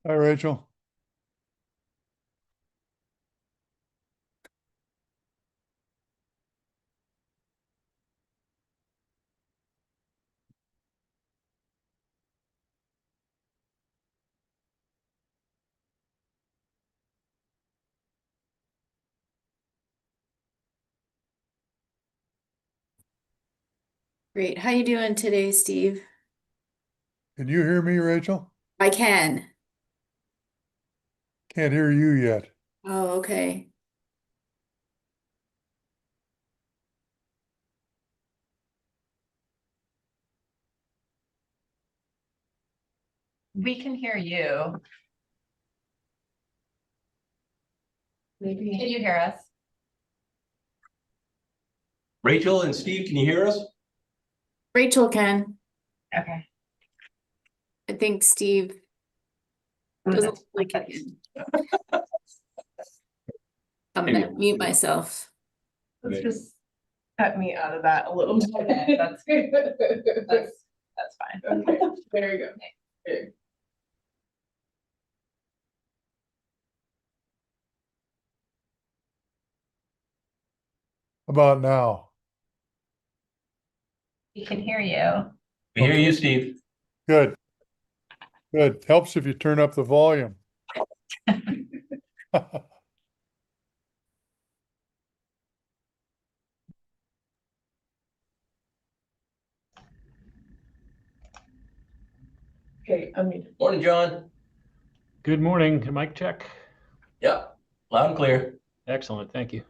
Hi, Rachel. Great. How you doing today, Steve? Can you hear me, Rachel? I can. Can't hear you yet. Oh, okay. We can hear you. Maybe. Can you hear us? Rachel and Steve, can you hear us? Rachel can. Okay. I think Steve doesn't look like it. I'm gonna mute myself. Let's just cut me out of that a little bit. That's good. That's fine. Okay, there you go. Okay. How about now? We can hear you. We hear you, Steve. Good. Good. Helps if you turn up the volume. Okay, Morning, John. Good morning. Mic check. Yep, loud and clear. Excellent. Thank you.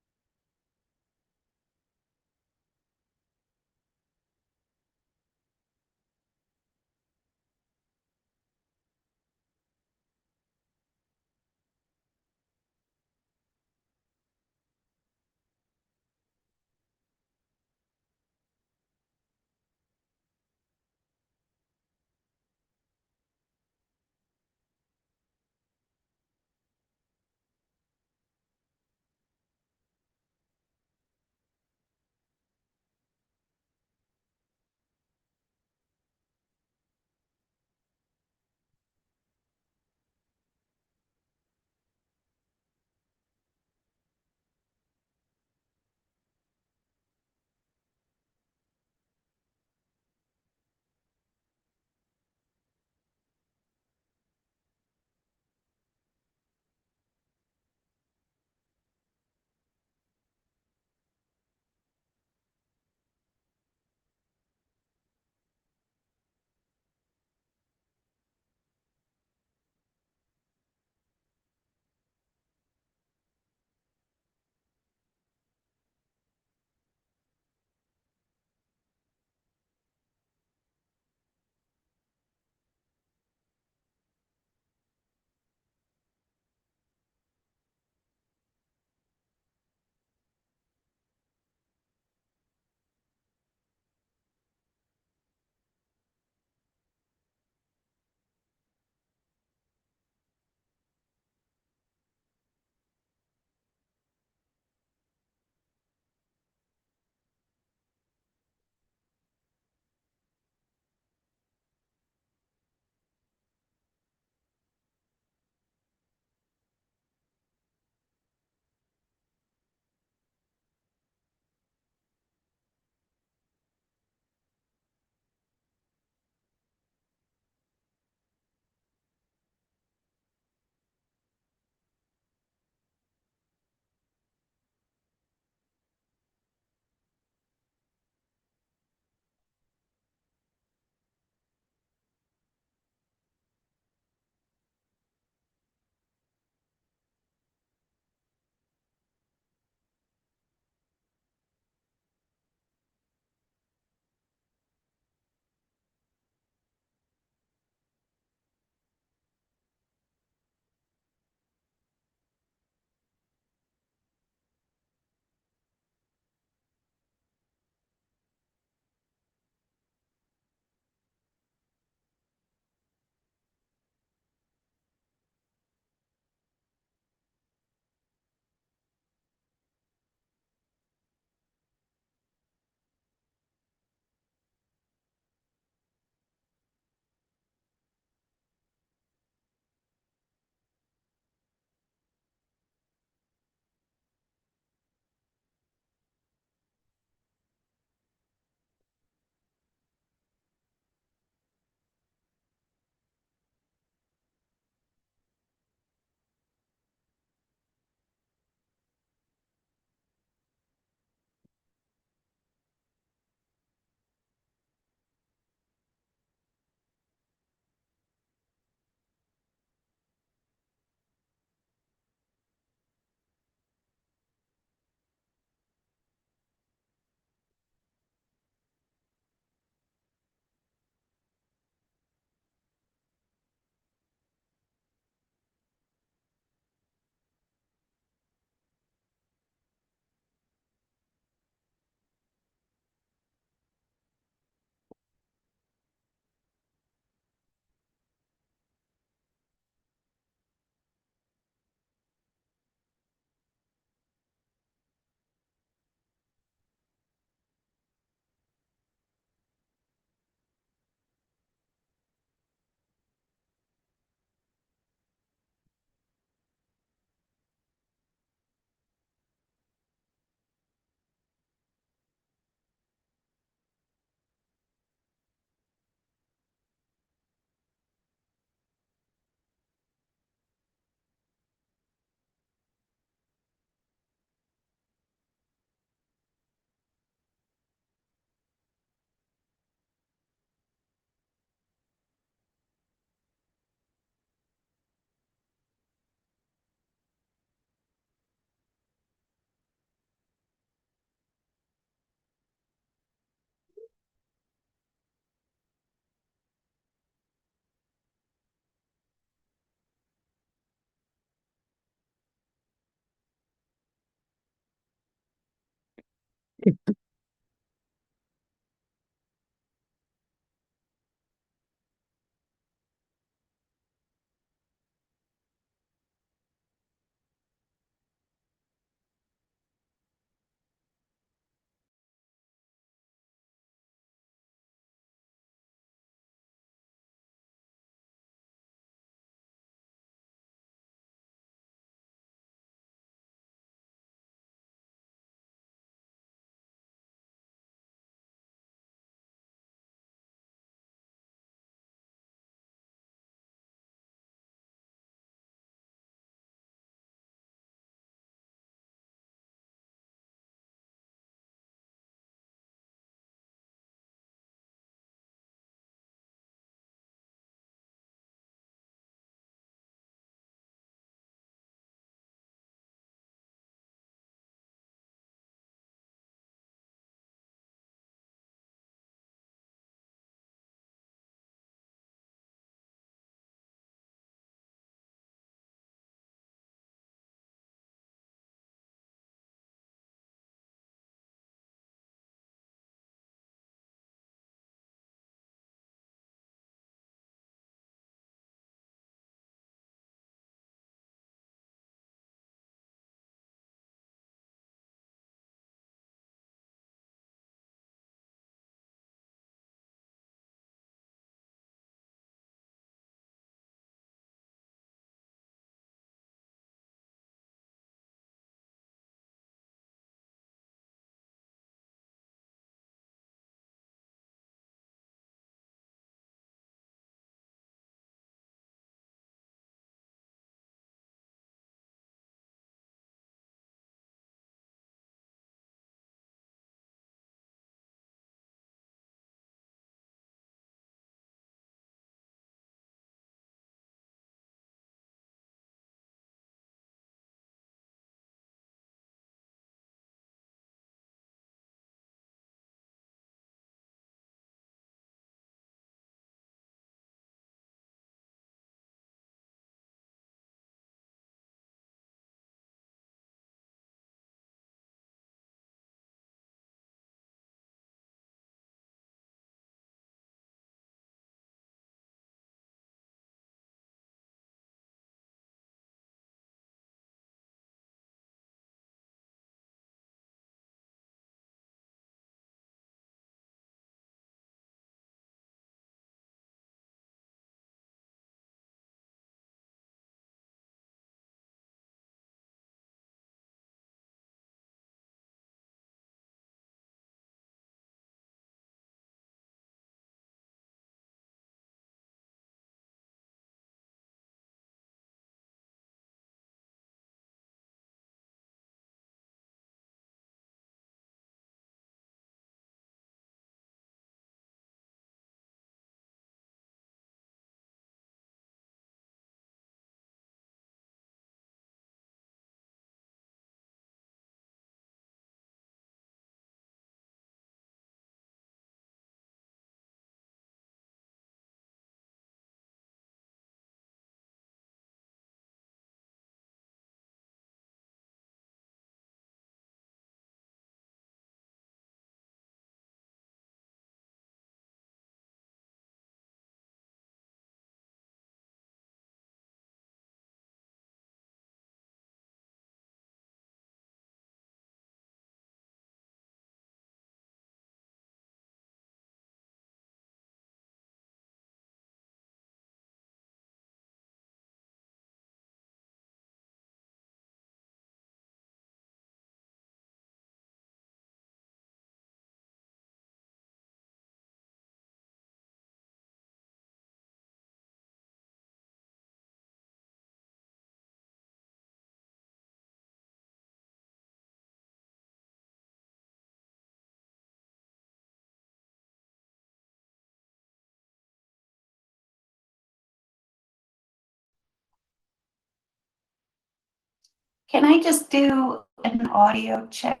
Can I just do an audio check?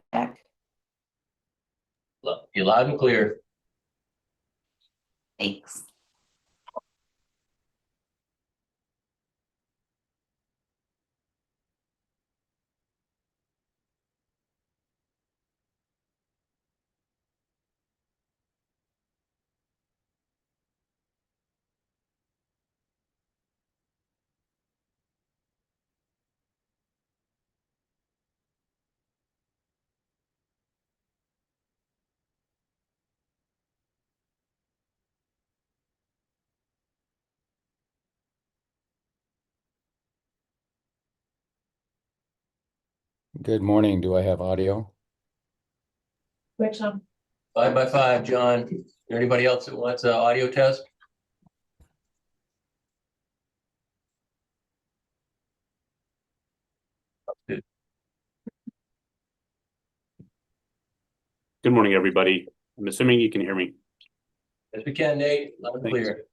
You're loud and clear. Thanks. Good morning. Do I have audio? Which, 5 by 5, John. Is there anybody else that wants an audio test? Good morning, everybody. I'm assuming you can hear me. Yes, we can, Nate. Loud and Thanks. clear.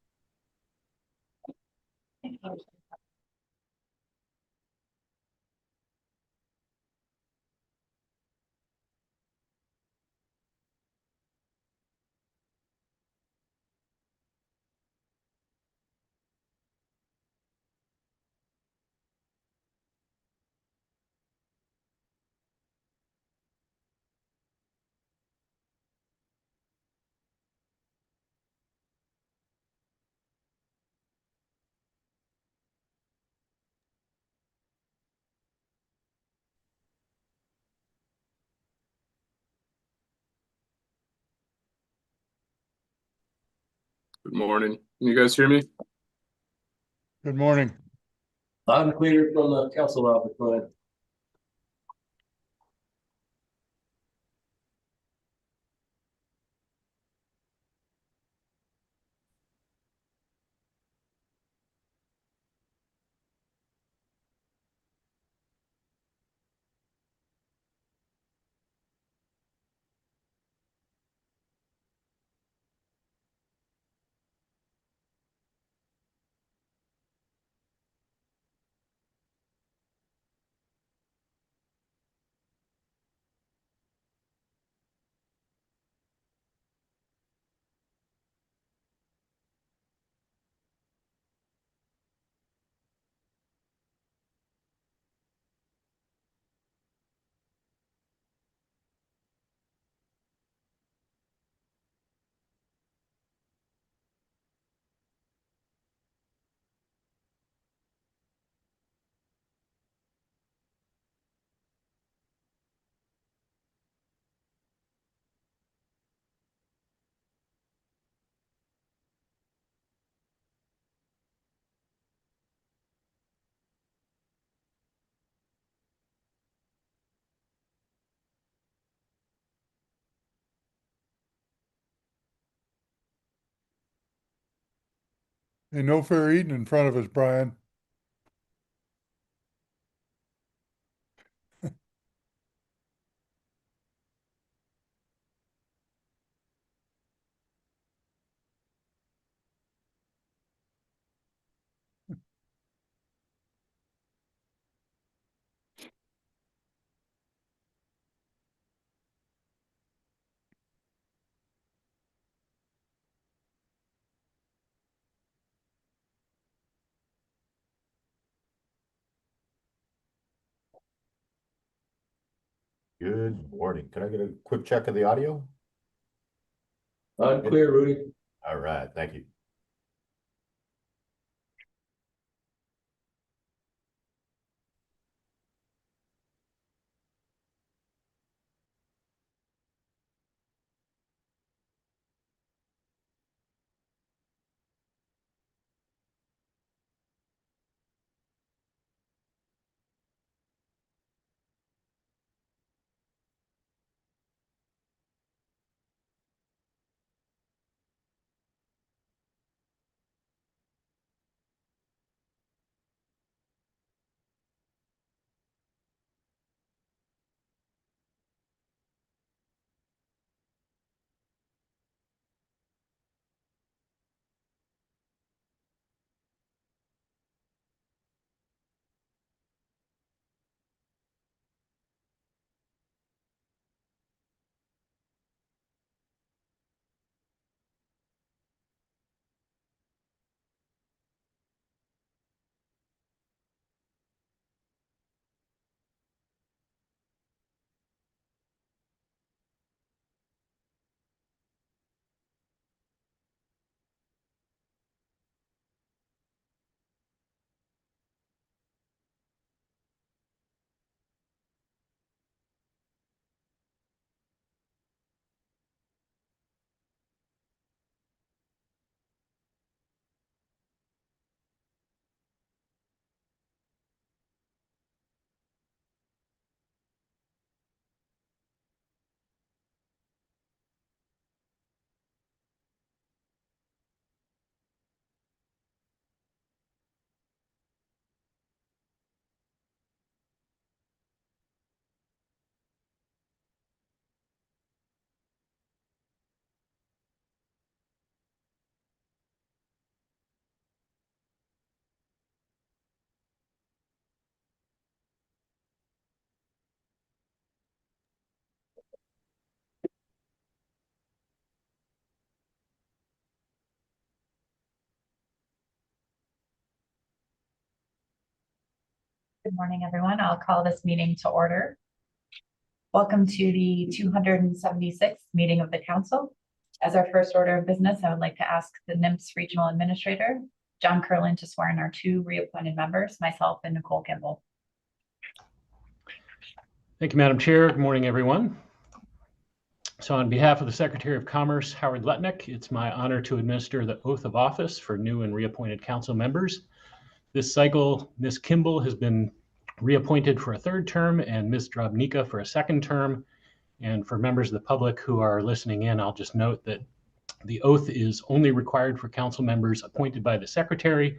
Good morning. Can you guys hear me? Good morning. Loud and clear from the council office, Brian. Hey, no fair eating in front of us, Brian. Good morning. Can I get a quick check of the audio? Loud and clear, Rudy. All right, thank you. Good morning, everyone. I'll call this meeting to order. Welcome to the 276th meeting of the council. As our first order of business, I would like to ask the NMFS Regional Administrator, John Curlin, to swear in our two reappointed members, myself and Nicole Kimball. Thank you, Madam Chair. Good morning, everyone. So on behalf of the Secretary of Commerce, Howard Lutnick, it's my honor to administer the oath of office for new and reappointed council members. This cycle, Ms. Kimball has been reappointed for a third term and Ms. Drobnica for a second term. And for members of the public who are listening in, I'll just note that the oath is only required for council members appointed by the Secretary.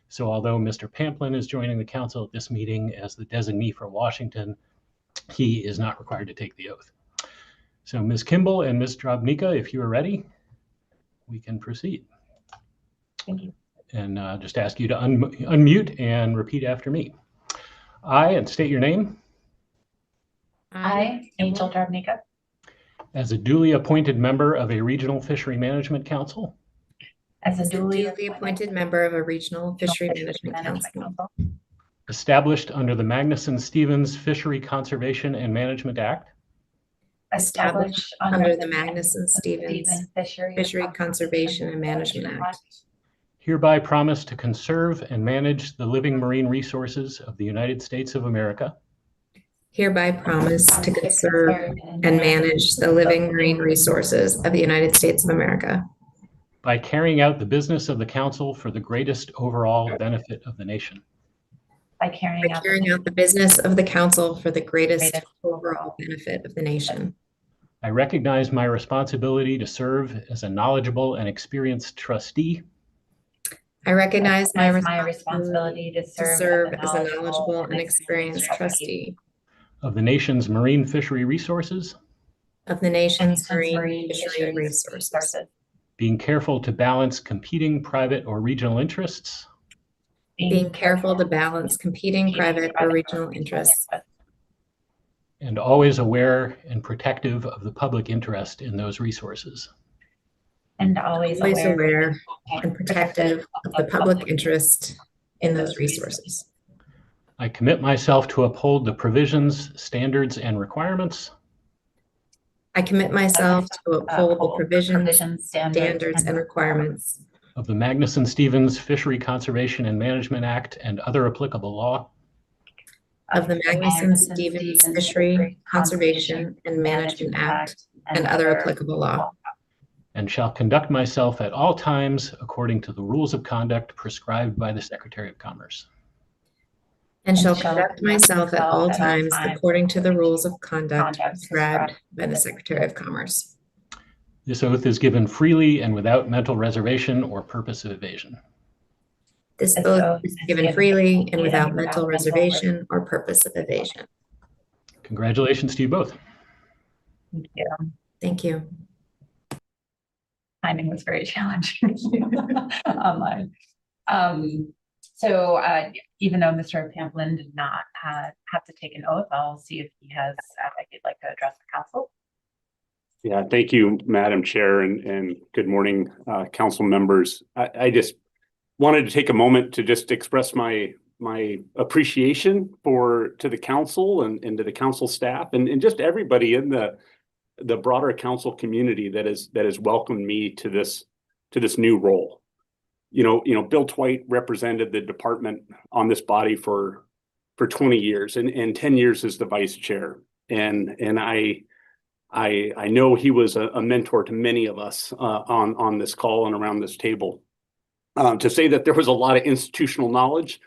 So although Mr. Pamplin is joining the council at this meeting as the designee for Washington, he is not required to take the oath. So Ms. Kimball and Ms. Drobnica, if you are ready, we can proceed. Thank you. And just ask you to unmute and repeat after me. I, and state your name. I, Angel Drobnica, As a duly appointed member of a regional fishery management council, as a duly appointed member of a regional fishery management council, established under the Magnuson-Stevens Fishery Conservation and Management Act, established under the Magnuson-Stevens Fishery Conservation and Management Act, hereby promise to conserve and manage the living marine resources of the United States of America, hereby promise to conserve and manage the living marine resources of the United States of America by carrying out the business of the council for the greatest overall benefit of the nation. by carrying out the business of the council for the greatest overall benefit of the nation. I recognize my responsibility to serve as a knowledgeable and experienced trustee I recognize my responsibility to serve as a knowledgeable and experienced trustee of the nation's marine fishery resources, of the nation's marine fishery resources, being careful to balance competing private or regional interests, being careful to balance competing private or regional interests, and always aware and protective of the public interest in those resources. and always aware and protective of the public interest in those resources. I commit myself to uphold the provisions, standards, and requirements I commit myself to uphold the provisions, standards, and requirements of the Magnuson-Stevens Fishery Conservation and Management Act and other applicable law, of the Magnuson-Stevens Fishery Conservation and Management Act and other applicable law, and shall conduct myself at all times according to the rules of conduct prescribed by the Secretary of Commerce. and shall conduct myself at all times according to the rules of conduct prescribed by the Secretary of Commerce. This oath is given freely and without mental reservation or purpose of evasion. This oath is given freely and without mental reservation or purpose of evasion. Congratulations to you both. Thank you. Thank you. Timing was very challenging online. So even though Mr. Pamplin did not have to take an oath, I'll see if he has, if he'd like to address the council. Yeah, thank you, Madam Chair, and good morning, council members. I just wanted to take a moment to just express my appreciation to the council and to the council staff and just everybody in the broader council community that has welcomed me to this new role. You know, Bill Twite represented the department on this body for 20 years and 10 years as the vice chair. And I know he was a mentor to many of us on this call and around this table. To say that there was a lot of institutional knowledge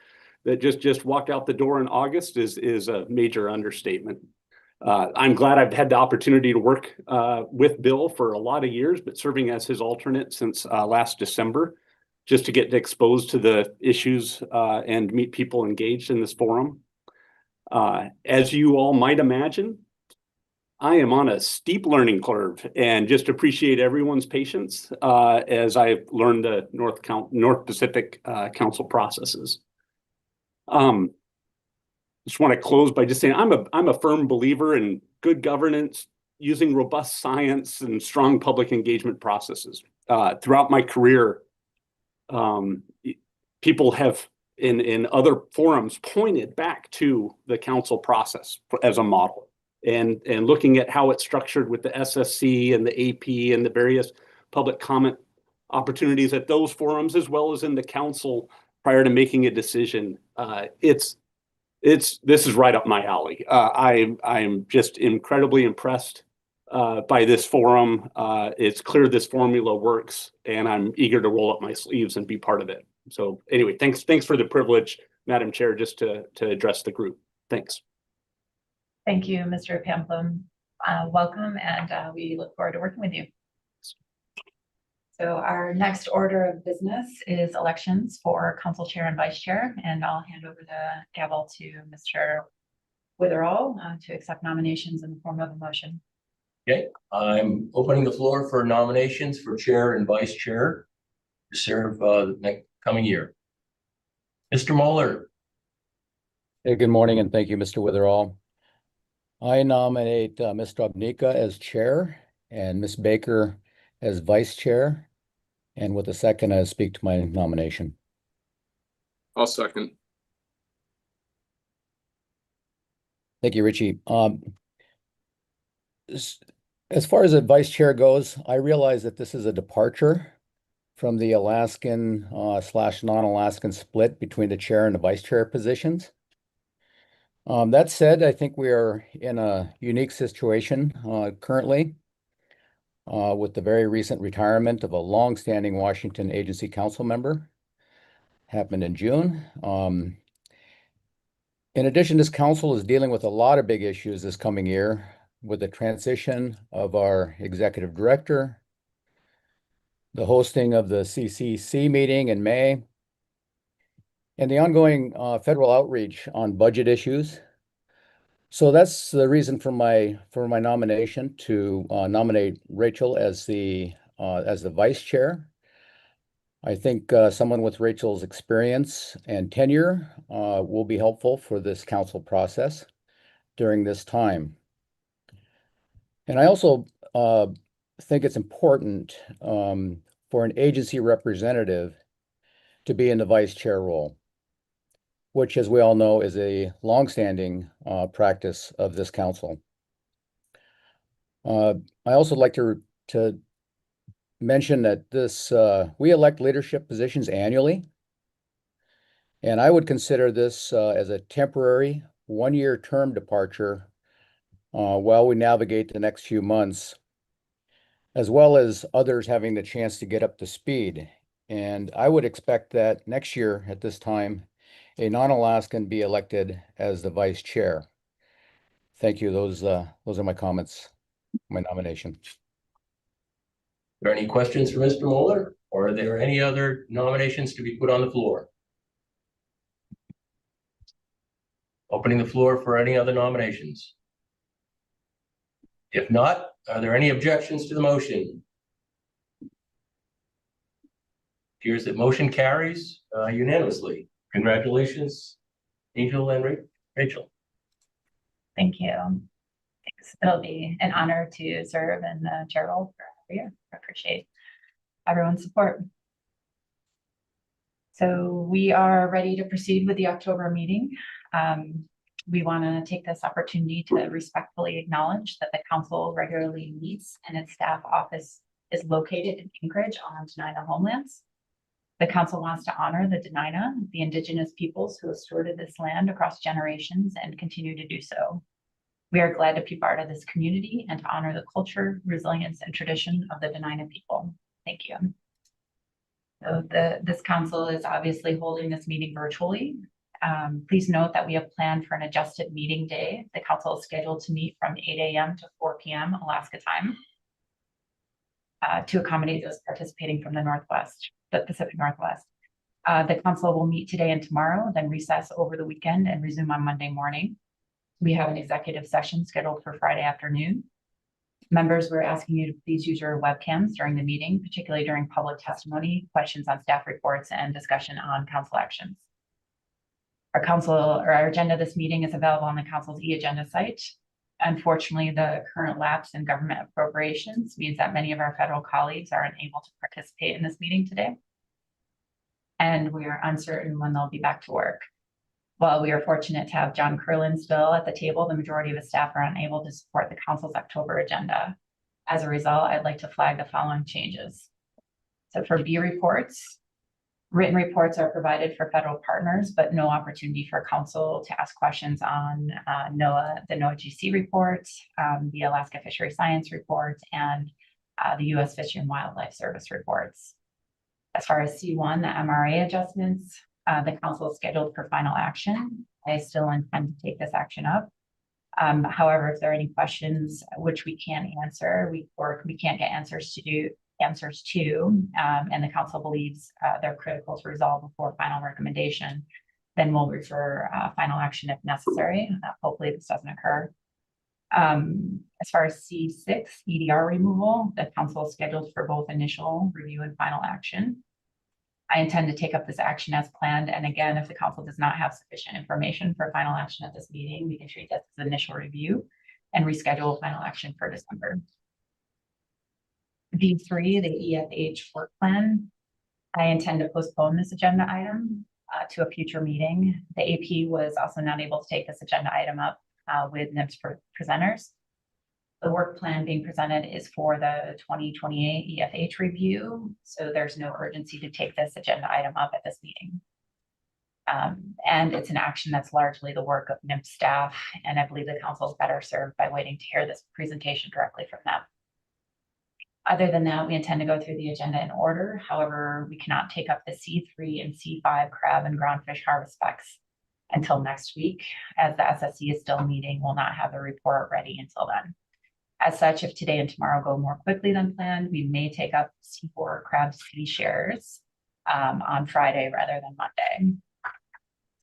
that just walked out the door in August is a major understatement. I'm glad I've had the opportunity to work with Bill for a lot of years, but serving as his alternate since last December, just to get exposed to the issues and meet people engaged in this forum. As you all might imagine, I am on a steep learning curve and just appreciate everyone's patience as I've learned the North Pacific Council processes. Just want to close by just saying I'm a firm believer in good governance, using robust science and strong public engagement processes. Throughout my career, people have in other forums pointed back to the council process as a model, and looking at how it's structured with the SSC and the AP and the various public comment opportunities at those forums, as well as in the council prior to making a decision. This is right up my alley. I'm just incredibly impressed by this forum. It's clear this formula works, and I'm eager to roll up my sleeves and be part of it. So anyway, thanks for the privilege, Madam Chair, just to address the group. Thanks. Thank you, Mr. Pamplum. Welcome, and we look forward to working with you. So our next order of business is elections for council chair and vice chair, and I'll hand over the gavel to Mr. Witherall to accept nominations in the form of a motion. Okay, I'm opening the floor for nominations for chair and vice chair to serve the next coming year. Mr. Moeller. Hey, good morning, and thank you, Mr. Witherall. I nominate Ms. Drobnica as chair and Ms. Baker as vice chair. And with a second, I speak to my nomination. I'll second. Thank you, Richie. As far as the vice chair goes, I realize that this is a departure from the Alaskan / non-Alaskan split between the chair and the vice chair positions. That said, I think we are in a unique situation currently with the very recent retirement of a long-standing Washington Agency Council member, happened in June. In addition, this council is dealing with a lot of big issues this coming year with the transition of our executive director, the hosting of the CCC meeting in May, and the ongoing federal outreach on budget issues. So that's the reason for my nomination to nominate Rachel as the vice chair. I think someone with Rachel's experience and tenure will be helpful for this council process during this time. And I also think it's important for an agency representative to be in the vice chair role, which, as we all know, is a longstanding practice of this council. I also like to mention that we elect leadership positions annually, and I would consider this as a temporary one-year term departure while we navigate the next few months, as well as others having the chance to get up to speed. And I would expect that next year at this time, a non-Alaskan be elected as the vice chair. Thank you. Those are my comments, my nomination. Are there any questions for Mr. Moeller, or are there any other nominations to be put on the floor? Opening the floor for any other nominations. If not, are there any objections to the motion? Appears that motion carries unanimously. Congratulations, Angel and Rachel. Thank you. Thanks. It'll be an honor to serve in the chair role for every year. I appreciate everyone's support. So we are ready to proceed with the October meeting. We want to take this opportunity to respectfully acknowledge that the council regularly meets and its staff office is located in Anchorage on Dena'ina homelands. The council wants to honor the Dena'ina, the indigenous peoples who have stewarded this land across generations and continue to do so. We are glad to be part of this community and to honor the culture, resilience, and tradition of the Dena'ina people. Thank you. So this council is obviously holding this meeting virtually. Please note that we have planned for an adjusted meeting day. The council is scheduled to meet from 8 a.m. to 4 p.m. Alaska time to accommodate those participating from the Pacific Northwest. The council will meet today and tomorrow, then recess over the weekend and resume on Monday morning. We have an executive session scheduled for Friday afternoon. Members, we're asking you to please use your webcams during the meeting, particularly during public testimony, questions on staff reports, and discussion on council actions. Our agenda this meeting is available on the council's e-agenda site. Unfortunately, the current lapse in government appropriations means that many of our federal colleagues are unable to participate in this meeting today. and we are uncertain when they'll be back to work. While we are fortunate to have John Curlin still at the table, the majority of his staff are unable to support the council's October agenda. As a result, I'd like to flag the following changes. So for B reports, written reports are provided for federal partners, but no opportunity for council to ask questions on NOAA, the NOAA GC report, the Alaska Fishery Science report, and the U.S. Fish and Wildlife Service reports. As far as C1, the MRA adjustments, the council is scheduled for final action. I still intend to take this action up. However, if there are any questions which we can't answer, we can't get answers to, and the council believes they're critical to resolve before final recommendation, then we'll refer final action if necessary. Hopefully this doesn't occur. As far as C6, EDR removal, the council is scheduled for both initial review and final action. I intend to take up this action as planned. And again, if the council does not have sufficient information for final action at this meeting, we can treat this as initial review and reschedule final action for December. B3, the EFH work plan. I intend to postpone this agenda item to a future meeting. The AP was also not able to take this agenda item up with NMFS presenters. The work plan being presented is for the 2028 EFH review, so there's no urgency to take this agenda item up at this meeting. And it's an action that's largely the work of NMFS staff, and I believe the council is better served by waiting to hear this presentation directly from them. Other than that, we intend to go through the agenda in order. However, we cannot take up the C3 and C5 crab and groundfish harvest specs until next week, as the SSC is still meeting. We'll not have a report ready until then. As such, if today and tomorrow go more quickly than planned, we may take up C4 crab C shares on Friday rather than Monday.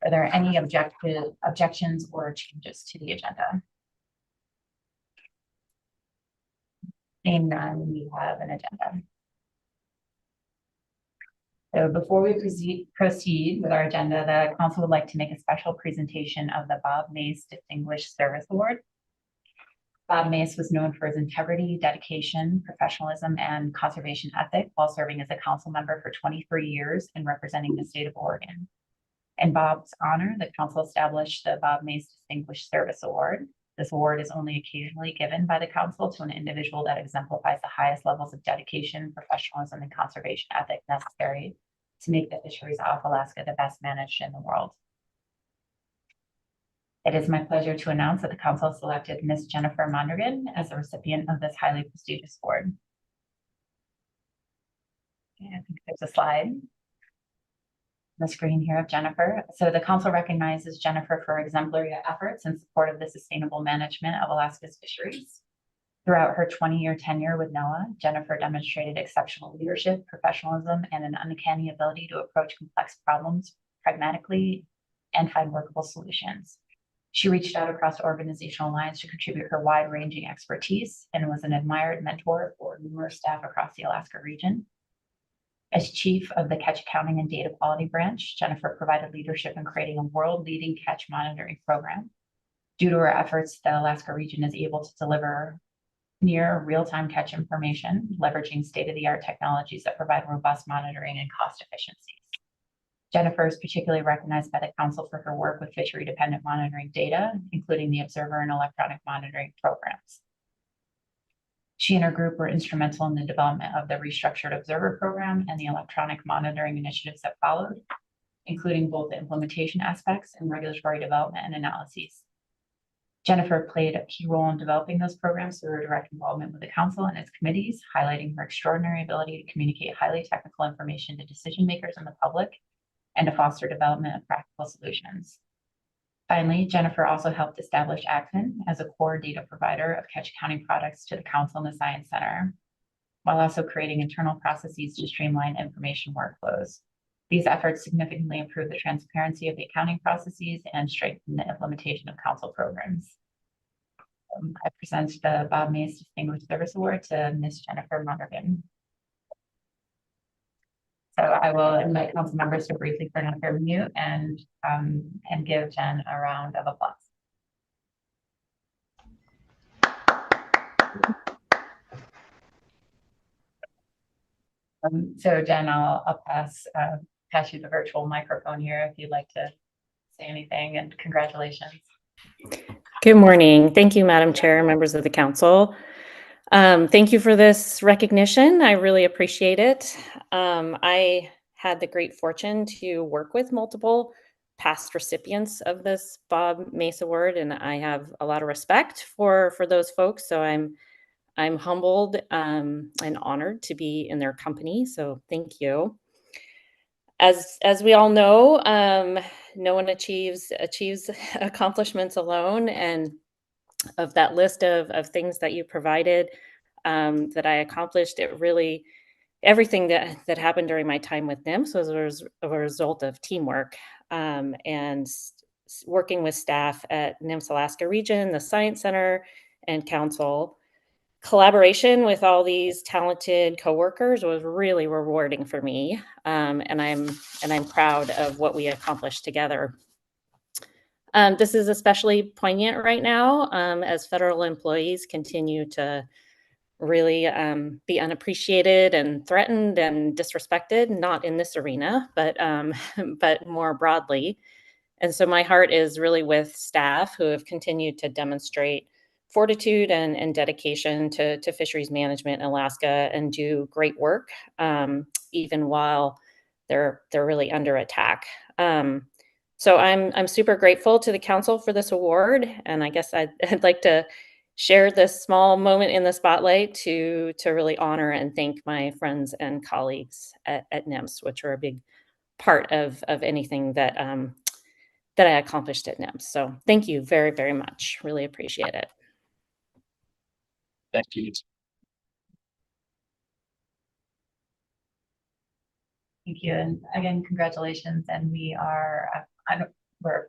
Are there any objections or changes to the agenda? Seeing none, we have an agenda. So before we proceed with our agenda, the council would like to make a special presentation of the Bob Mace Distinguished Service Award. Bob Mace was known for his integrity, dedication, professionalism, and conservation ethic while serving as a council member for 23 years and representing the state of Oregon. In Bob's honor, the council established the Bob Mace Distinguished Service Award. This award is only occasionally given by the council to an individual that exemplifies the highest levels of dedication, professionalism, and conservation ethic necessary to make the fisheries off Alaska the best managed in the world. It is my pleasure to announce that the council selected Ms. Jennifer Mondragon as the recipient of this highly prestigious award. Okay, I think there's a slide on the screen here of Jennifer. So the council recognizes Jennifer for exemplary efforts in support of the sustainable management of Alaska's fisheries. Throughout her 20-year tenure with NOAA, Jennifer demonstrated exceptional leadership, professionalism, and an uncanny ability to approach complex problems pragmatically and find workable solutions. She reached out across organizational lines to contribute her wide-ranging expertise and was an admired mentor for numerous staff across the Alaska region. As chief of the Catch Accounting and Data Quality Branch, Jennifer provided leadership in creating a world-leading catch monitoring program. Due to her efforts, the Alaska region is able to deliver near real-time catch information, leveraging state-of-the-art technologies that provide robust monitoring and cost efficiencies. Jennifer is particularly recognized by the council for her work with fishery-dependent monitoring data, including the observer and electronic monitoring programs. She and her group were instrumental in the development of the restructured observer program and the electronic monitoring initiatives that followed, including both the implementation aspects and regulatory development and analyses. Jennifer played a key role in developing those programs through her direct involvement with the council and its committees, highlighting her extraordinary ability to communicate highly technical information to decision makers and the public, and to foster development of practical solutions. Finally, Jennifer also helped establish ACFIN as a core data provider of catch accounting products to the council and the Science Center, while also creating internal processes to streamline information workflows. These efforts significantly improve the transparency of the accounting processes and strengthen the implementation of council programs. I present the Bob Mace Distinguished Service Award to Ms. Jennifer Mondragon. So I will invite council members to briefly turn off their mute and give Jen a round of applause. So Jen, I'll pass pass you the virtual microphone here if you'd like to say anything, and congratulations. Good morning. Thank you, Madam Chair, members of the council. Thank you for this recognition. I really appreciate it. I had the great fortune to work with multiple past recipients of this Bob Mace Award, and I have a lot of respect for those folks. So I'm humbled and honored to be in their company. So thank you. As we all know, no one achieves accomplishments alone, and of that list of things that you provided that I accomplished, it really everything that happened during my time with NMFS was a result of teamwork and working with staff at NMFS Alaska Region, the Science Center, and Council. Collaboration with all these talented coworkers was really rewarding for me, and I'm proud of what we accomplished together. This is especially poignant right now as federal employees continue to really be unappreciated and threatened and disrespected, not in this arena, but more broadly. And so my heart is really with staff who have continued to demonstrate fortitude and dedication to fisheries management in Alaska and do great work, even while they're really under attack. So I'm super grateful to the council for this award, and I guess I'd like to share this small moment in the spotlight to really honor and thank my friends and colleagues at NMFS, which are a big part of anything that I accomplished at NMFS. So thank you very, very much. Really appreciate it. Thank you. Thank you, and again, congratulations. And we're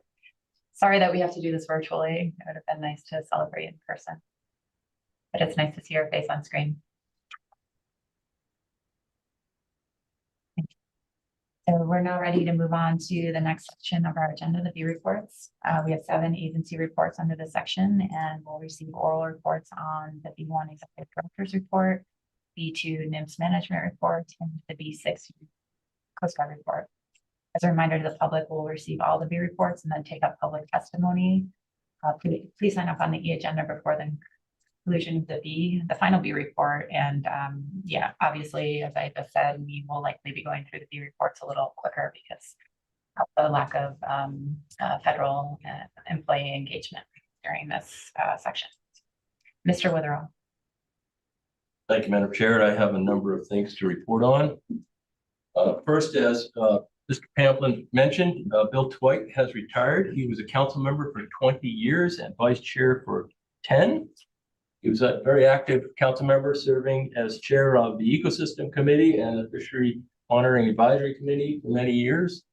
sorry that we have to do this virtually. It would have been nice to celebrate in person, but it's nice to see your face on screen. So we're now ready to move on to the next section of our agenda, the B reports. We have 7 agency reports under this section, and we'll receive oral reports on the B1 Executive Director's Report, B2 NMFS Management Report, and the B6 Coast Guard Report. As a reminder to the public, we'll receive all the B reports and then take up public testimony. Please sign up on the e-agenda before the conclusion of the final B report. And yeah, obviously, as I just said, we will likely be going through the B reports a little quicker because of the lack of federal employee engagement during this section. Mr. Witherell. Thank you, Madam Chair. I have a number of things to report on. First, as Mr. Pamplin mentioned, Bill Twite has retired. He was a council member for 20 years and vice chair for 10. He was a very active council member, serving as chair of the Ecosystem Committee and the Fishery Monitoring Advisory Committee for many years.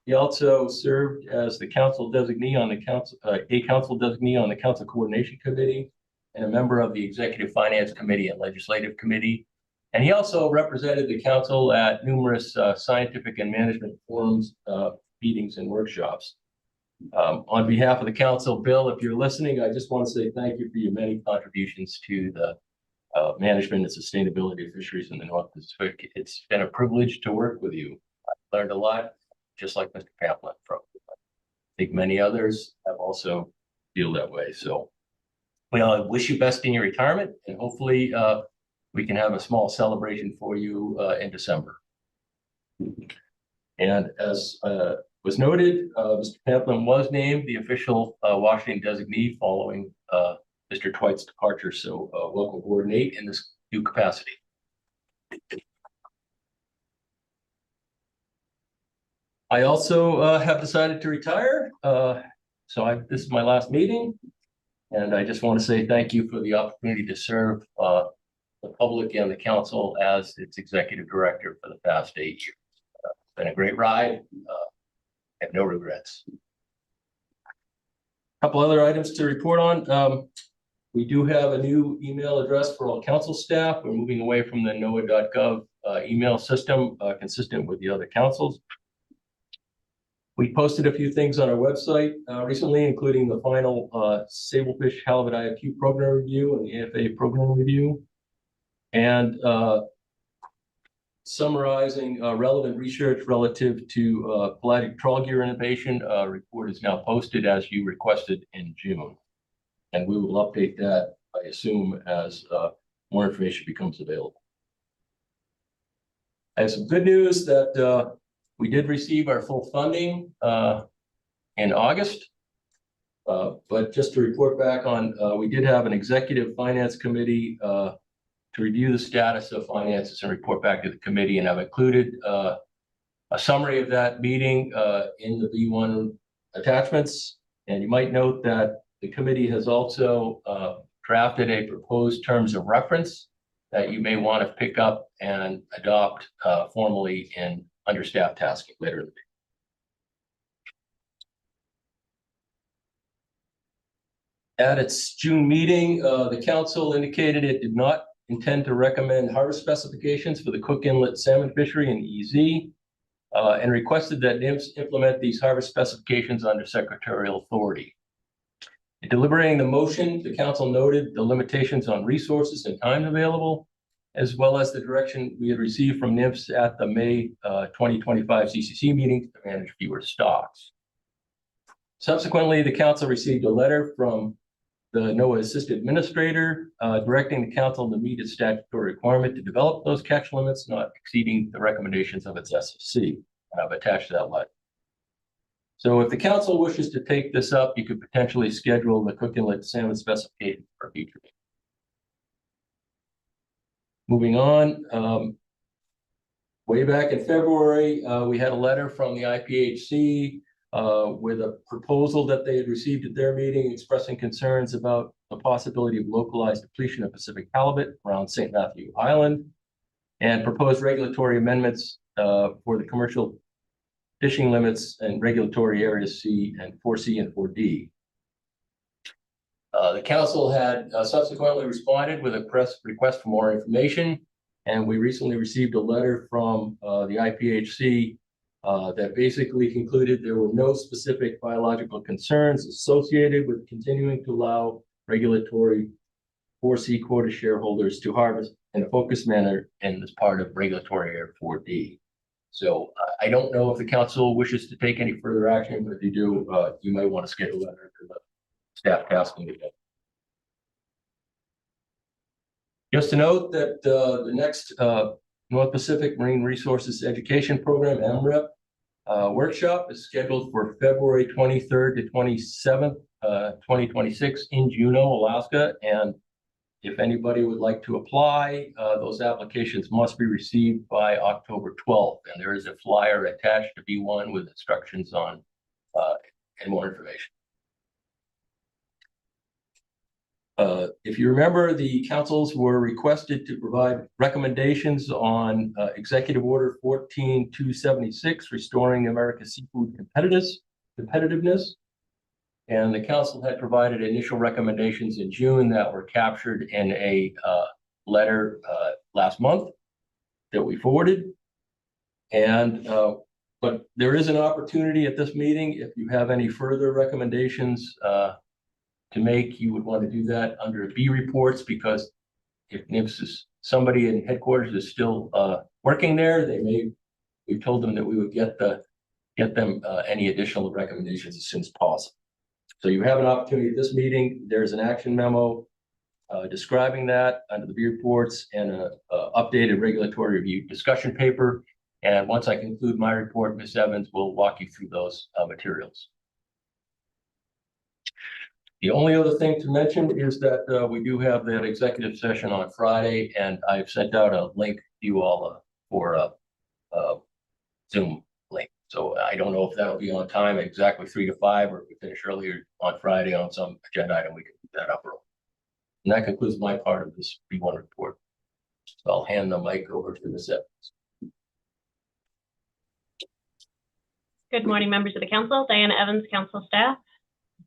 He also served as the council designee on the council, designee on the Council Coordination Committee, and a member of the Executive Finance Committee and Legislative Committee. And he also represented the council at numerous scientific and management forums, meetings, and workshops. On behalf of the council, Bill, if you're listening, I just want to say thank you for your many contributions to the management and sustainability of fisheries in the North Pacific. It's been a privilege to work with you. I've learned a lot, just like Mr. Pamplin from you. I think many others have also feel that way. So we wish you best in your retirement, and hopefully we can have a small celebration for you in December. And as was noted, Mr. Pamplin was named the official Washington designee following Mr. Twite's departure. So welcome aboard, Nate, in this new capacity. I also have decided to retire. So this is my last meeting. And I just want to say thank you for the opportunity to serve the public and the council as its executive director for the past 8 years. It's been a great ride. I have no regrets. A couple other items to report on. We do have a new email address for all council staff. We're moving away from the NOAA.gov email system, consistent with the other councils. We posted a few things on our website recently, including the final Sablefish Halibut IFQ program review and the AFA program review. And summarizing relevant research relative to pelagic trawl gear innovation. Report is now posted as you requested in June. And we will update that, I assume, as more information becomes available. I have some good news that we did receive our full funding in August. But just to report back on, we did have an executive finance committee to review the status of finances and report back to the committee, and I've included a summary of that meeting in the B1 attachments. And you might note that the committee has also drafted a proposed terms of reference that you may want to pick up and adopt formally in understaffed tasking later in the day. At its June meeting, the council indicated it did not intend to recommend harvest specifications for the Cook Inlet salmon fishery in EZ, and requested that NMFS implement these harvest specifications under secretarial authority. In deliberating the motion, the council noted the limitations on resources and time available, as well as the direction we had received from NMFS at the May 2025 CCC meeting to manage fewer stocks. Subsequently, the council received a letter from the NOAA Assistant Administrator directing the council to meet its statutory requirement to develop those catch limits, not exceeding the recommendations of its SFC. And I've attached that letter. So if the council wishes to take this up, you could potentially schedule the Cook Inlet salmon specification for a future meeting. Moving on, way back in February, we had a letter from the IPHC with a proposal that they had received at their meeting expressing concerns about the possibility of localized depletion of Pacific halibut around St. Matthew Island, and proposed regulatory amendments for the commercial fishing limits and regulatory areas C and 4C and 4D. The council had subsequently responded with a press request for more information, and we recently received a letter from the IPHC that basically concluded there were no specific biological concerns associated with continuing to allow regulatory 4C quota shareholders to harvest in a focused manner and as part of regulatory area 4D. So I don't know if the council wishes to take any further action, but if you do, you might want to schedule that to the staff tasking again. Just to note that the next North Pacific Marine Resources Education Program, MREP, workshop is scheduled for February 23rd to 27th, 2026 in Juneau, Alaska. And if anybody would like to apply, those applications must be received by October 12th. And there is a flyer attached to B1 with instructions on and more information. If you remember, the councils were requested to provide recommendations on Executive Order 14276, Restoring America's Seafood Competitiveness. And the council had provided initial recommendations in June that were captured in a letter last month that we forwarded. And but there is an opportunity at this meeting, if you have any further recommendations to make, you would want to do that under B reports, because if NMFS is somebody in headquarters is still working there, we told them that we would get them any additional recommendations as soon as possible. So you have an opportunity at this meeting. There's an action memo describing that under the B reports and a updated regulatory review discussion paper. And once I conclude my report, Ms. Evans will walk you through those materials. The only other thing to mention is that we do have that executive session on Friday, and I've sent out a link to you all for a Zoom link. So I don't know if that'll be on time, exactly 3 to 5, or if we finish earlier on Friday on some agenda item, we can put that up early. And that concludes my part of this B1 report. So I'll hand the mic over to Ms. Evans. Good morning, members of the council. Diana Evans, council staff.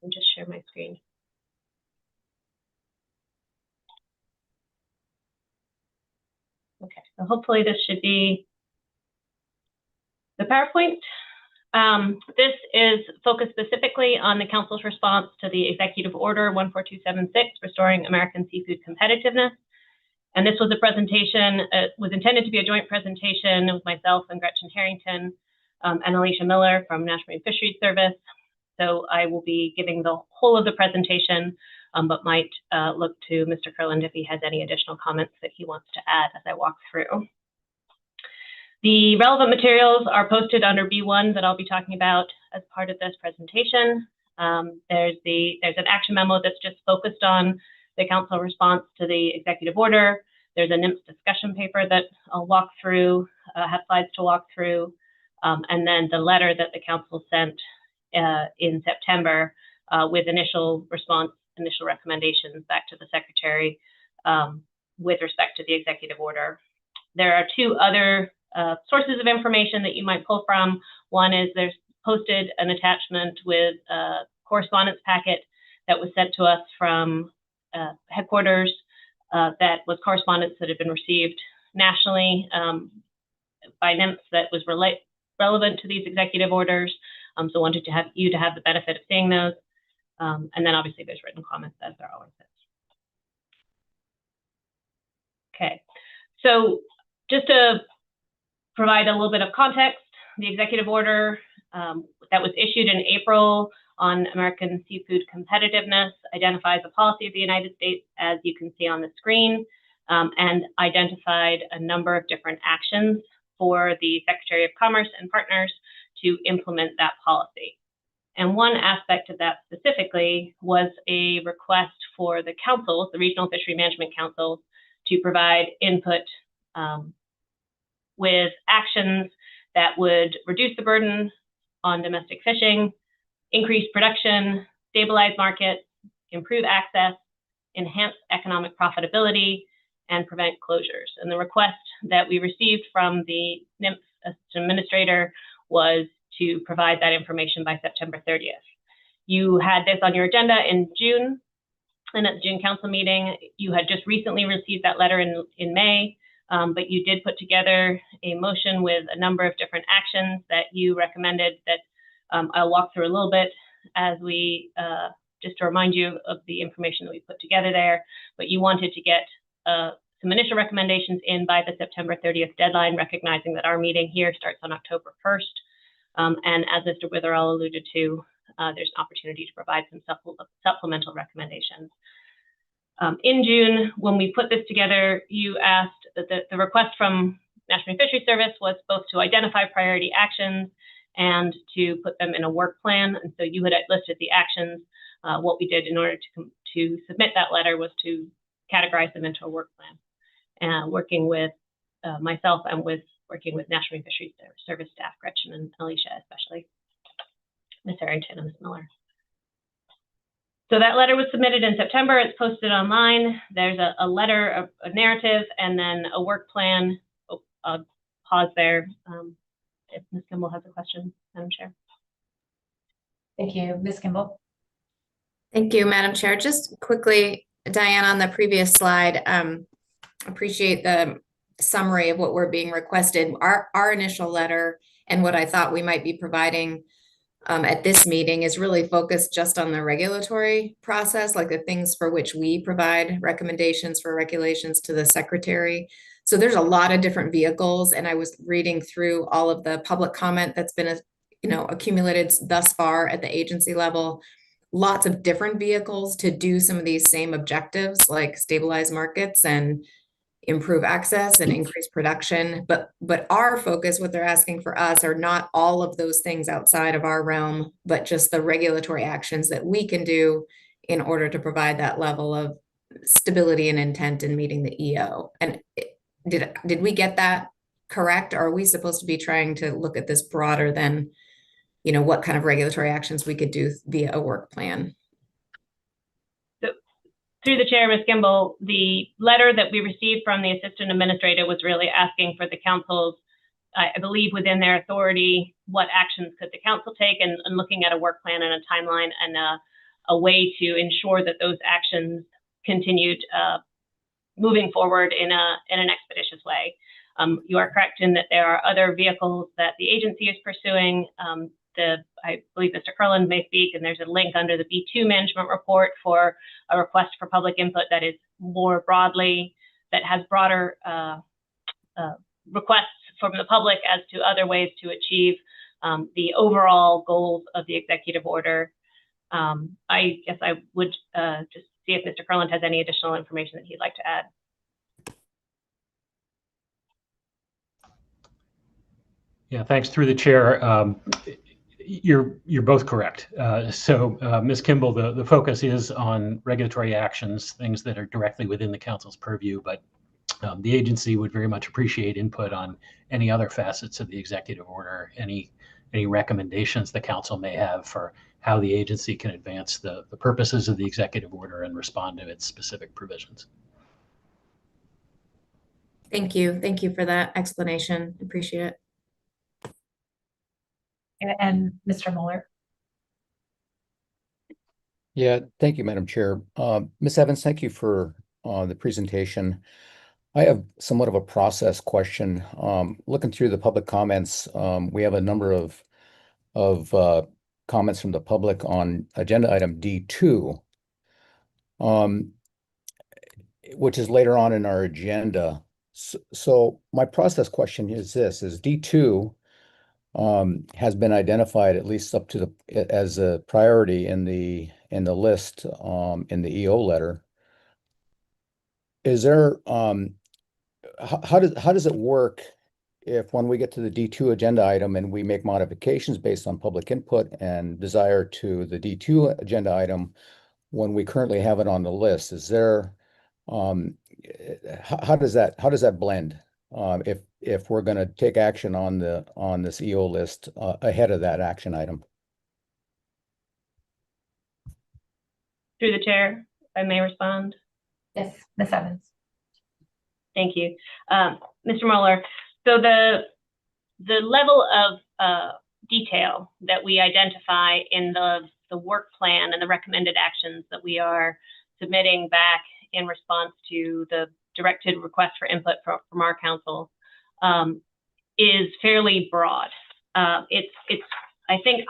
I'll just share my screen. Okay, so hopefully this should be the PowerPoint. This is focused specifically on the council's response to the Executive Order 14276, Restoring American Seafood Competitiveness. And this was a presentation, was intended to be a joint presentation with myself and Gretchen Harrington and Alicia Miller from National Marine Fisheries Service. So I will be giving the whole of the presentation, but might look to Mr. Kurland if he has any additional comments that he wants to add as I walk through. The relevant materials are posted under B1 that I'll be talking about as part of this presentation. There's an action memo that's just focused on the council response to the executive order. There's a NMFS discussion paper that I'll walk through, have slides to walk through, and then the letter that the council sent in September with initial response, initial recommendations back to the secretary with respect to the executive order. There are two other sources of information that you might pull from. One is there's posted an attachment with a correspondence packet that was sent to us from headquarters that was correspondence that had been received nationally by NMFS that was relevant to these executive orders. So wanted to have you to have the benefit of seeing those. And then obviously there's written comments as there always is. Okay, so just to provide a little bit of context, the executive order that was issued in April on American seafood competitiveness identifies a policy of the United States, as you can see on the screen, and identified a number of different actions for the Secretary of Commerce and partners to implement that policy. And one aspect of that specifically was a request for the councils, the Regional Fishery Management Councils, to provide input with actions that would reduce the burden on domestic fishing, increase production, stabilize markets, improve access, enhance economic profitability, and prevent closures. And the request that we received from the NMFS administrator was to provide that information by September 30th. You had this on your agenda in June, and at the June council meeting, you had just recently received that letter in May, but you did put together a motion with a number of different actions that you recommended that I'll walk through a little bit as we, just to remind you of the information that we put together there, but you wanted to get some initial recommendations in by the September 30th deadline, recognizing that our meeting here starts on October 1st. And as Mr. Witherall alluded to, there's an opportunity to provide some supplemental recommendations. In June, when we put this together, you asked that the request from National Marine Fisheries Service was both to identify priority actions and to put them in a work plan. And so you had listed the actions. What we did in order to submit that letter was to categorize them into a work plan, working with myself and working with National Marine Fisheries Service staff, Gretchen and Alicia especially, Ms. Harrington and Ms. Miller. So that letter was submitted in September. It's posted online. There's a letter, a narrative, and then a work plan. I'll pause there if Ms. Kimball has a question, Madam Chair. Thank you. Ms. Kimball. Thank you, Madam Chair. Just quickly, Diane, on the previous slide, appreciate the summary of what we're being requested. Our initial letter and what I thought we might be providing at this meeting is really focused just on the regulatory process, like the things for which we provide recommendations for regulations to the secretary. So there's a lot of different vehicles, and I was reading through all of the public comment that's been, accumulated thus far at the agency level. Lots of different vehicles to do some of these same objectives, like stabilize markets and improve access and increase production. But our focus, what they're asking for us, are not all of those things outside of our realm, but just the regulatory actions that we can do in order to provide that level of stability and intent in meeting the EO. And did we get that correct? Or are we supposed to be trying to look at this broader than, what kind of regulatory actions we could do via a work plan? Through the chair, Ms. Kimball, the letter that we received from the assistant administrator was really asking for the council's, I believe within their authority, what actions could the council take, and looking at a work plan and a timeline and a way to ensure that those actions continued moving forward in an expeditious way. You are correct in that there are other vehicles that the agency is pursuing. I believe Mr. Kurland may speak, and there's a link under the B2 management report for a request for public input that is more broadly that has broader requests from the public as to other ways to achieve the overall goals of the executive order. I guess I would just see if Mr. Kurland has any additional information that he'd like to add. Yeah, thanks. Through the chair, you're both correct. So, Ms. Kimball, the focus is on regulatory actions, things that are directly within the council's purview, but the agency would very much appreciate input on any other facets of the executive order, any recommendations the council may have for how the agency can advance the purposes of the executive order and respond to its specific provisions. Thank you. Thank you for that explanation. Appreciate it. And Mr. Mueller. Yeah, thank you, Madam Chair. Ms. Evans, thank you for the presentation. I have somewhat of a process question. Looking through the public comments, we have a number of comments from the public on agenda item D2, which is later on in our agenda. So my process question is this: is D2 has been identified, at least up to as a priority in the list in the EO letter. Is there how does it work if, when we get to the D2 agenda item and we make modifications based on public input and desire to the D2 agenda item when we currently have it on the list? Is there how does that blend if we're going to take action on this EO list ahead of that action item? Through the chair, if I may respond. Yes, Ms. Evans. Thank you. Mr. Mueller, so the level of detail that we identify in the work plan and the recommended actions that we are submitting back in response to the directed request for input from our council is fairly broad. It's I think,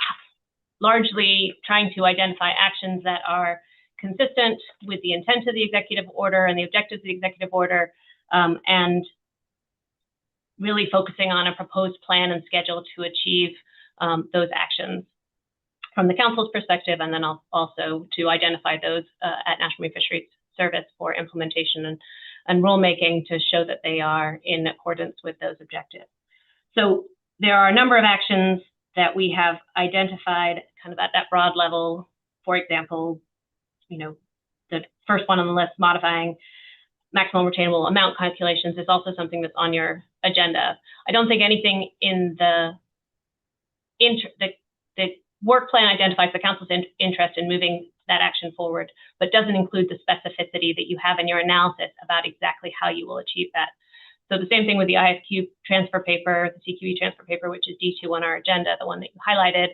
largely trying to identify actions that are consistent with the intent of the executive order and the objectives of the executive order, and really focusing on a proposed plan and schedule to achieve those actions from the council's perspective, and then also to identify those at National Marine Fisheries Service for implementation and rulemaking to show that they are in accordance with those objectives. So there are a number of actions that we have identified kind of at that broad level. For example, the first one on the list, modifying maximum retainable amount calculations, is also something that's on your agenda. I don't think anything in the work plan identifies the council's interest in moving that action forward, but doesn't include the specificity that you have in your analysis about exactly how you will achieve that. So the same thing with the IFQ transfer paper, the CQE transfer paper, which is D2 on our agenda, the one that you highlighted,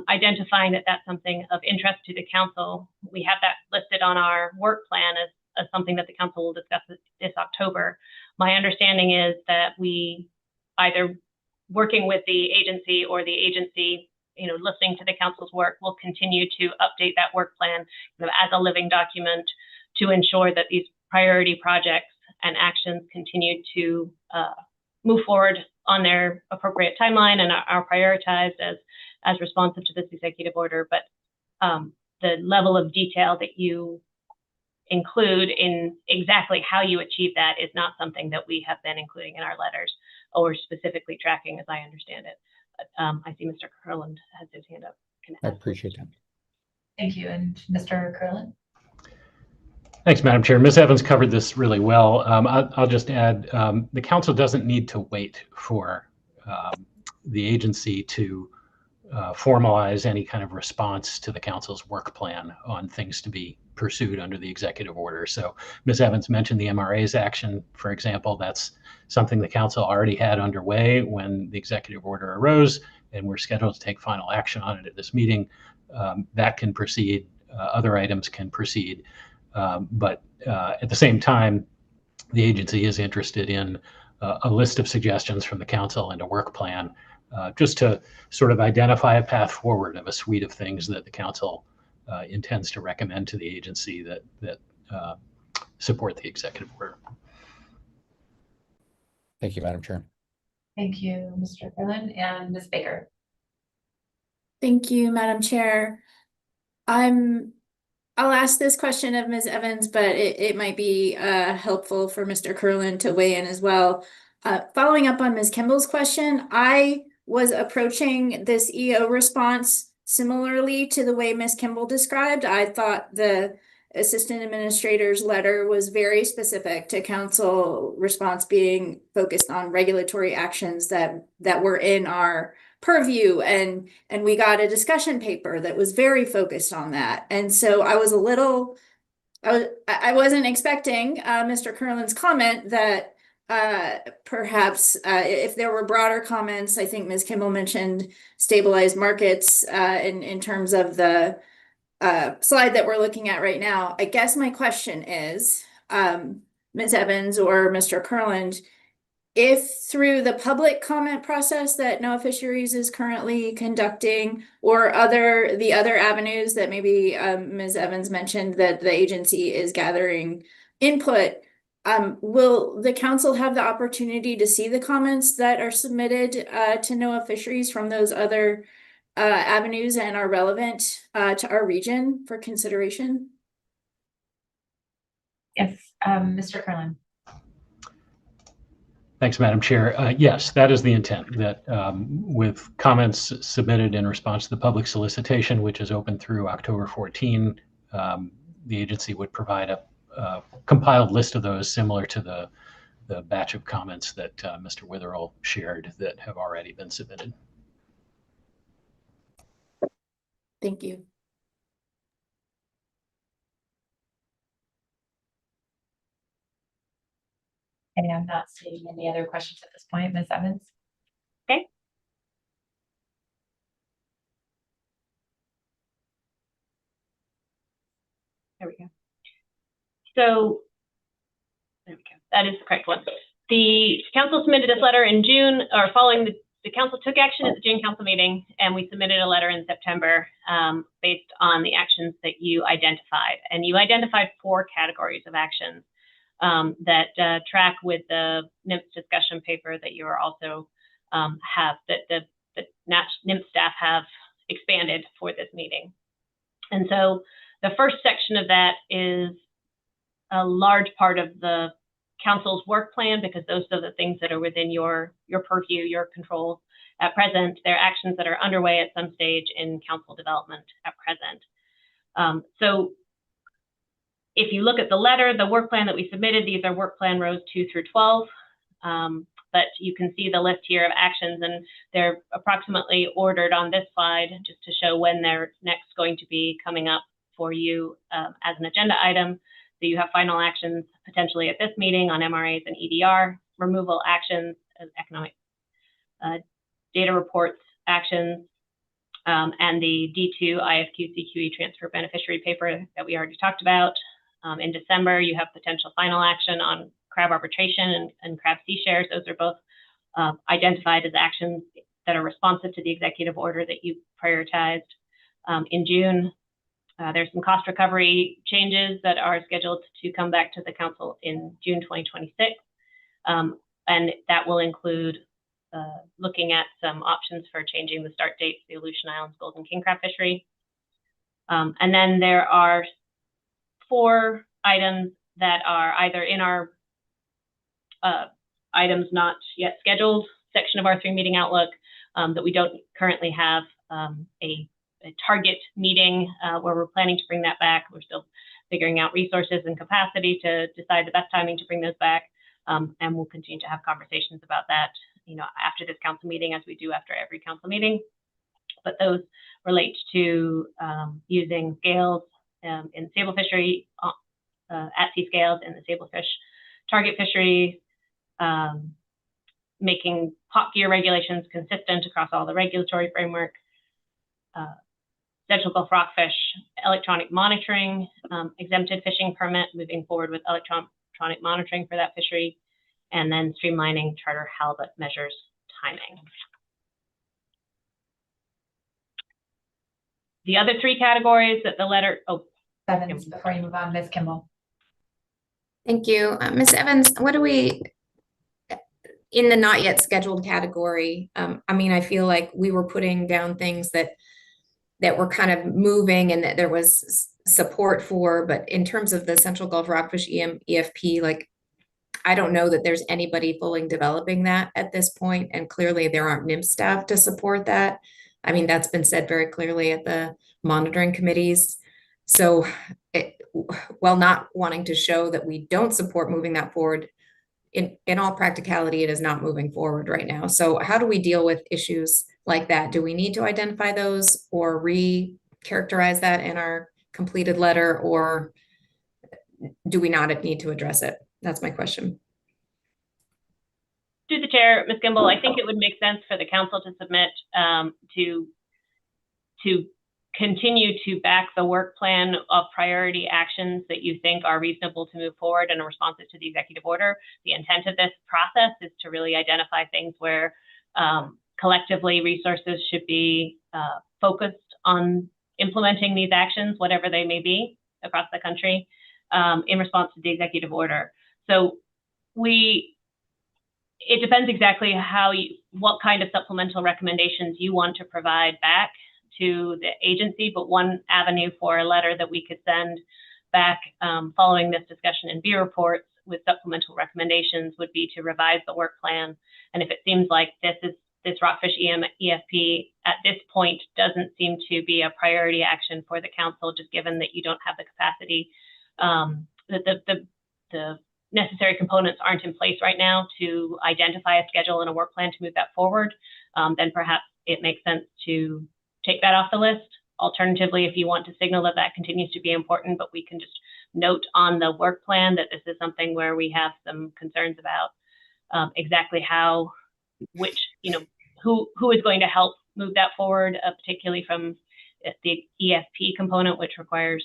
identifying that that's something of interest to the council. We have that listed on our work plan as something that the council will discuss this October. My understanding is that we, either working with the agency or the agency, listening to the council's work, will continue to update that work plan as a living document to ensure that these priority projects and actions continue to move forward on their appropriate timeline and are prioritized as responsive to this executive order. But the level of detail that you include in exactly how you achieve that is not something that we have been including in our letters or specifically tracking, as I understand it. But I see Mr. Kurland has his hand up. I appreciate that. Thank you. And Mr. Kurland? Thanks, Madam Chair. Ms. Evans covered this really well. I'll just add, the council doesn't need to wait for the agency to formalize any kind of response to the council's work plan on things to be pursued under the executive order. So Ms. Evans mentioned the MRA's action, for example. That's something the council already had underway when the executive order arose, and we're scheduled to take final action on it at this meeting. That can proceed. Other items can proceed. But at the same time, the agency is interested in a list of suggestions from the council and a work plan, just to sort of identify a path forward of a suite of things that the council intends to recommend to the agency that support the executive order. Thank you, Madam Chair. Thank you, Mr. Curlin and Ms. Baker. Thank you, Madam Chair. I'll ask this question of Ms. Evans, but it might be helpful for Mr. Curlin to weigh in as well. Following up on Ms. Kimball's question, I was approaching this EO response similarly to the way Ms. Kimball described. I thought the assistant administrator's letter was very specific to council response being focused on regulatory actions that were in our purview, and we got a discussion paper that was very focused on that. And so I wasn't expecting Mr. Curlin's comment that perhaps if there were broader comments. I think Ms. Kimball mentioned stabilized markets in terms of the slide that we're looking at right now. I guess my question is, Ms. Evans or Mr. Curlin, if through the public comment process that NOAA Fisheries is currently conducting, or the other avenues that maybe Ms. Evans mentioned that the agency is gathering input, will the council have the opportunity to see the comments that are submitted to NOAA Fisheries from those other avenues and are relevant to our region for consideration? Yes, Mr. Curlin. Thanks, Madam Chair. Yes, that is the intent, that with comments submitted in response to the public solicitation, which is open through October 14, the agency would provide a compiled list of those similar to the batch of comments that Mr. Witherell shared that have already been submitted. Thank you. And I'm not seeing any other questions at this point, Ms. Evans. Okay. There we go. So there we go. That is the correct one. The council submitted this letter in June, or following the council took action at the June council meeting, and we submitted a letter in September based on the actions that you identified. And you identified 4 categories of actions that track with the NMFS discussion paper that you are also have, that the NMFS staff have expanded for this meeting. And so the first section of that is a large part of the council's work plan, because those are the things that are within your purview, your control at present. They're actions that are underway at some stage in council development at present. So if you look at the letter, the work plan that we submitted, these are work plan rows 2 through 12. But you can see the list here of actions, and they're approximately ordered on this slide just to show when they're next going to be coming up for you as an agenda item. So you have final actions potentially at this meeting on MRAs and EDR, removal actions, economic data reports actions, and the D2 IFQ CQE transfer beneficiary paper that we already talked about. In December, you have potential final action on crab arbitration and crab sea shares. Those are both identified as actions that are responsive to the executive order that you prioritized. In June, there's some cost recovery changes that are scheduled to come back to the council in June 2026. And that will include looking at some options for changing the start date for the Aleutian Islands golden king crab fishery. And then there are 4 items that are either in our items not yet scheduled section of our 3-meeting outlook that we don't currently have a target meeting where we're planning to bring that back. We're still figuring out resources and capacity to decide the best timing to bring those back. And we'll continue to have conversations about that, after this council meeting, as we do after every council meeting. But those relate to using scales in sable fishery, at sea scales in the sablefish target fishery, making pot gear regulations consistent across all the regulatory framework, Central Gulf rockfish electronic monitoring, exempted fishing permit, moving forward with electronic monitoring for that fishery, and then streamlining charter halibut measures timing. The other 3 categories that the letter, Evans, before you move on, Ms. Kimball. Thank you. Ms. Evans, in the not yet scheduled category, I mean, I feel like we were putting down things that were kind of moving and that there was support for, but in terms of the Central Gulf Rockfish EFP, like, I don't know that there's anybody fully developing that at this point, and clearly there aren't NMFS staff to support that. I mean, that's been said very clearly at the monitoring committees. So while not wanting to show that we don't support moving that forward, in all practicality, it is not moving forward right now. So how do we deal with issues like that? Do we need to identify those or re-characterize that in our completed letter, or do we not need to address it? That's my question. Through the chair, Ms. Gimbel, I think it would make sense for the council to submit to continue to back the work plan of priority actions that you think are reasonable to move forward and responsive to the executive order. The intent of this process is to really identify things where collectively resources should be focused on implementing these actions, whatever they may be across the country, in response to the executive order. So it depends exactly what kind of supplemental recommendations you want to provide back to the agency, but one avenue for a letter that we could send back following this discussion in B reports with supplemental recommendations would be to revise the work plan. And if it seems like this rockfish EFP at this point doesn't seem to be a priority action for the council, just given that you don't have the capacity, that the necessary components aren't in place right now to identify a schedule and a work plan to move that forward, then perhaps it makes sense to take that off the list. Alternatively, if you want to signal that that continues to be important, but we can just note on the work plan that this is something where we have some concerns about exactly how, who is going to help move that forward, particularly from the EFP component, which requires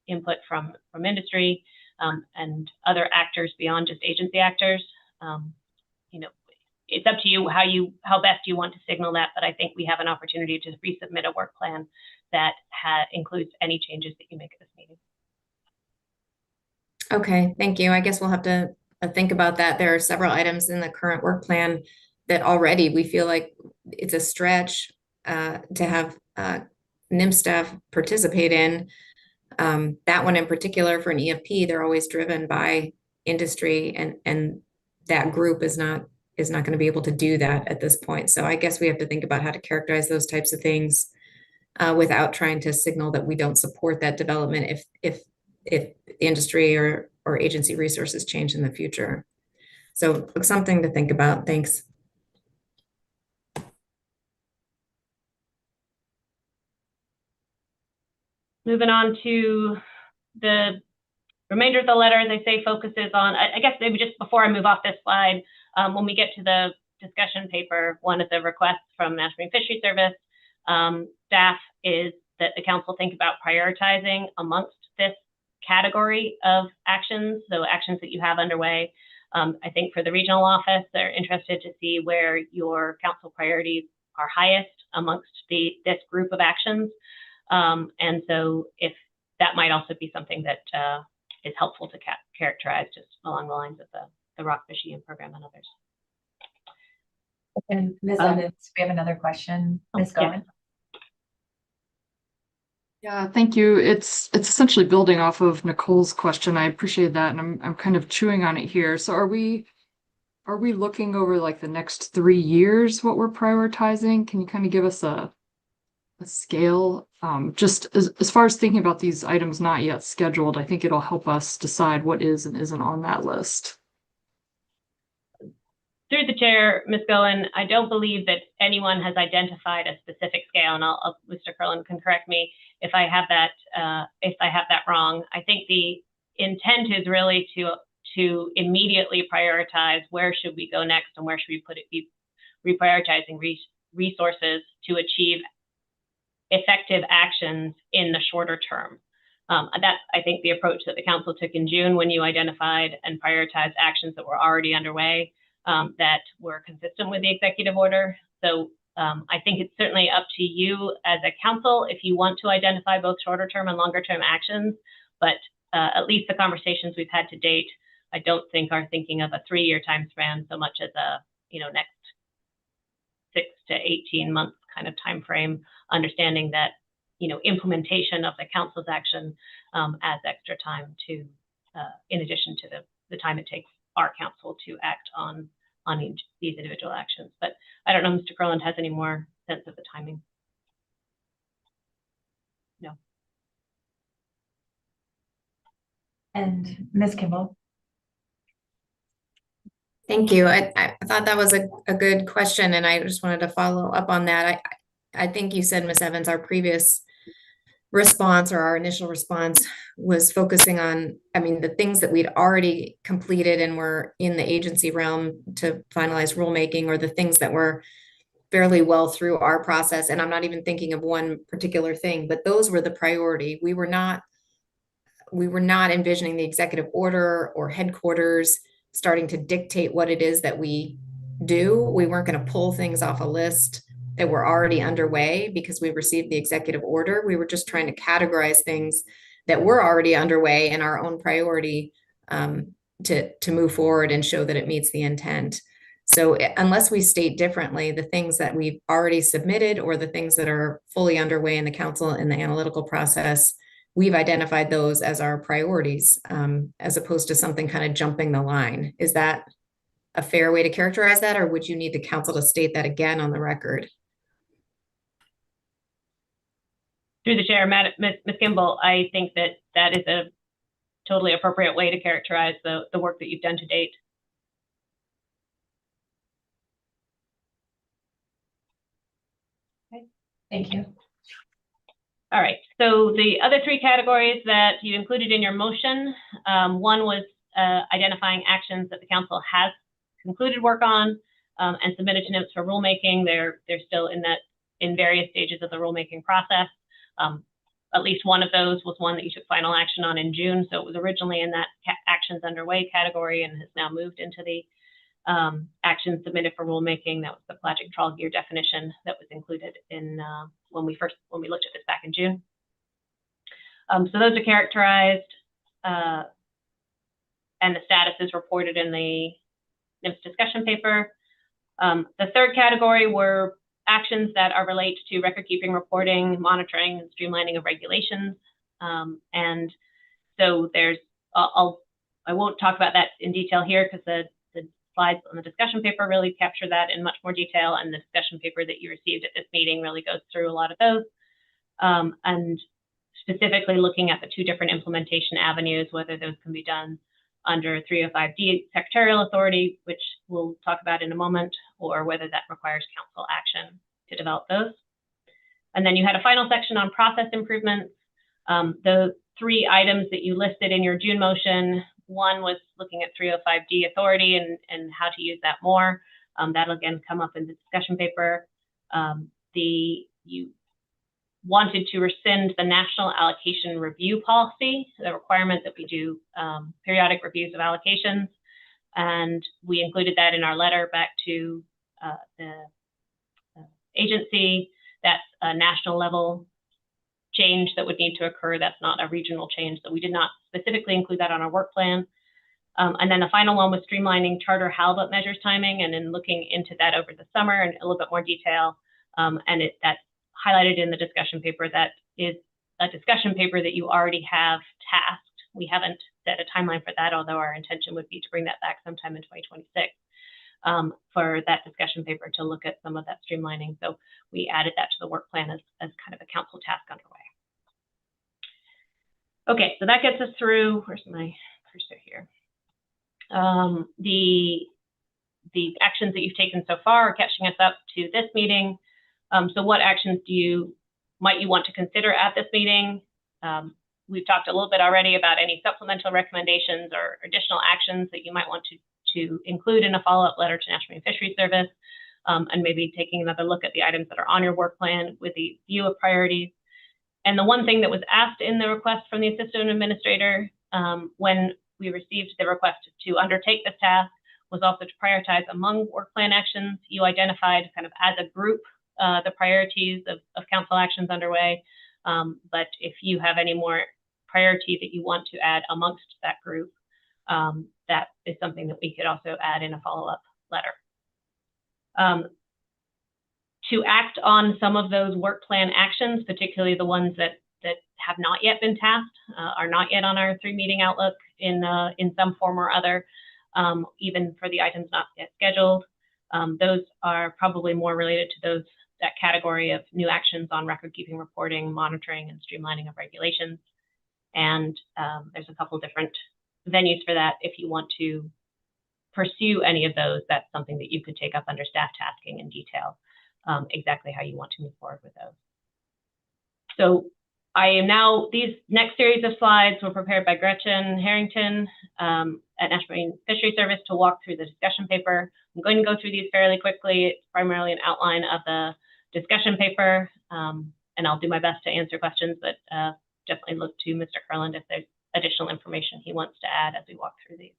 input from industry and other actors beyond just agency actors. It's up to you how best you want to signal that, but I think we have an opportunity to resubmit a work plan that includes any changes that you make at this meeting. Okay, thank you. I guess we'll have to think about that. There are several items in the current work plan that already we feel like it's a stretch to have NMFS staff participate in. That one in particular for an EFP, they're always driven by industry, and that group is not going to be able to do that at this point. So I guess we have to think about how to characterize those types of things without trying to signal that we don't support that development if industry or agency resources change in the future. So something to think about. Thanks. Moving on to the remainder of the letter, as I say, focuses on, I guess maybe just before I move off this slide, when we get to the discussion paper, one of the requests from National Marine Fisheries Service staff is that the council think about prioritizing amongst this category of actions, so actions that you have underway. I think for the regional office, they're interested to see where your council priorities are highest amongst this group of actions. And so if that might also be something that is helpful to characterize just along the lines of the rockfish EM program and others. And Ms. Evans, we have another question. Ms. Goen. Yeah, thank you. It's essentially building off of Nicole's question. I appreciate that, and I'm kind of chewing on it here. So are we looking over like the next 3 years what we're prioritizing? Can you kind of give us a scale? Just as far as thinking about these items not yet scheduled, I think it'll help us decide what is and isn't on that list. Through the chair, Ms. Goen, I don't believe that anyone has identified a specific scale, and Mr. Curlin can correct me if I have that wrong. I think the intent is really to immediately prioritize where should we go next and where should we be reprioritizing resources to achieve effective actions in the shorter term. That's, I think, the approach that the council took in June when you identified and prioritized actions that were already underway that were consistent with the executive order. So I think it's certainly up to you as a council if you want to identify both shorter term and longer term actions, but at least the conversations we've had to date, I don't think are thinking of a 3-year time span so much as next 6 to 18 months kind of time frame, understanding that implementation of the council's action adds extra time to, in addition to the time it takes our council to act on these individual actions. But I don't know, Mr. Kurland has any more sense of the timing. No. And Ms. Kimball? Thank you. I thought that was a good question, and I just wanted to follow up on that. I think you said, Ms. Evans, our previous response or our initial response was focusing on, the things that we'd already completed and were in the agency realm to finalize rulemaking, or the things that were fairly well through our process. And I'm not even thinking of one particular thing, but those were the priority. We were not envisioning the executive order or headquarters starting to dictate what it is that we do. We weren't going to pull things off a list that were already underway because we received the executive order. We were just trying to categorize things that were already underway in our own priority to move forward and show that it meets the intent. So unless we state differently, the things that we've already submitted or the things that are fully underway in the council in the analytical process, we've identified those as our priorities, as opposed to something kind of jumping the line. Is that a fair way to characterize that, or would you need the council to state that again on the record? Through the chair, Ms. Kimball, I think that is a totally appropriate way to characterize the work that you've done to date. Okay, thank you. All right, so the other 3 categories that you included in your motion, one was identifying actions that the council has concluded work on and submitted to NMFS for rulemaking. They're still in various stages of the rulemaking process. At least one of those was one that you took final action on in June. So it was originally in that actions underway category and has now moved into the actions submitted for rulemaking. That was the pelagic trawl gear definition that was included in when we looked at this back in June. So those are characterized and the status is reported in the NMFS discussion paper. The third category were actions that are related to record keeping, reporting, monitoring, and streamlining of regulations. And so I won't talk about that in detail here because the slides on the discussion paper really capture that in much more detail, and the discussion paper that you received at this meeting really goes through a lot of those. And specifically looking at the 2 different implementation avenues, whether those can be done under 305D secretarial authority, which we'll talk about in a moment, or whether that requires council action to develop those. And then you had a final section on process improvements. The 3 items that you listed in your June motion, one was looking at 305D authority and how to use that more. That'll again come up in the discussion paper. You wanted to rescind the national allocation review policy, the requirement that we do periodic reviews of allocations. And we included that in our letter back to the agency. That's a national level change that would need to occur. That's not a regional change. So we did not specifically include that on our work plan. And then the final one was streamlining charter halibut measures timing, and then looking into that over the summer in a little bit more detail. And that's highlighted in the discussion paper. That is a discussion paper that you already have tasked. We haven't set a timeline for that, although our intention would be to bring that back sometime in 2026 for that discussion paper to look at some of that streamlining. So we added that to the work plan as kind of a council task underway. Okay, so that gets us through, where's my cursor here? The actions that you've taken so far are catching us up to this meeting. So what actions might you want to consider at this meeting? We've talked a little bit already about any supplemental recommendations or additional actions that you might want to include in a follow-up letter to National Marine Fisheries Service, and maybe taking another look at the items that are on your work plan with the view of priorities. And the one thing that was asked in the request from the assistant administrator when we received the request to undertake this task was also to prioritize among work plan actions. You identified kind of as a group the priorities of council actions underway. But if you have any more priority that you want to add amongst that group, that is something that we could also add in a follow-up letter. To act on some of those work plan actions, particularly the ones that have not yet been tasked, are not yet on our 3-meeting outlook in some form or other, even for the items not yet scheduled. Those are probably more related to that category of new actions on record-keeping, reporting, monitoring, and streamlining of regulations. And there's a couple different venues for that. If you want to pursue any of those, that's something that you could take up under staff tasking in detail, exactly how you want to move forward with those. So I am now, these next series of slides were prepared by Gretchen Harrington at National Marine Fisheries Service to walk through the discussion paper. I'm going to go through these fairly quickly. It's primarily an outline of the discussion paper, and I'll do my best to answer questions, but definitely look to Mr. Kurland if there's additional information he wants to add as we walk through these.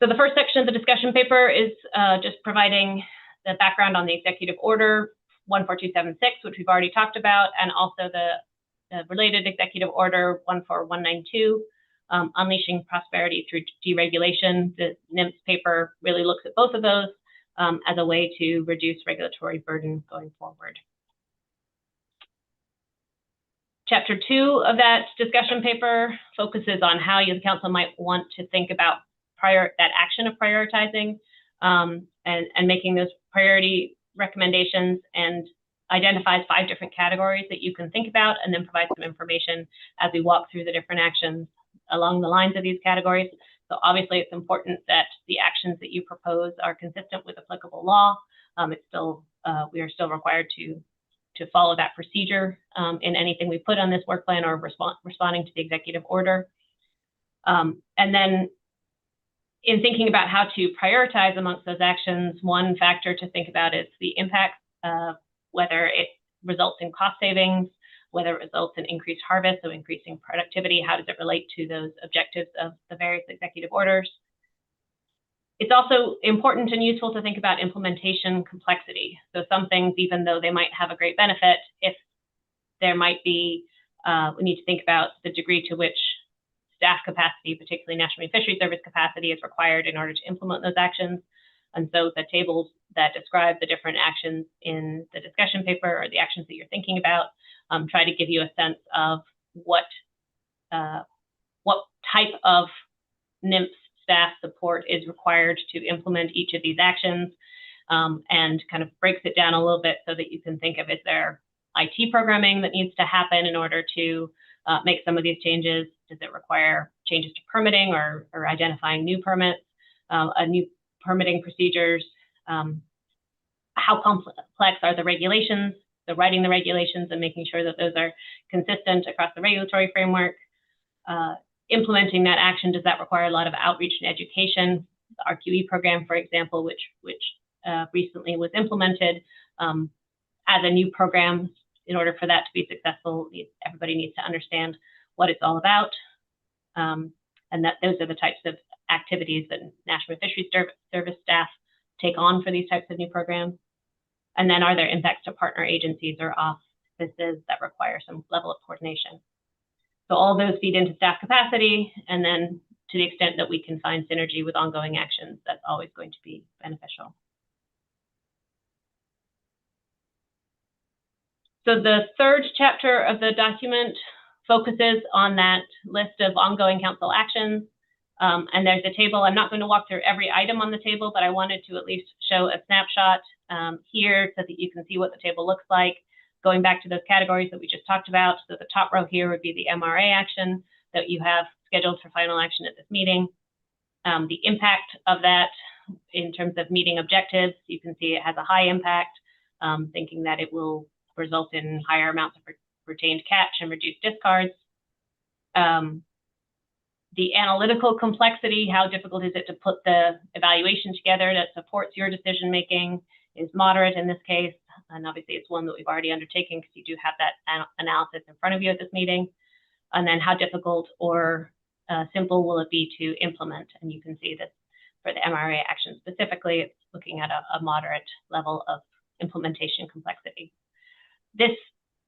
So the first section of the discussion paper is just providing the background on the executive order 14276, which we've already talked about, and also the related executive order 14192, unleashing prosperity through deregulation. The NMFS paper really looks at both of those as a way to reduce regulatory burden going forward. Chapter 2 of that discussion paper focuses on how you, the council, might want to think about that action of prioritizing and making those priority recommendations, and identifies 5 different categories that you can think about, and then provide some information as we walk through the different actions along the lines of these categories. So obviously it's important that the actions that you propose are consistent with applicable law. We are still required to follow that procedure in anything we put on this work plan or responding to the executive order. And then in thinking about how to prioritize amongst those actions, one factor to think about is the impact of whether it results in cost savings, whether it results in increased harvest, so increasing productivity. How does it relate to those objectives of the various executive orders? It's also important and useful to think about implementation complexity. So some things, even though they might have a great benefit, if there might be, we need to think about the degree to which staff capacity, particularly National Marine Fisheries Service capacity, is required in order to implement those actions. And so the tables that describe the different actions in the discussion paper, or the actions that you're thinking about, try to give you a sense of what type of NMFS staff support is required to implement each of these actions, and kind of breaks it down a little bit so that you can think of, is there IT programming that needs to happen in order to make some of these changes? Does it require changes to permitting or identifying new permits, new permitting procedures? How complex are the regulations? So writing the regulations and making sure that those are consistent across the regulatory framework. Implementing that action, does that require a lot of outreach and education? The RQE program, for example, which recently was implemented as a new program. In order for that to be successful, everybody needs to understand what it's all about, and that those are the types of activities that National Fisheries Service staff take on for these types of new programs. And then, are there impacts to partner agencies or offices that require some level of coordination? So all those feed into staff capacity, and then to the extent that we can find synergy with ongoing actions, that's always going to be beneficial. So the third chapter of the document focuses on that list of ongoing council actions. And there's a table. I'm not going to walk through every item on the table, but I wanted to at least show a snapshot here so that you can see what the table looks like, going back to those categories that we just talked about. So the top row here would be the MRA action that you have scheduled for final action at this meeting. The impact of that in terms of meeting objectives, you can see it has a high impact, thinking that it will result in higher amounts of retained catch and reduced discards. The analytical complexity, how difficult is it to put the evaluation together that supports your decision making, is moderate in this case. And obviously it's one that we've already undertaken because you do have that analysis in front of you at this meeting. And then how difficult or simple will it be to implement? And you can see that for the MRA action specifically, it's looking at a moderate level of implementation complexity. This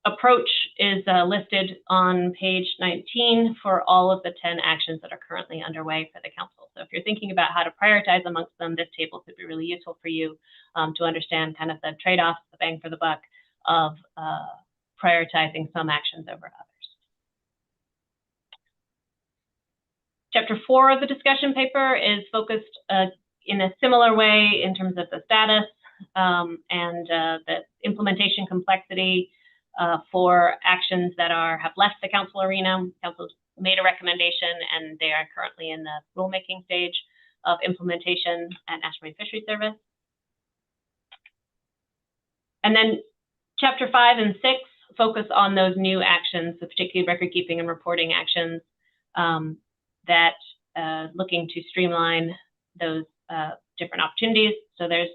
approach is listed on page 19 for all of the 10 actions that are currently underway for the council. So if you're thinking about how to prioritize amongst them, this table could be really useful for you to understand kind of the trade-offs, the bang for the buck of prioritizing some actions over others. Chapter 4 of the discussion paper is focused in a similar way in terms of the status and the implementation complexity for actions that have left the council arena. Council's made a recommendation and they are currently in the rulemaking stage of implementation at National Marine Fisheries Service. And then chapter 5 and 6 focus on those new actions, so particularly record keeping and reporting actions that looking to streamline those different opportunities. So there's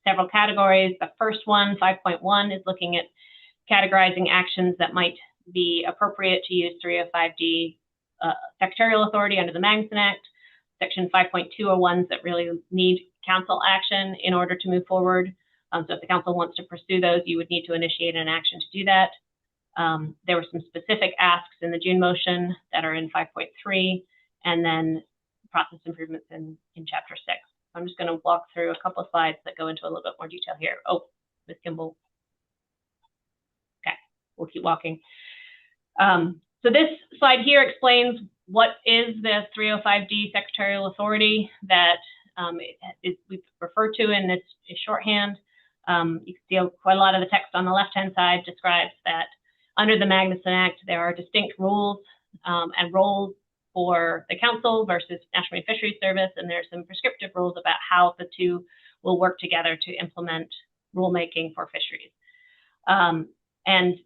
several categories. The first one, 5.1, is looking at categorizing actions that might be appropriate to use 305D secretarial authority under the Magnuson Act. Section 5.2 are ones that really need council action in order to move forward. So if the council wants to pursue those, you would need to initiate an action to do that. There were some specific asks in the June motion that are in 5.3, and then process improvements in chapter 6. I'm just going to walk through a couple of slides that go into a little bit more detail here. Oh, Ms. Kimball. Okay, we'll keep walking. So this slide here explains what is the 305D secretarial authority that we refer to in this shorthand. You can see quite a lot of the text on the left-hand side describes that under the Magnuson Act, there are distinct rules and roles for the council versus National Marine Fisheries Service, and there are some prescriptive rules about how the two will work together to implement rulemaking for fisheries. And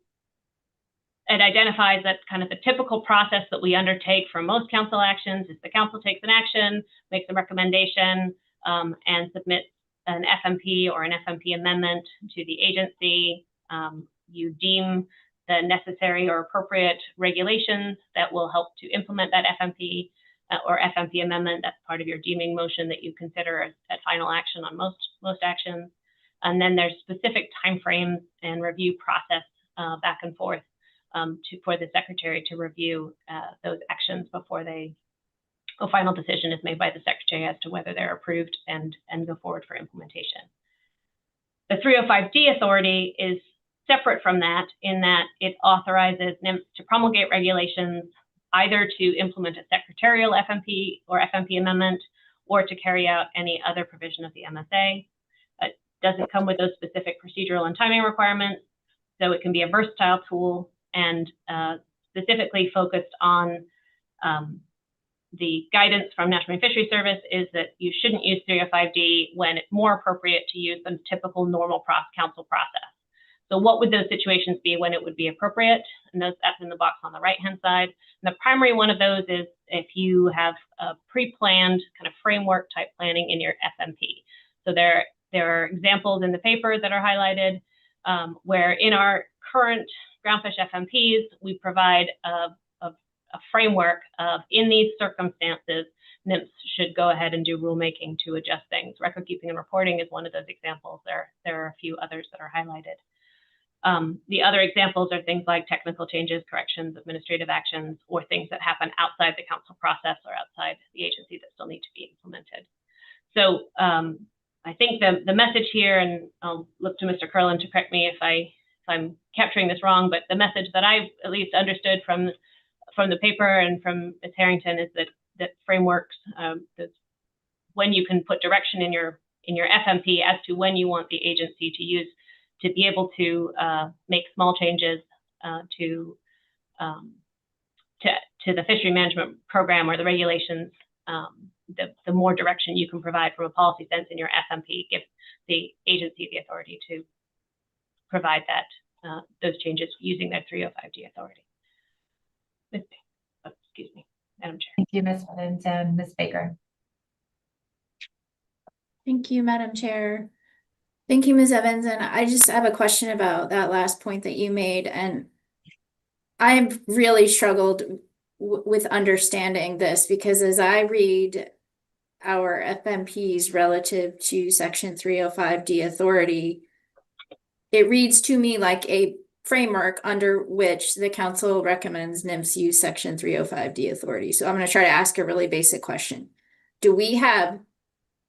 it identifies that kind of the typical process that we undertake for most council actions is the council takes an action, makes a recommendation, and submits an FMP or an FMP amendment to the agency. You deem the necessary or appropriate regulations that will help to implement that FMP or FMP amendment. That's part of your deeming motion that you consider at final action on most actions. And then there's specific timeframes and review process back and forth for the secretary to review those actions before a final decision is made by the secretary as to whether they're approved and go forward for implementation. The 305D authority is separate from that in that it authorizes NMFS to promulgate regulations either to implement a secretarial FMP or FMP amendment or to carry out any other provision of the MSA. It doesn't come with those specific procedural and timing requirements, so it can be a versatile tool and specifically focused on the guidance from National Marine Fisheries Service is that you shouldn't use 305D when it's more appropriate to use the typical normal council process. So what would those situations be when it would be appropriate? And that's in the box on the right-hand side. And the primary one of those is if you have a pre-planned kind of framework type planning in your FMP. So there are examples in the paper that are highlighted where in our current groundfish FMPs, we provide a framework of, in these circumstances, NMFS should go ahead and do rulemaking to adjust things. Record keeping and reporting is one of those examples. There are a few others that are highlighted. The other examples are things like technical changes, corrections, administrative actions, or things that happen outside the council process or outside the agency that still need to be implemented. So I think the message here, and I'll look to Mr. Curlin to correct me if I'm capturing this wrong, but the message that I've at least understood from the paper and from Ms. Harrington is that frameworks, when you can put direction in your FMP as to when you want the agency to be able to make small changes to the fishery management program or the regulations, the more direction you can provide from a policy sense in your FMP gives the agency the authority to provide those changes using their 305D authority. Excuse me, Madam Chair. Thank you, Ms. Evans and Ms. Baker. Thank you, Madam Chair. Thank you, Ms. Evans. And I just have a question about that last point that you made. And I have really struggled with understanding this because as I read our FMPs relative to Section 305D authority, it reads to me like a framework under which the council recommends NIMS use section 305D authority. So I'm going to try to ask a really basic question. Do we have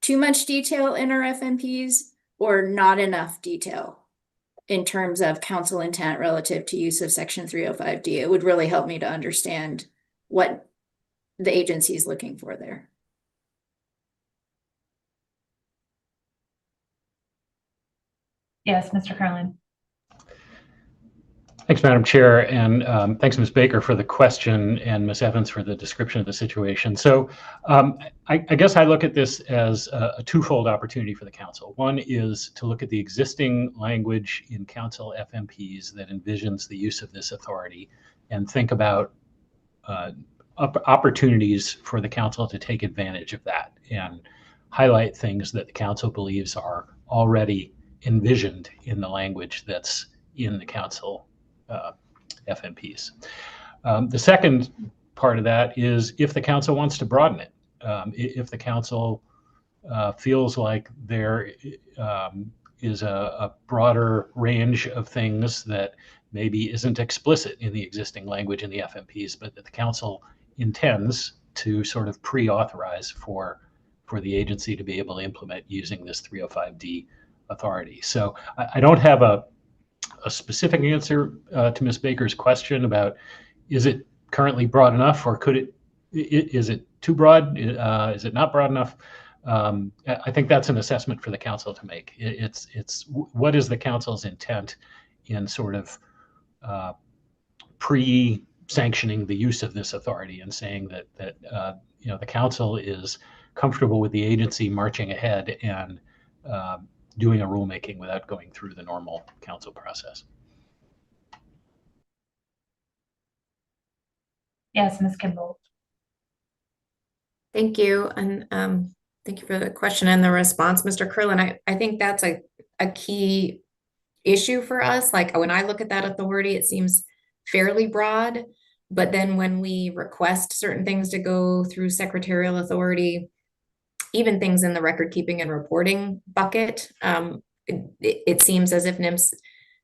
too much detail in our FMPs or not enough detail in terms of council intent relative to use of section 305D? It would really help me to understand what the agency is looking for there. Yes, Mr. Carlin. Thanks, Madam Chair, and thanks, Ms. Baker, for the question, and Ms. Evans for the description of the situation. So I guess I look at this as a twofold opportunity for the council. One is to look at the existing language in council FMPs that envisions the use of this authority and think about opportunities for the council to take advantage of that and highlight things that the council believes are already envisioned in the language that's in the council FMPs. The second part of that is if the council wants to broaden it, if the council feels like there is a broader range of things that maybe isn't explicit in the existing language in the FMPs, but that the council intends to sort of pre-authorize for the agency to be able to implement using this 305D authority. So I don't have a specific answer to Ms. Baker's question about is it currently broad enough, or is it too broad? Is it not broad enough? I think that's an assessment for the council to make. It's what is the council's intent in sort of pre-sanctioning the use of this authority and saying that the council is comfortable with the agency marching ahead and doing a rulemaking without going through the normal council process. Yes, Ms. Kimball. Thank you. And thank you for the question and the response, Mr. Curlin. I think that's a key issue for us. Like when I look at that authority, it seems fairly broad, but then when we request certain things to go through secretarial authority, even things in the record keeping and reporting bucket, it seems as if NMFS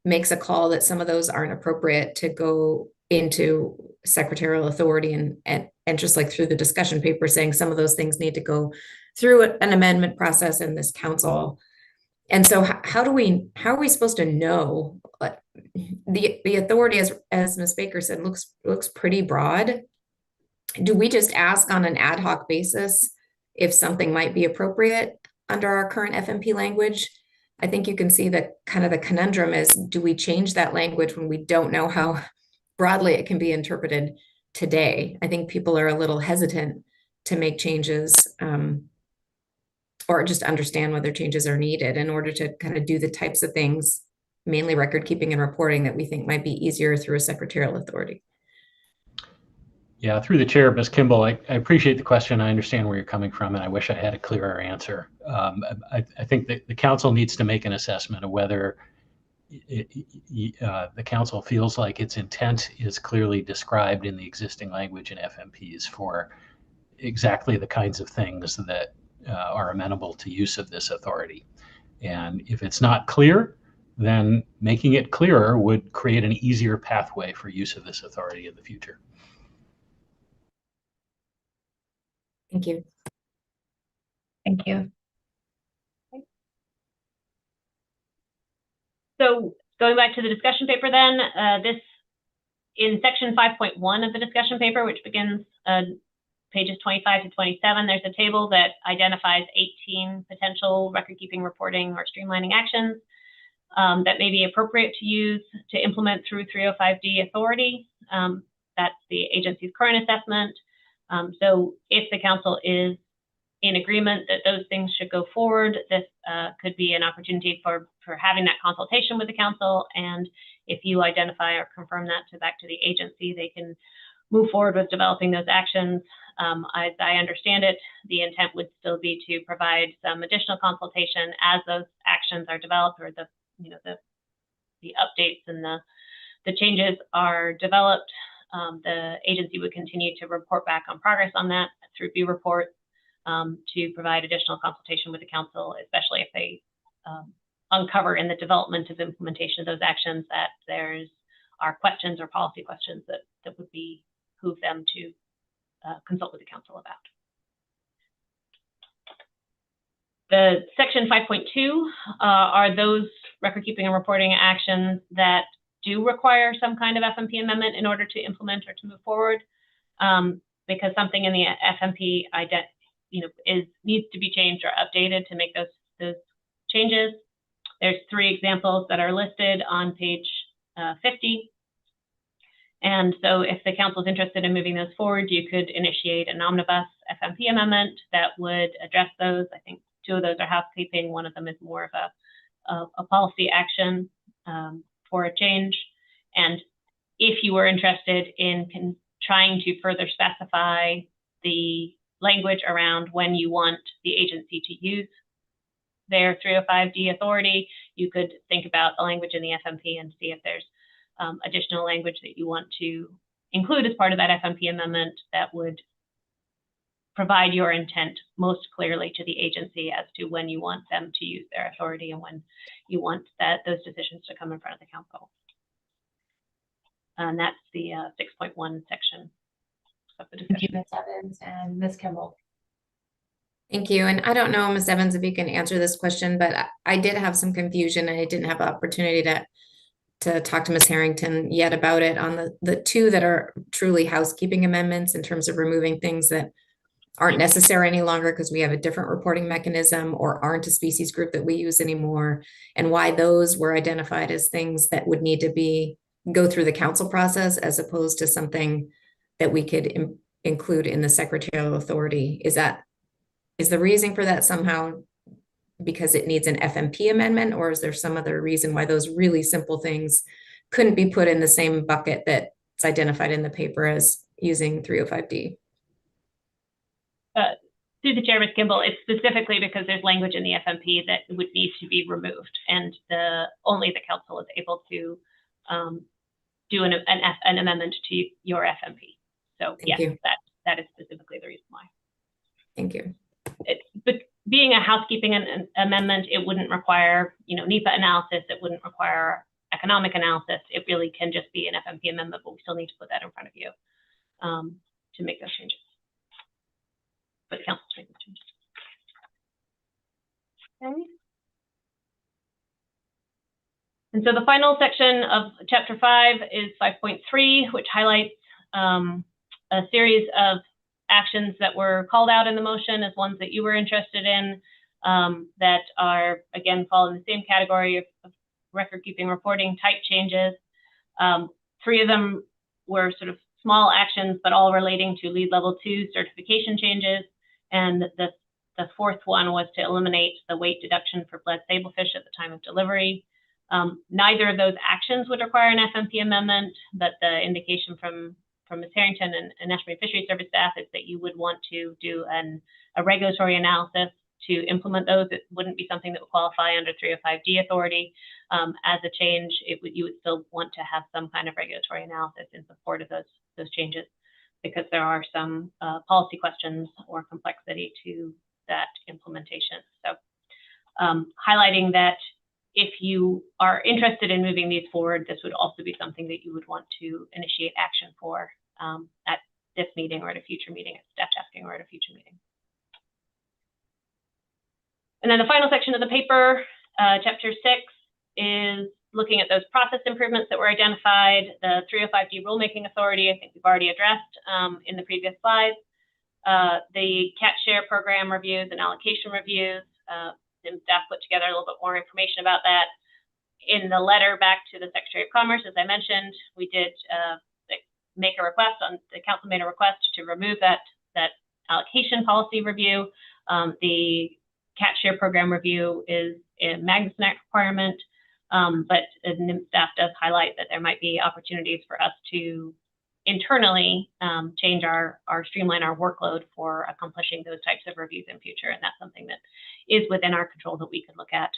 makes a call that some of those aren't appropriate to go into secretarial authority, and just like through the discussion paper saying some of those things need to go through an amendment process in this council. And so how are we supposed to know? The authority, as Ms. Baker said, looks pretty broad. Do we just ask on an ad hoc basis if something might be appropriate under our current FMP language? I think you can see that kind of the conundrum is, do we change that language when we don't know how broadly it can be interpreted today? I think people are a little hesitant to make changes or just understand whether changes are needed in order to kind of do the types of things, mainly record keeping and reporting, that we think might be easier through a secretarial authority. Yeah, through the chair, Ms. Kimball, I appreciate the question. I understand where you're coming from, and I wish I had a clearer answer. I think that the council needs to make an assessment of whether the council feels like its intent is clearly described in the existing language in FMPs for exactly the kinds of things that are amenable to use of this authority. And if it's not clear, then making it clearer would create an easier pathway for use of this authority in the future. Thank you. Thank you. So going back to the discussion paper then, this in section 5.1 of the discussion paper, which begins pages 25 to 27, there's a table that identifies 18 potential record-keeping, reporting, or streamlining actions that may be appropriate to use to implement through 305D authority. That's the agency's current assessment. So if the council is in agreement that those things should go forward, this could be an opportunity for having that consultation with the council. And if you identify or confirm that back to the agency, they can move forward with developing those actions. As I understand it, the intent would still be to provide some additional consultation as those actions are developed, or the updates and the changes are developed. The agency would continue to report back on progress on that through B report to provide additional consultation with the council, especially if they uncover in the development of implementation of those actions that there's are questions or policy questions that would behoove them to consult with the council about. The section 5.2 are those record keeping and reporting actions that do require some kind of FMP amendment in order to implement or to move forward, because something in the FMP needs to be changed or updated to make those changes. There's 3 examples that are listed on page 50. And so if the council is interested in moving those forward, you could initiate an omnibus FMP amendment that would address those. I think 2 of those are housekeeping. One of them is more of a policy action for a change. And if you were interested in trying to further specify the language around when you want the agency to use their 305D authority, you could think about the language in the FMP and see if there's additional language that you want to include as part of that FMP amendment that would provide your intent most clearly to the agency as to when you want them to use their authority and when you want those decisions to come in front of the council. And that's the 6.1 section of the discussion. Thank you, Ms. Evans and Ms. Kimball. Thank you. And I don't know, Ms. Evans, if you can answer this question, but I did have some confusion and I didn't have an opportunity to talk to Ms. Harrington yet about it on the 2 that are truly housekeeping amendments in terms of removing things that aren't necessary any longer because we have a different reporting mechanism or aren't a species group that we use anymore, and why those were identified as things that would need to go through the council process as opposed to something that we could include in the secretarial authority. Is the reason for that somehow because it needs an FMP amendment, or is there some other reason why those really simple things couldn't be put in the same bucket that's identified in the paper as using 305D? Through the chair, Ms. Kimball, it's specifically because there's language in the FMP that would need to be removed, and only the council is able to do an amendment to your FMP. So Thank you. that is specifically the reason why. Thank you. But being a housekeeping amendment, it wouldn't require, NEPA analysis. It wouldn't require economic analysis. It really can just be an FMP amendment, but we still need to put that in front of you to make those changes. For the council to make those changes. Okay. And so the final section of Chapter 5 is 5.3, which highlights a series of actions that were called out in the motion as ones that you were interested in that are, again, fall in the same category of record-keeping reporting type changes. 3 of them were sort of small actions, but all relating to lead level 2 certification changes. And the 4th one was to eliminate the weight deduction for bled sablefish at the time of delivery. Neither of those actions would require an FMP amendment, but the indication from Ms. Harrington and National Marine Fisheries Service staff is that you would want to do a regulatory analysis to implement those. It wouldn't be something that would qualify under 305D authority. As a change, you would still want to have some kind of regulatory analysis in support of those changes, because there are some policy questions or complexity to that implementation. So highlighting that if you are interested in moving these forward, this would also be something that you would want to initiate action for at this meeting or at a future meeting, at staff tasking or at a future meeting. And then the final section of the paper, Chapter 6, is looking at those process improvements that were identified. The 305D rulemaking authority, I think we've already addressed in the previous slides. The CAT share program reviews and allocation reviews. And staff put together a little bit more information about that. In the letter back to the Secretary of Commerce, as I mentioned, we did make a request the council made a request to remove that allocation policy review. The CAT share program review is a Magnuson Act requirement, but NIM staff does highlight that there might be opportunities for us to internally change streamline our workload for accomplishing those types of reviews in future, and that's something that is within our control that we could look at.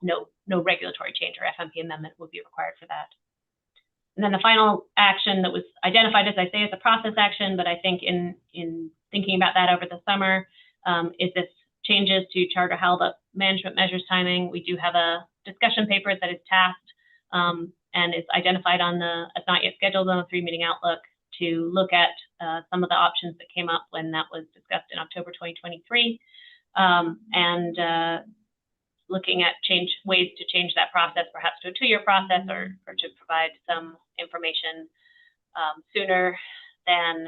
No regulatory change or FMP amendment would be required for that. And then the final action that was identified, as I say, as a process action, but I think in thinking about that over the summer, is this changes to charter held up management measures timing. We do have a discussion paper that is tasked and it's identified on the, as not yet scheduled on the 3-meeting outlook, to look at some of the options that came up when that was discussed in October 2023, and looking at ways to change that process, perhaps to a 2-year process, or to provide some information sooner than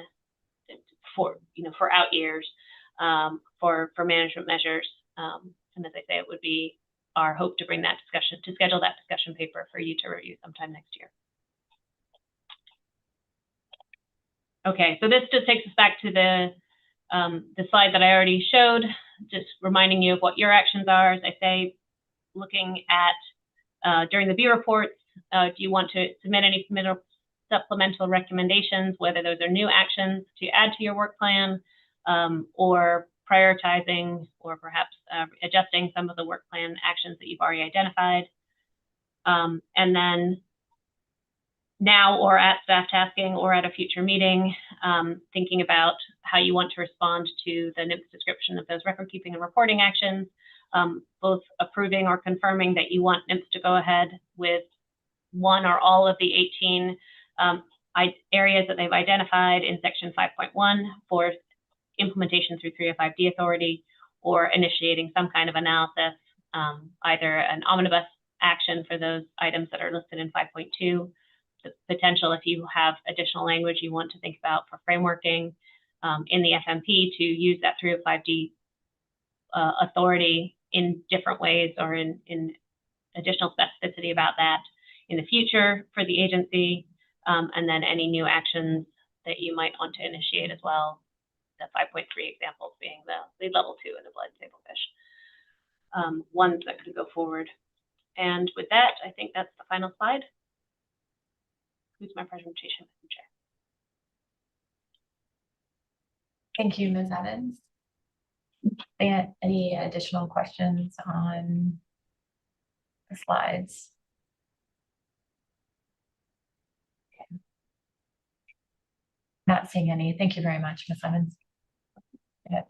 for out years for management measures. And as I say, it would be our hope to schedule that discussion paper for you to review sometime next year. Okay, so this just takes us back to the slide that I already showed, just reminding you of what your actions are. As I say, looking at during the B reports, do you want to submit any supplemental recommendations, whether those are new actions to add to your work plan, or prioritizing or perhaps adjusting some of the work plan actions that you've already identified. And then now, or at staff tasking, or at a future meeting, thinking about how you want to respond to the NMFS description of those record keeping and reporting actions, both approving or confirming that you want NMFS to go ahead with one or all of the 18 areas that they've identified in section 5.1 for implementation through 305D authority, or initiating some kind of analysis, either an omnibus action for those items that are listed in 5.2, the potential, if you have additional language you want to think about for frameworking in the FMP, to use that 305D authority in different ways, or in additional specificity about that in the future for the agency, and then any new actions that you might want to initiate as well. The 5.3 examples being the level 2 in the blood stable fish, ones that could go forward. And with that, I think that's the final slide. Concludes my presentation, Madam Chair. Thank you, Ms. Evans. Any additional questions on the slides? Okay. Not seeing any. Thank you very much, Ms. Evans. Yeah.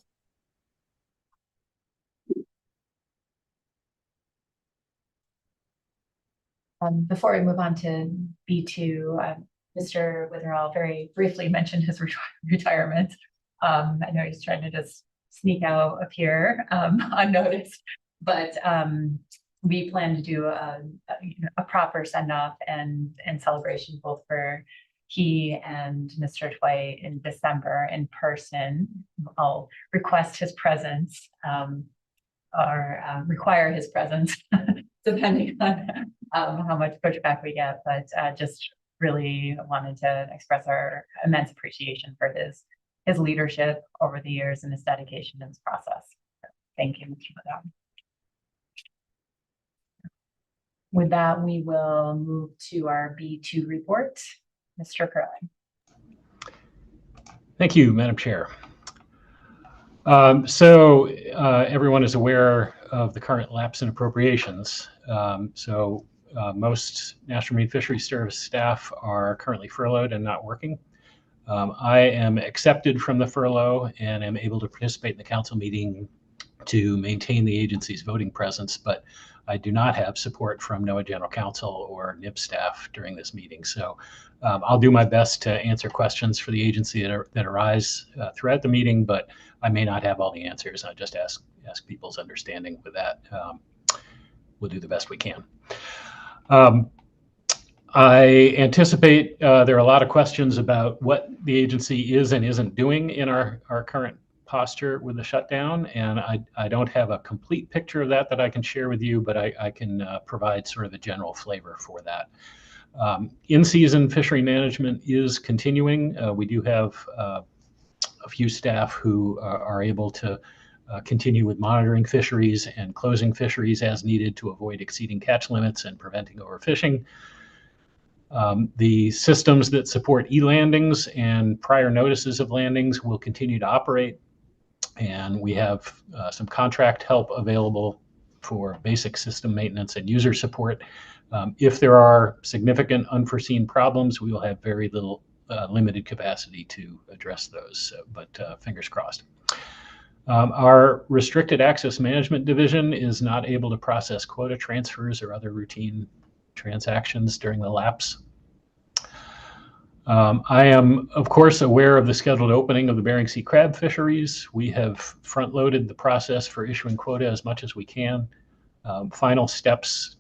Before we move on to B2, Mr. Witherall very briefly mentioned his retirement. I know he's trying to just sneak out of here unnoticed, but we plan to do a proper send-off and celebration both for he and Mr. Dwight in December in person. I'll request his presence or require his presence depending on how much pushback we get, but just really wanted to express our immense appreciation for his leadership over the years and his dedication in this process. So thank you, Mr. Witherall. With that, we will move to our B2 report. Mr. Curlin. Thank you, Madam Chair. So everyone is aware of the current lapse in appropriations. Most National Marine Fisheries Service staff are currently furloughed and not working. I am accepted from the furlough and am able to participate in the council meeting to maintain the agency's voting presence, but I do not have support from NOAA General Counsel or NIP staff during this meeting. So I'll do my best to answer questions for the agency that arise throughout the meeting, but I may not have all the answers. I just ask people's understanding with that. We'll do the best we can. I anticipate there are a lot of questions about what the agency is and isn't doing in our current posture with the shutdown, and I don't have a complete picture of that I can share with you, but I can provide sort of a general flavor for that. In-season fishery management is continuing. We do have a few staff who are able to continue with monitoring fisheries and closing fisheries as needed to avoid exceeding catch limits and preventing overfishing. The systems that support e-landings and prior notices of landings will continue to operate, and we have some contract help available for basic system maintenance and user support. If there are significant unforeseen problems, we will have very little limited capacity to address those, but fingers crossed. Our Restricted Access Management Division is not able to process quota transfers or other routine transactions during the lapse. I am, of course, aware of the scheduled opening of the Bering Sea crab fisheries. We have front-loaded the process for issuing quota as much as we can. Final steps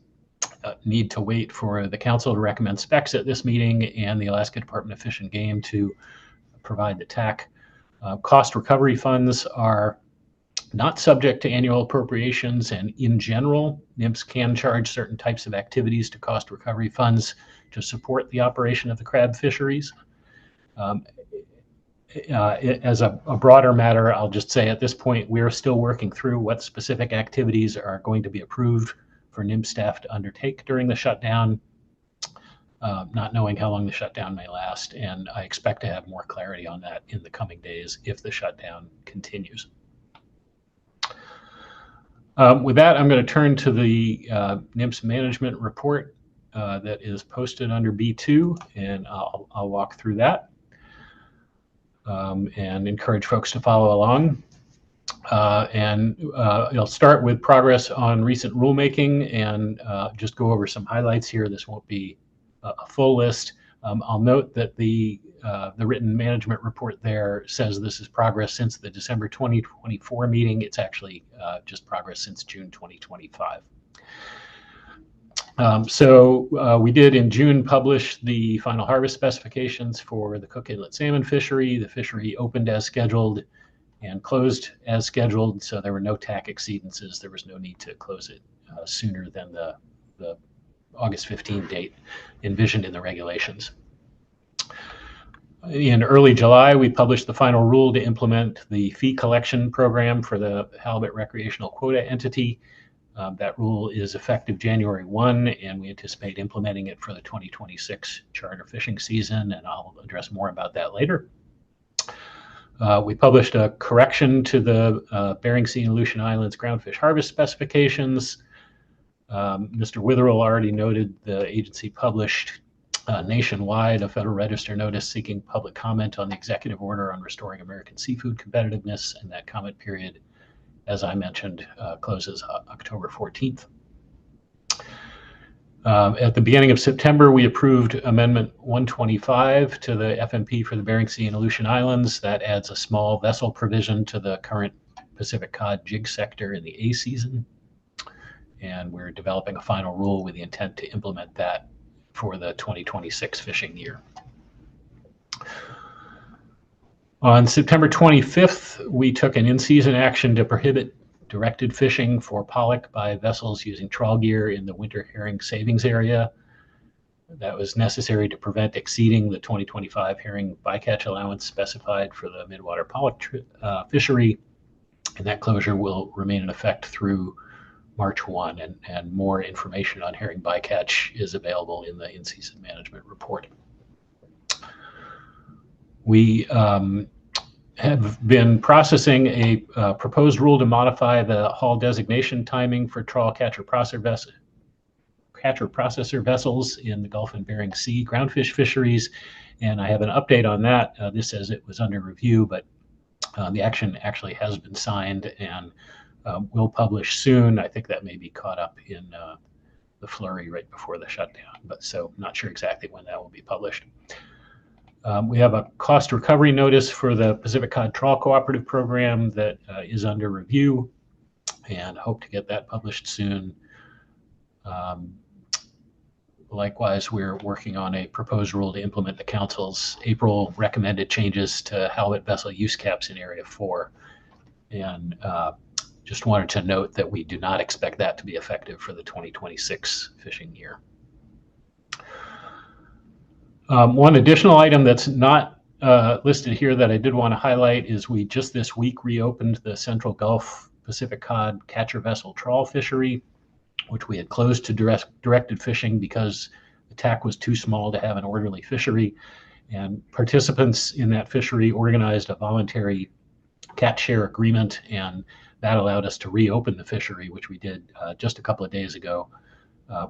need to wait for the council to recommend specs at this meeting and the Alaska Department of Fish and Game to provide the TAC. Cost recovery funds are not subject to annual appropriations, and in general, NMFS can charge certain types of activities to cost recovery funds to support the operation of the crab fisheries. As a broader matter, I'll just say at this point, we're still working through what specific activities are going to be approved for NMFS staff to undertake during the shutdown, not knowing how long the shutdown may last, and I expect to have more clarity on that in the coming days if the shutdown continues. With that, I'm going to turn to the NMFS Management Report that is posted under B2, and I'll walk through that and encourage folks to follow along. I'll start with progress on recent rulemaking and just go over some highlights here. This won't be a full list. I'll note that the written management report there says this is progress since the December 2024 meeting. It's actually just progress since June 2025. We did in June publish the final harvest specifications for the Cook Inlet salmon fishery. The fishery opened as scheduled and closed as scheduled, so there were no TAC exceedances. There was no need to close it sooner than the August 15 date envisioned in the regulations. In early July, we published the final rule to implement the fee collection program for the halibut recreational quota entity. That rule is effective January 1, and we anticipate implementing it for the 2026 charter fishing season, and I'll address more about that later. We published a correction to the Bering Sea and Aleutian Islands groundfish harvest specifications. Mr. Witherell already noted the agency published nationwide a Federal Register notice seeking public comment on the executive order on restoring American seafood competitiveness, and that comment period, as I mentioned, closes October 14th. At the beginning of September, we approved Amendment 125 to the FMP for the Bering Sea and Aleutian Islands. That adds a small vessel provision to the current Pacific cod jig sector in the A season. And we're developing a final rule with the intent to implement that for the 2026 fishing year. On September 25th, we took an in-season action to prohibit directed fishing for pollock by vessels using trawl gear in the winter herring savings area. That was necessary to prevent exceeding the 2025 herring bycatch allowance specified for the midwater pollock fishery, and that closure will remain in effect through March 1, and more information on herring bycatch is available in the in-season management report. We have been processing a proposed rule to modify the haul designation timing for trawl catcher processor vessels in the Gulf and Bering Sea groundfish fisheries, and I have an update on that. This says it was under review, but the action actually has been signed and will publish soon. I think that may be caught up in the flurry right before the shutdown, but so not sure exactly when that will be published. We have a cost recovery notice for the Pacific Cod Trawl Cooperative Program that is under review, and hope to get that published soon. Likewise, we're working on a proposed rule to implement the Council's April recommended changes to halibut vessel use caps in Area 4. And just wanted to note that we do not expect that to be effective for the 2026 fishing year. One additional item that's not listed here that I did want to highlight is we just this week reopened the Central Gulf Pacific Cod catcher vessel trawl fishery, which we had closed to directed fishing because the TAC was too small to have an orderly fishery. And participants in that fishery organized a voluntary catch share agreement, and that allowed us to reopen the fishery, which we did just a couple of days ago,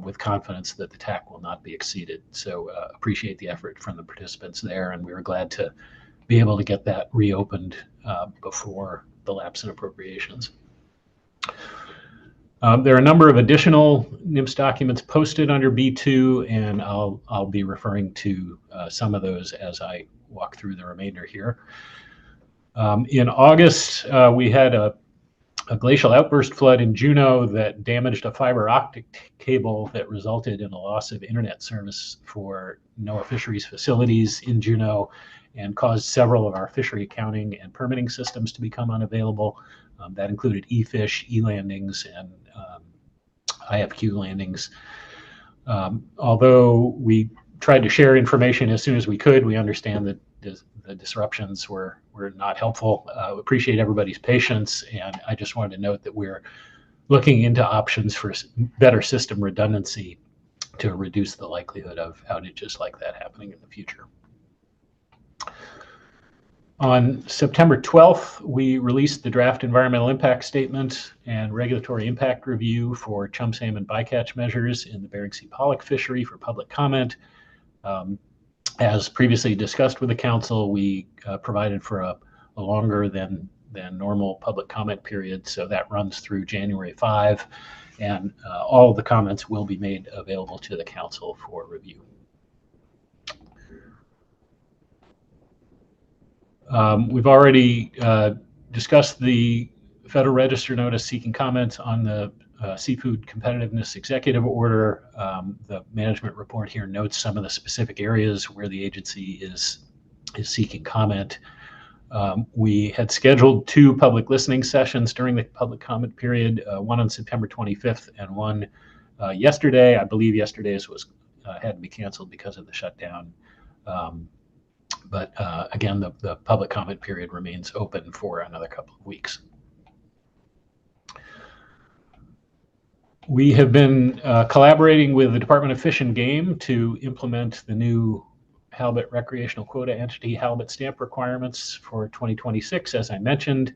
with confidence that the TAC will not be exceeded. So appreciate the effort from the participants there, and we were glad to be able to get that reopened before the lapse in appropriations. There are a number of additional NMFS documents posted under B2, and I'll be referring to some of those as I walk through the remainder here. In August, we had a glacial outburst flood in Juneau that damaged a fiber optic cable that resulted in a loss of internet service for NOAA fisheries facilities in Juneau and caused several of our fishery accounting and permitting systems to become unavailable. That included eFish, eLandings, and IFQ landings. Although we tried to share information as soon as we could, we understand that the disruptions were not helpful. Appreciate everybody's patience, and I just wanted to note that we're looking into options for better system redundancy to reduce the likelihood of outages like that happening in the future. On September 12th, we released the draft environmental impact statement and regulatory impact review for chum salmon bycatch measures in the Bering Sea pollock fishery for public comment. As previously discussed with the council, we provided for a longer than normal public comment period, so that runs through January 5, and all of the comments will be made available to the council for review. We've already discussed the Federal Register notice seeking comments on the Seafood Competitiveness Executive Order. The management report here notes some of the specific areas where the agency is seeking comment. We had scheduled 2 public listening sessions during the public comment period, one on September 25th and one yesterday. I believe yesterday's had to be canceled because of the shutdown. But again, the public comment period remains open for another couple of weeks. We have been collaborating with the Department of Fish and Game to implement the new halibut recreational quota entity halibut stamp requirements for 2026. As I mentioned,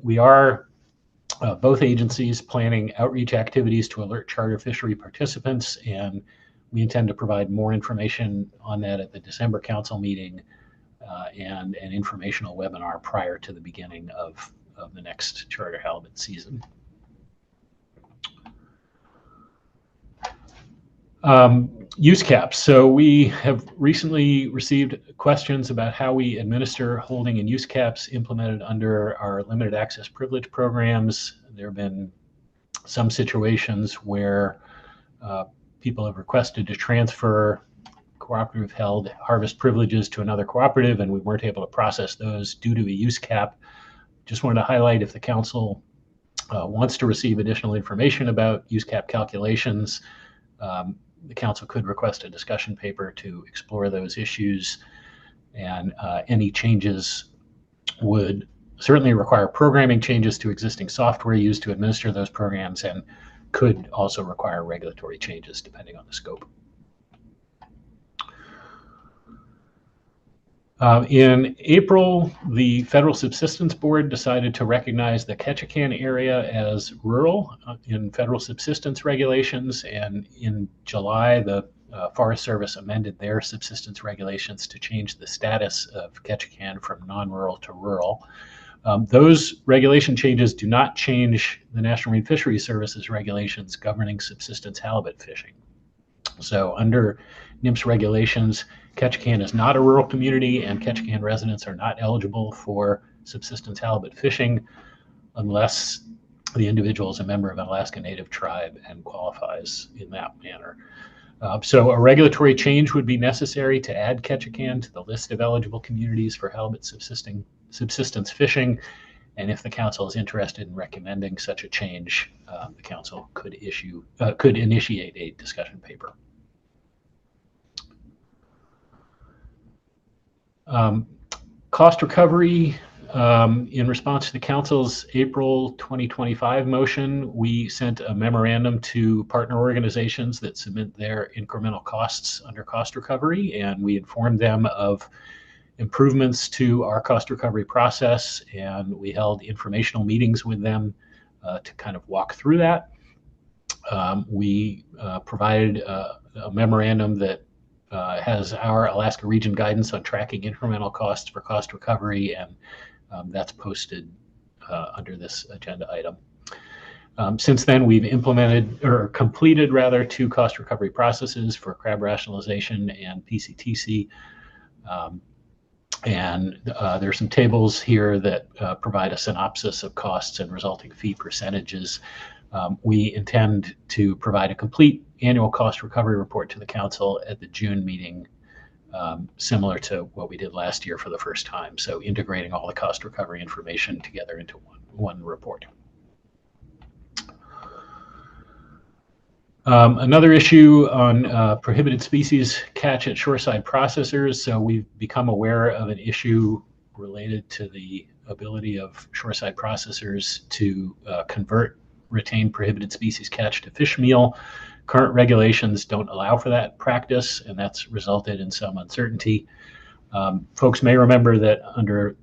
we are both agencies planning outreach activities to alert charter fishery participants, and we intend to provide more information on that at the December council meeting and an informational webinar prior to the beginning of the next charter halibut season. Use caps. So we have recently received questions about how we administer holding and use caps implemented under our limited access privilege programs. There have been some situations where people have requested to transfer cooperative held harvest privileges to another cooperative, and we weren't able to process those due to a use cap. Just wanted to highlight, if the council wants to receive additional information about use cap calculations, the council could request a discussion paper to explore those issues, and any changes would certainly require programming changes to existing software used to administer those programs, and could also require regulatory changes depending on the scope. In April, the Federal Subsistence Board decided to recognize the Ketchikan area as rural in federal subsistence regulations, and in July, the Forest Service amended their subsistence regulations to change the status of Ketchikan from non-rural to rural. Those regulation changes do not change the National Marine Fisheries Service's regulations governing subsistence halibut fishing. So under NMFS regulations, Ketchikan is not a rural community, and Ketchikan residents are not eligible for subsistence halibut fishing unless the individual is a member of an Alaska Native tribe and qualifies in that manner. So a regulatory change would be necessary to add Ketchikan to the list of eligible communities for halibut subsistence fishing. And if the council is interested in recommending such a change, the council could initiate a discussion paper. Cost recovery. In response to the council's April 2025 motion, we sent a memorandum to partner organizations that submit their incremental costs under cost recovery, and we informed them of improvements to our cost recovery process, and we held informational meetings with them to kind of walk through that. We provided a memorandum that has our Alaska region guidance on tracking incremental costs for cost recovery, and that's posted under this agenda item. Since then, we've implemented or completed rather 2 cost recovery processes for crab rationalization and PCTC. There's some tables here that provide a synopsis of costs and resulting fee percentages. We intend to provide a complete annual cost recovery report to the council at the June meeting, similar to what we did last year for the first time. So integrating all the cost recovery information together into one report. Another issue on prohibited species catch at shoreside processors. So we've become aware of an issue related to the ability of shoreside processors to convert retained prohibited species catch to fish meal. Current regulations don't allow for that practice, and that's resulted in some uncertainty. Folks may remember that under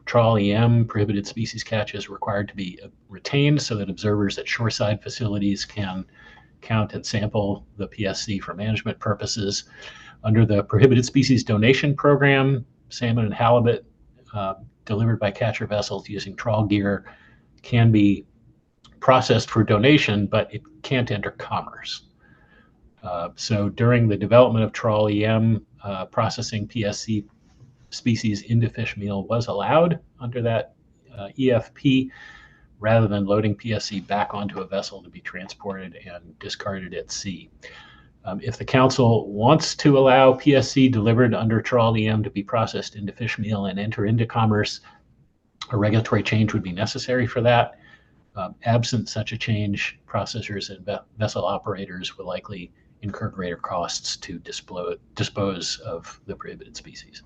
trawl EM, prohibited species catch is required to be retained so that observers at shoreside facilities can count and sample the PSC for management purposes. Under the prohibited species donation program, salmon and halibut delivered by catcher vessels using trawl gear can be processed for donation, but it can't enter commerce. So during the development of trawl EM, processing PSC species into fish meal was allowed under that EFP, rather than loading PSC back onto a vessel to be transported and discarded at sea. If the council wants to allow PSC delivered under trawl EM to be processed into fish meal and enter into commerce, a regulatory change would be necessary for that. Absent such a change, processors and vessel operators will likely incur greater costs to dispose of the prohibited species.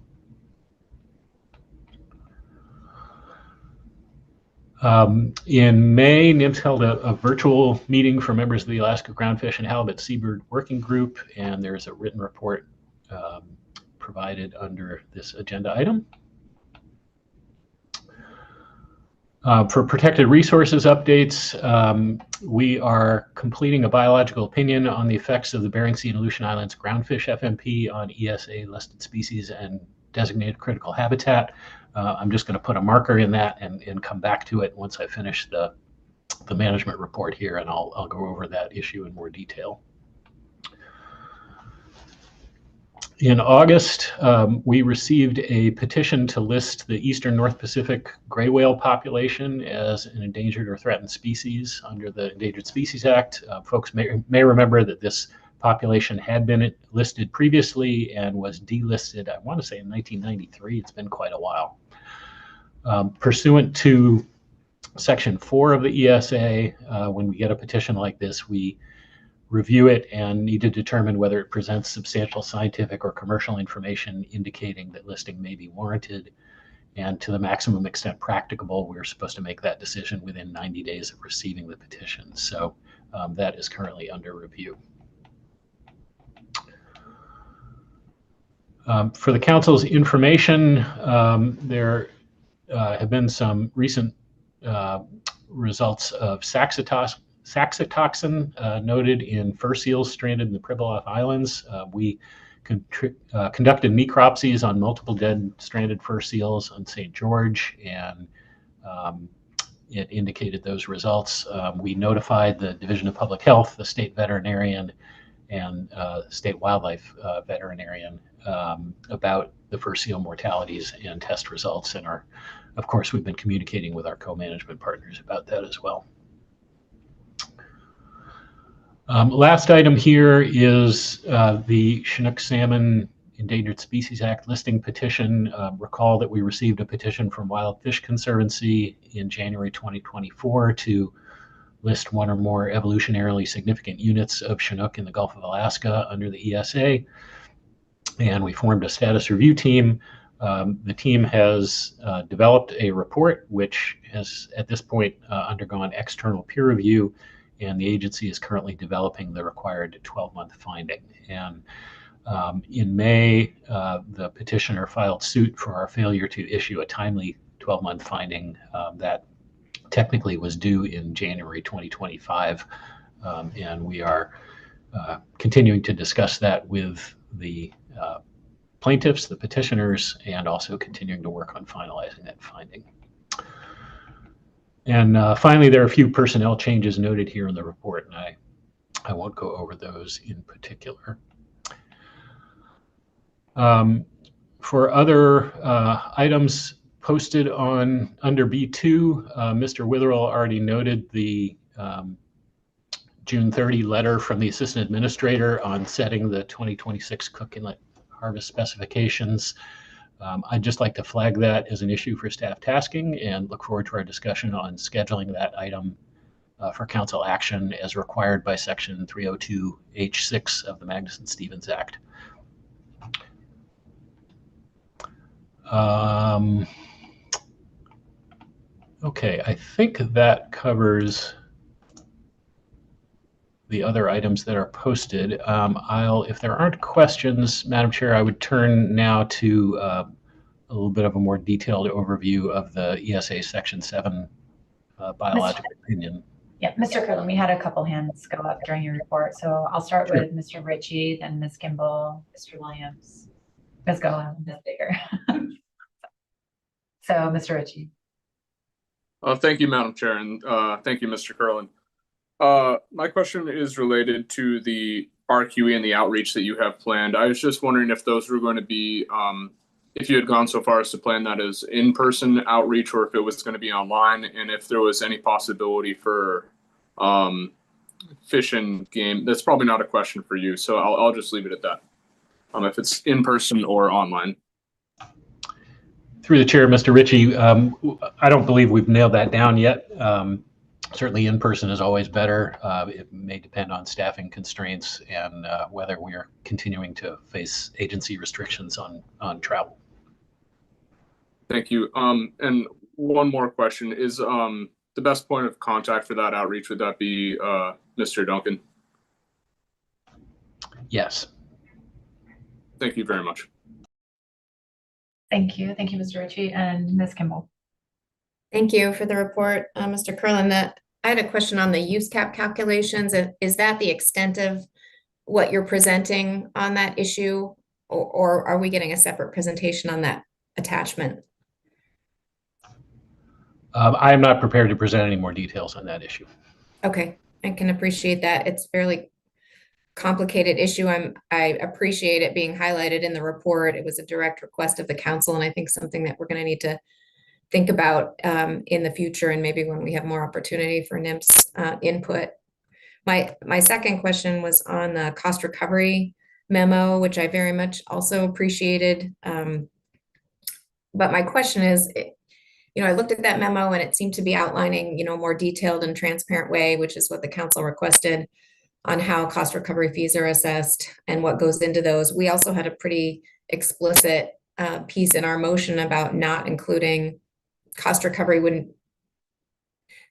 In May, NMFS held a virtual meeting for members of the Alaska Groundfish and Halibut Seabird Working Group, and there's a written report provided under this agenda item. For protected resources updates, we are completing a biological opinion on the effects of the Bering Sea and Aleutian Islands groundfish FMP on ESA listed species and designated critical habitat. I'm just going to put a marker in that and come back to it once I finish the management report here, and I'll go over that issue in more detail. In August, we received a petition to list the Eastern North Pacific gray whale population as an endangered or threatened species under the Endangered Species Act. Folks may remember that this population had been listed previously and was delisted, I want to say in 1993. It's been quite a while. Pursuant to Section 4 of the ESA, when we get a petition like this, we review it and need to determine whether it presents substantial scientific or commercial information indicating that listing may be warranted. And to the maximum extent practicable, we're supposed to make that decision within 90 days of receiving the petition. So that is currently under review. For the council's information, there have been some recent results of saxitoxin noted in fur seals stranded in the Pribilof Islands. We conducted necropsies on multiple dead stranded fur seals on St. George, and it indicated those results. We notified the Division of Public Health, the state veterinarian, and state wildlife veterinarian about the fur seal mortalities and test results, and of course, we've been communicating with our co-management partners about that as well. Last item here is the Chinook Salmon Endangered Species Act listing petition. Recall that we received a petition from Wild Fish Conservancy in January 2024 to list one or more evolutionarily significant units of Chinook in the Gulf of Alaska under the ESA. And we formed a status review team. The team has developed a report which has at this point undergone external peer review, and the agency is currently developing the required 12-month finding. And in May, the petitioner filed suit for our failure to issue a timely 12-month finding that technically was due in January 2025. And we are continuing to discuss that with the plaintiffs, the petitioners, and also continuing to work on finalizing that finding. And finally, there are a few personnel changes noted here in the report, and I won't go over those in particular. For other items posted on under B2, Mr. Witherell already noted the June 30 letter from the Assistant Administrator on setting the 2026 Cook Inlet harvest specifications. I'd just like to flag that as an issue for staff tasking and look forward to our discussion on scheduling that item for council action as required by Section 302H6 of the Magnuson-Stevens Act. Okay, I think that covers the other items that are posted. If there aren't questions, Madam Chair, I would turn now to a little bit of a more detailed overview of the ESA Section 7 biological opinion. Yeah, Mr. Curlin, we had a couple hands go up during your report. So I'll start with Mr. Ritchie, then Ms. Kimball, Mr. Williams, Ms. Golan, Ms. Baker. So Mr. Ritchie. Thank you, Madam Chair, and thank you, Mr. Curlin. My question is related to the RQE and the outreach that you have planned. I was just wondering if those were going to be, if you had gone so far as to plan that as in-person outreach or if it was going to be online, and if there was any possibility for fish and game. That's probably not a question for you, so I'll just leave it at that. If it's in-person or online. Through the chair, Mr. Ritchie, I don't believe we've nailed that down yet. Certainly in-person is always better. It may depend on staffing constraints and whether we are continuing to face agency restrictions on travel. Thank you. And one more question is the best point of contact for that outreach, would that be Mr. Duncan? Yes. Thank you very much. Thank you. Thank you, Mr. Ritchie, and Ms. Kimball. Thank you for the report, Mr. Curlin. I had a question on the use cap calculations. Is that the extent of what you're presenting on that issue, or are we getting a separate presentation on that attachment? I am not prepared to present any more details on that issue. Okay, I can appreciate that. It's a fairly complicated issue. I appreciate it being highlighted in the report. It was a direct request of the council, and I think something that we're going to need to think about in the future, and maybe when we have more opportunity for NMFS input. My second question was on the cost recovery memo, which I very much also appreciated. But my question is, I looked at that memo and it seemed to be outlining, more detailed and transparent way, which is what the council requested, on how cost recovery fees are assessed and what goes into those. We also had a pretty explicit piece in our motion about not including cost recovery.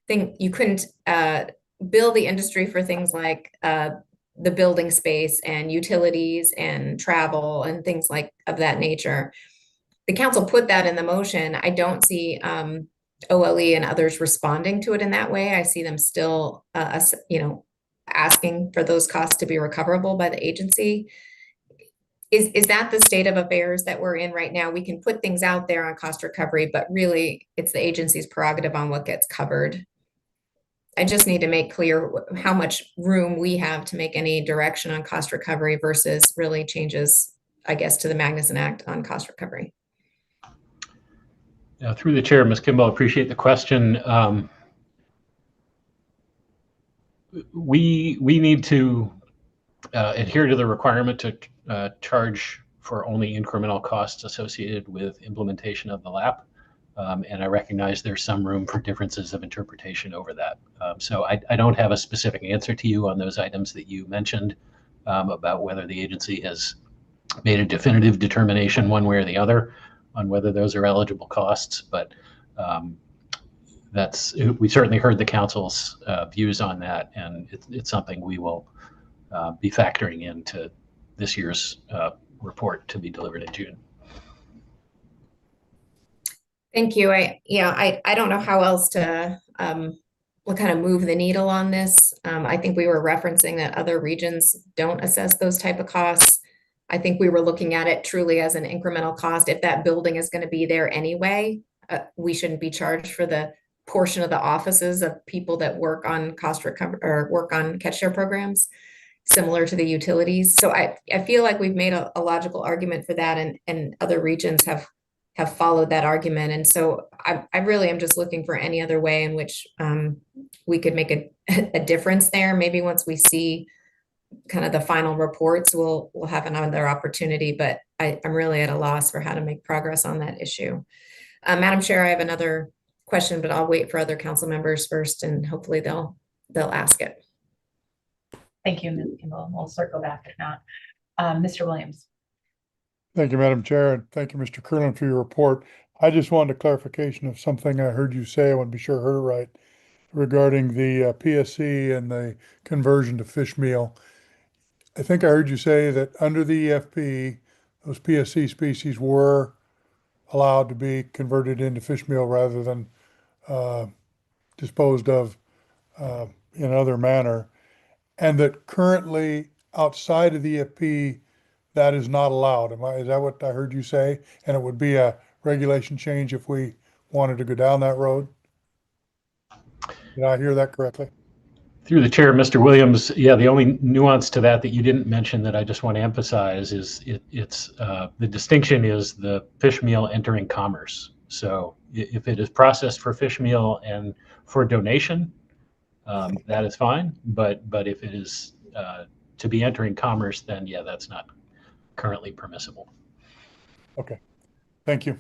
You couldn't bill the industry for things like the building space and utilities and travel and things of that nature. The council put that in the motion. I don't see OLE and others responding to it in that way. I see them still, asking for those costs to be recoverable by the agency. Is that the state of affairs that we're in right now? We can put things out there on cost recovery, but really it's the agency's prerogative on what gets covered. I just need to make clear how much room we have to make any direction on cost recovery versus really changes, I guess, to the Magnuson Act on cost recovery. Through the chair, Ms. Kimball, appreciate the question. We need to adhere to the requirement to charge for only incremental costs associated with implementation of the LAP. And I recognize there's some room for differences of interpretation over that. So I don't have a specific answer to you on those items that you mentioned about whether the agency has made a definitive determination one way or the other on whether those are eligible costs. But we certainly heard the council's views on that, and it's something we will be factoring into this year's report to be delivered in June. Thank you. I don't know how else to what kind of move the needle on this. I think we were referencing that other regions don't assess those type of costs. I think we were looking at it truly as an incremental cost. If that building is going to be there anyway, we shouldn't be charged for the portion of the offices of people that work on cost recovery or work on catch share programs, similar to the utilities. So I feel like we've made a logical argument for that, and other regions have followed that argument. And so I really am just looking for any other way in which we could make a difference there. Maybe once we see kind of the final reports, we'll have another opportunity, but I'm really at a loss for how to make progress on that issue. Madam Chair, I have another question, but I'll wait for other council members first, and hopefully they'll ask it. Thank you, Ms. Kimball. We'll circle back if not. Mr. Williams. Thank you, Madam Chair, and thank you, Mr. Curlin, for your report. I just wanted a clarification of something I heard you say. I want to be sure I heard it right regarding the PSC and the conversion to fish meal. I think I heard you say that under the EFP, those PSC species were allowed to be converted into fish meal rather than disposed of in other manner, and that currently outside of the EFP, that is not allowed. Is that what I heard you say? And it would be a regulation change if we wanted to go down that road? Did I hear that correctly? Through the chair, Mr. Williams, yeah, the only nuance to that you didn't mention that I just want to emphasize is it's the distinction is the fish meal entering commerce. So if it is processed for fish meal and for donation, that is fine. But if it is to be entering commerce, then yeah, that's not currently permissible. Okay, thank you.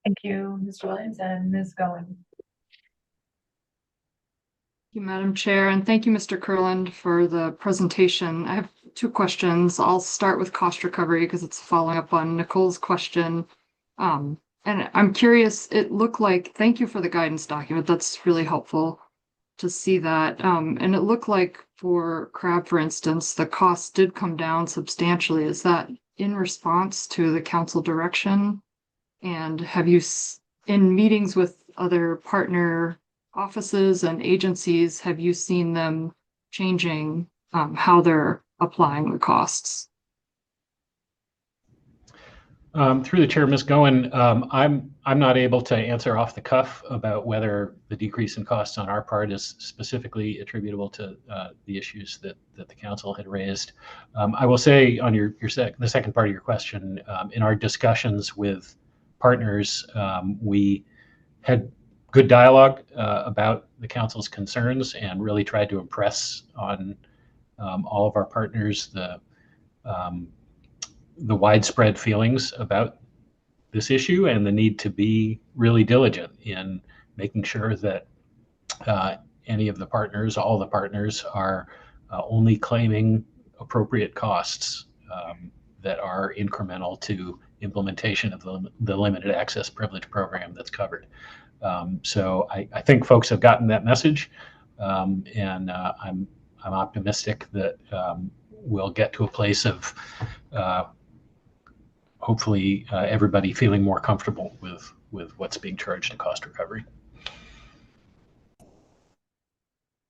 Thank you, Mr. Williams, and Ms. Goen. Thank you, Madam Chair, and thank you, Mr. Kurland, for the presentation. I have two questions. I'll start with cost recovery because it's following up on Nicole's question. And I'm curious, it looked like, thank you for the guidance document. That's really helpful to see that. And it looked like for crab, for instance, the cost did come down substantially. Is that in response to the council direction? And have you, in meetings with other partner offices and agencies, have you seen them changing how they're applying the costs? Through the chair, Ms. Goen, I'm not able to answer off the cuff about whether the decrease in costs on our part is specifically attributable to the issues that the council had raised. I will say on the second part of your question, in our discussions with partners, we had good dialogue about the council's concerns and really tried to impress on all of our partners the widespread feelings about this issue and the need to be really diligent in making sure that any of the partners, all the partners, are only claiming appropriate costs that are incremental to implementation of the limited access privilege program that's covered. So I think folks have gotten that message, and I'm optimistic that we'll get to a place of hopefully everybody feeling more comfortable with what's being charged in cost recovery.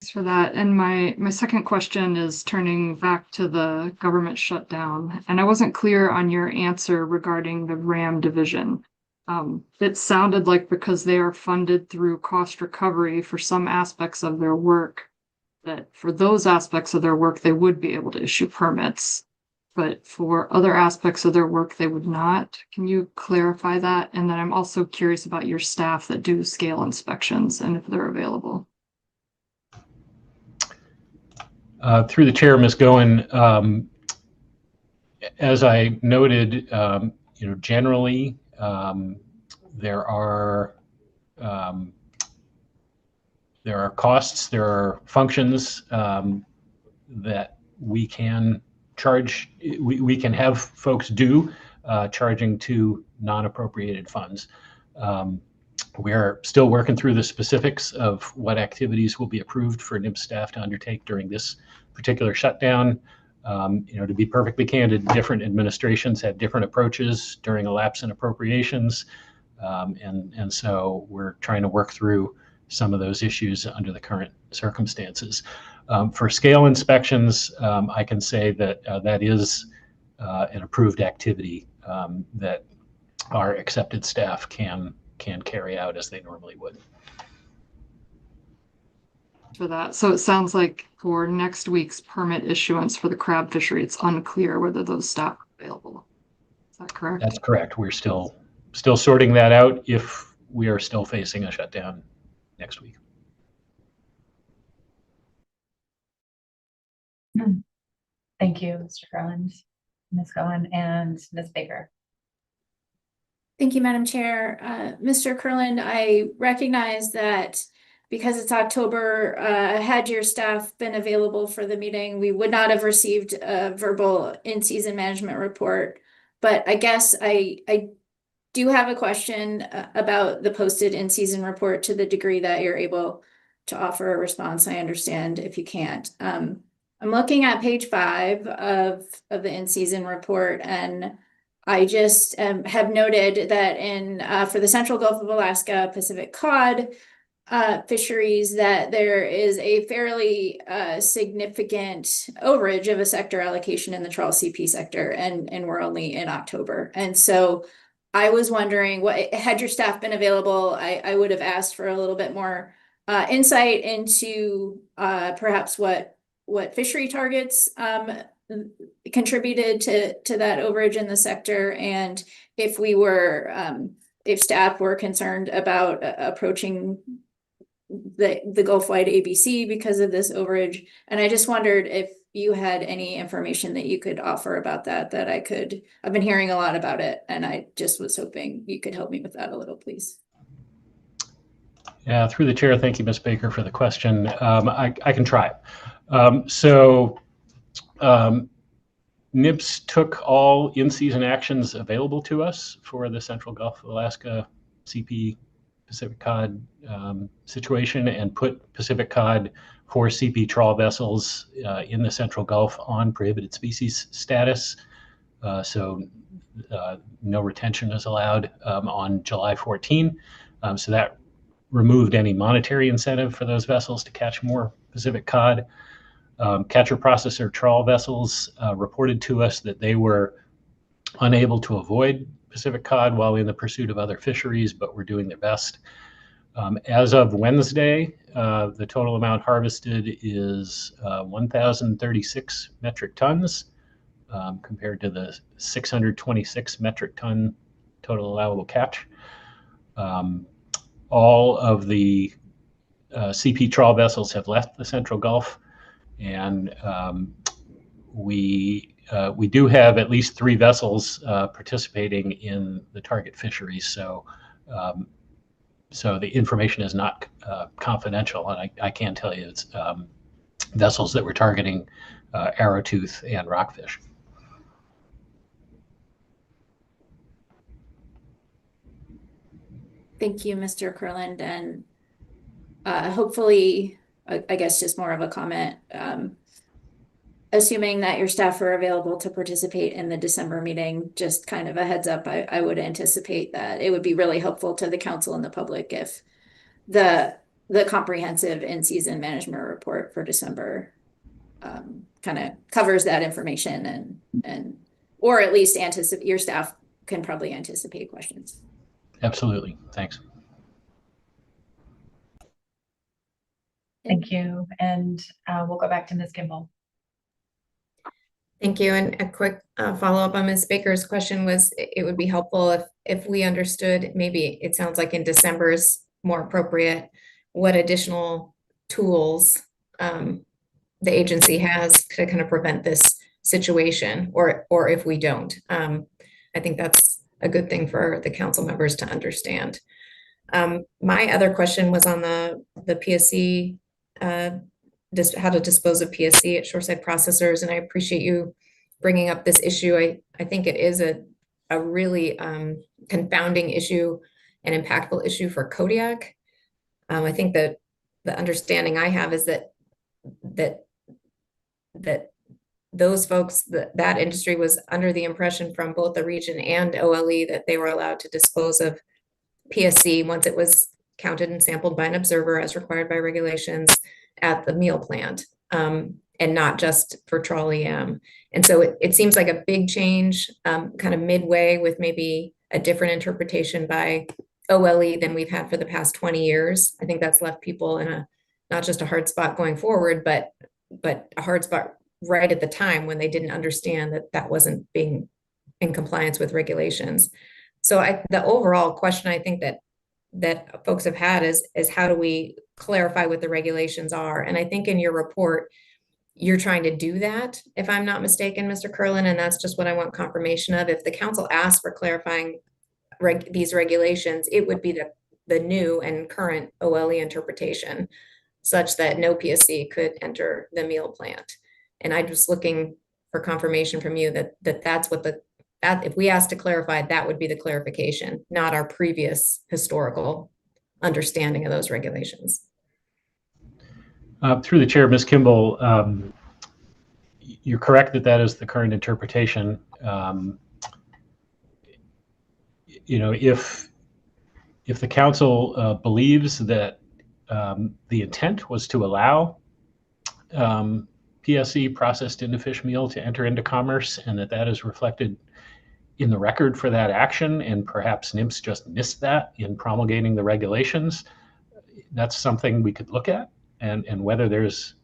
Thanks for that. And my second question is turning back to the government shutdown. And I wasn't clear on your answer regarding the RAM division. It sounded like because they are funded through cost recovery for some aspects of their work, that for those aspects of their work, they would be able to issue permits. But for other aspects of their work, they would not. Can you clarify that? And then I'm also curious about your staff that do scale inspections and if they're available. Through the chair, Ms. Goen, as I noted, generally there are costs, there are functions that we can charge, we can have folks do charging to non-appropriated funds. We're still working through the specifics of what activities will be approved for NMFS staff to undertake during this particular shutdown. To be perfectly candid, different administrations have different approaches during a lapse in appropriations. And so we're trying to work through some of those issues under the current circumstances. For scale inspections, I can say that that is an approved activity that our accepted staff can can carry out as they normally would. For that. So it sounds like for next week's permit issuance for the crab fishery, it's unclear whether those staff are available. Is that correct? That's correct. We're still sorting that out if we are still facing a shutdown next week. Thank you, Mr. Garland, Ms. Cohen, and Ms. Baker. Thank you, Madam Chair. Mr. Kurland, I recognize that because it's October, had your staff been available for the meeting, we would not have received a verbal in-season management report. But I guess I do have a question about the posted in-season report to the degree that you're able to offer a response. I understand if you can't. I'm looking at page 5 of the in-season report, and I just have noted that in for the Central Gulf of Alaska Pacific cod fisheries, that there is a fairly significant overage of a sector allocation in the trawl CP sector, and we're only in October. And so I was wondering, what had your staff been available, I would have asked for a little bit more insight into perhaps what fishery targets contributed to that overage in the sector, and if we were if staff were concerned about approaching the Gulf-wide ABC because of this overage. And I just wondered if you had any information that you could offer about that I've been hearing a lot about it, and I just was hoping you could help me with that a little, please. Yeah, through the chair, thank you, Ms. Baker, for the question. I can try. NMFS took all in-season actions available to us for the Central Gulf of Alaska CP Pacific cod situation, and put Pacific cod for CP trawl vessels in the Central Gulf on prohibited species status. So no retention is allowed on July 14. So that removed any monetary incentive for those vessels to catch more Pacific cod. Catcher processor trawl vessels reported to us that they were unable to avoid Pacific cod while in the pursuit of other fisheries, but were doing their best. As of Wednesday, the total amount harvested is 1,036 metric tons compared to the 626 metric ton total allowable catch. All of the CP trawl vessels have left the Central Gulf, and we do have at least 3 vessels participating in the target fisheries. So the information is not confidential, and I can tell you it's vessels that we're targeting arrowtooth and rockfish. Thank you, Mr. Kurland, and hopefully, I guess just more of a comment, assuming that your staff are available to participate in the December meeting, just kind of a heads up, I would anticipate that it would be really helpful to the council and the public if the comprehensive in-season management report for December kind of covers that information, and or at least your staff can probably anticipate questions. Absolutely. Thanks. Thank you. And we'll go back to Ms. Kimball. Thank you. And a quick follow-up on Ms. Baker's question was, it would be helpful if we understood, maybe it sounds like in December is more appropriate, what additional tools the agency has to kind of prevent this situation, or if we don't. I think that's a good thing for the council members to understand. My other question was on the PSC, how to dispose of PSC at shoreside processors, and I appreciate you bringing up this issue. I think it is a really confounding issue and impactful issue for Kodiak. I think that the understanding I have is that those folks, that industry was under the impression from both the region and OLE that they were allowed to dispose of PSC once it was counted and sampled by an observer as required by regulations at the meal plant, and not just for trawl EM. And so it seems like a big change, kind of midway with maybe a different interpretation by OLE than we've had for the past 20 years. I think that's left people in a, not just a hard spot going forward, but a hard spot right at the time when they didn't understand that that wasn't being in compliance with regulations. So the overall question I think that folks have had is how do we clarify what the regulations are? And I think in your report, you're trying to do that, if I'm not mistaken, Mr. Curlin, and that's just what I want confirmation of. If the council asks for clarifying these regulations, it would be the new and current OLE interpretation such that no PSC could enter the meal plant. And I'm just looking for confirmation from you that that's what that if we ask to clarify, that would be the clarification, not our previous historical understanding of those regulations. Through the chair, Ms. Kimball, you're correct that that is the current interpretation. If the council believes that the intent was to allow PSC, processed into fish meal, to enter into commerce, and that is reflected in the record for that action, and perhaps NMFS just missed that in promulgating the regulations, that's something we could look at, and whether there was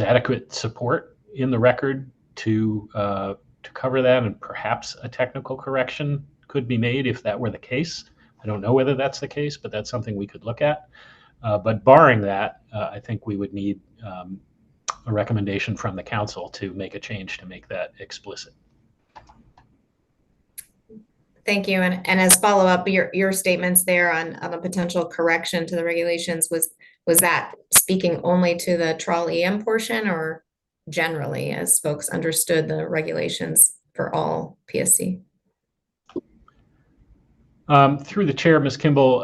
adequate support in the record to cover that, and perhaps a technical correction could be made if that were the case. I don't know whether that's the case, but that's something we could look at. But barring that, I think we would need a recommendation from the council to make a change to make that explicit. Thank you. And as follow-up, your statements there on a potential correction to the regulations, was that speaking only to the trawl EM portion, or generally as folks understood the regulations for all PSC? Through the chair, Ms. Kimball,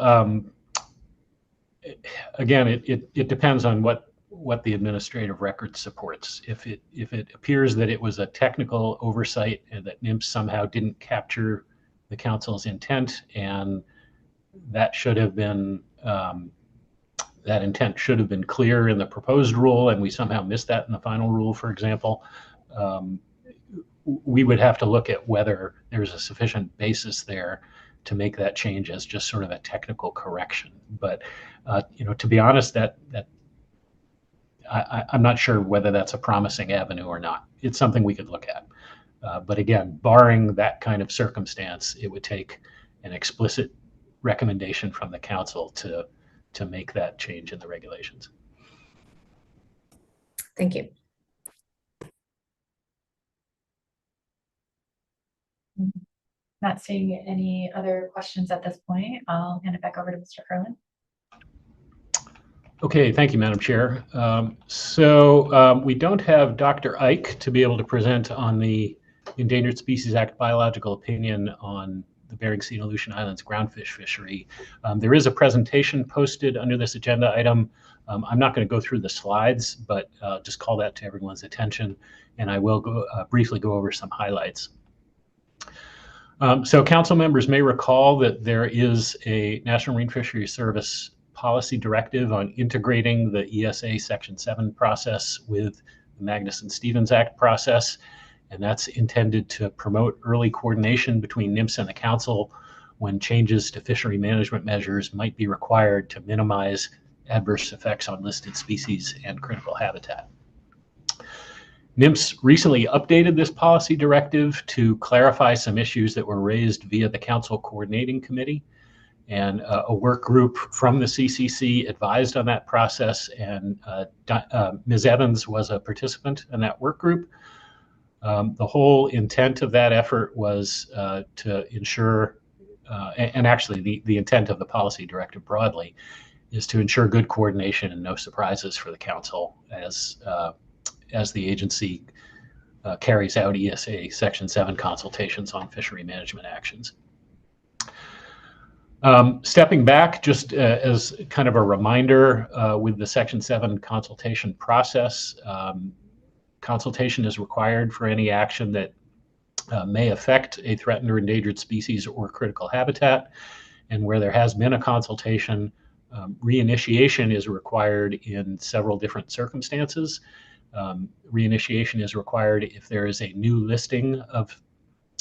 again, it depends on what the administrative record supports. If it appears that it was a technical oversight and that NMFS somehow didn't capture the council's intent, and that should have been that intent should have been clear in the proposed rule, and we somehow missed that in the final rule, for example, we would have to look at whether there's a sufficient basis there to make that change as just sort of a technical correction. But to be honest, I'm not sure whether that's a promising avenue or not. It's something we could look at. But again, barring that kind of circumstance, it would take an explicit recommendation from the council to make that change in the regulations. Thank you. Not seeing any other questions at this point. I'll hand it back over to Mr. Curlin. Okay, thank you, Madam Chair. So we don't have Dr. Ike to be able to present on the Endangered Species Act biological opinion on the Bering Sea and Aleutian Islands groundfish fishery. There is a presentation posted under this agenda item. I'm not going to go through the slides, but just call that to everyone's attention, and I will briefly go over some highlights. So council members may recall that there is a National Marine Fisheries Service policy directive on integrating the ESA Section 7 process with the Magnuson-Stevens Act process, and that's intended to promote early coordination between NMFS and the council when changes to fishery management measures might be required to minimize adverse effects on listed species and critical habitat. NMFS recently updated this policy directive to clarify some issues that were raised via the Council Coordinating Committee, and a work group from the CCC advised on that process, and Ms. Evans was a participant in that work group. The whole intent of that effort was to ensure, and actually the intent of the policy directive broadly, is to ensure good coordination and no surprises for the council as the agency carries out ESA Section 7 consultations on fishery management actions. Stepping back, just as kind of a reminder, with the Section 7 consultation process, consultation is required for any action that may affect a threatened or endangered species or critical habitat. And where there has been a consultation, reinitiation is required in several different circumstances. Reinitiation is required if there is a new listing of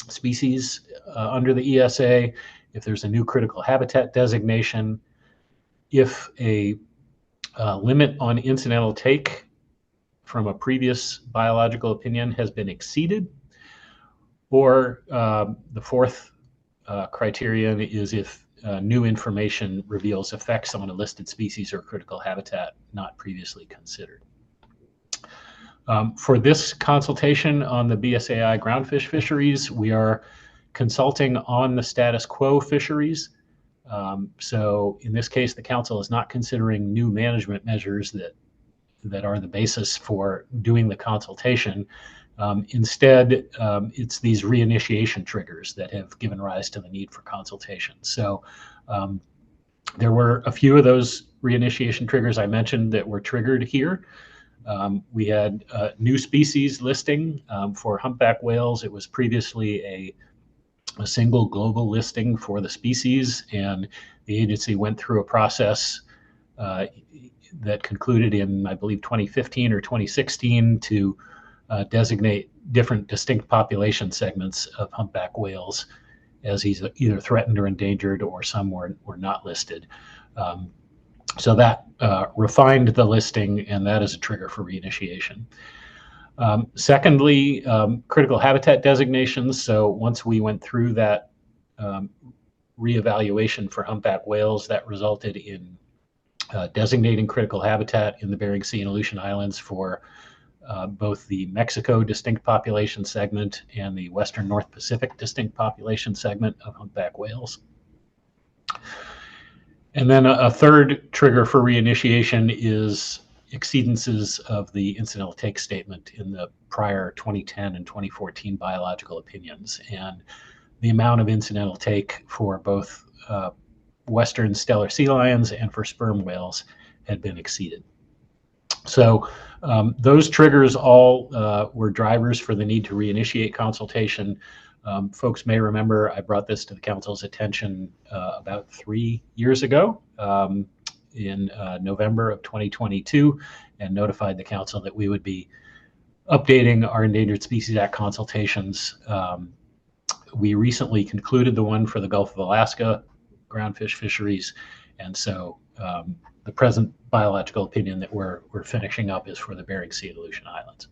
species under the ESA, if there's a new critical habitat designation, if a limit on incidental take from a previous biological opinion has been exceeded, or the fourth criterion is if new information reveals effects on a listed species or critical habitat not previously considered. For this consultation on the BSAI groundfish fisheries, we are consulting on the status quo fisheries. So in this case, the council is not considering new management measures that are the basis for doing the consultation. Instead, it's these reinitiation triggers that have given rise to the need for consultation. So there were a few of those reinitiation triggers I mentioned that were triggered here. We had a new species listing for humpback whales. It was previously a single global listing for the species, and the agency went through a process that concluded in, I believe, 2015 or 2016 to designate different distinct population segments of humpback whales as either threatened or endangered, or some were not listed. So that refined the listing, and that is a trigger for reinitiation. Secondly, critical habitat designations. So once we went through that reevaluation for humpback whales, that resulted in designating critical habitat in the Bering Sea and Aleutian Islands for both the Mexico distinct population segment and the Western North Pacific distinct population segment of humpback whales. And then a third trigger for reinitiation is exceedances of the incidental take statement in the prior 2010 and 2014 biological opinions. And the amount of incidental take for both Western stellar sea lions and for sperm whales had been exceeded. So those triggers all were drivers for the need to reinitiate consultation. Folks may remember I brought this to the council's attention about 3 years ago in November of 2022, and notified the council that we would be updating our Endangered Species Act consultations. We recently concluded the one for the Gulf of Alaska groundfish fisheries, and so the present biological opinion that we're finishing up is for the Bering Sea and Aleutian Islands.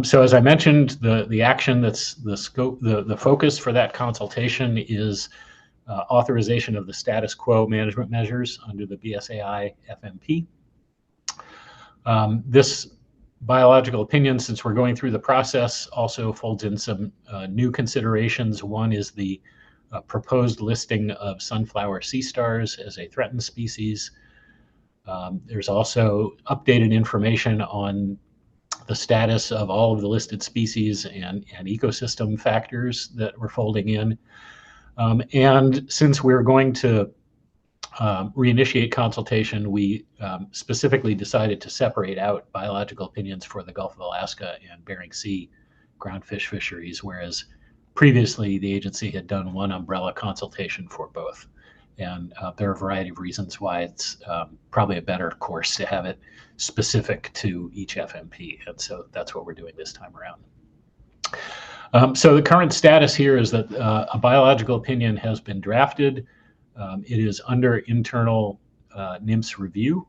So as I mentioned, the action that's the scope, the focus for that consultation is authorization of the status quo management measures under the BSAI FMP. This biological opinion, since we're going through the process, also folds in some new considerations. One is the proposed listing of sunflower sea stars as a threatened species. There's also updated information on the status of all of the listed species and ecosystem factors that we're folding in. And since we're going to reinitiate consultation, we specifically decided to separate out biological opinions for the Gulf of Alaska and Bering Sea groundfish fisheries, whereas previously the agency had done one umbrella consultation for both. And there are a variety of reasons why it's probably a better course to have it specific to each FMP. And so that's what we're doing this time around. So the current status here is that a biological opinion has been drafted. It is under internal NMFS review.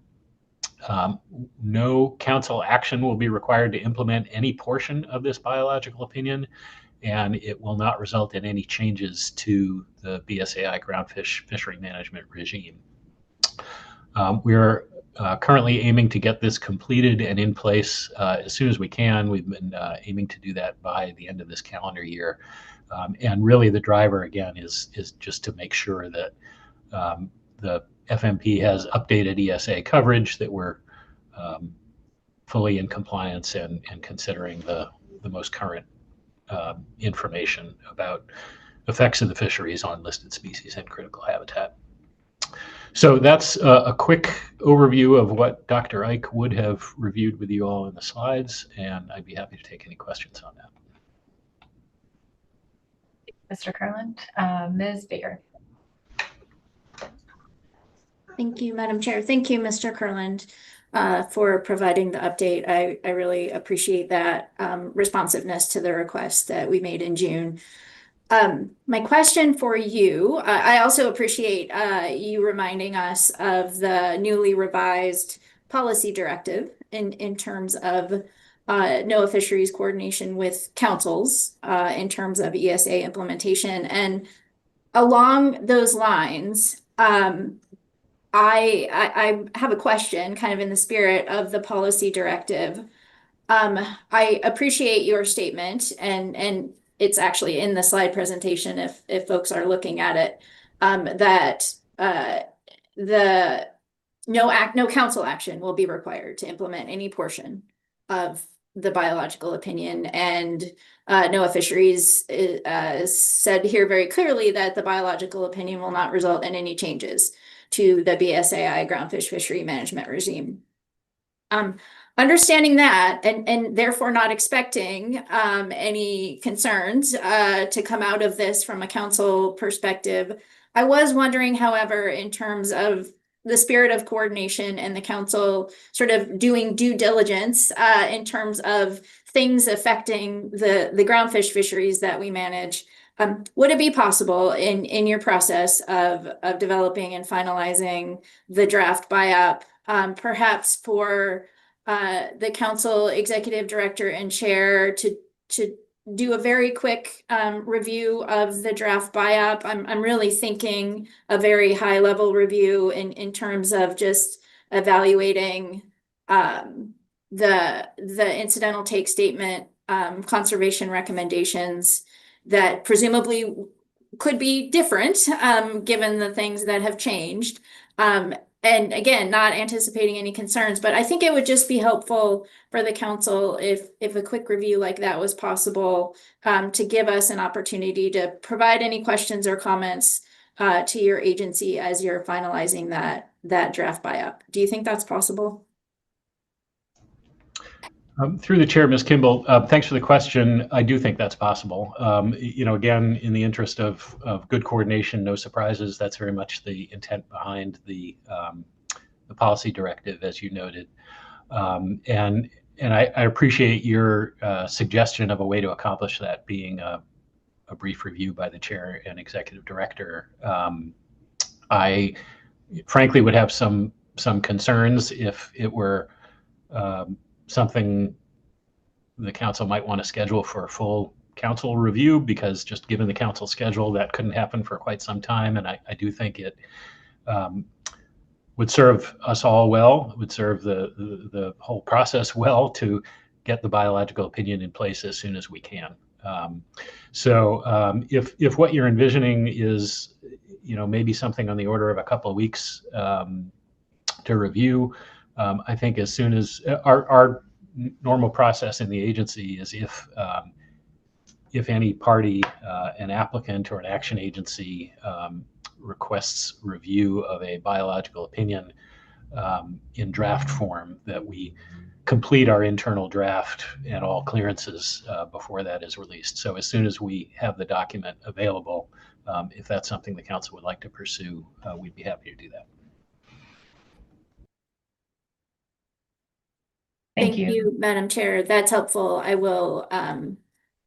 No council action will be required to implement any portion of this biological opinion, and it will not result in any changes to the BSAI groundfish fishery management regime. We're currently aiming to get this completed and in place as soon as we can. We've been aiming to do that by the end of this calendar year. And really the driver, again, is just to make sure that the FMP has updated ESA coverage, that we're fully in compliance and considering the most current information about effects of the fisheries on listed species and critical habitat. So that's a quick overview of what Dr. Ike would have reviewed with you all in the slides, and I'd be happy to take any questions on that. Mr. Kurland, Ms. Baker. Thank you, Madam Chair. Thank you, Mr. Kurland, for providing the update. I really appreciate that responsiveness to the request that we made in June. My question for you, I also appreciate you reminding us of the newly revised policy directive in terms of NOAA fisheries coordination with councils in terms of ESA implementation. And along those lines, I have a question kind of in the spirit of the policy directive. I appreciate your statement and it's actually in the slide presentation if folks are looking at it, that the no council action will be required to implement any portion of the biological opinion. And NOAA Fisheries said here very clearly that the biological opinion will not result in any changes to the BSAI groundfish fishery management regime. Understanding that and therefore not expecting any concerns to come out of this from a council perspective, I was wondering, however, in terms of the spirit of coordination and the council sort of doing due diligence in terms of things affecting the groundfish fisheries that we manage, would it be possible in your process of developing and finalizing the draft BIOP, perhaps for the council executive director and chair to do a very quick review of the draft BIOP? I'm really thinking a very high level review in terms of just evaluating the incidental take statement, conservation recommendations that presumably could be different given the things that have changed. And again, not anticipating any concerns, but I think it would just be helpful for the council if a quick review like that was possible, to give us an opportunity to provide any questions or comments to your agency as you're finalizing that draft BIOP. Do you think that's possible? Through the chair, Ms. Kimball, thanks for the question. I do think that's possible. Again, in the interest of good coordination, no surprises. That's very much the intent behind the policy directive, as you noted. And I appreciate your suggestion of a way to accomplish that being a brief review by the chair and executive director. I frankly would have some concerns if it were something the council might want to schedule for a full council review, because just given the council schedule, that couldn't happen for quite some time. And I do think it would serve us all well. It would serve the whole process well to get the biological opinion in place as soon as we can. If what you're envisioning is, maybe something on the order of a couple of weeks to review, I think as soon as our normal process in the agency is if any party, an applicant or an action agency requests review of a biological opinion in draft form, that we complete our internal draft and all clearances before that is released. So as soon as we have the document available, if that's something the council would like to pursue, we'd be happy to do that. Thank you, Madam Chair. That's helpful. I will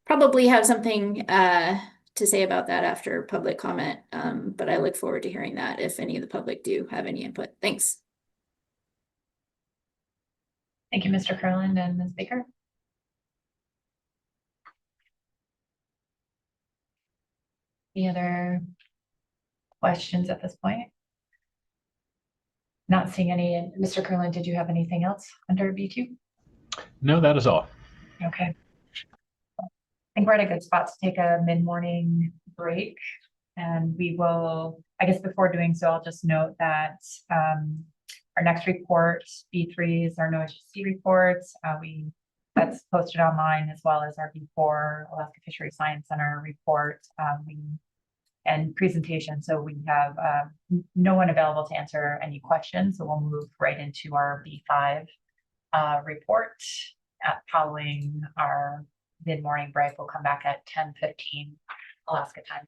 probably have something to say about that after public comment, but I look forward to hearing that if any of the public do have any input. Thanks. Thank you, Mr. Kurland and Ms. Baker. Any other questions at this point? Not seeing any. Mr. Kurland, did you have anything else under B2? No, that is all. Okay. I think we're at a good spot to take a mid-morning break, and we will, I guess before doing so, I'll just note that our next report, B3, is our NOAA report. That's posted online, as well as our B4 Alaska Fisheries Science Center report and presentation. So we have no one available to answer any questions. So we'll move right into our B5 report following our mid-morning break. We'll come back at 10:15 Alaska time.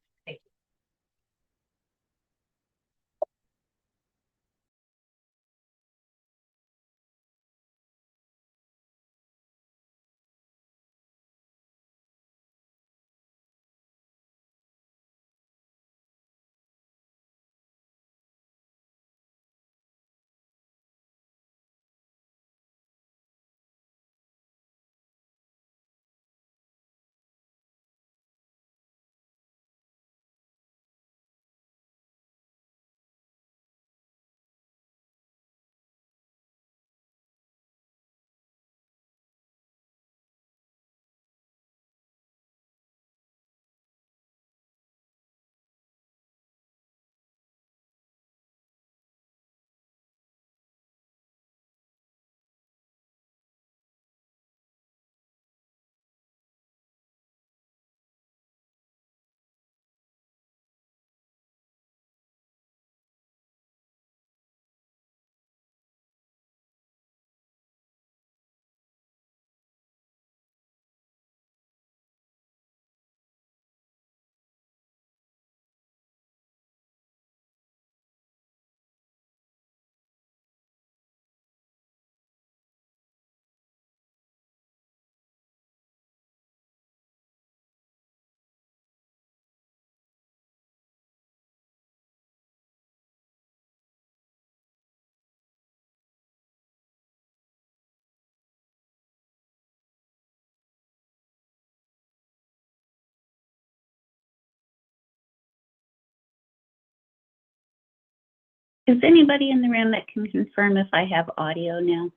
Is anybody in the room that can confirm if I have audio now?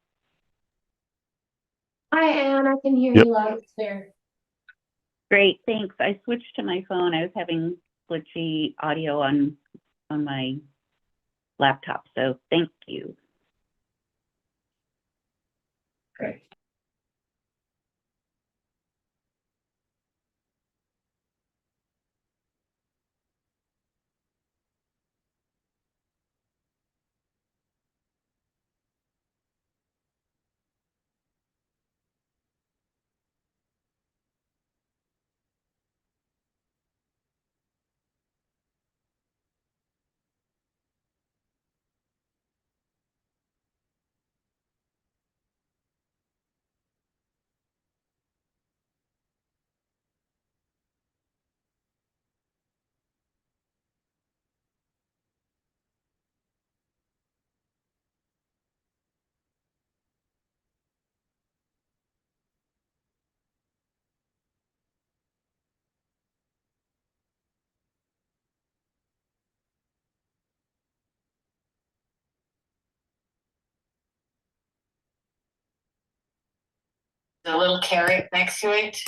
Hi, Anne. I can hear Yep. you loud and clear. Great, thanks. I switched to my phone. I was having glitchy audio on my laptop, so thank you. Great. The little carrot next to it.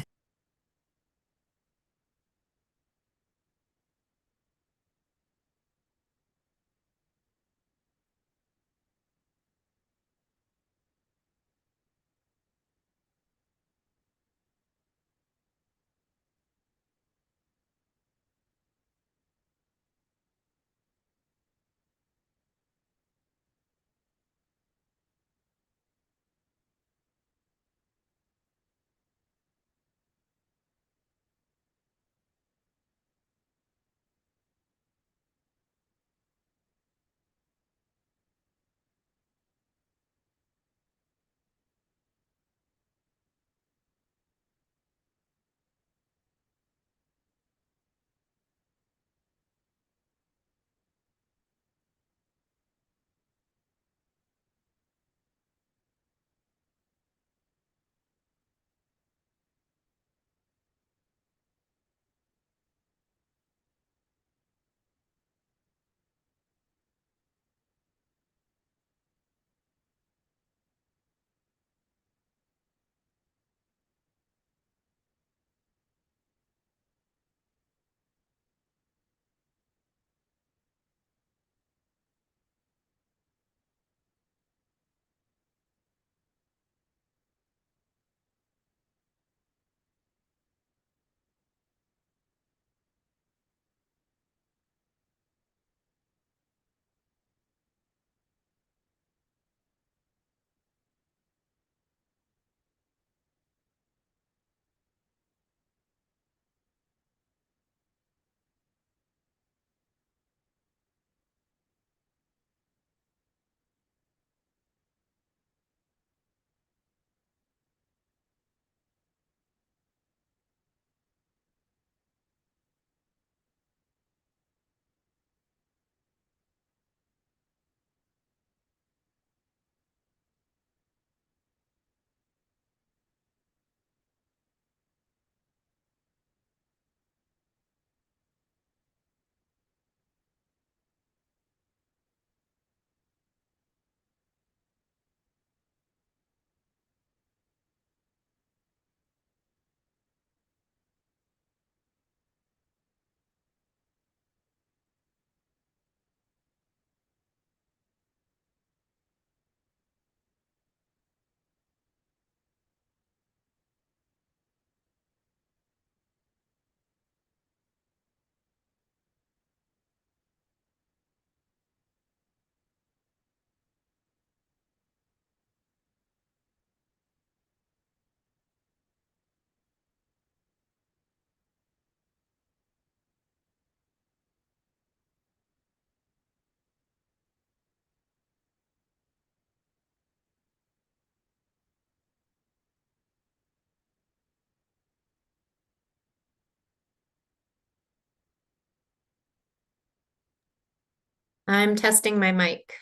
I'm testing my mic.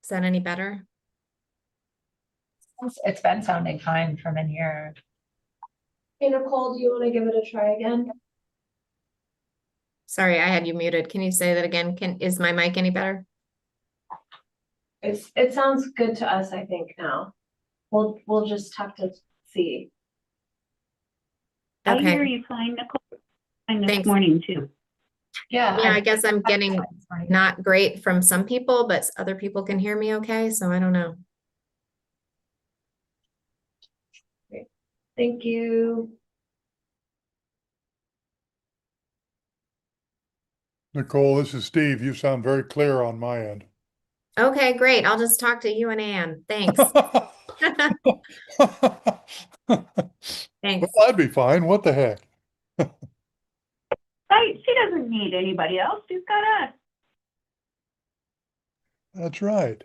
Is that any better? It's been sounding fine from in here. Hey, Nicole, do you want to give it a try again? Sorry, I had you muted. Can you say that again? Is my mic any better? it sounds good to us, I think now. We'll just have to see. I Okay. hear you fine, Nicole. Fine this Thanks. morning too. Yeah, I guess I'm getting not great from some people, but other people can hear me okay, so I don't know. Thank you. Nicole, this is Steve. You sound very clear on my end. Okay, great. I'll just talk to you and Ann. Thanks. Thanks. Well, that'd be fine. What the heck? Right, she doesn't need anybody else. She's got us. That's right.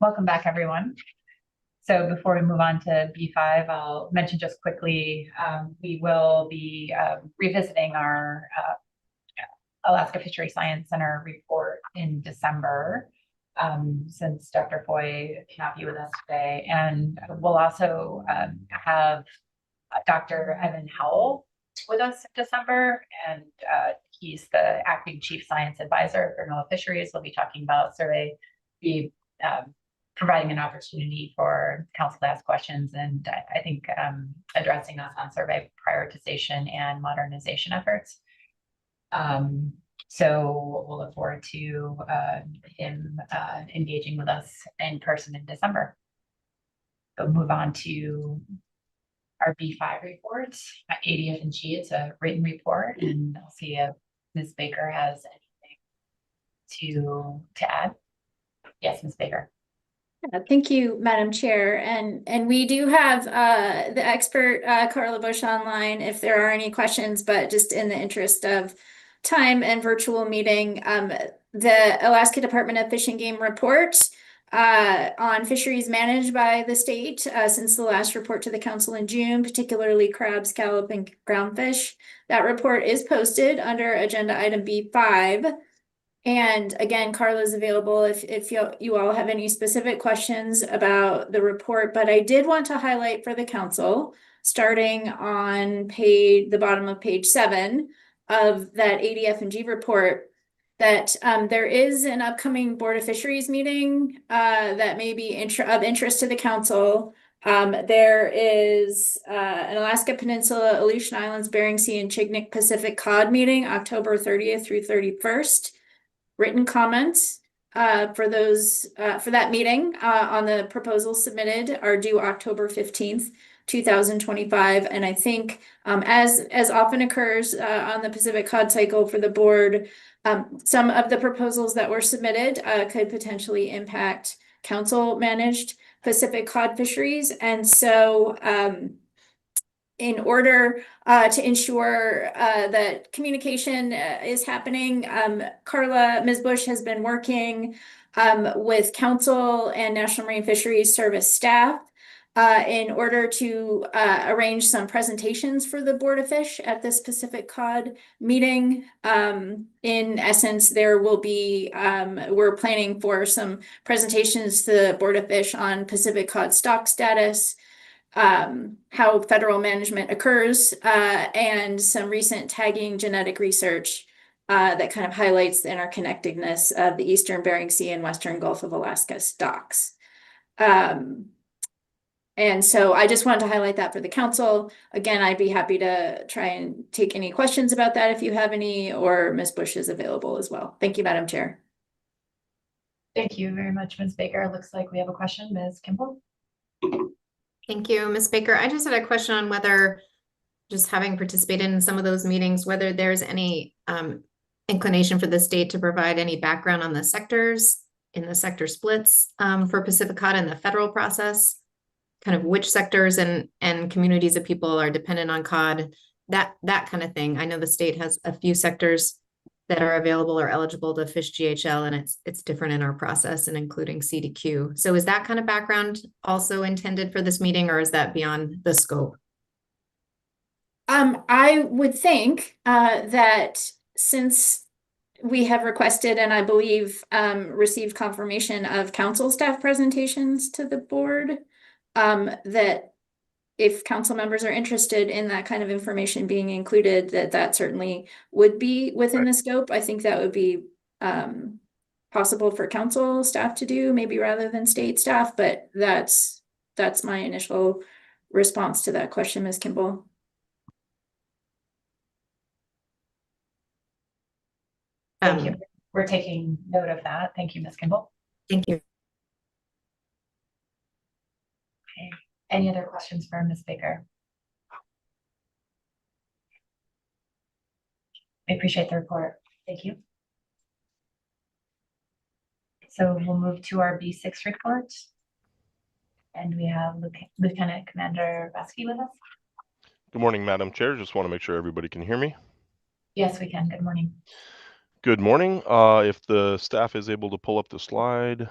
Welcome back, everyone. So before we move on to B5, I'll mention just quickly, we will be revisiting our Alaska Fishery Science Center report in December, since Dr. Foy cannot be with us today. And we'll also have Dr. Evan Howell with us in December, and he's the acting chief science advisor for NOAA Fisheries. We'll be talking about survey, providing an opportunity for council to ask questions, and I think addressing us on survey prioritization and modernization efforts. So we'll look forward to him engaging with us in person in December. So move on to our B5 report, ADF&G. It's a written report, and I'll see if Ms. Baker has anything to add. Yes, Ms. Baker. Thank you, Madam Chair. And we do have the expert Carla Bush online if there are any questions, but just in the interest of time and virtual meeting, the Alaska Department of Fish and Game report on fisheries managed by the state since the last report to the council in June, particularly crab, scallop, and groundfish. That report is posted under agenda item B5. And again, Carla is available if you all have any specific questions about the report. But I did want to highlight for the council, starting on the bottom of page 7 of that ADF&G report, that there is an upcoming Board of Fisheries meeting that may be of interest to the council. There is an Alaska Peninsula, Aleutian Islands, Bering Sea, and Chignik Pacific Cod meeting, October 30th through 31st. Written comments for that meeting on the proposals submitted are due October 15th, 2025. And I think as often occurs on the Pacific Cod cycle for the board, some of the proposals that were submitted could potentially impact council managed Pacific Cod fisheries. And so in order to ensure that communication is happening, Ms. Bush has been working with council and National Marine Fisheries Service staff in order to arrange some presentations for the Board of Fish at this Pacific Cod meeting. In essence, there will be, we're planning for some presentations to the Board of Fish on Pacific Cod stock status, how federal management occurs, and some recent tagging genetic research that kind of highlights the interconnectedness of the Eastern Bering Sea and Western Gulf of Alaska stocks. And so I just wanted to highlight that for the council. Again, I'd be happy to try and take any questions about that if you have any, or Ms. Bush is available as well. Thank you, Madam Chair. Thank you very much, Ms. Baker. It looks like we have a question, Ms. Kimball. Thank you, Ms. Baker. I just had a question on whether, just having participated in some of those meetings, whether there's any inclination for the state to provide any background on the sectors in the sector splits for Pacific Cod in the federal process, kind of which sectors and communities of people are dependent on cod, that kind of thing. I know the state has a few sectors that are available or eligible to fish GHL, and it's different in our process, and including CDQ. So is that kind of background also intended for this meeting, or is that beyond the scope? I would think that since we have requested, and I believe received confirmation of council staff presentations to the board, that if council members are interested in that kind of information being included, that certainly would be within the scope. I think that would be possible for council staff to do, maybe rather than state staff, but that's my initial response to that question, Ms. Kimball. Thank you. We're taking note of that. Thank you, Ms. Kimball. Thank you. Okay. Any other questions for Ms. Baker? I appreciate the report. Thank you. So we'll move to our B6 report. And we have Lieutenant Commander Vasky with us. Good morning, Madam Chair. Just want to make sure everybody can hear me. Yes, we can. Good morning. Good morning. If the staff is able to pull up the slide.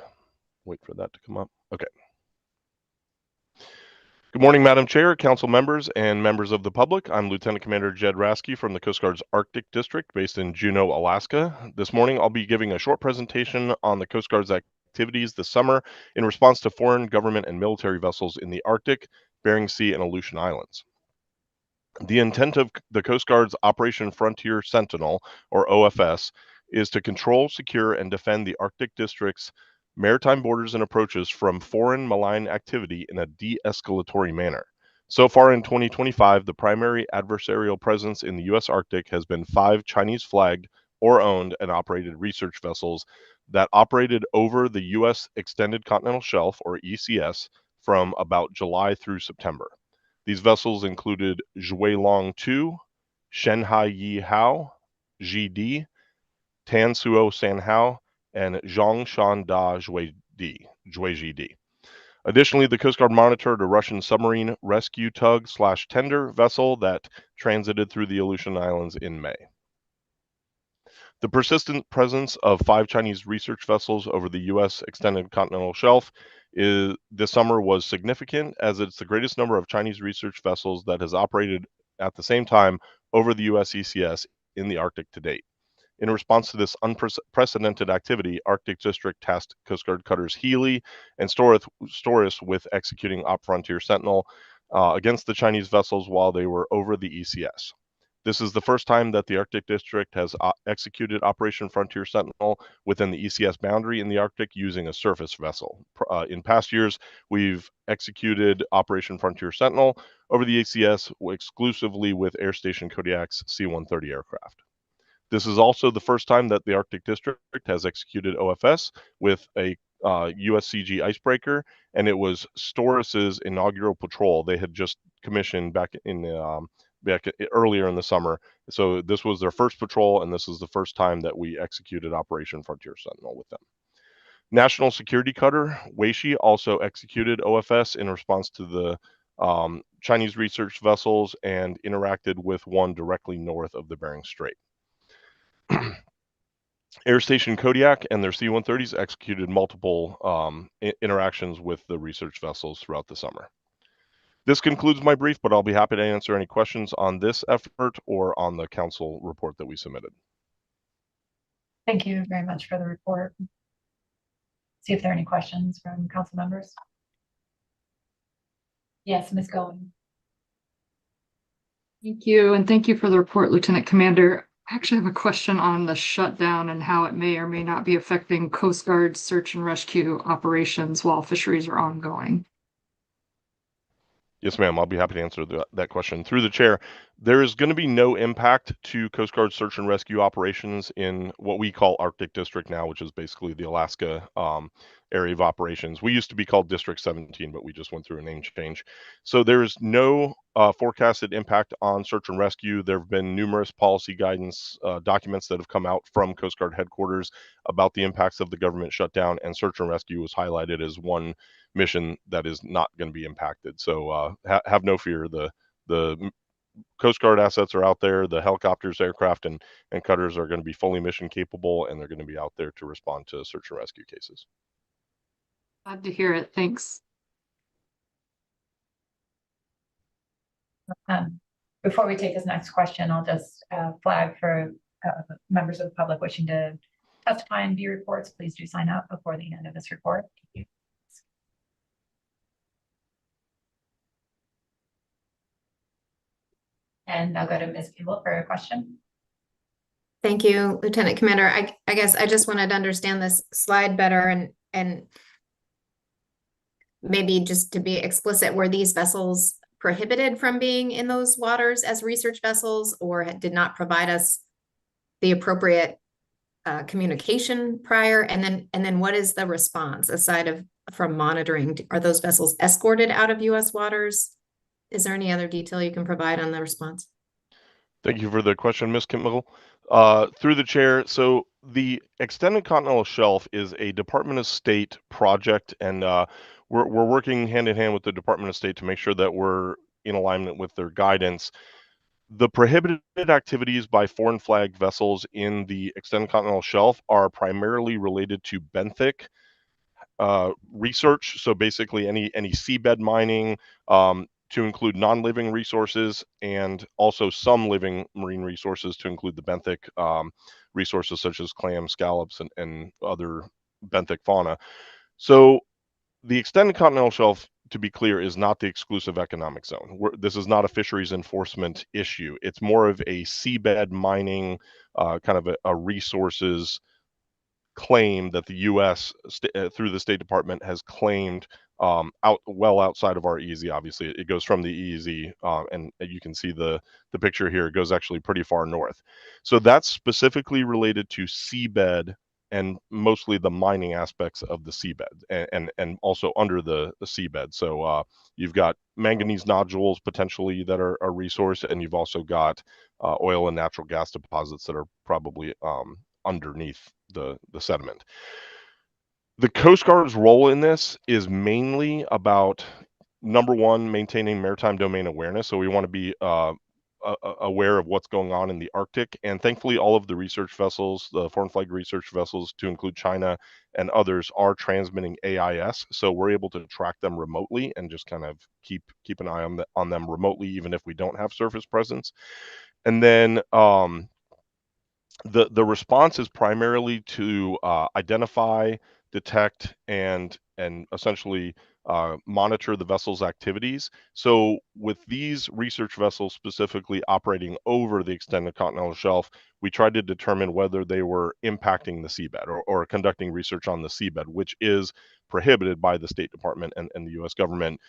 wait for that to come up. Okay. Good morning, Madam Chair, council members, and members of the public. I'm Lieutenant Commander Jed Rasky from the Coast Guard's Arctic District based in Juneau, Alaska. This morning, I'll be giving a short presentation on the Coast Guard's activities this summer in response to foreign government and military vessels in the Arctic, Bering Sea, and Aleutian Islands. The intent of the Coast Guard's Operation Frontier Sentinel, or OFS, is to control, secure, and defend the Arctic District's maritime borders and approaches from foreign malign activity in a de-escalatory manner. So far in 2025, the primary adversarial presence in the U.S. Arctic has been 5 Chinese-flagged or owned and operated research vessels that operated over the U.S. Extended Continental Shelf, or ECS, from about July through September. These vessels included Zhuilong 2, Shenhai Yi Hao, GD, Tansuo Sanhao, and Zhongshan Da Zhuiji. Additionally, the Coast Guard monitored a Russian submarine rescue tug/tender vessel that transited through the Aleutian Islands in May. The persistent presence of 5 Chinese research vessels over the U.S. Extended Continental Shelf this summer was significant, as it's the greatest number of Chinese research vessels that has operated at the same time over the U.S. ECS in the Arctic to date. In response to this unprecedented activity, Arctic District tasked Coast Guard cutters Healy and Storis with executing Op Frontier Sentinel against the Chinese vessels while they were over the ECS. This is the first time that the Arctic District has executed Operation Frontier Sentinel within the ECS boundary in the Arctic using a surface vessel. In past years, we've executed Operation Frontier Sentinel over the ECS exclusively with Air Station Kodiak's C-130 aircraft. This is also the first time that the Arctic District has executed OFS with a USCG icebreaker, and it was Storis's inaugural patrol they had just commissioned back earlier in the summer. So this was their first patrol, and this is the first time that we executed Operation Frontier Sentinel with them. National Security Cutter Weishi also executed OFS in response to the Chinese research vessels and interacted with one directly north of the Bering Strait. Air Station Kodiak and their C-130s executed multiple interactions with the research vessels throughout the summer. This concludes my brief, but I'll be happy to answer any questions on this effort or on the council report that we submitted. Thank you very much for the report. See if there are any questions from council members. Yes, Ms. Goen. Thank you, and thank you for the report, Lieutenant Commander. I actually have a question on the shutdown and how it may or may not be affecting Coast Guard search and rescue operations while fisheries are ongoing. Yes, ma'am. I'll be happy to answer that question. Through the chair, there is going to be no impact to Coast Guard search and rescue operations in what we call Arctic District now, which is basically the Alaska area of operations. We used to be called District 17, but we just went through a name change. So there is no forecasted impact on search and rescue. There have been numerous policy guidance documents that have come out from Coast Guard headquarters about the impacts of the government shutdown, and search and rescue was highlighted as one mission that is not going to be impacted. So have no fear. The Coast Guard assets are out there. The helicopters, aircraft, and cutters are going to be fully mission capable, and they're going to be out there to respond to search and rescue cases. Glad to hear it. Thanks. Before we take this next question, I'll just flag for members of the public wishing to testify and view reports. Please do sign up before the end of this report. Thank you. And I'll go to Ms. Kimball for a question. Thank you, Lieutenant Commander. I guess I just wanted to understand this slide better and maybe just to be explicit, were these vessels prohibited from being in those waters as research vessels, or did not provide us the appropriate communication prior? And then what is the response aside from monitoring? Are those vessels escorted out of U.S. waters? Is there any other detail you can provide on the response? Thank you for the question, Ms. Kimball. Through the chair, so the Extended Continental Shelf is a Department of State project, and we're working hand in hand with the Department of State to make sure that we're in alignment with their guidance. The prohibited activities by foreign flag vessels in the Extended Continental Shelf are primarily related to benthic research. So basically any seabed mining, to include non-living resources, and also some living marine resources to include the benthic resources such as clams, scallops, and other benthic fauna. So the extended continental shelf, to be clear, is not the exclusive economic zone. This is not a fisheries enforcement issue. It's more of a seabed mining, kind of a resources claim that the U.S. Through the State Department has claimed outside of our EEZ. Obviously, it goes from the EEZ, and you can see the picture here. It goes actually pretty far north. So that's specifically related to seabed and mostly the mining aspects of the seabed, and also under the seabed. So you've got manganese nodules potentially that are a resource, and you've also got oil and natural gas deposits that are probably underneath the sediment. The Coast Guard's role in this is mainly about, number one, maintaining maritime domain awareness. So we want to be aware of what's going on in the Arctic. And thankfully, all of the research vessels, the foreign flag research vessels, to include China and others, are transmitting AIS. So we're able to track them remotely and just kind of keep an eye on them remotely, even if we don't have surface presence. And then the response is primarily to identify, detect, and essentially monitor the vessel's activities. So with these research vessels specifically operating over the extended continental shelf, we tried to determine whether they were impacting the seabed or conducting research on the seabed, which is prohibited by the State Department and the U.S. government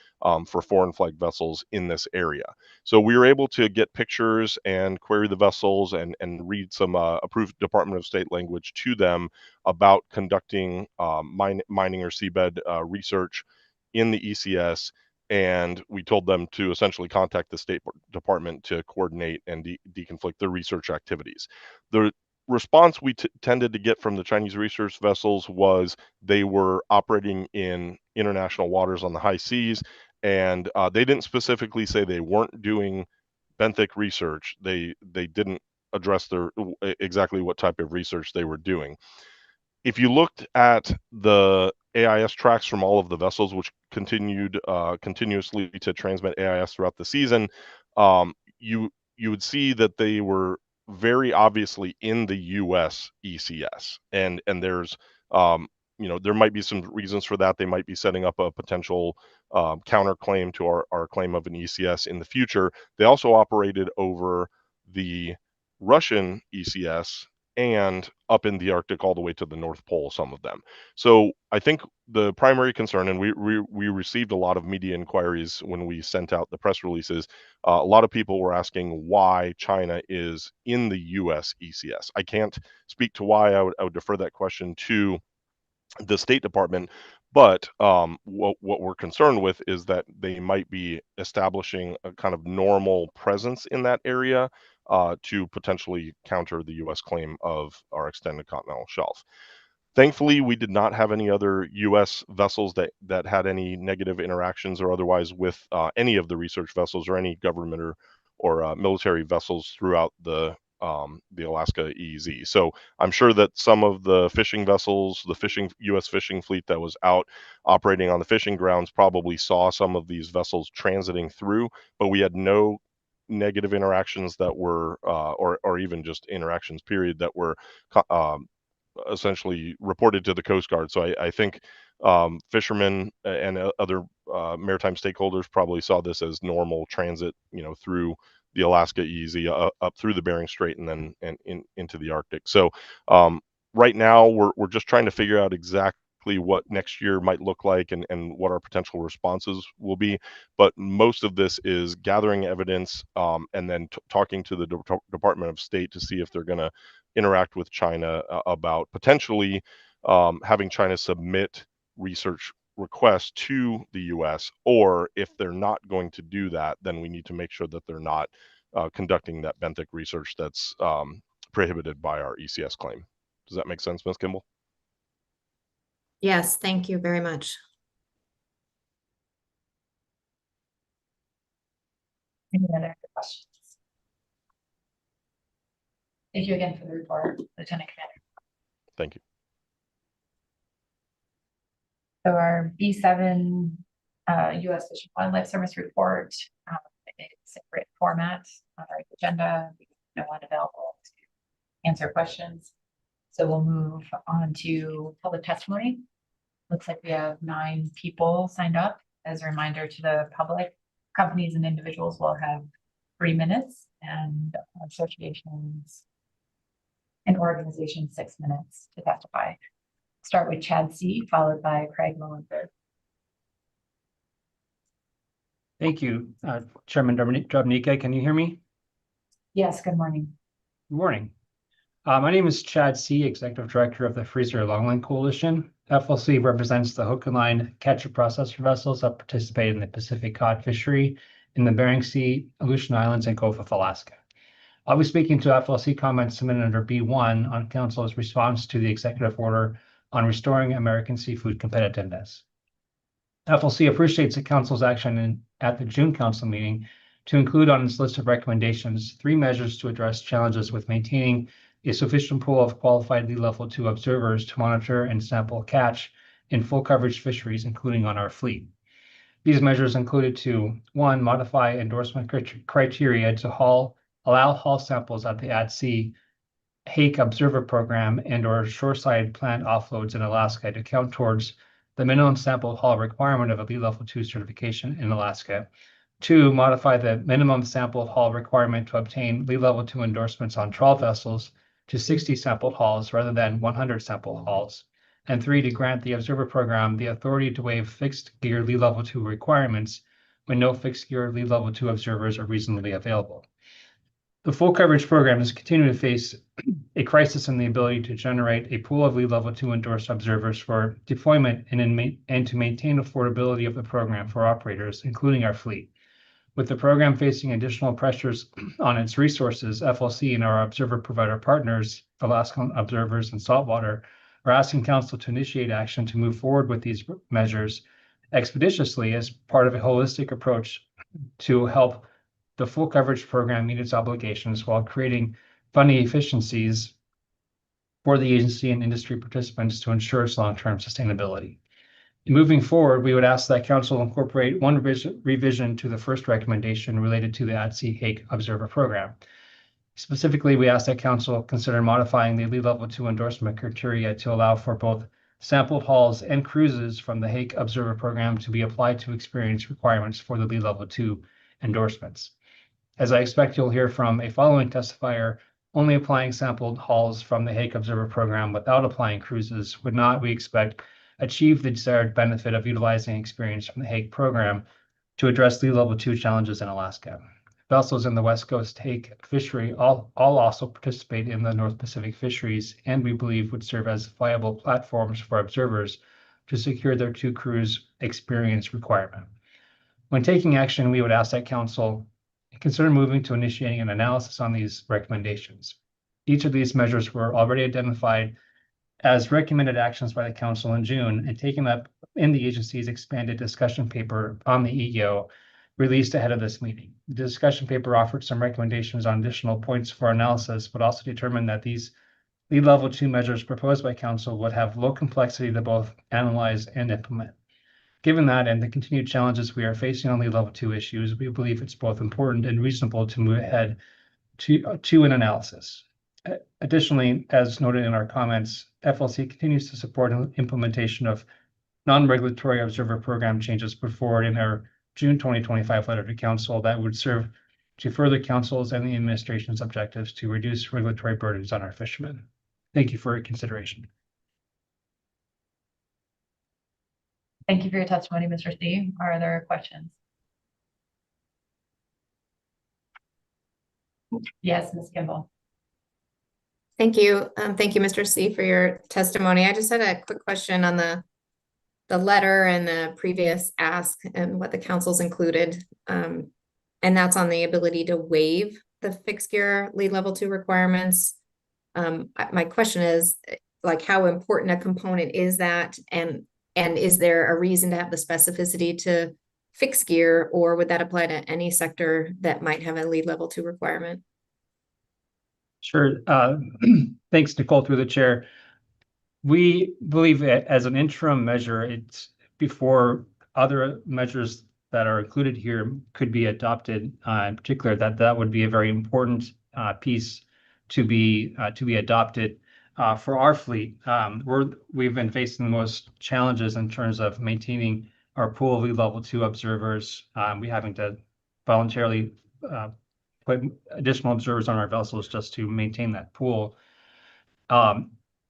for foreign flag vessels in this area. So we were able to get pictures and query the vessels and read some approved Department of State language to them about conducting mining or seabed research in the ECS. And we told them to essentially contact the State Department to coordinate and deconflict the research activities. The response we tended to get from the Chinese research vessels was they were operating in international waters on the high seas, and they didn't specifically say they weren't doing benthic research. They didn't address exactly what type of research they were doing. If you looked at the AIS tracks from all of the vessels, which continued continuously to transmit AIS throughout the season, you would see that they were very obviously in the U.S. ECS, and there's there might be some reasons for that. They might be setting up a potential counterclaim to our claim of an ECS in the future. They also operated over the Russian ECS and up in the Arctic all the way to the North Pole, some of them. So I think the primary concern, and we received a lot of media inquiries when we sent out the press releases, a lot of people were asking why China is in the US ECS. I can't speak to why. I would defer that question to the State Department, but what we're concerned with is that they might be establishing a kind of normal presence in that area to potentially counter the U.S. claim of our extended continental shelf. Thankfully, we did not have any other U.S. vessels that had any negative interactions or otherwise with any of the research vessels or any government or military vessels throughout the Alaska EEZ. So I'm sure that some of the fishing vessels, the U.S. fishing fleet that was out operating on the fishing grounds, probably saw some of these vessels transiting through, but we had no negative interactions that were, or even just interactions period, that were essentially reported to the Coast Guard. So I think fishermen and other maritime stakeholders probably saw this as normal transit, through the Alaska EEZ up through the Bering Strait and then into the Arctic. So right now we're just trying to figure out exactly what next year might look like and what our potential responses will be. But most of this is gathering evidence and then talking to the Department of State to see if they're going to interact with China about potentially having China submit research requests to the U.S., or if they're not going to do that, then we need to make sure that they're not conducting that benthic research that's prohibited by our ECS claim. Does that make sense, Ms. Kimball? Yes, thank you very much. Any other questions? Thank you again for the report, Lieutenant Commander. Thank you. So our B7 US Fish and Wildlife Service report, it's a written format on our agenda. We have no one available to answer questions. So we'll move on to public testimony. Looks like we have 9 people signed up. As a reminder to the public, companies and individuals will have 3 minutes, and associations and organizations 6 minutes to testify. Start with Chad C, followed by Craig Lowenberg. Thank you, Chairman Drobnica. Can you hear me? Yes, good morning. Good morning. My name is Chad C, Executive Director of the Freezer Longline Coalition. FLC represents the hook and line catcher processor vessels that participate in the Pacific cod fishery in the Bering Sea, Aleutian Islands, and Gulf of Alaska. I'll be speaking to FLC comments submitted under B1 on Council's response to the executive order on restoring American seafood competitiveness. FLC appreciates the Council's action at the June Council meeting to include on its list of recommendations 3 measures to address challenges with maintaining a sufficient pool of qualified level 2 observers to monitor and sample catch in full coverage fisheries, including on our fleet. These measures included to 1, modify endorsement criteria to allow hull samples at the at-sea Hake Observer Program and/or shoreside plant offloads in Alaska to count towards the minimum sample hull requirement of a level 2 certification in Alaska. 2, modify the minimum sample hull requirement to obtain level 2 endorsements on trawl vessels to 60 sampled hulls rather than 100 sample hulls. And 3, to grant the Observer Program the authority to waive fixed gear level 2 requirements when no fixed gear level 2 observers are reasonably available. The full coverage program is continuing to face a crisis in the ability to generate a pool of level 2 endorsed observers for deployment and to maintain affordability of the program for operators, including our fleet. With the program facing additional pressures on its resources, FLC and our observer provider partners, Alaskan Observers and Saltwater, are asking Council to initiate action to move forward with these measures expeditiously as part of a holistic approach to help the full coverage program meet its obligations while creating funding efficiencies for the agency and industry participants to ensure its long-term sustainability. Moving forward, we would ask that Council incorporate one revision to the first recommendation related to the at-sea Hake Observer Program. Specifically, we ask that Council consider modifying the level 2 endorsement criteria to allow for both sampled hulls and cruises from the Hake Observer Program to be applied to experience requirements for the level 2 endorsements. As I expect you'll hear from a following testifier, only applying sampled hulls from the Hake Observer Program without applying cruises would not, we expect, achieve the desired benefit of utilizing experience from the Hake program to address level 2 challenges in Alaska. Vessels in the West Coast Hake fishery all also participate in the North Pacific fisheries, and we believe would serve as viable platforms for observers to secure their 2 cruise experience requirement. When taking action, we would ask that Council consider moving to initiating an analysis on these recommendations. Each of these measures were already identified as recommended actions by the Council in June and taken up in the agency's expanded discussion paper on the EEO released ahead of this meeting. The discussion paper offered some recommendations on additional points for analysis, but also determined that these level 2 measures proposed by Council would have low complexity to both analyze and implement. Given that and the continued challenges we are facing on level 2 issues, we believe it's both important and reasonable to move ahead to an analysis. Additionally, as noted in our comments, FLC continues to support implementation of non-regulatory observer program changes put forward in our June 2025 letter to Council that would serve to further Council's and the administration's objectives to reduce regulatory burdens on our fishermen. Thank you for your consideration. Thank you for your testimony, Mr. C. Are there questions? Yes, Ms. Kimball. Thank you. Thank you, Mr. C, for your testimony. I just had a quick question on the letter and the previous ask and what the Council's included. And that's on the ability to waive the fixed gear level 2 requirements. My question is, like, how important a component is that? And is there a reason to have the specificity to fixed gear, or would that apply to any sector that might have a level 2 requirement? Sure. Thanks, Nicole, through the chair. We believe that as an interim measure, before other measures that are included here could be adopted, in particular, that would be a very important piece to be adopted for our fleet. We've been facing the most challenges in terms of maintaining our pool of level 2 observers. We having to voluntarily put additional observers on our vessels just to maintain that pool.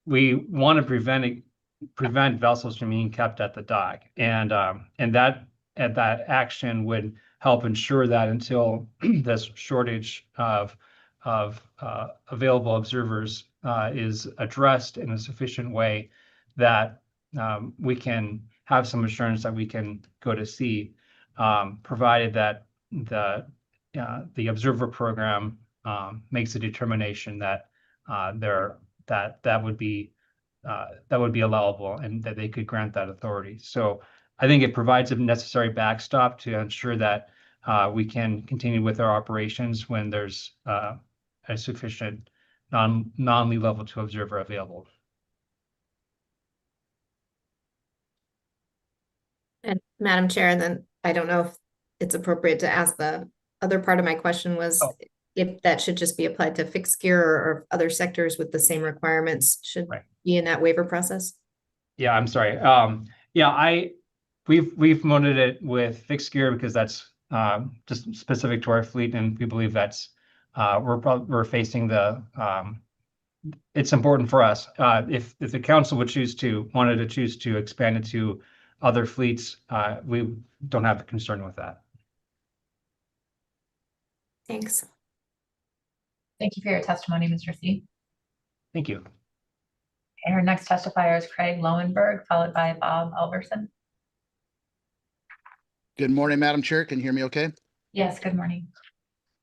We want to prevent vessels from being kept at the dock, and that action would help ensure that until this shortage of available observers is addressed in a sufficient way, that we can have some assurance that we can go to sea, provided that the observer program makes a determination that that would be allowable and that they could grant that authority. So I think it provides a necessary backstop to ensure that we can continue with our operations when there's a sufficient non-lead level 2 observer available. And Madam Chair, and then I don't know if it's appropriate to ask, the other part of my question was if that should just be applied to fixed gear or other sectors with the same requirements should be in that waiver process. Yeah, I'm sorry. Yeah, we've promoted it with fixed gear because that's just specific to our fleet, and we believe that's we're facing the it's important for us. If the council would choose to expand it to other fleets, we don't have a concern with that. Thanks. Thank you for your testimony, Mr. C. Thank you. And our next testifier is Craig Lowenberg, followed by Bob Alverson. Good morning, Madam Chair. Can you hear me okay? Yes, good morning.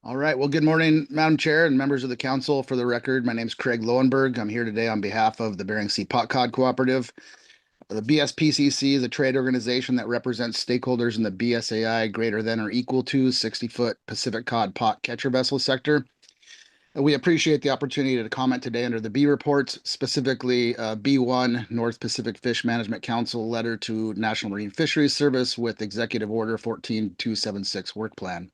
All right. Well, good morning, Madam Chair and members of the council. For the record, my name is Craig Lowenberg. I'm here today on behalf of the Bering Sea Pot Cod Cooperative. The BSPCC is a trade organization that represents stakeholders in the BSAI greater than or equal to 60-foot Pacific cod pot catcher vessel sector. We appreciate the opportunity to comment today under the B reports, specifically B1, North Pacific Fish Management Council letter to National Marine Fisheries Service with Executive Order 14276 work plan.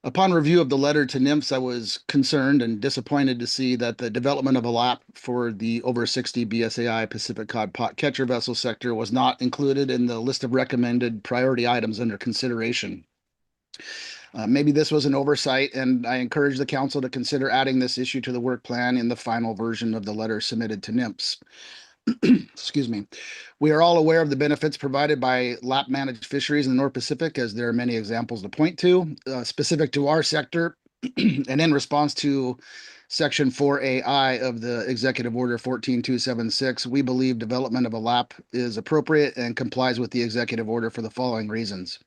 Upon review of the letter to NMFS, I was concerned and disappointed to see that the development of a LAP for the over 60 BSAI Pacific cod pot catcher vessel sector was not included in the list of recommended priority items under consideration. Maybe this was an oversight, and I encourage the council to consider adding this issue to the work plan in the final version of the letter submitted to NMFS. Excuse me. We are all aware of the benefits provided by LAP managed fisheries in the North Pacific, as there are many examples to point to. Specific to our sector, and in response to Section 4AI of the Executive Order 14276, we believe development of a LAP is appropriate and complies with the Executive Order for the following reasons.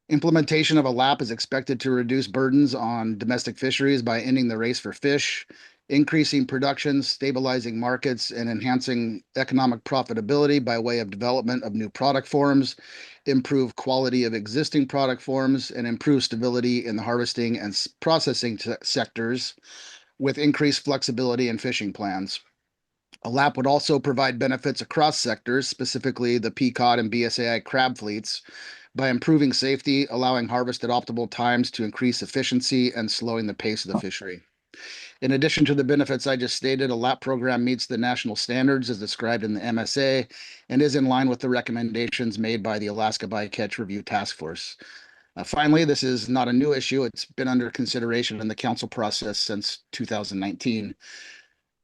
Implementation of a LAP is expected to reduce burdens on domestic fisheries by ending the race for fish, increasing production, stabilizing markets, and enhancing economic profitability by way of development of new product forms, improve quality of existing product forms, and improve stability in the harvesting and processing sectors with increased flexibility in fishing plans. A LAP would also provide benefits across sectors, specifically the PCOD and BSAI crab fleets, by improving safety, allowing harvest at optimal times to increase efficiency, and slowing the pace of the fishery. In addition to the benefits I just stated, a LAP program meets the national standards as described in the MSA and is in line with the recommendations made by the Alaska Bycatch Review Task Force. Finally, this is not a new issue. It's been under consideration in the council process since 2019.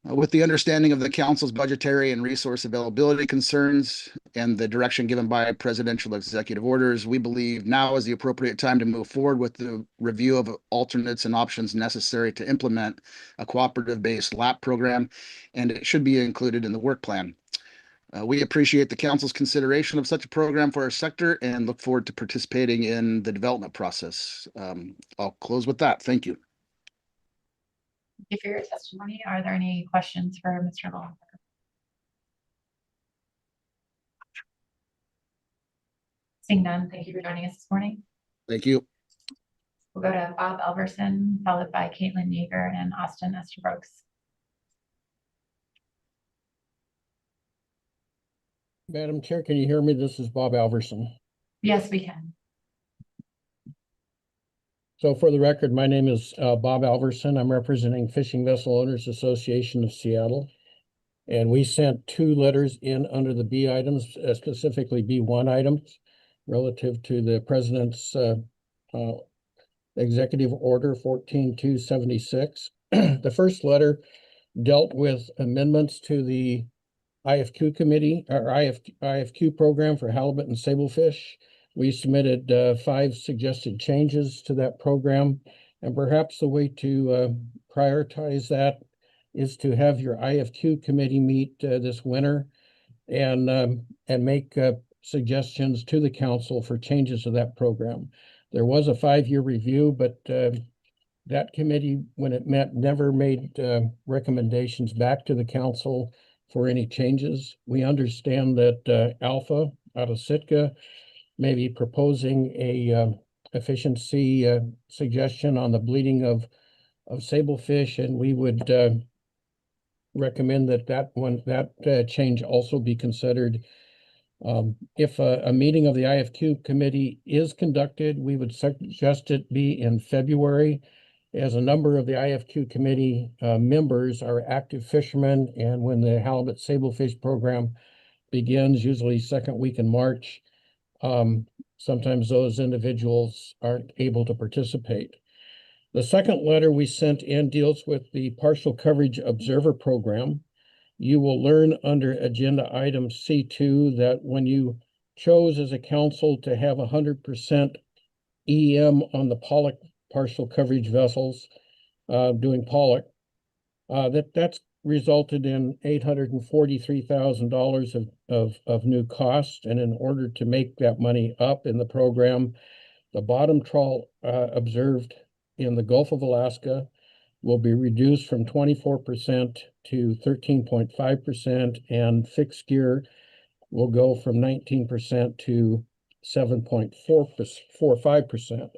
With the understanding of the council's budgetary and resource availability concerns and the direction given by presidential executive orders, we believe now is the appropriate time to move forward with the review of alternates and options necessary to implement a cooperative-based LAP program, and it should be included in the work plan. We appreciate the council's consideration of such a program for our sector and look forward to participating in the development process. I'll close with that. Thank you. Thank you for your testimony. Are there any questions for Mr. Lowenberg? Seeing none, thank you for joining us this morning. Thank you. We'll go to Bob Alverson, followed by Caitlin Yeager and Austin Esterbrookes. Madam Chair, can you hear me? This is Bob Alverson. Yes, we can. So for the record, my name is Bob Alverson. I'm representing Fishing Vessel Owners Association of Seattle. And we sent 2 letters in under the B items, specifically B1 items, relative to the President's Executive Order 14276. The first letter dealt with amendments to the IFQ committee, or IFQ program for halibut and sablefish. We submitted 5 suggested changes to that program, and perhaps the way to prioritize that is to have your IFQ committee meet this winter and make suggestions to the council for changes to that program. There was a 5-year review, but that committee, when it met, never made recommendations back to the council for any changes. We understand that Alpha out of Sitka may be proposing a efficiency suggestion on the bleeding of sablefish, and we would recommend that change also be considered. If a meeting of the IFQ committee is conducted, we would suggest it be in February, as a number of the IFQ committee members are active fishermen, and when the halibut sablefish program begins, usually second week in March, sometimes those individuals aren't able to participate. The second letter we sent in deals with the Partial Coverage Observer Program. You will learn under agenda item C2 that when you chose as a council to have 100% EM on the pollock partial coverage vessels doing pollock, that's resulted in $843,000 of new cost. And in order to make that money up in the program, the bottom trawl observed in the Gulf of Alaska will be reduced from 24% to 13.5%, and fixed gear will go from 19% to 7.45%.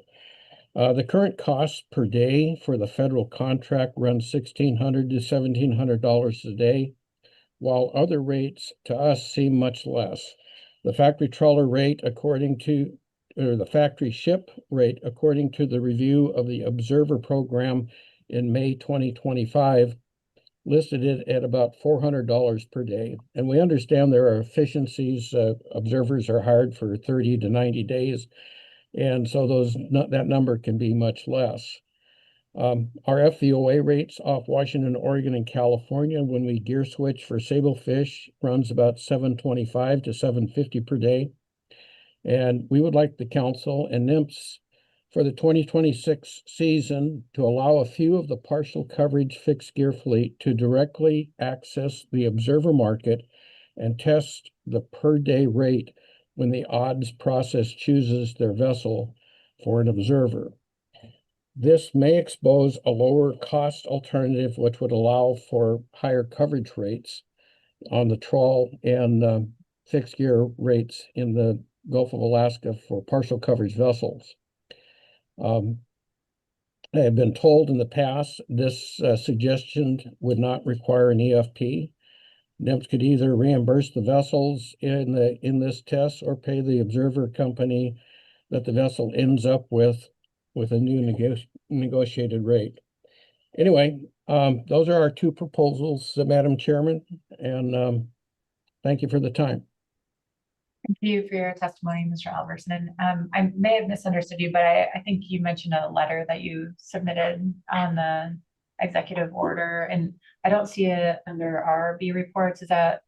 The current cost per day for the federal contract runs $1,600 to $1,700 a day, while other rates to us seem much less. The factory trawler rate, the factory ship rate, according to the review of the Observer Program in May 2025, listed it at about $400 per day. And we understand there are efficiencies. Observers are hired for 30 to 90 days. And so that number can be much less. Our FVOA rates off Washington, Oregon, and California, when we gear switch for sablefish, runs about $725 to $750 per day. And we would like the council and NMFS for the 2026 season to allow a few of the partial coverage fixed gear fleet to directly access the observer market and test the per day rate when the odds process chooses their vessel for an observer. This may expose a lower cost alternative, which would allow for higher coverage rates on the trawl and fixed gear rates in the Gulf of Alaska for partial coverage vessels. I have been told in the past this suggestion would not require an EFP. NMFS could either reimburse the vessels in this test or pay the observer company that the vessel ends up with a new negotiated rate. Anyway, those are our 2 proposals, Madam Chairman, and thank you for the time. Thank you for your testimony, Mr. Alverson. I may have misunderstood you, but I think you mentioned a letter that you submitted on the executive order, and I don't see it under our B reports. Is that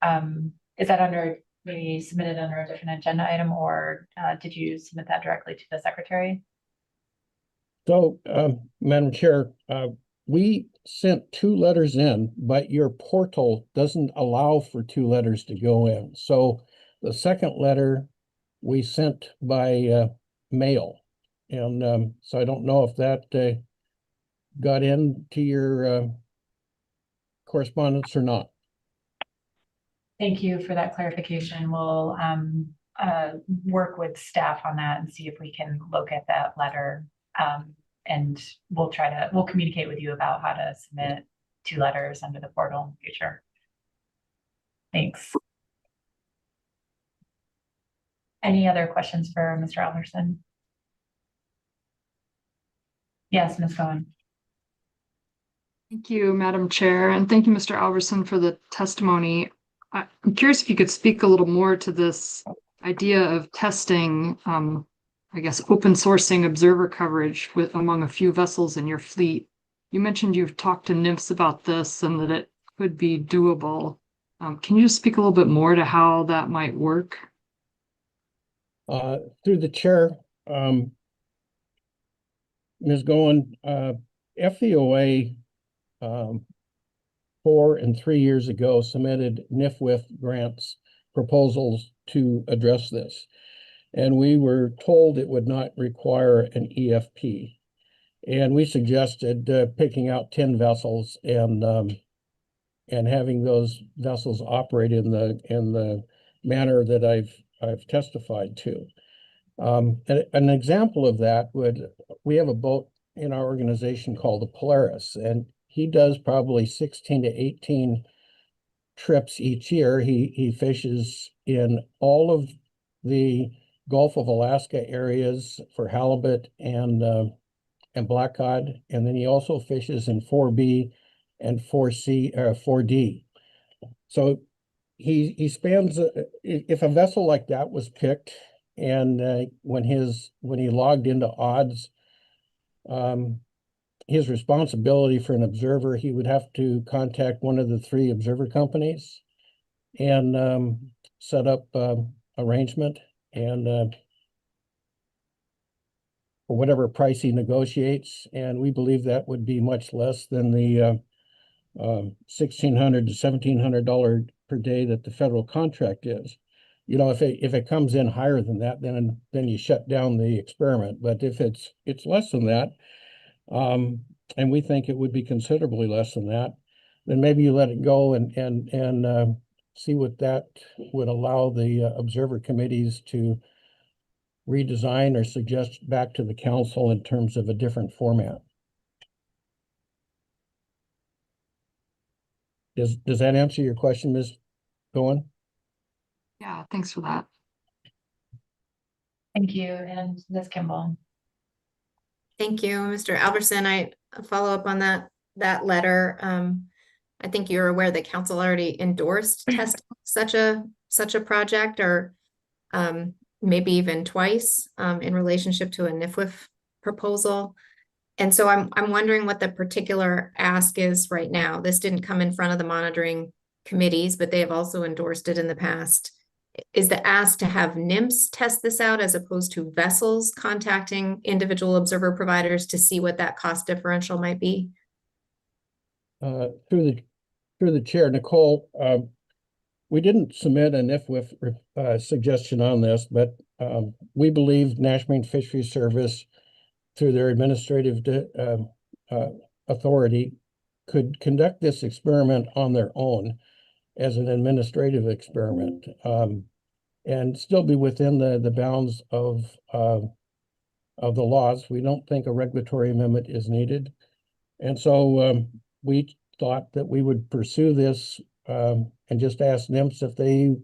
under, maybe submitted under a different agenda item, or did you submit that directly to the secretary? So, Madam Chair, we sent 2 letters in, but your portal doesn't allow for 2 letters to go in. So the second letter we sent by mail. And so I don't know if that got into your correspondence or not. Thank you for that clarification. We'll work with staff on that and see if we can look at that letter. And we'll communicate with you about how to submit 2 letters under the portal in the future. Thanks. Any other questions for Mr. Alverson? Yes, Ms. Cohen. Thank you, Madam Chair, and thank you, Mr. Alverson, for the testimony. I'm curious if you could speak a little more to this idea of testing, I guess, open sourcing observer coverage with among a few vessels in your fleet. You mentioned you've talked to NMFS about this and that it could be doable. Can you just speak a little bit more to how that might work? Through the chair, Ms. Goen, FVOA 4 and 3 years ago submitted NIFWIF grants proposals to address this. And we were told it would not require an EFP. And we suggested picking out 10 vessels and having those vessels operate in the manner that I've testified to. An example of that we have a boat in our organization called the Polaris, and he does probably 16 to 18 trips each year. He fishes in all of the Gulf of Alaska areas for halibut and blackcod, and then he also fishes in 4B and 4D. So he spans. If a vessel like that was picked, and when he logged into odds, his responsibility for an observer, he would have to contact one of the 3 observer companies and set up arrangement and for whatever price he negotiates. And we believe that would be much less than the $1,600 to $1,700 per day that the federal contract is. You know, if it comes in higher than that, then you shut down the experiment. But if it's less than that, and we think it would be considerably less than that, then maybe you let it go and see what that would allow the observer committees to redesign or suggest back to the council in terms of a different format. Does that answer your question, Ms. Cohen? Yeah, thanks for that. Thank you. And Ms. Kimball. Thank you, Mr. Alverson. I follow up on that letter. I think you're aware that council already endorsed testing such a project, or maybe even twice in relationship to a NIFWIF proposal. And so I'm wondering what the particular ask is right now. This didn't come in front of the monitoring committees, but they have also endorsed it in the past. Is the ask to have NMFS test this out as opposed to vessels contacting individual observer providers to see what that cost differential might be? Through the chair, Nicole, we didn't submit an NIFWIF suggestion on this, but we believe National Marine Fisheries Service, through their administrative authority, could conduct this experiment on their own as an administrative experiment, and still be within the bounds of the laws. We don't think a regulatory amendment is needed. And so we thought that we would pursue this and just ask NMFS if they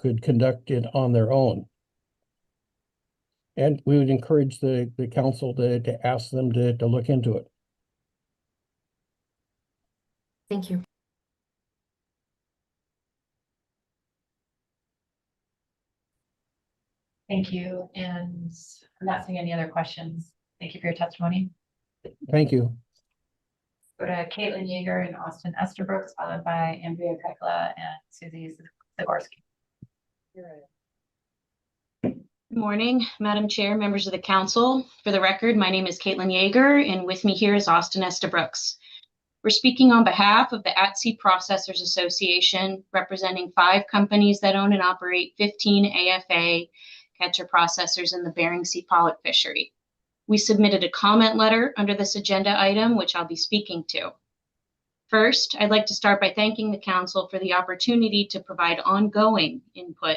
could conduct it on their own. And we would encourage the council to ask them to look into it. Thank you. Thank you. And I'm not seeing any other questions. Thank you for your testimony. Thank you. Go to Caitlin Yeager and Austin Estabrooks, followed by Andrea Pekla and Susie Zagorski. Good morning, Madam Chair, members of the council. For the record, my name is Caitlin Yeager, and with me here is Austin Estabrooks. We're speaking on behalf of the At-Sea Processors Association, representing 5 companies that own and operate 15 AFA catcher processors in the Bering Sea pollock fishery. We submitted a comment letter under this agenda item, which I'll be speaking to. First, I'd like to start by thanking the council for the opportunity to provide ongoing input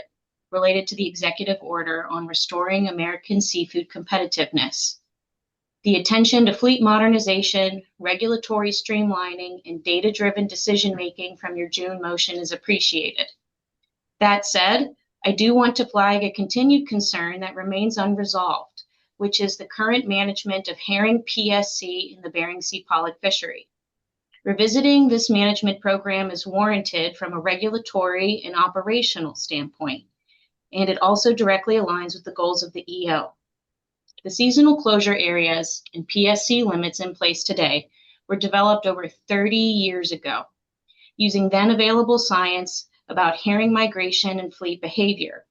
related to the executive order on restoring American seafood competitiveness. The attention to fleet modernization, regulatory streamlining, and data-driven decision-making from your June motion is appreciated. That said, I do want to flag a continued concern that remains unresolved, which is the current management of herring PSC in the Bering Sea pollock fishery. Revisiting this management program is warranted from a regulatory and operational standpoint, and it also directly aligns with the goals of the EO. The seasonal closure areas and PSC limits in place today were developed over 30 years ago, using then available science about herring migration and fleet behavior.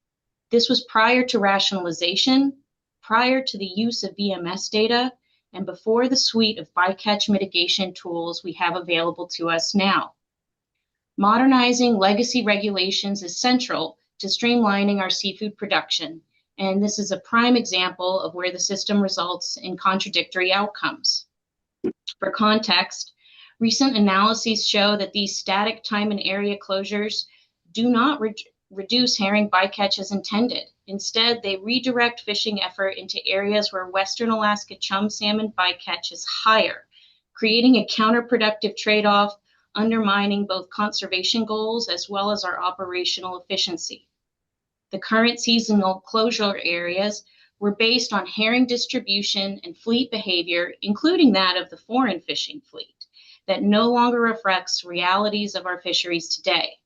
This was prior to rationalization, prior to the use of VMS data, and before the suite of bycatch mitigation tools we have available to us now. Modernizing legacy regulations is central to streamlining our seafood production, and this is a prime example of where the system results in contradictory outcomes. For context, recent analyses show that these static time and area closures do not reduce herring bycatch as intended. Instead, they redirect fishing effort into areas where Western Alaska chum salmon bycatch is higher, creating a counterproductive trade-off, undermining both conservation goals as well as our operational efficiency. The current seasonal closure areas were based on herring distribution and fleet behavior, including that of the foreign fishing fleet, that no longer reflects realities of our fisheries today.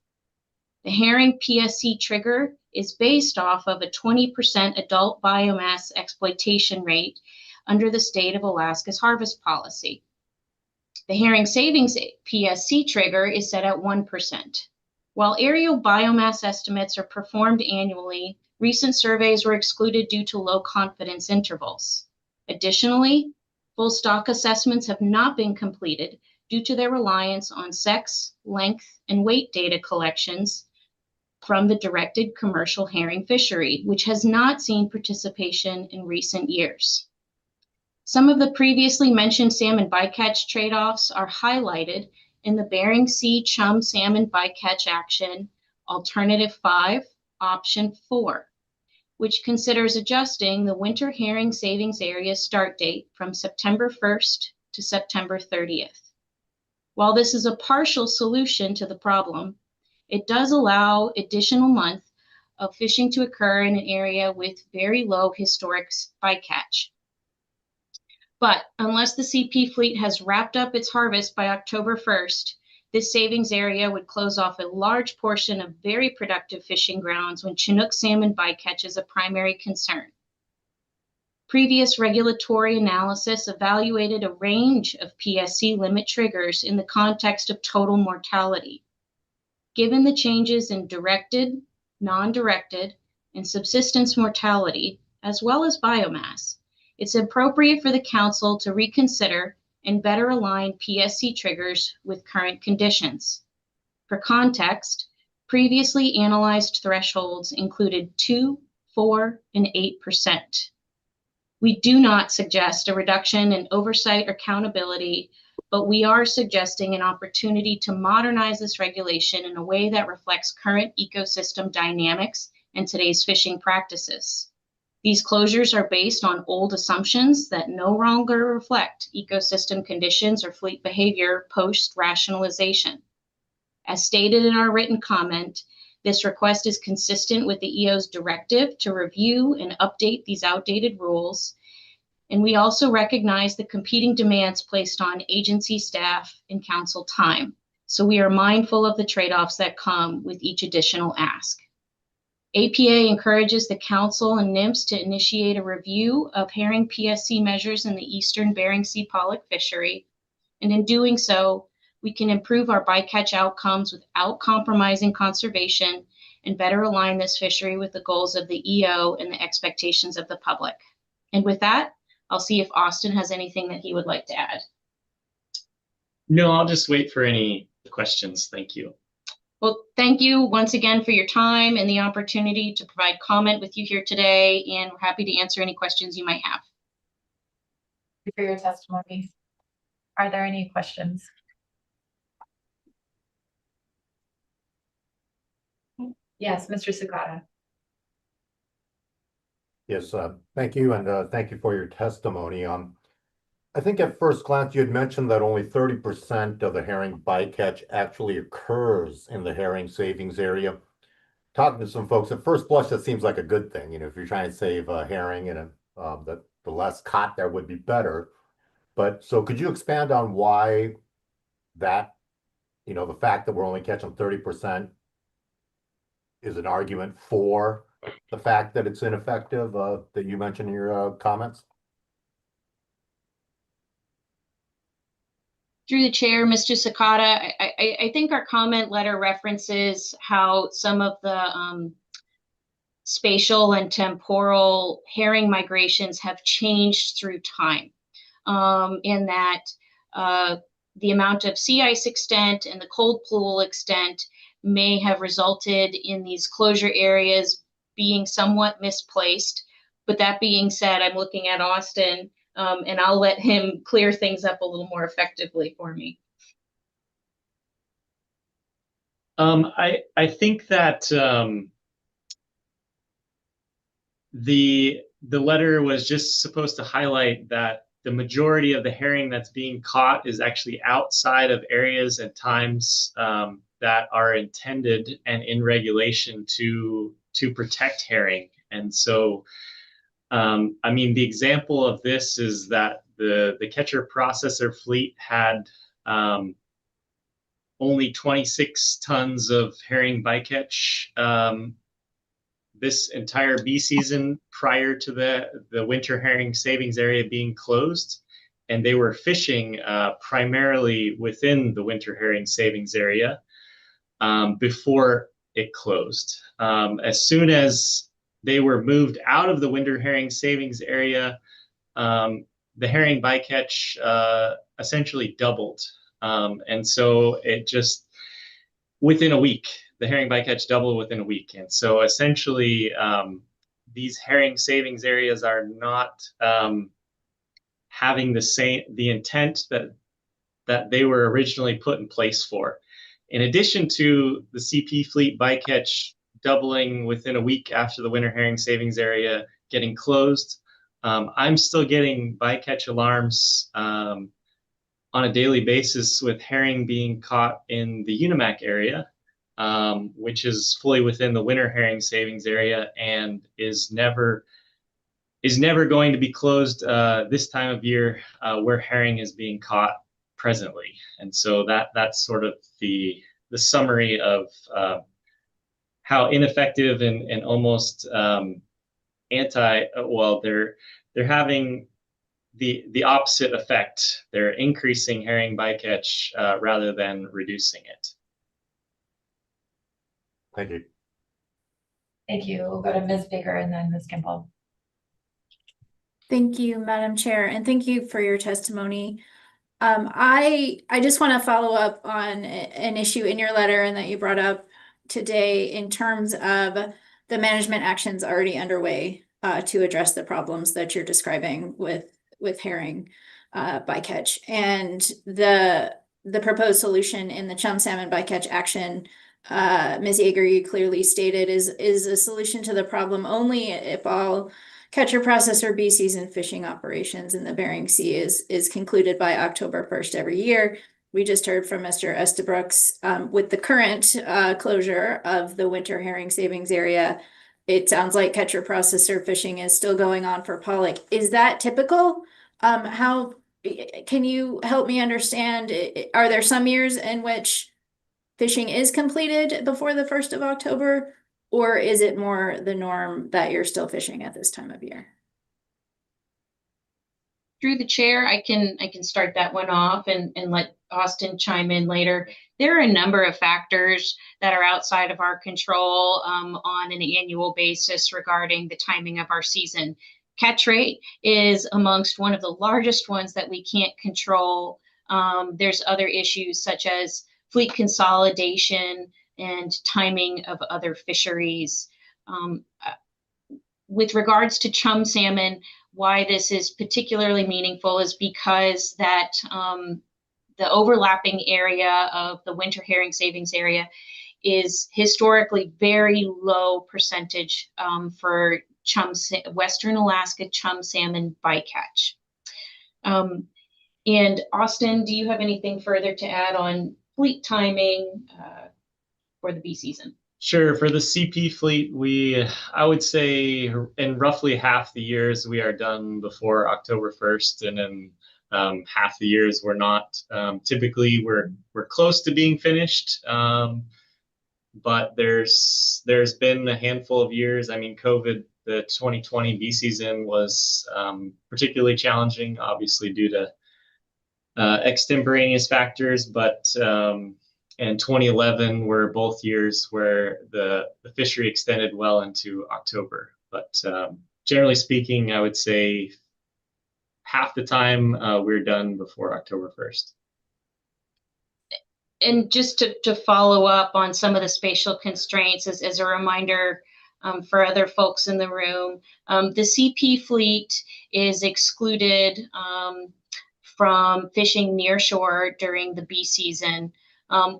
The herring PSC trigger is based off of a 20% adult biomass exploitation rate under the state of Alaska's harvest policy. The herring savings PSC trigger is set at 1%. While aerial biomass estimates are performed annually, recent surveys were excluded due to low confidence intervals. Additionally, full stock assessments have not been completed due to their reliance on sex, length, and weight data collections from the directed commercial herring fishery, which has not seen participation in recent years. Some of the previously mentioned salmon bycatch trade-offs are highlighted in the Bering Sea Chum Salmon Bycatch Action, Alternative 5, Option 4, which considers adjusting the winter herring savings area start date from September 1st to September 30th. While this is a partial solution to the problem, it does allow additional month of fishing to occur in an area with very low historic bycatch. But unless the CP fleet has wrapped up its harvest by October 1st, this savings area would close off a large portion of very productive fishing grounds when Chinook salmon bycatch is a primary concern. Previous regulatory analysis evaluated a range of PSC limit triggers in the context of total mortality. Given the changes in directed, non-directed, and subsistence mortality, as well as biomass, it's appropriate for the Council to reconsider and better align PSC triggers with current conditions. For context, previously analyzed thresholds included 2%, 4%, and 8%. We do not suggest a reduction in oversight or accountability, but we are suggesting an opportunity to modernize this regulation in a way that reflects current ecosystem dynamics and today's fishing practices. These closures are based on old assumptions that no longer reflect ecosystem conditions or fleet behavior post-rationalization. As stated in our written comment, this request is consistent with the EO's directive to review and update these outdated rules, and we also recognize the competing demands placed on agency staff and council time, so we are mindful of the trade-offs that come with each additional ask. APA encourages the Council and NMFS to initiate a review of herring PSC measures in the eastern Bering Sea pollock fishery, and in doing so, we can improve our bycatch outcomes without compromising conservation and better align this fishery with the goals of the EO and the expectations of the public. And with that, I'll see if Austin has anything that he would like to add. No, I'll just wait for any questions. Thank you. Well, thank you once again for your time and the opportunity to provide comment with you here today, and we're happy to answer any questions you might have. Thank you for your testimony. Are there any questions? Yes, Mr. Sakata. Yes, thank you, and thank you for your testimony. I think at first glance you had mentioned that only 30% of the herring bycatch actually occurs in the herring savings area. talking to some folks, at first blush, that seems like a good thing. If you're trying to save herring and the less caught there would be better. But so could you expand on why that, the fact that we're only catching 30% is an argument for the fact that it's ineffective, that you mentioned in your comments? Through the chair, Mr. Sakata, I think our comment letter references how some of the spatial and temporal herring migrations have changed through time, in that the amount of sea ice extent and the cold pool extent may have resulted in these closure areas being somewhat misplaced. But that being said, I'm looking at Austin, and I'll let him clear things up a little more effectively for me. I think that the letter was just supposed to highlight that the majority of the herring that's being caught is actually outside of areas and times that are intended and in regulation to protect herring. And so, I mean, the example of this is that the catcher processor fleet had only 26 tons of herring bycatch this entire bee season prior to the winter herring savings area being closed. And they were fishing primarily within the winter herring savings area before it closed. As soon as they were moved out of the winter herring savings area, the herring bycatch essentially doubled. And so it just, within a week, the herring bycatch doubled within a week. And so essentially, these herring savings areas are not having the intent that they were originally put in place for. In addition to the CP fleet bycatch doubling within a week after the winter herring savings area getting closed, I'm still getting bycatch alarms on a daily basis with herring being caught in the Unimac area, which is fully within the winter herring savings area and is never going to be closed this time of year where herring is being caught presently. And so that's sort of the summary of how ineffective and almost they're having the opposite effect. They're increasing herring bycatch rather than reducing it. Thank you. Thank you. We'll go to Ms. Baker and then Ms. Kimball. Thank you, Madam Chair, and thank you for your testimony. I just want to follow up on an issue in your letter and that you brought up today in terms of the management actions already underway to address the problems that you're describing with herring bycatch. And the proposed solution in the chum salmon bycatch action, Ms. Yeager, you clearly stated is a solution to the problem only if all catcher processor bee season fishing operations in the Bering Sea is concluded by October 1st every year. We just heard from Mr. Estabrooks with the current closure of the winter herring savings area. It sounds like catcher processor fishing is still going on for pollock. Is that typical? How can you help me understand? Are there some years in which fishing is completed before the 1st of October? Or is it more the norm that you're still fishing at this time of year? Through the chair, I can start that one off and let Austin chime in later. There are a number of factors that are outside of our control on an annual basis regarding the timing of our season. Catch rate is amongst one of the largest ones that we can't control. There's other issues such as fleet consolidation and timing of other fisheries. With regards to chum salmon, why this is particularly meaningful is because that the overlapping area of the winter herring savings area is historically very low percentage for Western Alaska chum salmon bycatch. And Austin, do you have anything further to add on fleet timing for the bee season? Sure. For the CP fleet, I would say in roughly half the years we are done before October 1st, and in half the years we're not. Typically, we're close to being finished, but there's been a handful of years. I mean, COVID, the 2020 bee season was particularly challenging, obviously due to extemporaneous factors, but and 2011 were both years where the fishery extended well into October. But generally speaking, I would say half the time we're done before October 1st. And just to follow up on some of the spatial constraints as a reminder for other folks in the room, the CP fleet is excluded from fishing near shore during the bee season,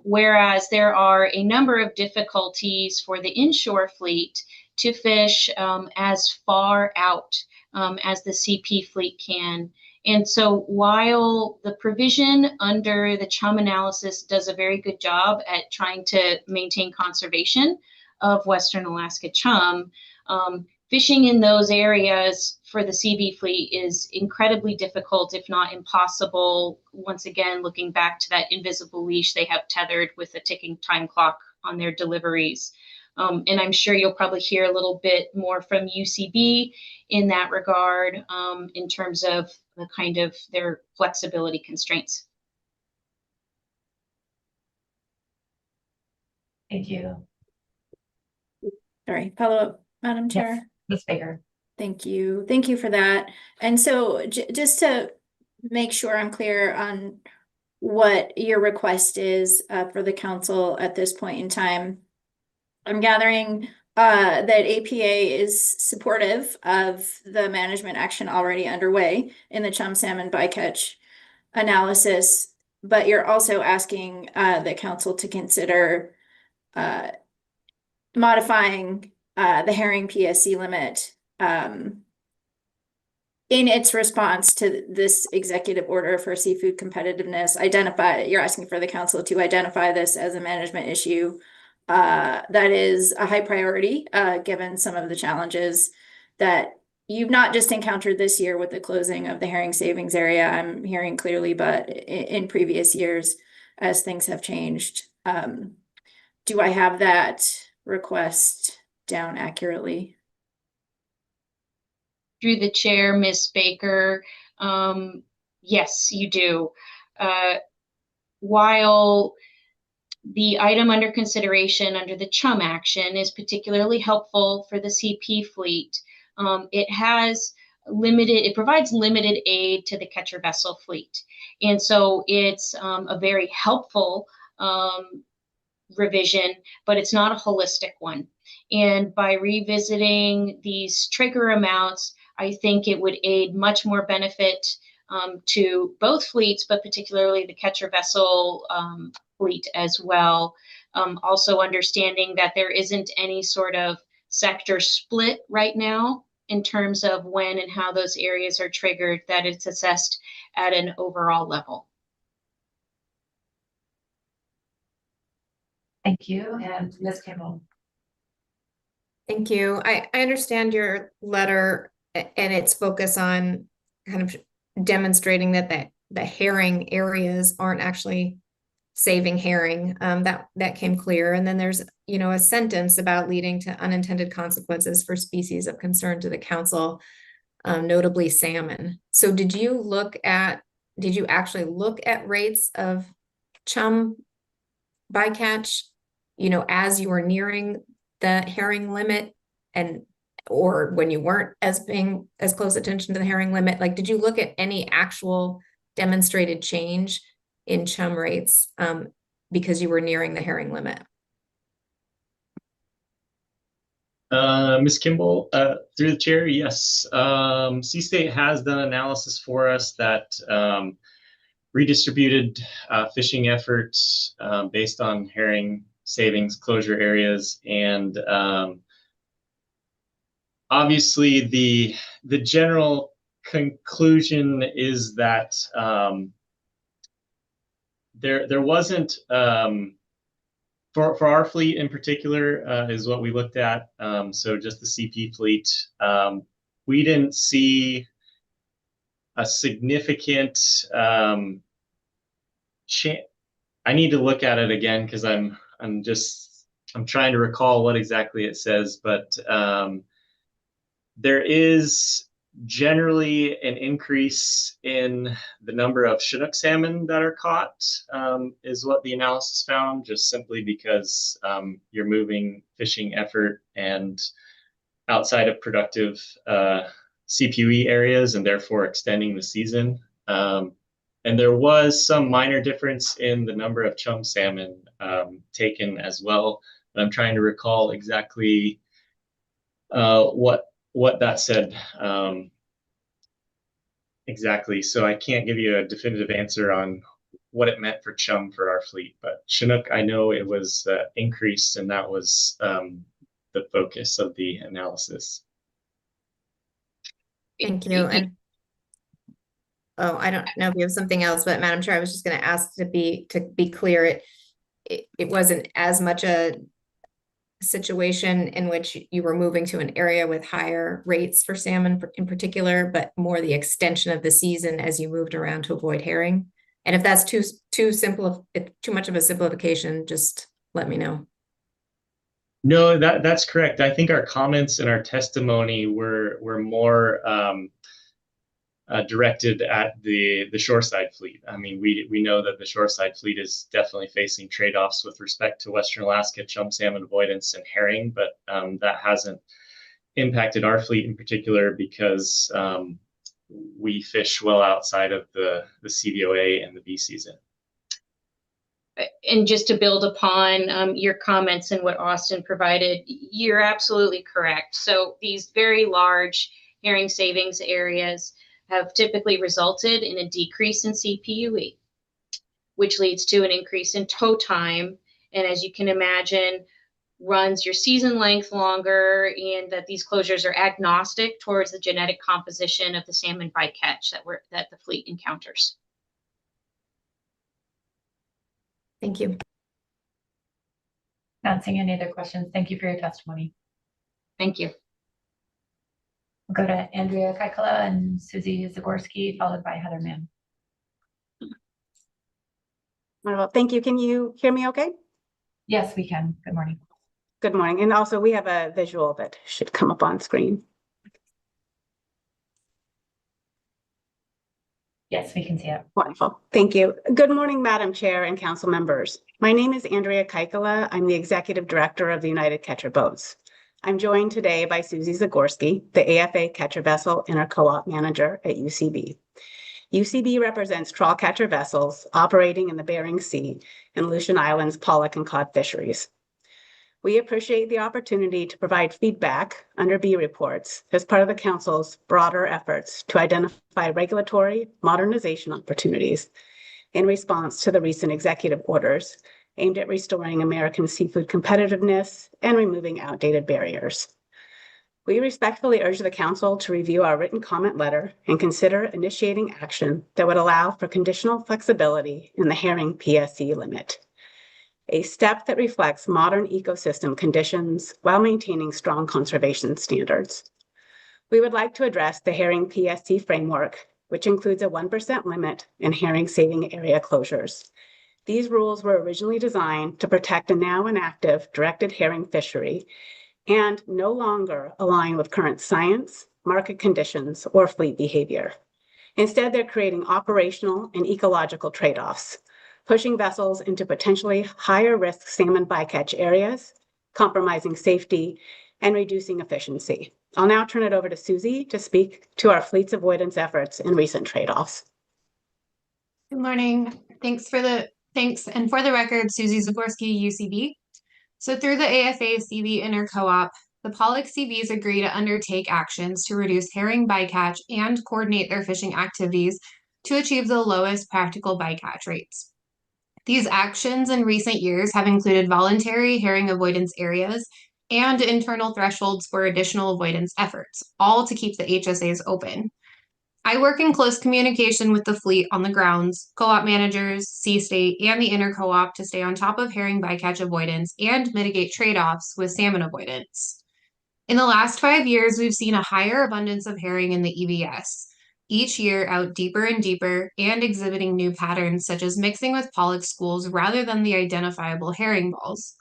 whereas there are a number of difficulties for the inshore fleet to fish as far out as the CP fleet can. And so while the provision under the chum analysis does a very good job at trying to maintain conservation of Western Alaska chum, fishing in those areas for the CB fleet is incredibly difficult, if not impossible. Once again, looking back to that invisible leash they have tethered with a ticking time clock on their deliveries. And I'm sure you'll probably hear a little bit more from UCB in that regard in terms of the kind of their flexibility constraints. Thank you. Sorry, follow up, Madam Chair. Ms. Baker. Thank you. Thank you for that. And so just to make sure I'm clear on what your request is for the council at this point in time, I'm gathering that APA is supportive of the management action already underway in the chum salmon bycatch analysis, but you're also asking the council to consider modifying the herring PSC limit in its response to this executive order for seafood competitiveness. You're asking for the council to identify this as a management issue that is a high priority, given some of the challenges that you've not just encountered this year with the closing of the herring savings area, I'm hearing clearly, but in previous years as things have changed. Do I have that request down accurately? Through the chair, Ms. Baker, yes, you do. While the item under consideration under the chum action is particularly helpful for the CP fleet, it provides limited aid to the catcher vessel fleet. And so it's a very helpful revision, but it's not a holistic one. And by revisiting these trigger amounts, I think it would aid much more benefit to both fleets, but particularly the catcher vessel fleet as well. Also understanding that there isn't any sort of sector split right now in terms of when and how those areas are triggered, that it's assessed at an overall level. Thank you. And Ms. Campbell. Thank you. I understand your letter and its focus on kind of demonstrating that the herring areas aren't actually saving herring. That came clear. And then there's, a sentence about leading to unintended consequences for species of concern to the council, notably salmon. So did you actually look at rates of chum bycatch, as you were nearing the herring limit or when you weren't paying as close attention to the herring limit? Like, did you look at any actual demonstrated change in chum rates because you were nearing the herring limit? Ms. Kimball, through the chair, yes. C-State has done analysis for us that redistributed fishing efforts based on herring savings closure areas, and obviously the general conclusion is that there wasn't For our fleet in particular is what we looked at. So just the CP fleet, we didn't see a significant change. I need to look at it again because I'm trying to recall what exactly it says, but there is generally an increase in the number of Chinook salmon that are caught, is what the analysis found, just simply because you're moving fishing effort and outside of productive CPUE areas and therefore extending the season. And there was some minor difference in the number of chum salmon taken as well, but I'm trying to recall exactly what that said exactly. So I can't give you a definitive answer on what it meant for chum for our fleet, but Chinook, I know it was increased, and that was the focus of the analysis. Thank you. And oh, I don't know if you have something else, but Madam Chair, I was just going to ask to be clear. It wasn't as much a situation in which you were moving to an area with higher rates for salmon in particular, but more the extension of the season as you moved around to avoid herring. And if that's too much of a simplification, just let me know. No, that's correct. I think our comments and our testimony were more directed at the shoreside fleet. I mean, we know that the shoreside fleet is definitely facing trade-offs with respect to Western Alaska chum salmon avoidance and herring, but that hasn't impacted our fleet in particular because we fish well outside of the CVOA and the B season. And just to build upon your comments and what Austin provided, you're absolutely correct. So these very large herring savings areas have typically resulted in a decrease in CPUE, which leads to an increase in tow time. And as you can imagine, runs your season length longer, and that these closures are agnostic towards the genetic composition of the salmon bycatch that the fleet encounters. Thank you. Not seeing any other questions. Thank you for your testimony. Thank you. We'll go to Andrea Kaikala and Susie Zagorski, followed by Heather Mann. Well, thank you. Can you hear me okay? Yes, we can. Good morning. Good morning. And also we have a visual that should come up on screen. Yes, we can see it. Wonderful. Thank you. Good morning, Madam Chair and council members. My name is Andrea Kaikala. I'm the Executive Director of the United Catcher Boats. I'm joined today by Susie Zagorski, the AFA Catcher Vessel and our Co-op Manager at UCB. UCB represents trawl catcher vessels operating in the Bering Sea and Aleutian Islands pollock and cod fisheries. We appreciate the opportunity to provide feedback under B reports as part of the Council's broader efforts to identify regulatory modernization opportunities in response to the recent executive orders aimed at restoring American seafood competitiveness and removing outdated barriers. We respectfully urge the Council to review our written comment letter and consider initiating action that would allow for conditional flexibility in the herring PSC limit, a step that reflects modern ecosystem conditions while maintaining strong conservation standards. We would like to address the herring PSC framework, which includes a 1% limit in herring saving area closures. These rules were originally designed to protect a now inactive directed herring fishery and no longer align with current science, market conditions, or fleet behavior. Instead, they're creating operational and ecological trade-offs, pushing vessels into potentially higher risk salmon bycatch areas, compromising safety, and reducing efficiency. I'll now turn it over to Susie to speak to our fleet's avoidance efforts and recent trade-offs. Good morning. Thanks. And for the record, Susie Zagorski, UCB. So through the AFA CV Inter-Co-op, the pollock CVs agree to undertake actions to reduce herring bycatch and coordinate their fishing activities to achieve the lowest practical bycatch rates. These actions in recent years have included voluntary herring avoidance areas and internal thresholds for additional avoidance efforts, all to keep the HSAs open. I work in close communication with the fleet on the grounds, co-op managers, C-State, and the inter-co-op to stay on top of herring bycatch avoidance and mitigate trade-offs with salmon avoidance. In the last 5 years, we've seen a higher abundance of herring in the EBS, each year out deeper and deeper and exhibiting new patterns such as mixing with pollock schools rather than the identifiable herring balls.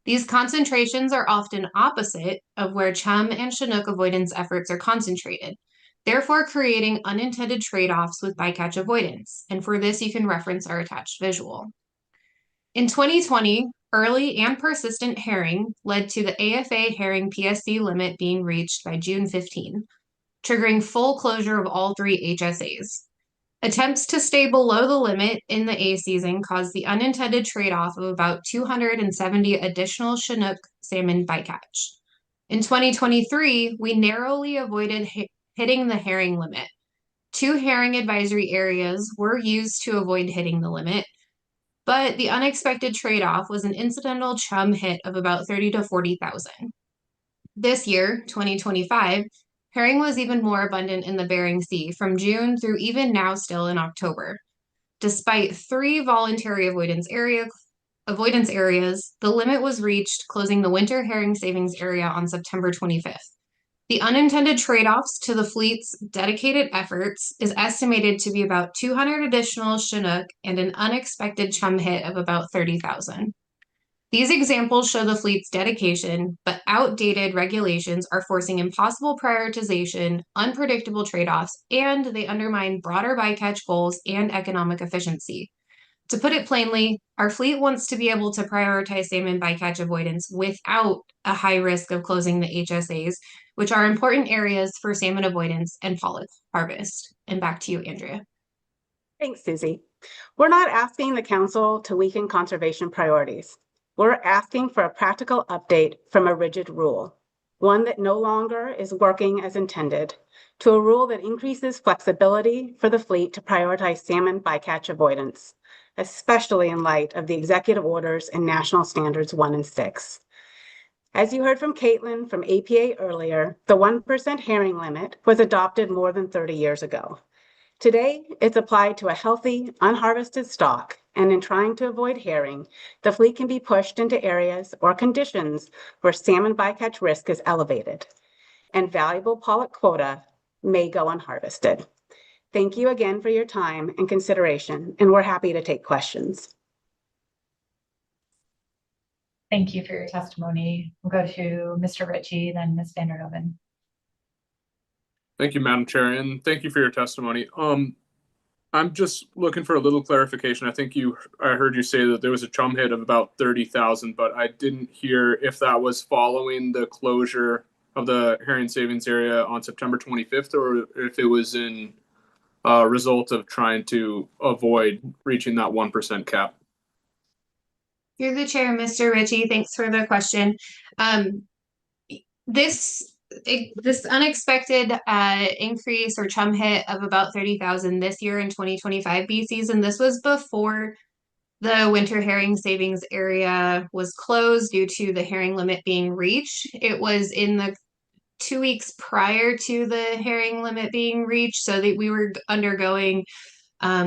These concentrations are often opposite of where chum and Chinook avoidance efforts are concentrated, therefore creating unintended trade-offs with bycatch avoidance. And for this, you can reference our attached visual. In 2020, early and persistent herring led to the AFA herring PSC limit being reached by June 15, triggering full closure of all 3 HSAs. Attempts to stay below the limit in the A season caused the unintended trade-off of about 270 additional Chinook salmon bycatch. In 2023, we narrowly avoided hitting the herring limit. 2 herring advisory areas were used to avoid hitting the limit, but the unexpected trade-off was an incidental chum hit of about 30 to 40,000. This year, 2025, herring was even more abundant in the Bering Sea from June through even now still in October. Despite 3 voluntary avoidance areas, the limit was reached, closing the winter herring savings area on September 25th. The unintended trade-offs to the fleet's dedicated efforts is estimated to be about 200 additional Chinook and an unexpected chum hit of about 30,000. These examples show the fleet's dedication, but outdated regulations are forcing impossible prioritization, unpredictable trade-offs, and they undermine broader bycatch goals and economic efficiency. To put it plainly, our fleet wants to be able to prioritize salmon bycatch avoidance without a high risk of closing the HSAs, which are important areas for salmon avoidance and pollock harvest. And back to you, Andrea. Thanks, Susie. We're not asking the council to weaken conservation priorities. We're asking for a practical update from a rigid rule, one that no longer is working as intended, to a rule that increases flexibility for the fleet to prioritize salmon bycatch avoidance, especially in light of the executive orders and national standards 1 and 6. As you heard from Caitlin from APA earlier, the 1% herring limit was adopted more than 30 years ago. Today, it's applied to a healthy, unharvested stock, and in trying to avoid herring, the fleet can be pushed into areas or conditions where salmon bycatch risk is elevated, and valuable pollock quota may go unharvested. Thank you again for your time and consideration, and we're happy to take questions. Thank you for your testimony. We'll go to Mr. Ritchie, then Ms. Vanderhoven. Thank you, Madam Chair, and thank you for your testimony. I'm just looking for a little clarification. I heard you say that there was a chum hit of about 30,000, but I didn't hear if that was following the closure of the herring savings area on September 25th, or if it was in result of trying to avoid reaching that 1% cap. You're the chair, Mr. Ritchie. Thanks for the question. This unexpected increase or chum hit of about 30,000 this year in 2025 B season, this was before the winter herring savings area was closed due to the herring limit being reached. It was in the 2 weeks prior to the herring limit being reached, so that we were undergoing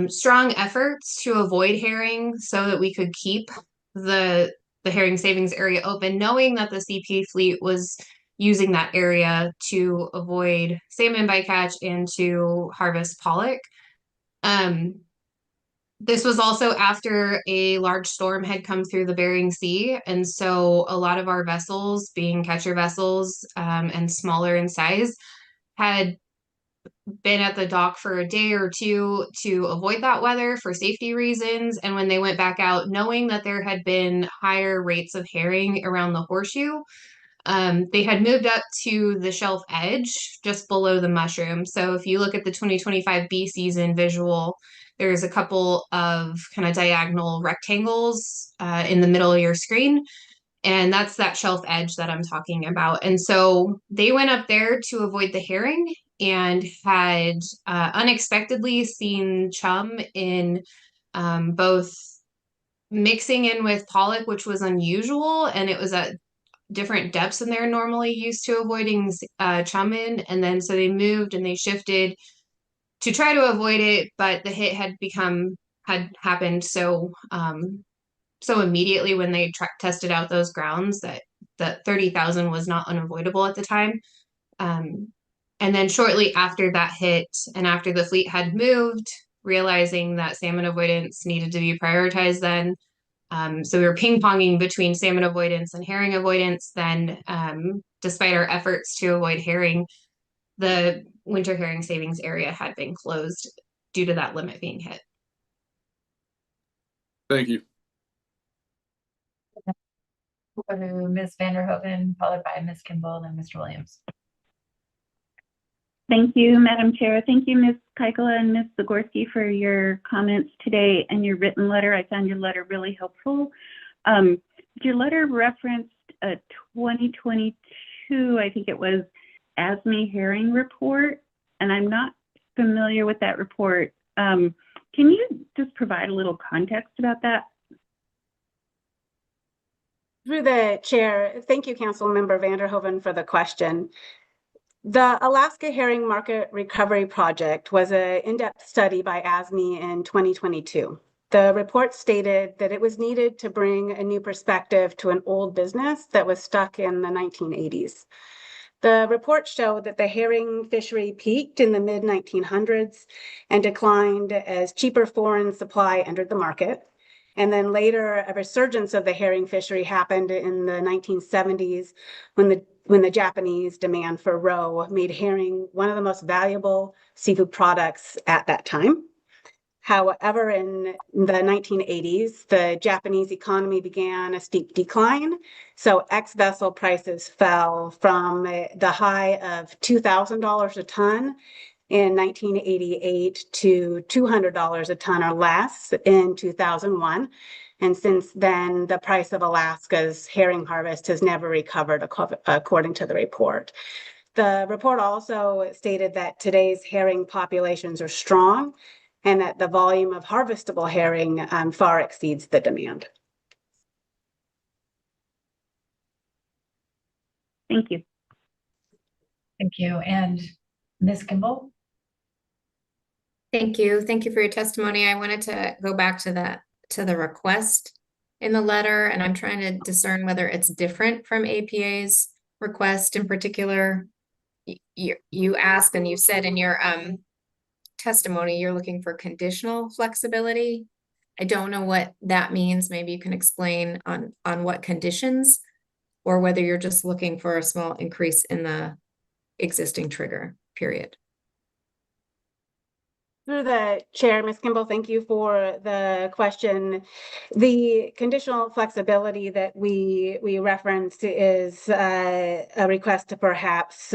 strong efforts to avoid herring so that we could keep the herring savings area open, knowing that the CP fleet was using that area to avoid salmon bycatch and to harvest pollock. This was also after a large storm had come through the Bering Sea, and so a lot of our vessels, being catcher vessels and smaller in size, had been at the dock for a day or two to avoid that weather for safety reasons. And when they went back out, knowing that there had been higher rates of herring around the horseshoe, they had moved up to the shelf edge just below the mushroom. So if you look at the 2025 B season visual, there's a couple of kind of diagonal rectangles in the middle of your screen. And that's that shelf edge that I'm talking about. And so they went up there to avoid the herring and had unexpectedly seen chum in both mixing in with pollock, which was unusual, and it was at different depths than they're normally used to avoiding chum in. And then so they moved and they shifted to try to avoid it, but the hit had happened so so immediately when they tested out those grounds that 30,000 was not unavoidable at the time. And then shortly after that hit and after the fleet had moved, realizing that salmon avoidance needed to be prioritized then. So we were ping-ponging between salmon avoidance and herring avoidance. Then, despite our efforts to avoid herring, the winter herring savings area had been closed due to that limit being hit. Thank you. Ms. Vanderhoven, followed by Ms. Kimball and Mr. Williams. Thank you, Madam Chair. Thank you, Ms. Keikala and Ms. Zagorski, for your comments today and your written letter. I found your letter really helpful. Your letter referenced a 2022, I think it was, ASME herring report, and I'm not familiar with that report. Can you just provide a little context about that? Through the chair, thank you, Councilmember Vanderhoven, for the question. The Alaska Herring Market Recovery Project was an in-depth study by ASME in 2022. The report stated that it was needed to bring a new perspective to an old business that was stuck in the 1980s. The report showed that the herring fishery peaked in the mid-1900s and declined as cheaper foreign supply entered the market. And then later, a resurgence of the herring fishery happened in the 1970s when the Japanese demand for roe made herring one of the most valuable seafood products at that time. However, in the 1980s, the Japanese economy began a steep decline. So ex-vessel prices fell from the high of $2,000 a ton in 1988 to $200 a ton or less in 2001. And since then, the price of Alaska's herring harvest has never recovered, according to the report. The report also stated that today's herring populations are strong and that the volume of harvestable herring far exceeds the demand. Thank you. Thank you. And Ms. Kimball? Thank you. Thank you for your testimony. I wanted to go back to the request in the letter, and I'm trying to discern whether it's different from APA's request in particular. You asked and you said in your testimony you're looking for conditional flexibility. I don't know what that means. Maybe you can explain on what conditions, or whether you're just looking for a small increase in the existing trigger period. Through the chair, Ms. Kimball, thank you for the question. The conditional flexibility that we referenced is a request to perhaps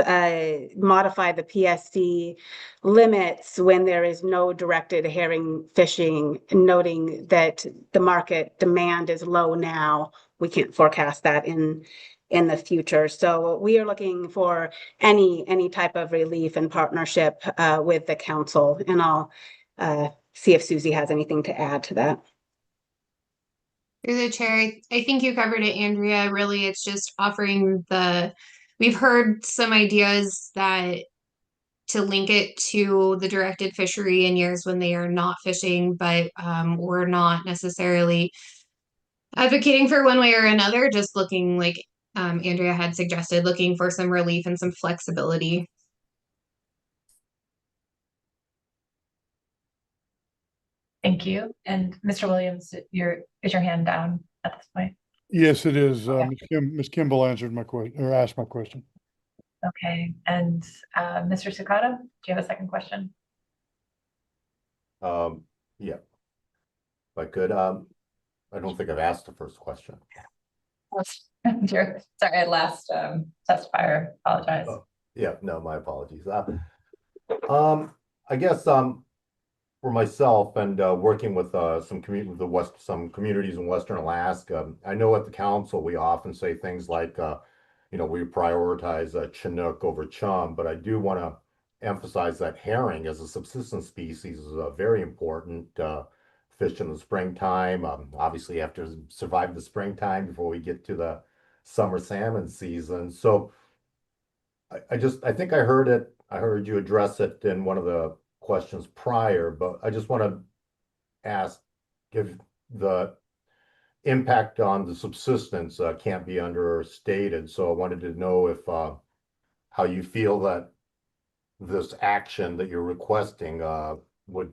modify the PSC limits when there is no directed herring fishing, noting that the market demand is low now. We can't forecast that in the future. So we are looking for any type of relief and partnership with the council, and I'll see if Susie has anything to add to that. Through the chair, I think you covered it, Andrea. Really, it's just offering we've heard some ideas that to link it to the directed fishery in years when they are not fishing, but we're not necessarily advocating for one way or another, just looking like Andrea had suggested, looking for some relief and some flexibility. Thank you. And Mr. Williams, is your hand down at this point? Yes, it is. Okay. Ms. Kimball answered my question, or asked my question. Okay. And Mr. Sakata, do you have a second question? Yeah. If I could, I don't think I've asked the first question. Sorry, last testifier, apologize. Oh, yeah, no, my apologies. I guess for myself and working with some communities in Western Alaska, I know at the council we often say things like, we prioritize Chinook over chum, but I do want to emphasize that herring as a subsistence species is a very important fish in the springtime. Obviously, you have to survive the springtime before we get to the summer salmon season. So I think I heard you address it in one of the questions prior, but I just want to ask if the impact on the subsistence can't be understated. So I wanted to know if how you feel that this action that you're requesting would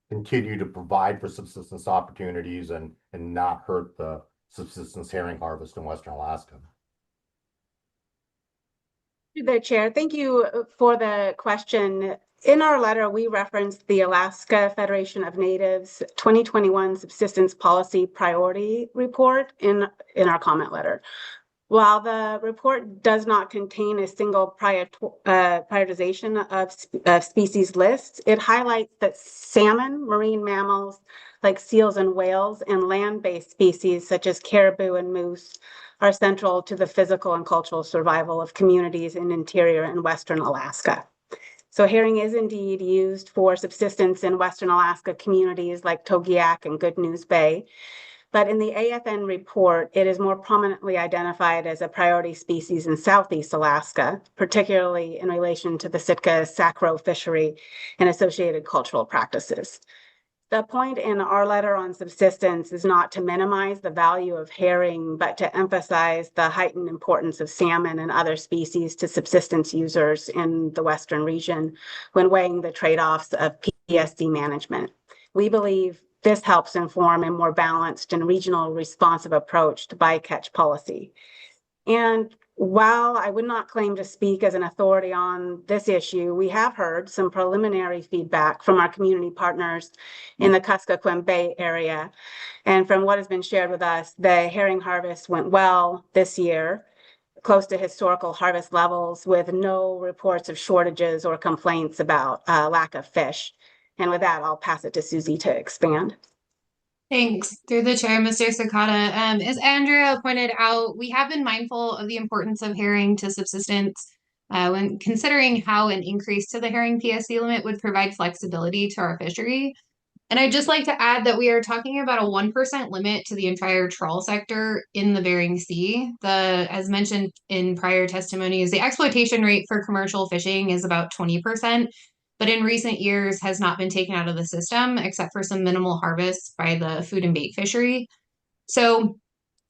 continue to provide for subsistence opportunities and not hurt the subsistence herring harvest in Western Alaska. Through the chair, thank you for the question. In our letter, we referenced the Alaska Federation of Natives 2021 Subsistence Policy Priority Report in our comment letter. While the report does not contain a single prioritization of species lists, it highlights that salmon, marine mammals like seals and whales, and land-based species such as caribou and moose are central to the physical and cultural survival of communities in interior and Western Alaska. So herring is indeed used for subsistence in Western Alaska communities like Togiak and Good News Bay. But in the AFN report, it is more prominently identified as a priority species in Southeast Alaska, particularly in relation to the Sitka sacro fishery and associated cultural practices. The point in our letter on subsistence is not to minimize the value of herring, but to emphasize the heightened importance of salmon and other species to subsistence users in the Western region when weighing the trade-offs of PSC management. We believe this helps inform a more balanced and regional responsive approach to bycatch policy. And while I would not claim to speak as an authority on this issue, we have heard some preliminary feedback from our community partners in the Kuskokwim Bay area. And from what has been shared with us, the herring harvest went well this year, close to historical harvest levels, with no reports of shortages or complaints about lack of fish. And with that, I'll pass it to Susie to expand. Thanks. Through the chair, Mr. Sakata. As Andrea pointed out, we have been mindful of the importance of herring to subsistence when considering how an increase to the herring PSC limit would provide flexibility to our fishery. And I'd just like to add that we are talking about a 1% limit to the entire trawl sector in the Bering Sea. As mentioned in prior testimonies, the exploitation rate for commercial fishing is about 20%. But in recent years has not been taken out of the system except for some minimal harvests by the food and bait fishery. So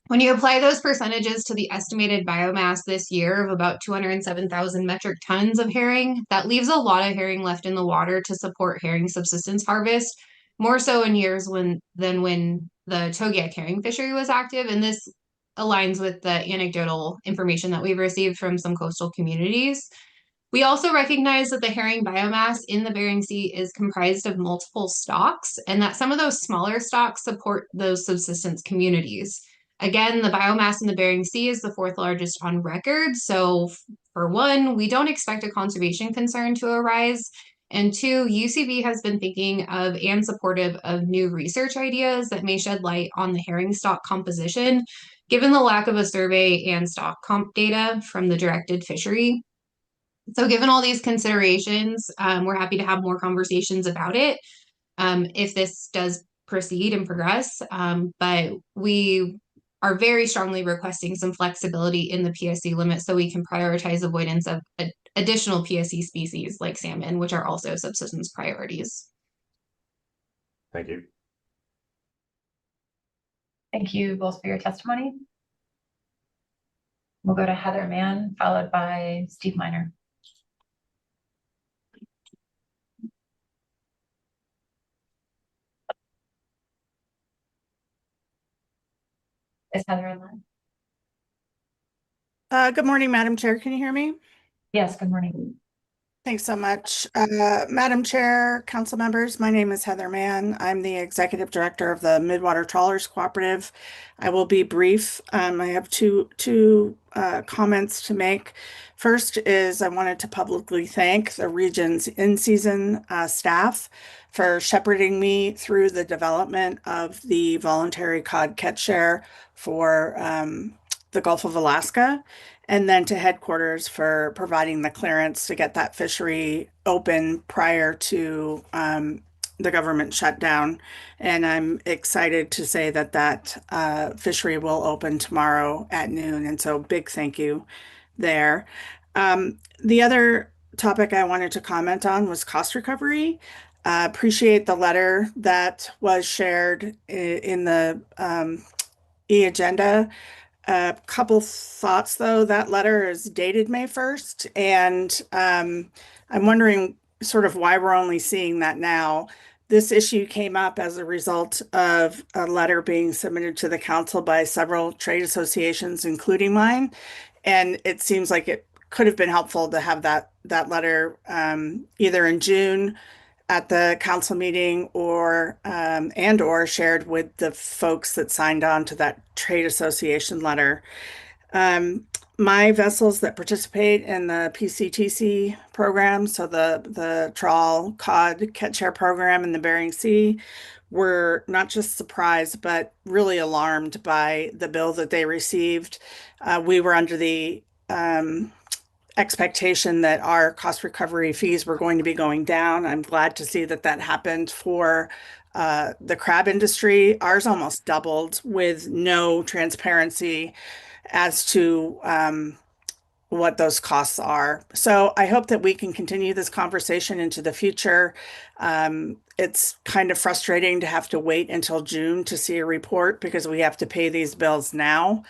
when you apply those percentages to the estimated biomass this year of about 207,000 metric tons of herring, that leaves a lot of herring left in the water to support herring subsistence harvest, more so in years than when the Togiak herring fishery was active. And this aligns with the anecdotal information that we've received from some coastal communities. We also recognize that the herring biomass in the Bering Sea is comprised of multiple stocks, and that some of those smaller stocks support those subsistence communities. Again, the biomass in the Bering Sea is the fourth largest on record. So for one, we don't expect a conservation concern to arise. And two, UCB has been thinking of and supportive of new research ideas that may shed light on the herring stock composition, given the lack of a survey and stock comp data from the directed fishery. So given all these considerations, we're happy to have more conversations about it if this does proceed and progress. But we are very strongly requesting some flexibility in the PSC limit so we can prioritize avoidance of additional PSC species like salmon, which are also subsistence priorities. Thank you. Thank you both for your testimony. We'll go to Heather Mann, followed by Steve Miner. Is Heather online? Good morning, Madam Chair. Can you hear me? Yes, good morning. Thanks so much. Madam Chair, council members, my name is Heather Mann. I'm the Executive Director of the Midwater Trawlers Cooperative. I will be brief. I have two comments to make. First is I wanted to publicly thank the region's in-season staff for shepherding me through the development of the voluntary cod catch share for the Gulf of Alaska, and then to headquarters for providing the clearance to get that fishery open prior to the government shutdown. And I'm excited to say that that fishery will open tomorrow at noon. And so big thank you there. The other topic I wanted to comment on was cost recovery. Appreciate the letter that was shared in the e-agenda. A couple thoughts though. That letter is dated May 1st, and I'm wondering sort of why we're only seeing that now. This issue came up as a result of a letter being submitted to the council by several trade associations, including mine. And it seems like it could have been helpful to have that letter either in June at the council meeting or and or shared with the folks that signed on to that trade association letter. My vessels that participate in the PCTC program, so the trawl cod catch share program in the Bering Sea, were not just surprised but really alarmed by the bill that they received. We were under the expectation that our cost recovery fees were going to be going down. I'm glad to see that that happened for the crab industry. Ours almost doubled with no transparency as to what those costs are. So I hope that we can continue this conversation into the future. It's kind of frustrating to have to wait until June to see a report because we have to pay these bills now.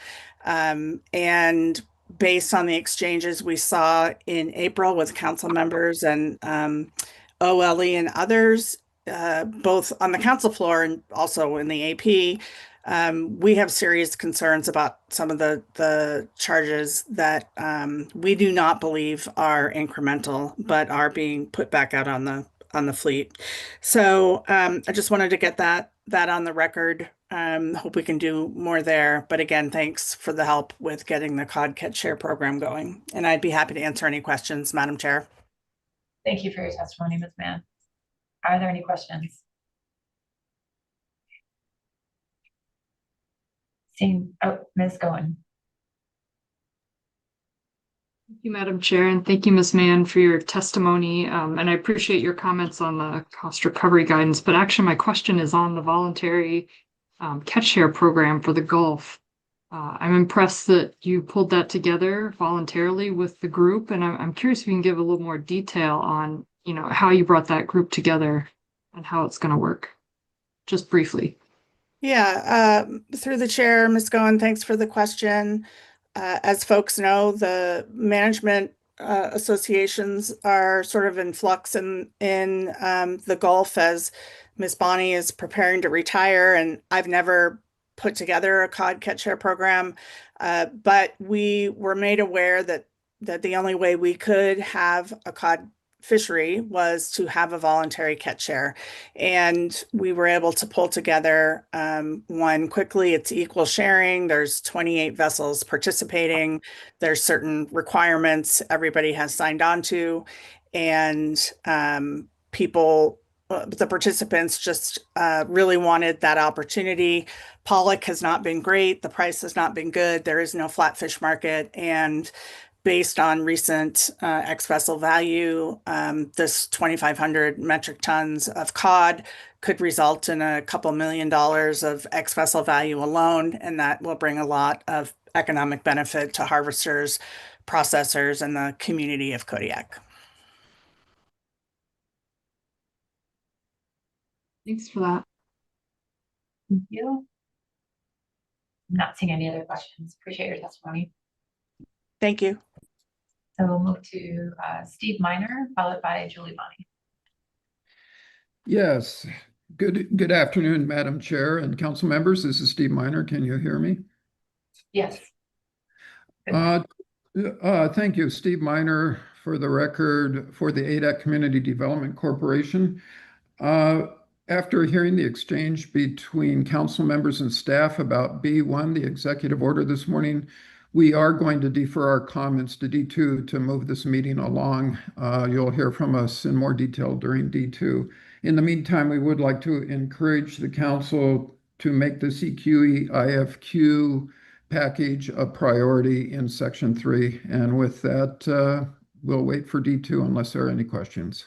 And based on the exchanges we saw in April with council members and OLE and others, both on the council floor and also in the AP, we have serious concerns about some of the charges that we do not believe are incremental, but are being put back out on the fleet. So I just wanted to get that on the record. Hope we can do more there. But again, thanks for the help with getting the cod catch share program going. And I'd be happy to answer any questions, Madam Chair. Thank you for your testimony, Ms. Mann. Are there any questions? Ms. Goen. Thank you, Madam Chair, and thank you, Ms. Mann, for your testimony. And I appreciate your comments on the cost recovery guidance. But actually, my question is on the voluntary catch share program for the Gulf. I'm impressed that you pulled that together voluntarily with the group, and I'm curious if you can give a little more detail on, how you brought that group together and how it's going to work, just briefly. Yeah, through the chair, Ms. Goen, thanks for the question. As folks know, the management associations are sort of in flux in the Gulf as Ms. Bonnie is preparing to retire, and I've never put together a cod catch share program, but we were made aware that the only way we could have a cod fishery was to have a voluntary catch share. And we were able to pull together one quickly. It's equal sharing. There's 28 vessels participating. There's certain requirements everybody has signed on to. And the participants just really wanted that opportunity. Pollock has not been great. The price has not been good. There is no flatfish market. And based on recent ex-vessel value, this 2,500 metric tons of cod could result in a couple $1 million of ex-vessel value alone, and that will bring a lot of economic benefit to harvesters, processors, and the community of Kodiak. Thanks for that. Thank you. I'm not seeing any other questions. Appreciate your testimony. Thank you. So we'll move to Steve Miner, followed by Julie Bonnie. Yes. Good afternoon, Madam Chair and council members. This is Steve Miner. Can you hear me? Yes. Thank you, Steve Miner, for the record, for the ADAC Community Development Corporation. After hearing the exchange between council members and staff about B1, the executive order this morning, we are going to defer our comments to D2 to move this meeting along. You'll hear from us in more detail during D2. In the meantime, we would like to encourage the council to make the CQE IFQ package a priority in Section 3. And with that, we'll wait for D2 unless there are any questions.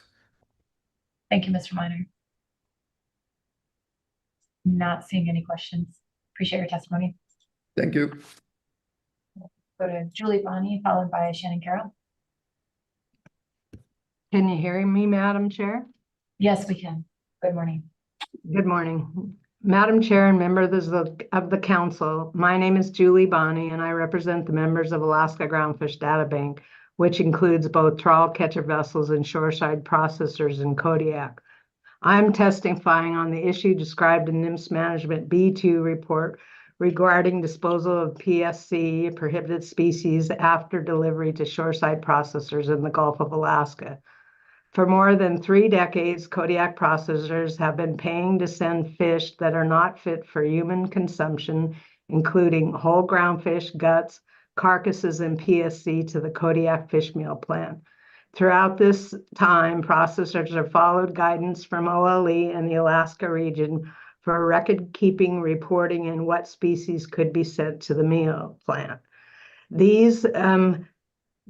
Thank you, Mr. Miner. Not seeing any questions. Appreciate your testimony. Thank you. Go to Julie Bonnie, followed by Shannon Carroll. Can you hear me, Madam Chair? Yes, we can. Good morning. Good morning. Madam Chair and members of the council, my name is Julie Bonney and I represent the members of Alaska Groundfish Data Bank, which includes both trawl catcher vessels and shoreside processors in Kodiak. I'm testifying on the issue described in NMFS Management B2 report regarding disposal of PSC, prohibited species, after delivery to shoreside processors in the Gulf of Alaska. For more than 3 decades, Kodiak processors have been paying to send fish that are not fit for human consumption, including whole ground fish, guts, carcasses, and PSC to the Kodiak fish meal plant. Throughout this time, processors have followed guidance from OLE and the Alaska region for record-keeping, reporting, and what species could be sent to the meal plant. These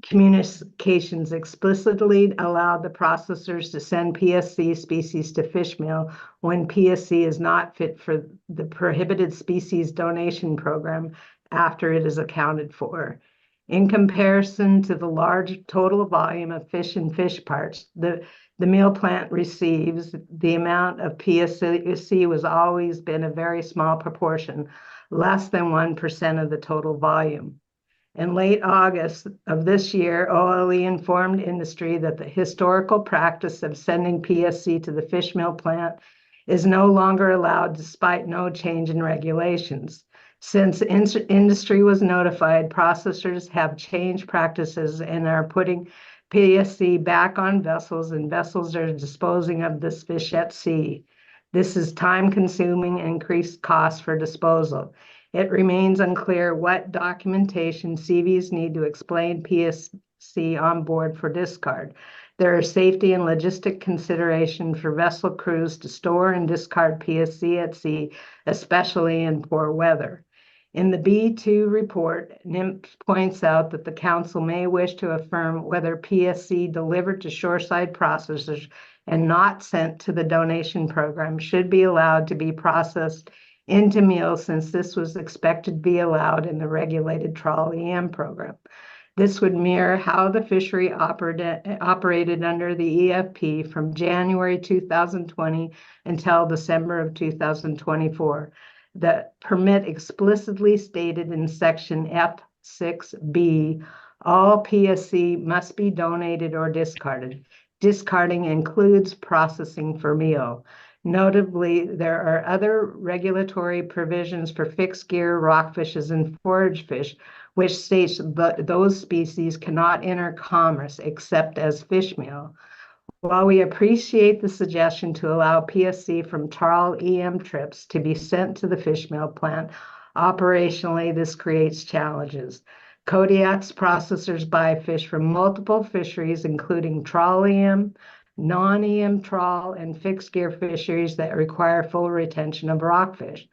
communications explicitly allowed the processors to send PSC species to fish meal when PSC is not fit for the prohibited species donation program after it is accounted for. In comparison to the large total volume of fish and fish parts the meal plant receives, the amount of PSC was always been a very small proportion, less than 1% of the total volume. In late August of this year, OLE informed industry that the historical practice of sending PSC to the fish meal plant is no longer allowed despite no change in regulations. Since industry was notified, processors have changed practices and are putting PSC back on vessels, and vessels are disposing of this fish at sea. This is time-consuming and increased costs for disposal. It remains unclear what documentation CVs need to explain PSC on board for discard. There are safety and logistic considerations for vessel crews to store and discard PSC at sea, especially in poor weather. In the B2 report, NMFS points out that the council may wish to affirm whether PSC delivered to shoreside processors and not sent to the donation program should be allowed to be processed into meals, since this was expected to be allowed in the regulated trawl EM program. This would mirror how the fishery operated under the EFP from January 2020 until December of 2024. The permit explicitly stated in section F6B, all PSC must be donated or discarded. Discarding includes processing for meal. Notably, there are other regulatory provisions for fixed gear, rockfishes, and forage fish, which states that those species cannot enter commerce except as fish meal. While we appreciate the suggestion to allow PSC from trawl EM trips to be sent to the fish meal plant, operationally this creates challenges. Kodiak's processors buy fish from multiple fisheries, including trawl EM, non-EM trawl, and fixed gear fisheries that require full retention of rockfish.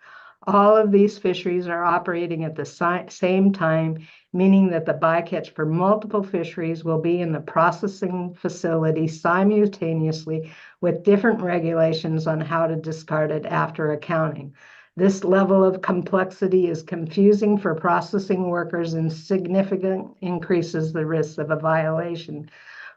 All of these fisheries are operating at the same time, meaning that the bycatch for multiple fisheries will be in the processing facility simultaneously with different regulations on how to discard it after accounting. This level of complexity is confusing for processing workers and significantly increases the risk of a violation.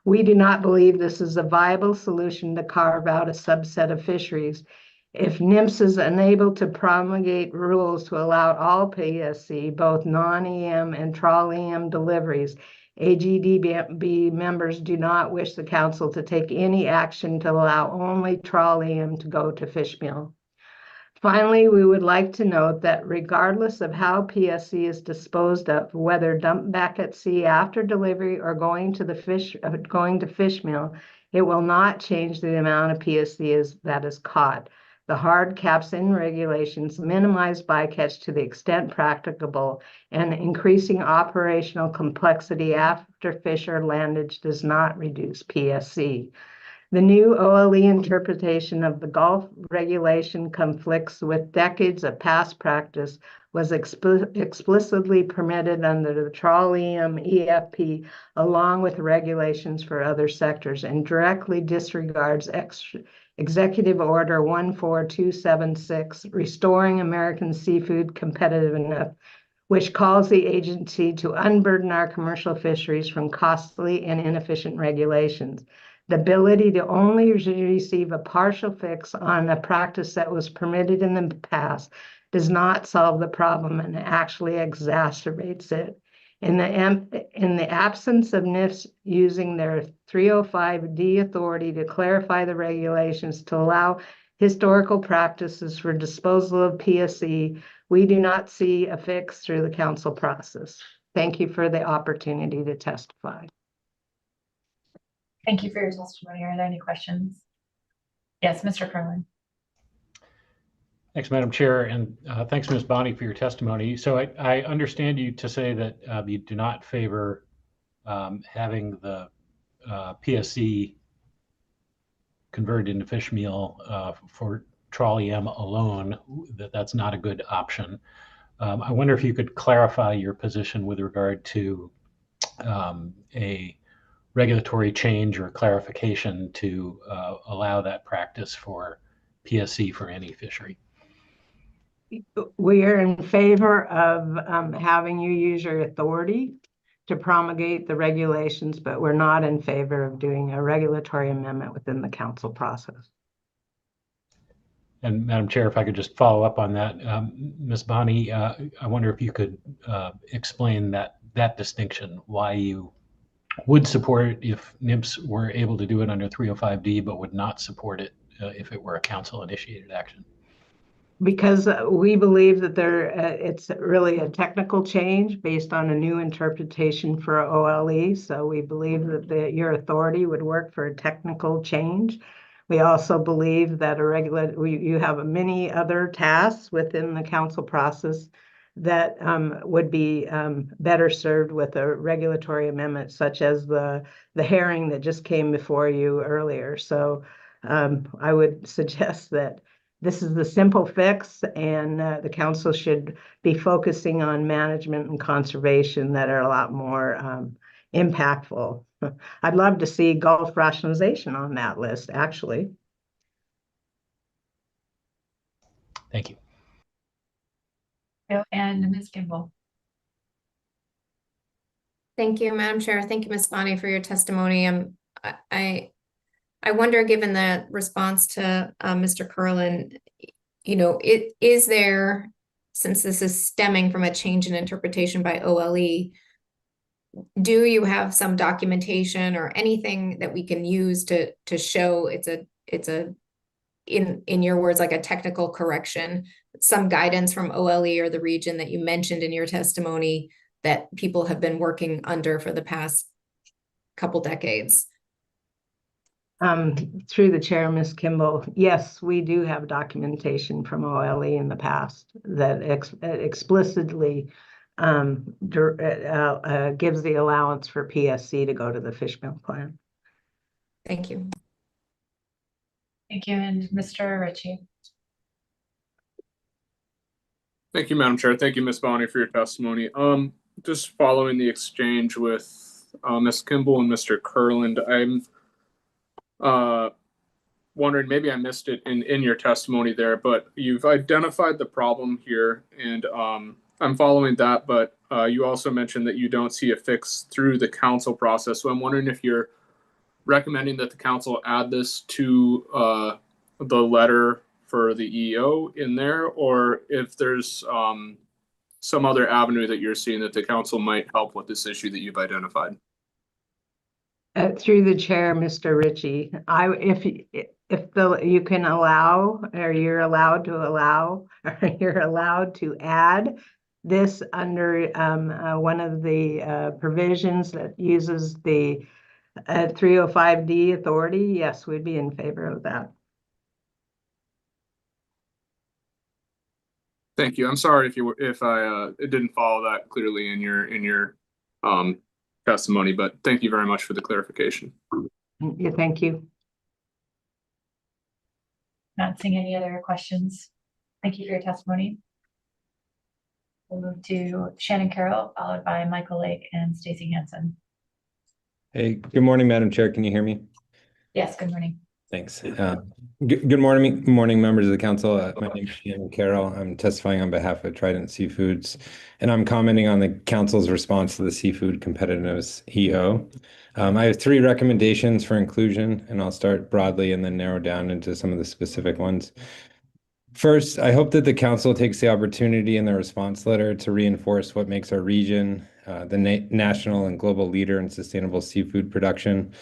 We do not believe this is a viable solution to carve out a subset of fisheries. If NMFS is unable to promulgate rules to allow all PSC, both non-EM and trawl EM deliveries, AGDB members do not wish the council to take any action to allow only trawl EM to go to fish meal. Finally, we would like to note that regardless of how PSC is disposed of, whether dumped back at sea after delivery or going to fish meal, it will not change the amount of PSC that is caught. The hard caps in regulations minimize bycatch to the extent practicable, and increasing operational complexity after fish are landed does not reduce PSC. The new OLE interpretation of the Gulf regulation conflicts with decades of past practice, was explicitly permitted under the trawl EM EFP, along with regulations for other sectors, and directly disregards Executive Order 14276, Restoring American Seafood Competitiveness, which calls the agency to unburden our commercial fisheries from costly and inefficient regulations. The ability to only receive a partial fix on a practice that was permitted in the past does not solve the problem and actually exacerbates it. In the absence of NIFs using their 305D authority to clarify the regulations to allow historical practices for disposal of PSC, we do not see a fix through the council process. Thank you for the opportunity to testify. Thank you for your testimony. Are there any questions? Yes, Mr. Kerlin. Thanks, Madam Chair, and thanks, Ms. Bonney, for your testimony. So I understand you to say that you do not favor having the PSC converted into fish meal for Trolley M alone, that's not a good option. I wonder if you could clarify your position with regard to a regulatory change or clarification to allow that practice for PSC for any fishery. We are in favor of having you use your authority to promulgate the regulations, but we're not in favor of doing a regulatory amendment within the council process. And Madam Chair, if I could just follow up on that, Ms. Bonney, I wonder if you could explain that distinction, why you would support it if NMFS were able to do it under 305D, but would not support it if it were a council-initiated action. Because we believe that it's really a technical change based on a new interpretation for OLE. So we believe that your authority would work for a technical change. We also believe that you have many other tasks within the council process that would be better served with a regulatory amendment, such as the hearing that just came before you earlier. So I would suggest that this is the simple fix, and the council should be focusing on management and conservation that are a lot more impactful. I'd love to see Gulf rationalization on that list, actually. Thank you. And Ms. Kimball. Thank you, Madam Chair. Thank you, Ms. Bonney, for your testimony. I wonder, given the response to Mr. Kerlin, is there, since this is stemming from a change in interpretation by OLE, do you have some documentation or anything that we can use to show it's a in your words, like a technical correction, some guidance from OLE or the region that you mentioned in your testimony that people have been working under for the past couple decades? Through the chair, Ms. Kimball, yes, we do have documentation from OLE in the past that explicitly gives the allowance for PSC to go to the fish meal plan. Thank you. Thank you. And Mr. Ritchie. Thank you, Madam Chair. Thank you, Ms. Bonney, for your testimony. Just following the exchange with Ms. Kimball and Mr. Kerland, I'm wondering, maybe I missed it in your testimony there, but you've identified the problem here, and I'm following that, but you also mentioned that you don't see a fix through the council process. So I'm wondering if you're recommending that the council add this to the letter for the EO in there, or if there's some other avenue that you're seeing that the council might help with this issue that you've identified. Through the chair, Mr. Ritchie, if you can allow, or you're allowed to allow, or you're allowed to add this under one of the provisions that uses the 305D authority, yes, we'd be in favor of that. Thank you. I'm sorry if I didn't follow that clearly in your testimony, but thank you very much for the clarification. Yeah, thank you. Not seeing any other questions. Thank you for your testimony. We'll move to Shannon Carroll, followed by Michael Lake and Stacy Hansen. Hey, good morning, Madam Chair. Can you hear me? Yes, good morning. Thanks. Good morning, members of the council. My name is Shannon Carroll. I'm testifying on behalf of Trident Seafoods, and I'm commenting on the council's response to the Seafood Competitiveness EO. I have 3 recommendations for inclusion, and I'll start broadly and then narrow down into some of the specific ones. First, I hope that the council takes the opportunity in the response letter to reinforce what makes our region the national and global leader in sustainable seafood production.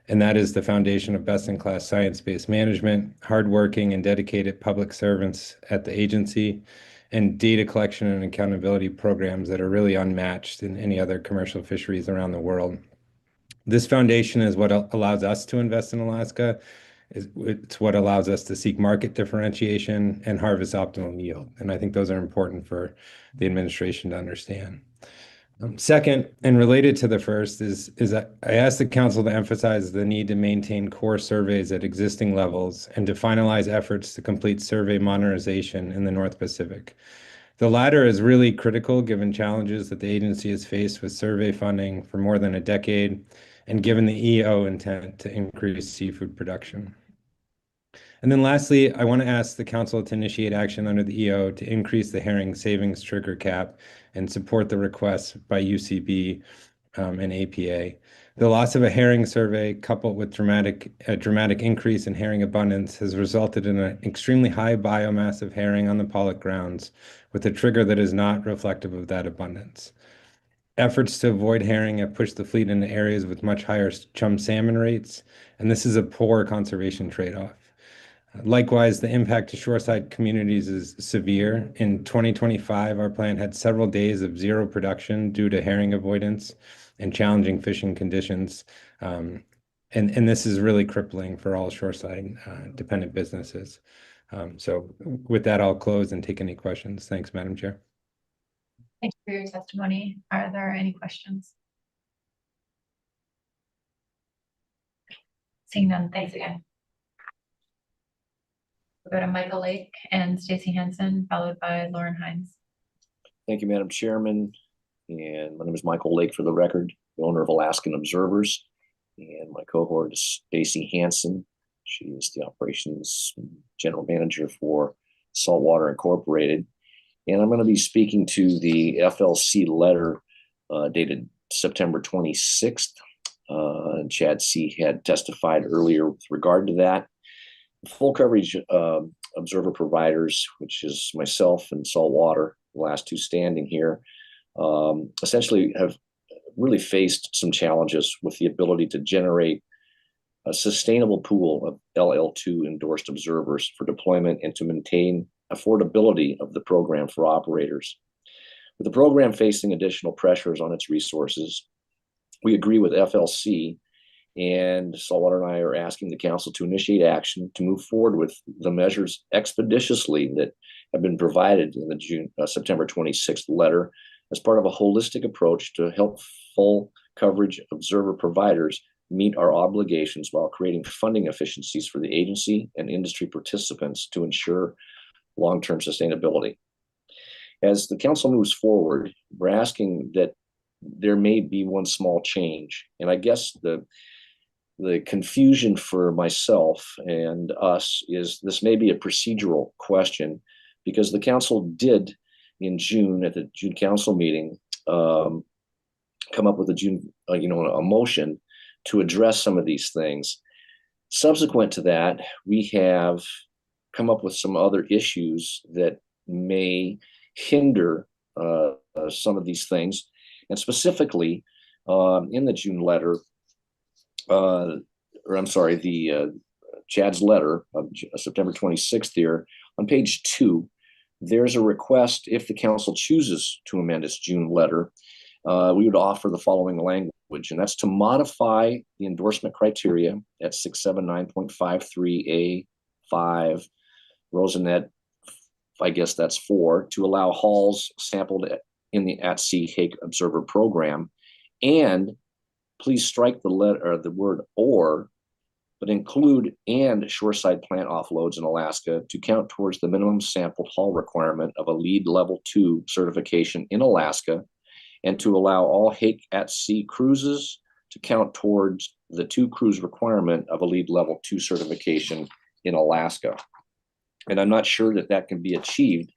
And that is the foundation of best-in-class science-based management, hardworking and dedicated public servants at the agency, and data collection and accountability programs that are really unmatched in any other commercial fisheries around the world. This foundation is what allows us to invest in Alaska. It's what allows us to seek market differentiation and harvest optimal yield. And I think those are important for the administration to understand. Second, and related to the first, is that I asked the council to emphasize the need to maintain core surveys at existing levels and to finalize efforts to complete survey modernization in the North Pacific. The latter is really critical given challenges that the agency has faced with survey funding for more than a decade and given the EO intent to increase seafood production. And then lastly, I want to ask the council to initiate action under the EO to increase the herring savings trigger cap and support the requests by UCB and APA. The loss of a herring survey coupled with a dramatic increase in herring abundance has resulted in an extremely high biomass of herring on the pollock grounds with a trigger that is not reflective of that abundance. Efforts to avoid herring have pushed the fleet into areas with much higher chum salmon rates, and this is a poor conservation trade-off. Likewise, the impact to shoreside communities is severe. In 2025, our plant had several days of zero production due to herring avoidance and challenging fishing conditions. And this is really crippling for all shoreside dependent businesses. So with that, I'll close and take any questions. Thanks, Madam Chair. Thank you for your testimony. Are there any questions? Seeing none, thanks again. We'll go to Michael Lake and Stacy Hansen, followed by Lauren Hines. Thank you, Madam Chairman. And my name is Michael Lake, for the record, the owner of Alaskan Observers. And my cohort is Stacy Hansen. She is the operations general manager for Saltwater Incorporated. And I'm going to be speaking to the FLC letter dated September 26th. And Chad C. had testified earlier with regard to that. Full coverage observer providers, which is myself and Saltwater, the last 2 standing here, essentially have really faced some challenges with the ability to generate a sustainable pool of LL2 endorsed observers for deployment and to maintain affordability of the program for operators. With the program facing additional pressures on its resources, we agree with FLC, and Saltwater and I are asking the council to initiate action to move forward with the measures expeditiously that have been provided in the September 26th letter as part of a holistic approach to help full coverage observer providers meet our obligations while creating funding efficiencies for the agency and industry participants to ensure long-term sustainability. As the council moves forward, we're asking that there may be one small change. And I guess the confusion for myself and us is this may be a procedural question, because the council did in June at the June council meeting come up with a motion to address some of these things. Subsequent to that, we have come up with some other issues that may hinder some of these things. And specifically, in the June letter, Chad's letter of September 26th here, on page 2, there's a request, if the council chooses to amend its June letter, we would offer the following language, and that's to modify the endorsement criteria at 679.53A5, Rosenet, I guess that's 4, to allow hulls sampled in the at-sea hake observer program, and please strike the letter or the word or, but include and shoreside plant offloads in Alaska to count towards the minimum sampled hull requirement of a LEED level 2 certification in Alaska, and to allow all hake at sea cruises to count towards the 2 crews requirement of a LEED level 2 certification in Alaska. And I'm not sure that that can be achieved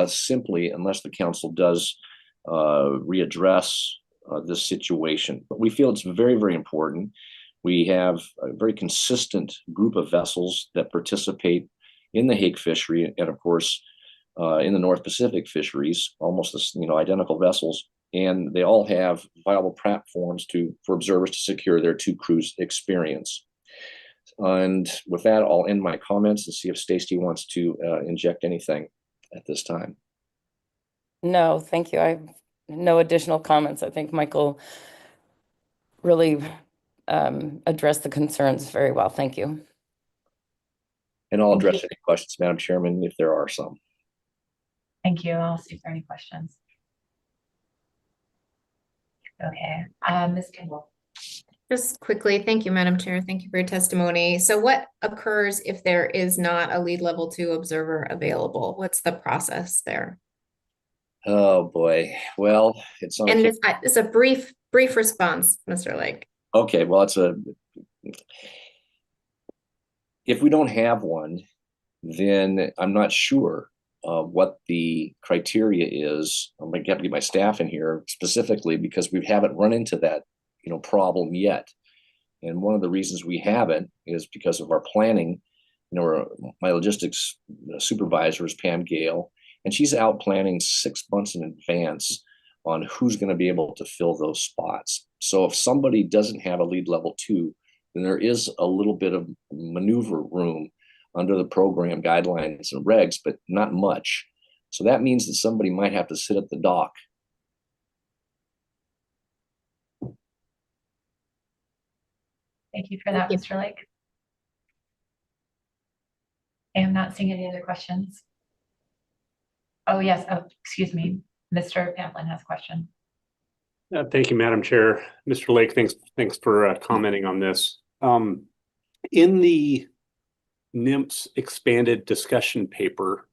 simply unless the council does readdress this situation. But we feel it's very, very important. We have a very consistent group of vessels that participate in the hake fishery, and of course, in the North Pacific fisheries, almost identical vessels, and they all have viable platforms for observers to secure their 2 crews experience. And with that, I'll end my comments and see if Stacy wants to inject anything at this time. No, thank you. I have no additional comments. I think Michael really addressed the concerns very well. Thank you. And I'll address any questions, Madam Chairman, if there are some. Thank you. I'll see if there are any questions. Okay, Ms. Kimball. Just quickly, thank you, Madam Chair. Thank you for your testimony. So what occurs if there is not a LEED level 2 observer available? What's the process there? Oh boy. Well, it's on. And it's a brief response, Mr. Lake. Okay, well, if we don't have one, then I'm not sure what the criteria is. I'm going to have to get my staff in here specifically because we haven't run into that problem yet. And one of the reasons we haven't is because of our planning. My logistics supervisor is Pam Gale, and she's out planning 6 months in advance on who's going to be able to fill those spots. So if somebody doesn't have a LEED level 2, then there is a little bit of maneuver room under the program guidelines and regs, but not much. So that means that somebody might have to sit at the dock. Thank you for that, Mr. Lake. I am not seeing any other questions. Oh, yes. Oh, excuse me. Mr. Pamplin has a question. Thank you, Madam Chair. Mr. Lake, thanks for commenting on this. In the NMFS expanded discussion paper,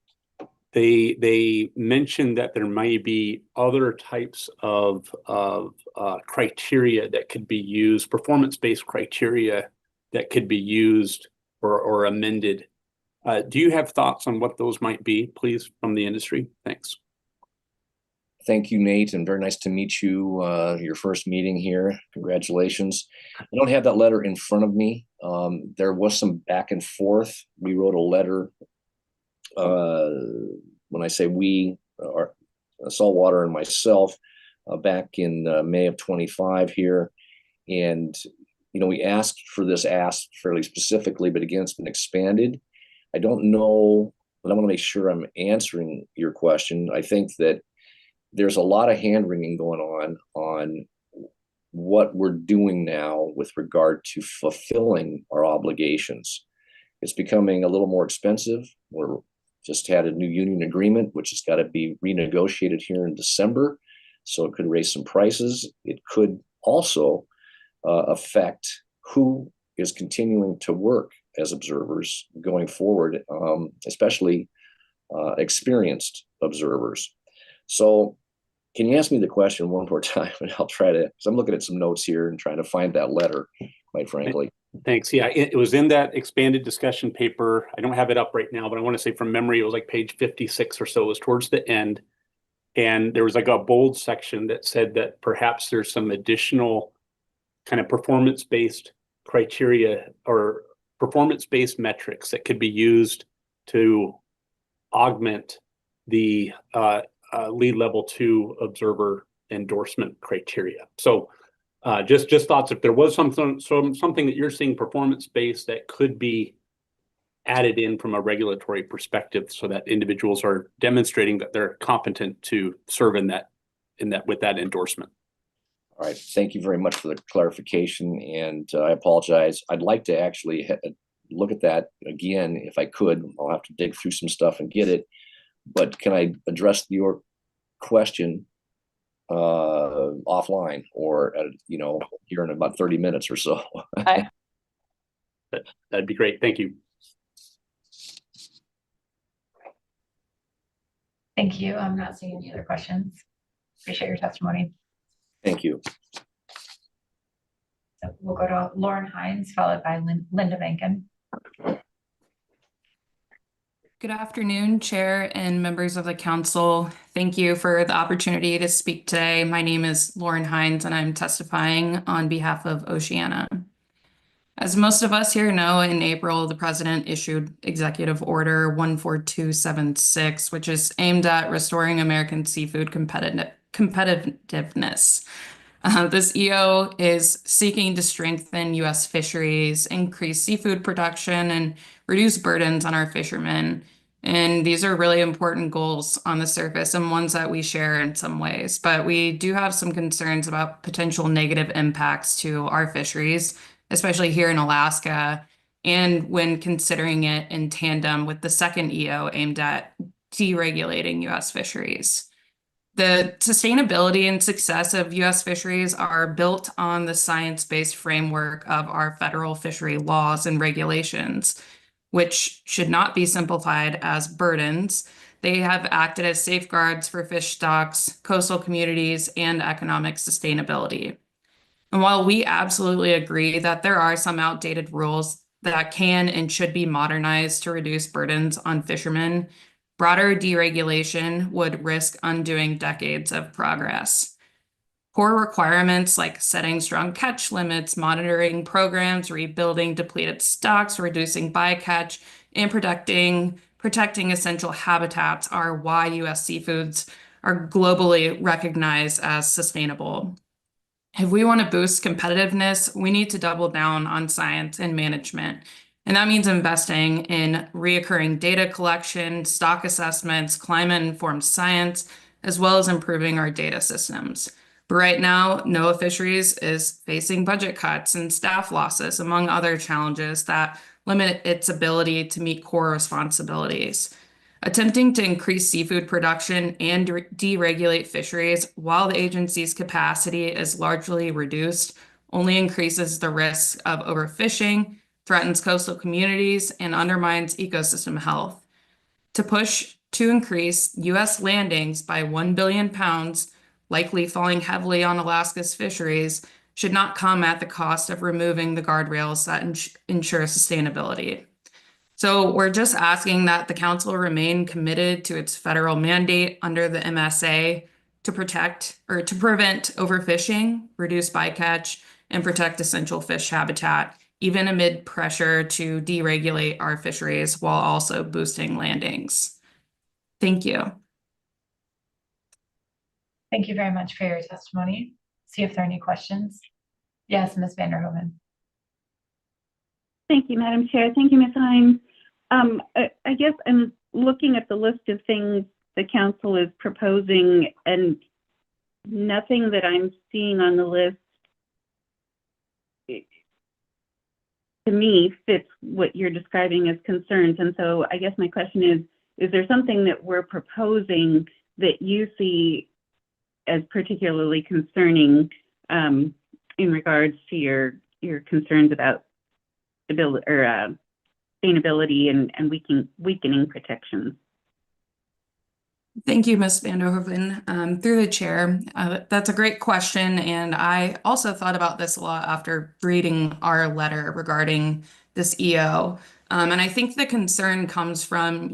they mentioned that there may be other types of criteria that could be used, performance-based criteria that could be used or amended. Do you have thoughts on what those might be, please, from the industry? Thanks. Thank you, Nate, and very nice to meet you. Your first meeting here. Congratulations. I don't have that letter in front of me. There was some back and forth. We wrote a letter. When I say we, Saltwater and myself, back in May of 25 here. And, we asked for this ask fairly specifically, but again, it's been expanded. I don't know, but I want to make sure I'm answering your question. I think that there's a lot of hand-wringing going on what we're doing now with regard to fulfilling our obligations. It's becoming a little more expensive. We're just had a new union agreement, which has got to be renegotiated here in December. So it could raise some prices. It could also affect who is continuing to work as observers going forward, especially experienced observers. So can you ask me the question one more time, and I'll try to, because I'm looking at some notes here and trying to find that letter, quite frankly. Thanks. Yeah, it was in that expanded discussion paper. I don't have it up right now, but I want to say from memory, it was like page 56 or so. It was towards the end. And there was like a bold section that said that perhaps there's some additional kind of performance-based criteria or performance-based metrics that could be used to augment the LEED level 2 observer endorsement criteria. So just thoughts, if there was something that you're seeing performance-based that could be added in from a regulatory perspective so that individuals are demonstrating that they're competent to serve in that with that endorsement. All right, thank you very much for the clarification, and I apologize. I'd like to actually look at that again if I could. I'll have to dig through some stuff and get it, but can I address your question offline or here in about 30 minutes or so? That'd be great. Thank you. Thank you. I'm not seeing any other questions. Appreciate your testimony. Thank you. So we'll go to Lauren Hines, followed by Linda Benkin. Good afternoon, Chair and members of the council. Thank you for the opportunity to speak today. My name is Lauren Hines, and I'm testifying on behalf of Oceana. As most of us here know, in April, the President issued Executive Order 14276, which is aimed at restoring American seafood competitiveness. This EO is seeking to strengthen U.S. fisheries, increase seafood production, and reduce burdens on our fishermen. And these are really important goals on the surface and ones that we share in some ways. But we do have some concerns about potential negative impacts to our fisheries, especially here in Alaska, and when considering it in tandem with the second EO aimed at deregulating U.S. fisheries. The sustainability and success of U.S. fisheries are built on the science-based framework of our federal fishery laws and regulations, which should not be simplified as burdens. They have acted as safeguards for fish stocks, coastal communities, and economic sustainability. And while we absolutely agree that there are some outdated rules that can and should be modernized to reduce burdens on fishermen, broader deregulation would risk undoing decades of progress. Core requirements like setting strong catch limits, monitoring programs, rebuilding depleted stocks, reducing bycatch, and protecting essential habitats are why U.S. seafoods are globally recognized as sustainable. If we want to boost competitiveness, we need to double down on science and management. And that means investing in reoccurring data collection, stock assessments, climate-informed science, as well as improving our data systems. But right now, NOAA Fisheries is facing budget cuts and staff losses, among other challenges that limit its ability to meet core responsibilities. Attempting to increase seafood production and deregulate fisheries while the agency's capacity is largely reduced only increases the risk of overfishing, threatens coastal communities, and undermines ecosystem health. To push to increase U.S. landings by 1 billion pounds, likely falling heavily on Alaska's fisheries, should not come at the cost of removing the guardrails that ensure sustainability. So we're just asking that the council remain committed to its federal mandate under the MSA to protect or to prevent overfishing, reduce bycatch, and protect essential fish habitat, even amid pressure to deregulate our fisheries while also boosting landings. Thank you. Thank you very much for your testimony. See if there are any questions. Yes, Ms. Vanderhoven. Thank you, Madam Chair. Thank you, Ms. Hines. I guess I'm looking at the list of things the council is proposing, and nothing that I'm seeing on the list to me fits what you're describing as concerns. And so I guess my question is there something that we're proposing that you see as particularly concerning in regards to your concerns about stability or sustainability and weakening protections? Thank you, Ms. Vanderhoven. Through the chair, that's a great question. And I also thought about this a lot after reading our letter regarding this EO. And I think the concern comes from,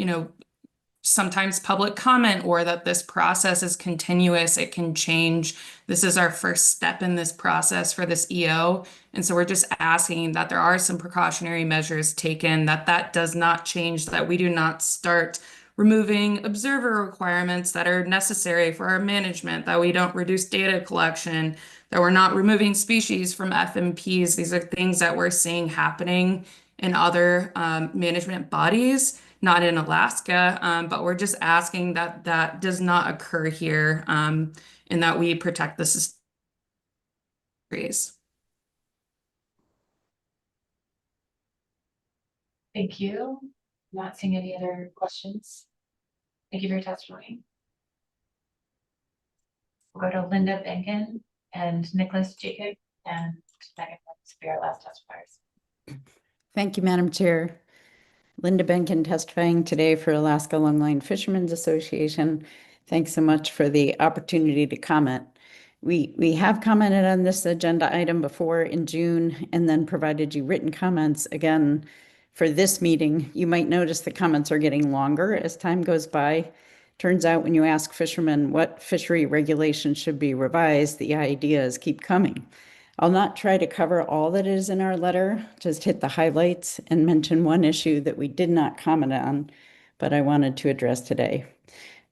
sometimes public comment or that this process is continuous, it can change. This is our first step in this process for this EO. And so we're just asking that there are some precautionary measures taken, that does not change, that we do not start removing observer requirements that are necessary for our management, that we don't reduce data collection, that we're not removing species from FMPs. These are things that we're seeing happening in other management bodies, not in Alaska, but we're just asking that that does not occur here and that we protect the fisheries. Thank you. Not seeing any other questions. Thank you for your testimony. We'll go to Linda Benkin and Nicholas Jacob and Megan to be our last testifiers. Thank you, Madam Chair. Linda Benkin testifying today for Alaska Longline Fishermen's Association. Thanks so much for the opportunity to comment. We have commented on this agenda item before in June and then provided you written comments again for this meeting. You might notice the comments are getting longer as time goes by. Turns out when you ask fishermen what fishery regulations should be revised, the ideas keep coming. I'll not try to cover all that is in our letter, just hit the highlights and mention one issue that we did not comment on, but I wanted to address today.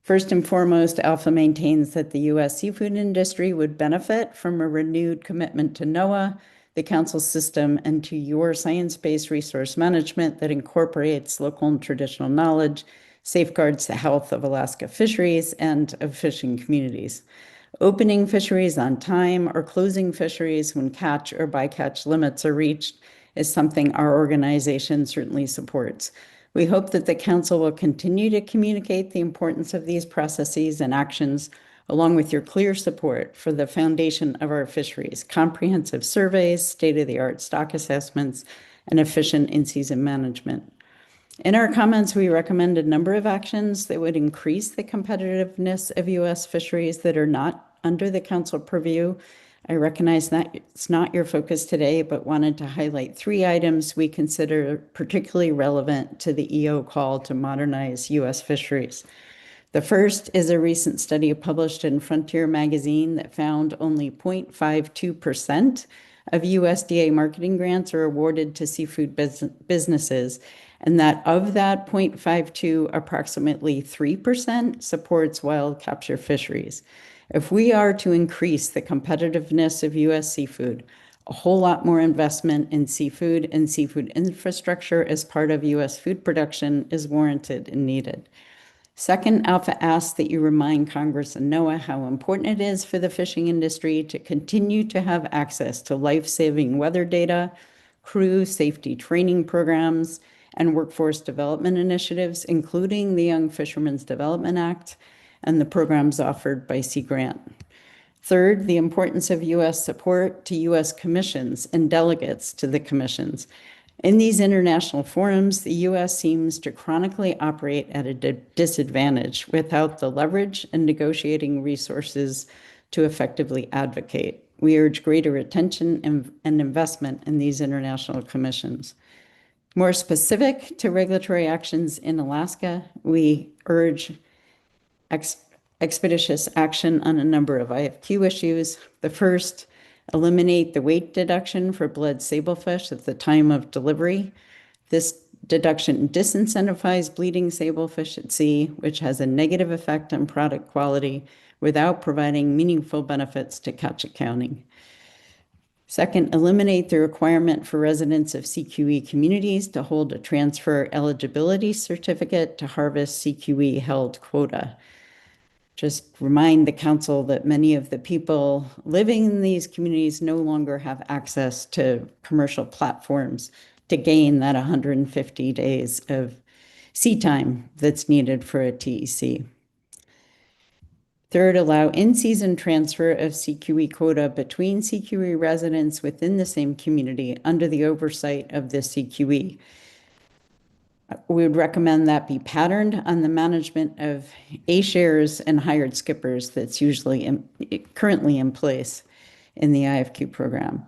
First and foremost, Alpha maintains that the U.S. seafood industry would benefit from a renewed commitment to NOAA, the Council system, and to your science-based resource management that incorporates local and traditional knowledge, safeguards the health of Alaska fisheries and of fishing communities. Opening fisheries on time or closing fisheries when catch or bycatch limits are reached is something our organization certainly supports. We hope that the Council will continue to communicate the importance of these processes and actions, along with your clear support for the foundation of our fisheries, comprehensive surveys, state-of-the-art stock assessments, and efficient in-season management. In our comments, we recommend a number of actions that would increase the competitiveness of U.S. fisheries that are not under the Council purview. I recognize that it's not your focus today, but wanted to highlight 3 items we consider particularly relevant to the EO call to modernize U.S. fisheries. The first is a recent study published in Frontier magazine that found only 0.52% of USDA marketing grants are awarded to seafood businesses, and that of that 0.52, approximately 3% supports wild capture fisheries. If we are to increase the competitiveness of U.S. seafood, a whole lot more investment in seafood and seafood infrastructure as part of U.S. food production is warranted and needed. Second, Alpha asks that you remind Congress and NOAA how important it is for the fishing industry to continue to have access to life-saving weather data, crew safety training programs, and workforce development initiatives, including the Young Fishermen's Development Act and the programs offered by Sea Grant. Third, the importance of U.S. support to U.S. commissions and delegates to the commissions. In these international forums, the U.S. seems to chronically operate at a disadvantage without the leverage and negotiating resources to effectively advocate. We urge greater attention and investment in these international commissions. More specific to regulatory actions in Alaska, we urge expeditious action on a number of IFQ issues. The first, eliminate the weight deduction for blood sablefish at the time of delivery. This deduction disincentivizes bleeding sablefish at sea, which has a negative effect on product quality without providing meaningful benefits to catch accounting. Second, eliminate the requirement for residents of CQE communities to hold a transfer eligibility certificate to harvest CQE held quota. Just remind the Council that many of the people living in these communities no longer have access to commercial platforms to gain that 150 days of sea time that's needed for a TEC. Third, allow in-season transfer of CQE quota between CQE residents within the same community under the oversight of the CQE. We would recommend that be patterned on the management of A-shares and hired skippers that's usually currently in place in the IFQ program.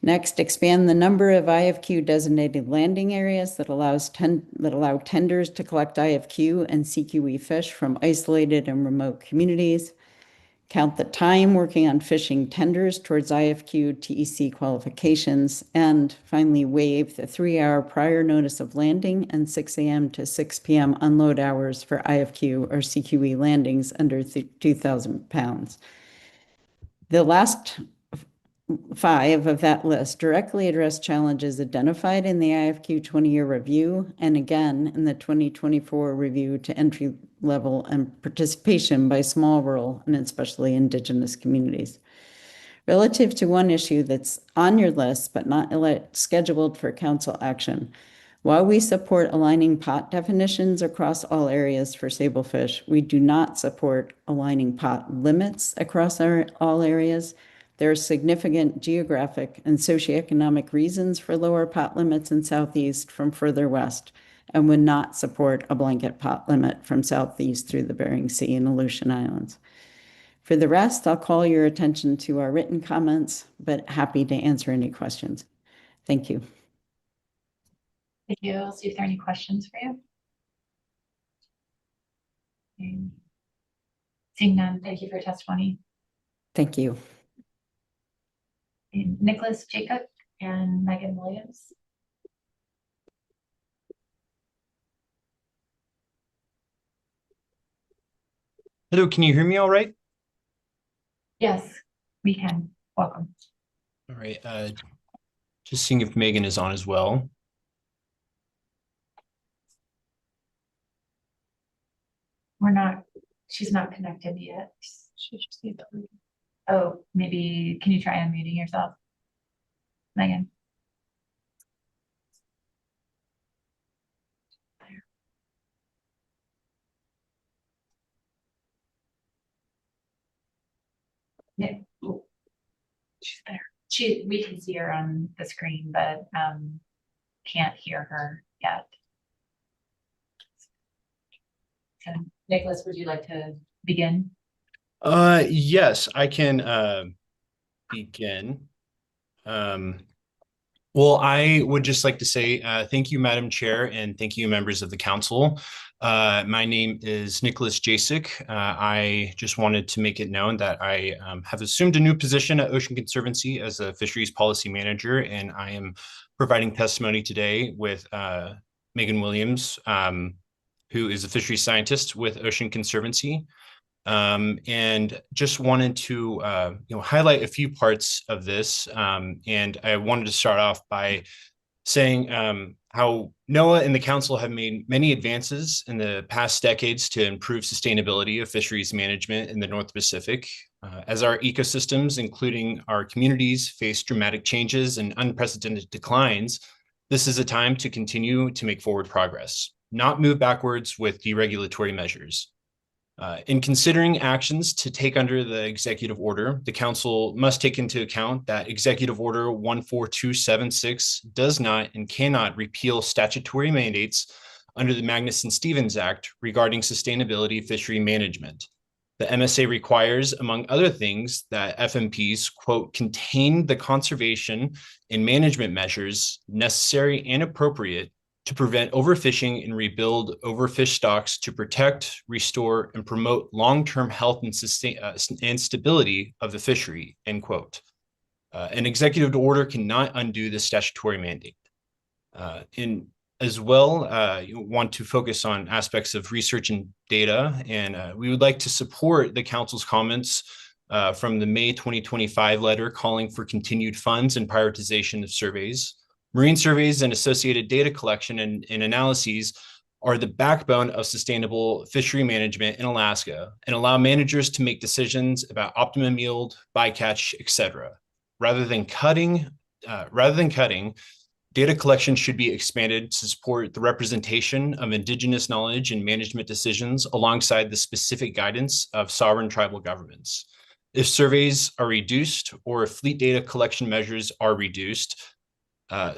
Next, expand the number of IFQ designated landing areas that allow tenders to collect IFQ and CQE fish from isolated and remote communities. Count the time working on fishing tenders towards IFQ TEC qualifications, and finally waive the 3-hour prior notice of landing and 6 a.m. to 6 p.m. unload hours for IFQ or CQE landings under 2,000 pounds. The last 5 of that list directly address challenges identified in the IFQ 20-year review and again in the 2024 review to entry level and participation by small, rural, and especially Indigenous communities. Relative to one issue that's on your list but not scheduled for Council action, while we support aligning pot definitions across all areas for sablefish, we do not support aligning pot limits across all areas. There are significant geographic and socioeconomic reasons for lower pot limits in Southeast from further west, and would not support a blanket pot limit from Southeast through the Bering Sea and Aleutian Islands. For the rest, I'll call your attention to our written comments, but happy to answer any questions. Thank you. Thank you. I'll see if there are any questions for you. Seeing none, thank you for your testimony. Thank you. And Nicholas Jacob and Megan Williams. Hello, can you hear me all right? Yes, we can. Welcome. All right, just seeing if Megan is on as well. She's not connected yet. Oh, maybe, can you try unmuting yourself? Megan. Yeah. Ooh. She's there. We can see her on the screen, but can't hear her yet. So, Nicholas, would you like to begin? Yes, I can begin. Well, I would just like to say thank you, Madam Chair, and thank you, members of the council. My name is Nicholas Jasek. I just wanted to make it known that I have assumed a new position at Ocean Conservancy as a fisheries policy manager, and I am providing testimony today with Megan Williams, who is a fisheries scientist with Ocean Conservancy. And just wanted to highlight a few parts of this. And I wanted to start off by saying how NOAA and the council have made many advances in the past decades to improve sustainability of fisheries management in the North Pacific. As our ecosystems, including our communities, face dramatic changes and unprecedented declines, this is a time to continue to make forward progress, not move backwards with deregulatory measures. In considering actions to take under the executive order, the council must take into account that Executive Order 14276 does not and cannot repeal statutory mandates under the Magnuson-Stevens Act regarding sustainability fishery management. The MSA requires, among other things, that FMPs, quote, contain the conservation and management measures necessary and appropriate to prevent overfishing and rebuild overfished stocks to protect, restore, and promote long-term health and stability of the fishery, end quote. An executive order cannot undo the statutory mandate. As well, you want to focus on aspects of research and data, and we would like to support the council's comments from the May 2025 letter calling for continued funds and prioritization of surveys. Marine surveys and associated data collection and analyses are the backbone of sustainable fishery management in Alaska and allow managers to make decisions about optimum yield, bycatch, etc. Rather than cutting, data collection should be expanded to support the representation of Indigenous knowledge and management decisions alongside the specific guidance of sovereign tribal governments. If surveys are reduced or if fleet data collection measures are reduced,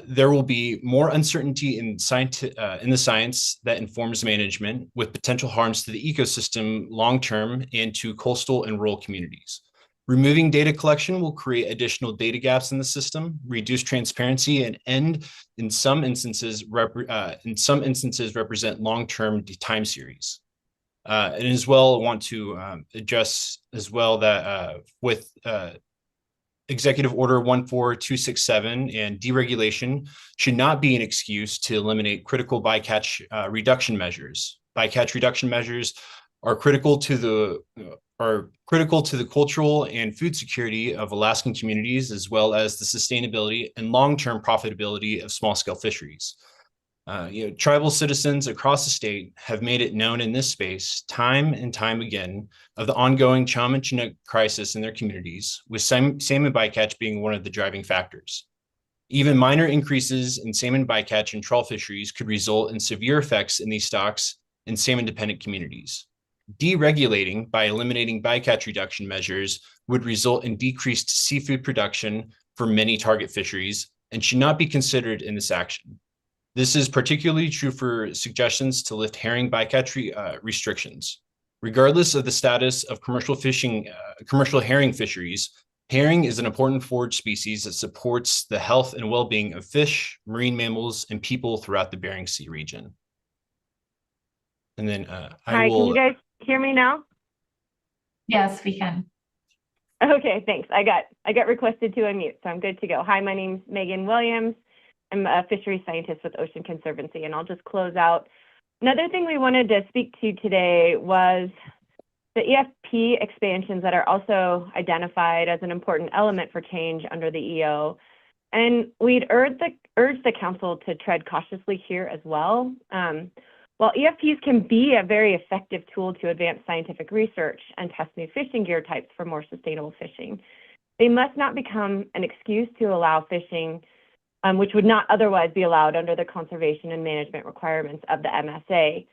there will be more uncertainty in the science that informs management, with potential harms to the ecosystem long-term and to coastal and rural communities. Removing data collection will create additional data gaps in the system, reduce transparency, and in some instances represent long-term time series. And as well, I want to address as well that with Executive Order 14267 and deregulation should not be an excuse to eliminate critical bycatch reduction measures. Bycatch reduction measures are critical to the cultural and food security of Alaskan communities, as well as the sustainability and long-term profitability of small-scale fisheries. Tribal citizens across the state have made it known in this space time and time again of the ongoing chum and chinook crisis in their communities, with salmon bycatch being one of the driving factors. Even minor increases in salmon bycatch and trawl fisheries could result in severe effects in these stocks in salmon-dependent communities. Deregulating by eliminating bycatch reduction measures would result in decreased seafood production for many target fisheries and should not be considered in this action. This is particularly true for suggestions to lift herring bycatch restrictions. Regardless of the status of commercial fishing, commercial herring fisheries, herring is an important forage species that supports the health and well-being of fish, marine mammals, and people throughout the Bering Sea region. And then Hi, can you guys hear me now? Yes, we can. Okay, thanks. I got requested to unmute, so I'm good to go. Hi, my name's Megan Williams. I'm a fisheries scientist with Ocean Conservancy, and I'll just close out. Another thing we wanted to speak to today was the EFP expansions that are also identified as an important element for change under the EO. And we'd urge the council to tread cautiously here as well. While EFPs can be a very effective tool to advance scientific research and test new fishing gear types for more sustainable fishing, they must not become an excuse to allow fishing which would not otherwise be allowed under the conservation and management requirements of the MSA.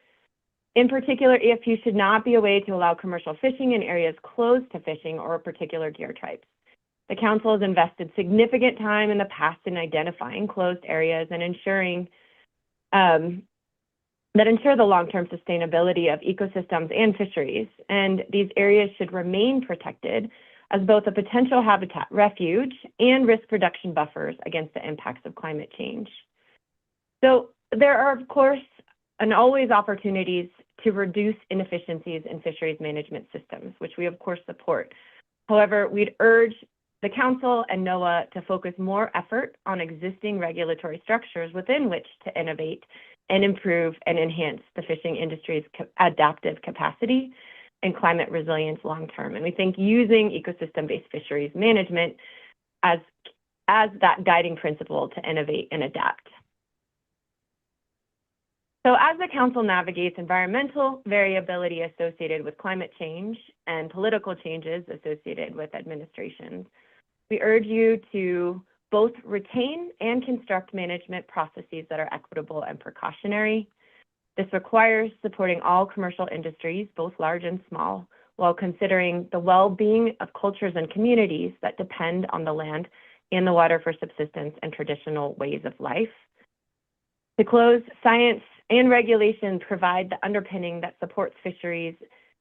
In particular, EFPs should not be a way to allow commercial fishing in areas closed to fishing or particular gear types. The council has invested significant time in the past in identifying closed areas and ensuring that ensure the long-term sustainability of ecosystems and fisheries. And these areas should remain protected as both a potential habitat refuge and risk reduction buffers against the impacts of climate change. So there are, of course, and always opportunities to reduce inefficiencies in fisheries management systems, which we of course support. However, we'd urge the council and NOAA to focus more effort on existing regulatory structures within which to innovate and improve and enhance the fishing industry's adaptive capacity and climate resilience long-term. And we think using ecosystem-based fisheries management as that guiding principle to innovate and adapt. So as the council navigates environmental variability associated with climate change and political changes associated with administrations, we urge you to both retain and construct management processes that are equitable and precautionary. This requires supporting all commercial industries, both large and small, while considering the well-being of cultures and communities that depend on the land and the water for subsistence and traditional ways of life. To close, science and regulation provide the underpinning that supports fisheries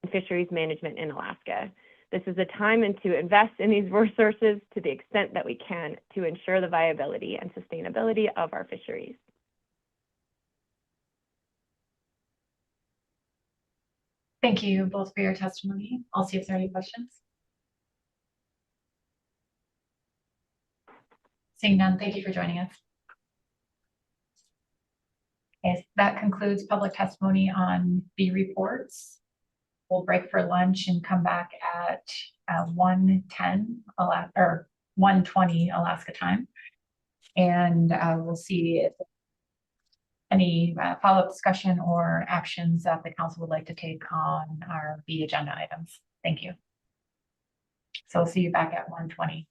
and fisheries management in Alaska. This is a time to invest in these resources to the extent that we can to ensure the viability and sustainability of our fisheries. Thank you both for your testimony. I'll see if there are any questions. Seeing none, thank you for joining us. Okay, that concludes public testimony on B reports. We'll break for lunch and come back at 1:10 or 1:20 Alaska time. And we'll see if any follow-up discussion or actions that the council would like to take on our B agenda items. Thank you. So I'll see you back at 1:20.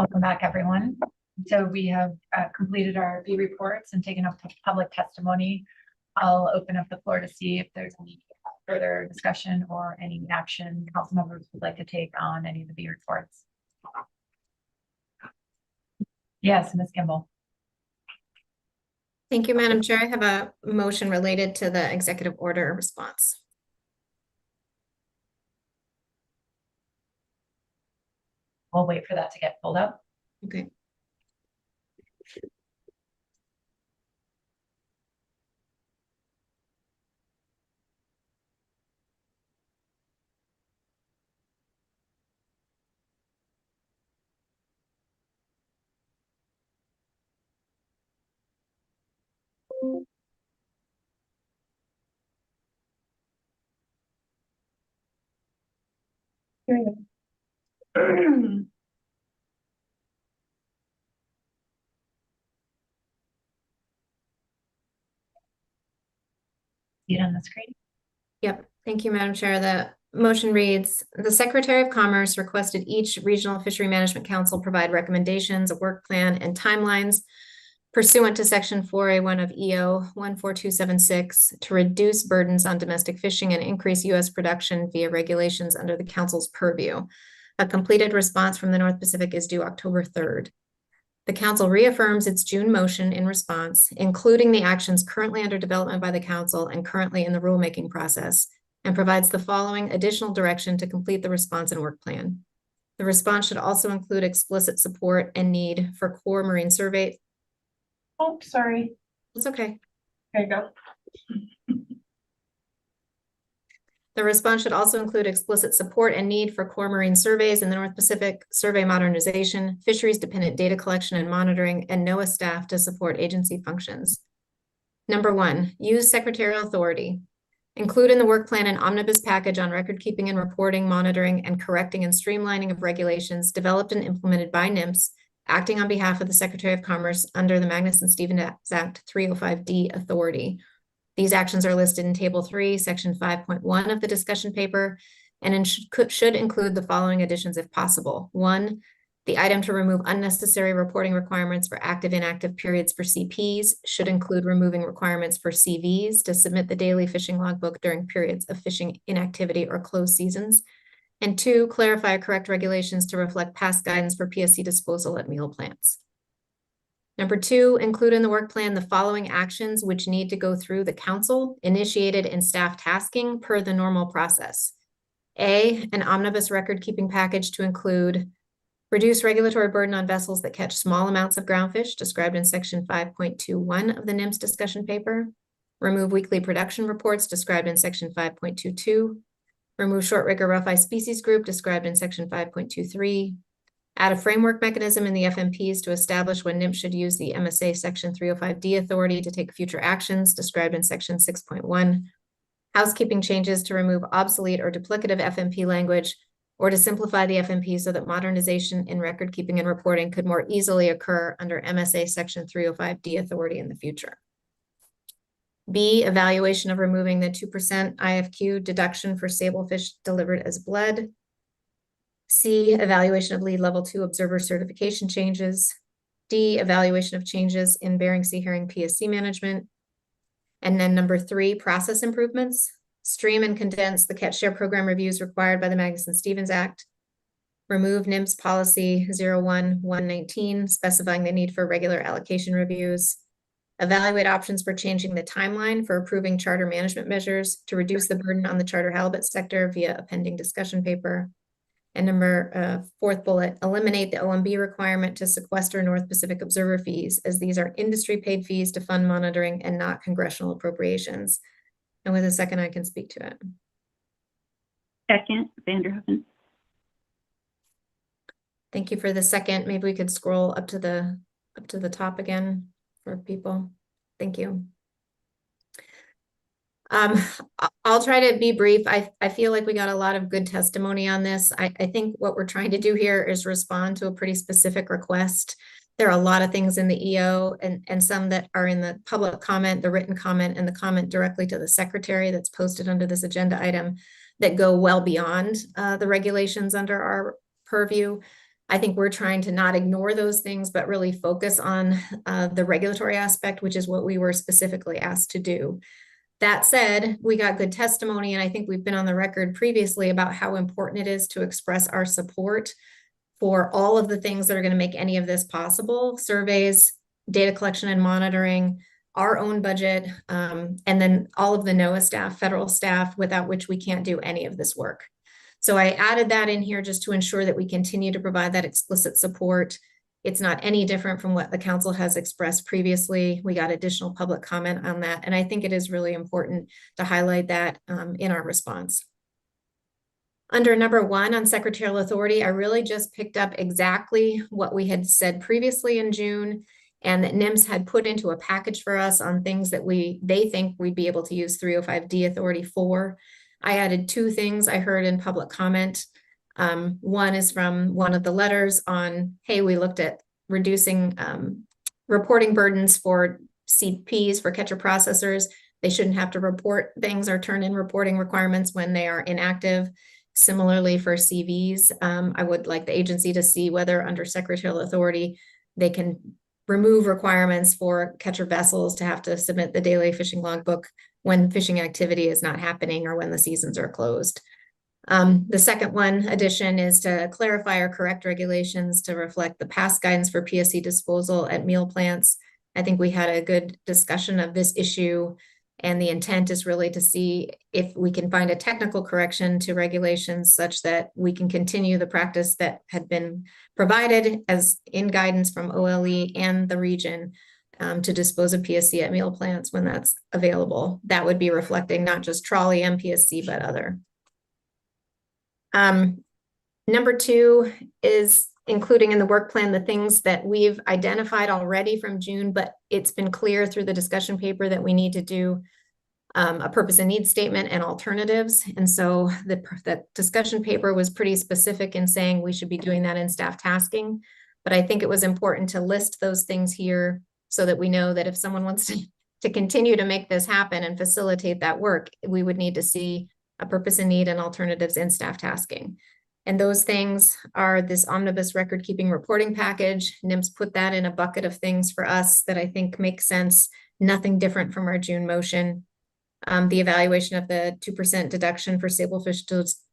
Welcome back, everyone. So we have completed our B reports and taken up public testimony. I'll open up the floor to see if there's any further discussion or any action council members would like to take on any of the B reports. Yes, Ms. Kimball. Thank you, Madam Chair. I have a motion related to the executive order response. We'll wait for that to get pulled up. Okay. Here we go. See it on the screen? Yep. Thank you, Madam Chair. The motion reads, the Secretary of Commerce requested each Regional Fishery Management Council provide recommendations, a work plan, and timelines pursuant to Section 4A1 of EO 14276 to reduce burdens on domestic fishing and increase U.S. production via regulations under the Council's purview. A completed response from the North Pacific is due October 3rd. The Council reaffirms its June motion in response, including the actions currently under development by the Council and currently in the rulemaking process, and provides the following additional direction to complete the response and work plan. The response should also include explicit support and need for core marine survey. Oh, sorry. It's okay. There you go. The response should also include explicit support and need for core marine surveys in the North Pacific, survey modernization, fisheries-dependent data collection and monitoring, and NOAA staff to support agency functions. Number 1, use secretarial authority. Include in the work plan an omnibus package on record keeping and reporting, monitoring, and correcting and streamlining of regulations developed and implemented by NMFS, acting on behalf of the Secretary of Commerce under the Magnuson-Stevens Act 305D authority. These actions are listed in Table 3, Section 5.1 of the discussion paper, and should include the following additions if possible. 1, the item to remove unnecessary reporting requirements for active inactive periods for CPs should include removing requirements for CVs to submit the daily fishing logbook during periods of fishing inactivity or closed seasons. And 2, clarify correct regulations to reflect past guidance for PSC disposal at meal plants. Number 2, include in the work plan the following actions which need to go through the Council, initiated and staff tasking per the normal process. A, an omnibus record keeping package to include reduce regulatory burden on vessels that catch small amounts of groundfish described in Section 5.21 of the NMFS discussion paper, remove weekly production reports described in Section 5.22, remove short rigger rough-eye species group described in Section 5.23, add a framework mechanism in the FMPs to establish when NMFS should use the MSA Section 305D authority to take future actions described in Section 6.1, housekeeping changes to remove obsolete or duplicative FMP language, or to simplify the FMP so that modernization in record keeping and reporting could more easily occur under MSA Section 305D authority in the future. B, evaluation of removing the 2% IFQ deduction for sablefish delivered as bled. C, evaluation of lead level 2 observer certification changes. D, evaluation of changes in Bering Sea herring PSC management. And then number 3, process improvements. Stream and condense the catch share program reviews required by the Magnuson-Stevens Act. Remove NMFS policy 01119, specifying the need for regular allocation reviews. Evaluate options for changing the timeline for approving charter management measures to reduce the burden on the charter halibut sector via a pending discussion paper. And number 4th bullet, eliminate the OMB requirement to sequester North Pacific observer fees, as these are industry paid fees to fund monitoring and not congressional appropriations. And with a second, I can speak to it. Second, Vanderhoeven. Thank you for the second. Maybe we could scroll up to the top again for people. Thank you. I'll try to be brief. I feel like we got a lot of good testimony on this. I think what we're trying to do here is respond to a pretty specific request. There are a lot of things in the EO and some that are in the public comment, the written comment, and the comment directly to the secretary that's posted under this agenda item that go well beyond the regulations under our purview. I think we're trying to not ignore those things, but really focus on the regulatory aspect, which is what we were specifically asked to do. That said, we got good testimony, and I think we've been on the record previously about how important it is to express our support for all of the things that are going to make any of this possible: surveys, data collection and monitoring, our own budget, and then all of the NOAA staff, federal staff, without which we can't do any of this work. So I added that in here just to ensure that we continue to provide that explicit support. It's not any different from what the council has expressed previously. We got additional public comment on that, and I think it is really important to highlight that in our response. Under number 1 on secretarial authority, I really just picked up exactly what we had said previously in June, and that NIMS had put into a package for us on things that they think we'd be able to use 305D authority for. I added 2 things I heard in public comment. One is from one of the letters on, hey, we looked at reducing reporting burdens for CPs, for catcher processors. They shouldn't have to report things or turn in reporting requirements when they are inactive. Similarly for CVs, I would like the agency to see whether under secretarial authority, they can remove requirements for catcher vessels to have to submit the daily fishing logbook when fishing activity is not happening or when the seasons are closed. The second one addition is to clarify or correct regulations to reflect the past guidance for PSC disposal at meal plants. I think we had a good discussion of this issue, and the intent is really to see if we can find a technical correction to regulations such that we can continue the practice that had been provided as in guidance from OLE and the region to dispose of PSC at meal plants when that's available. That would be reflecting not just trolley MPSC, but other. Number 2 is including in the work plan the things that we've identified already from June, but it's been clear through the discussion paper that we need to do a purpose and need statement and alternatives. And so that discussion paper was pretty specific in saying we should be doing that in staff tasking. But I think it was important to list those things here so that we know that if someone wants to continue to make this happen and facilitate that work, we would need to see a purpose and need and alternatives in staff tasking. And those things are this omnibus record keeping reporting package. NIMS put that in a bucket of things for us that I think make sense. Nothing different from our June motion. The evaluation of the 2% deduction for sablefish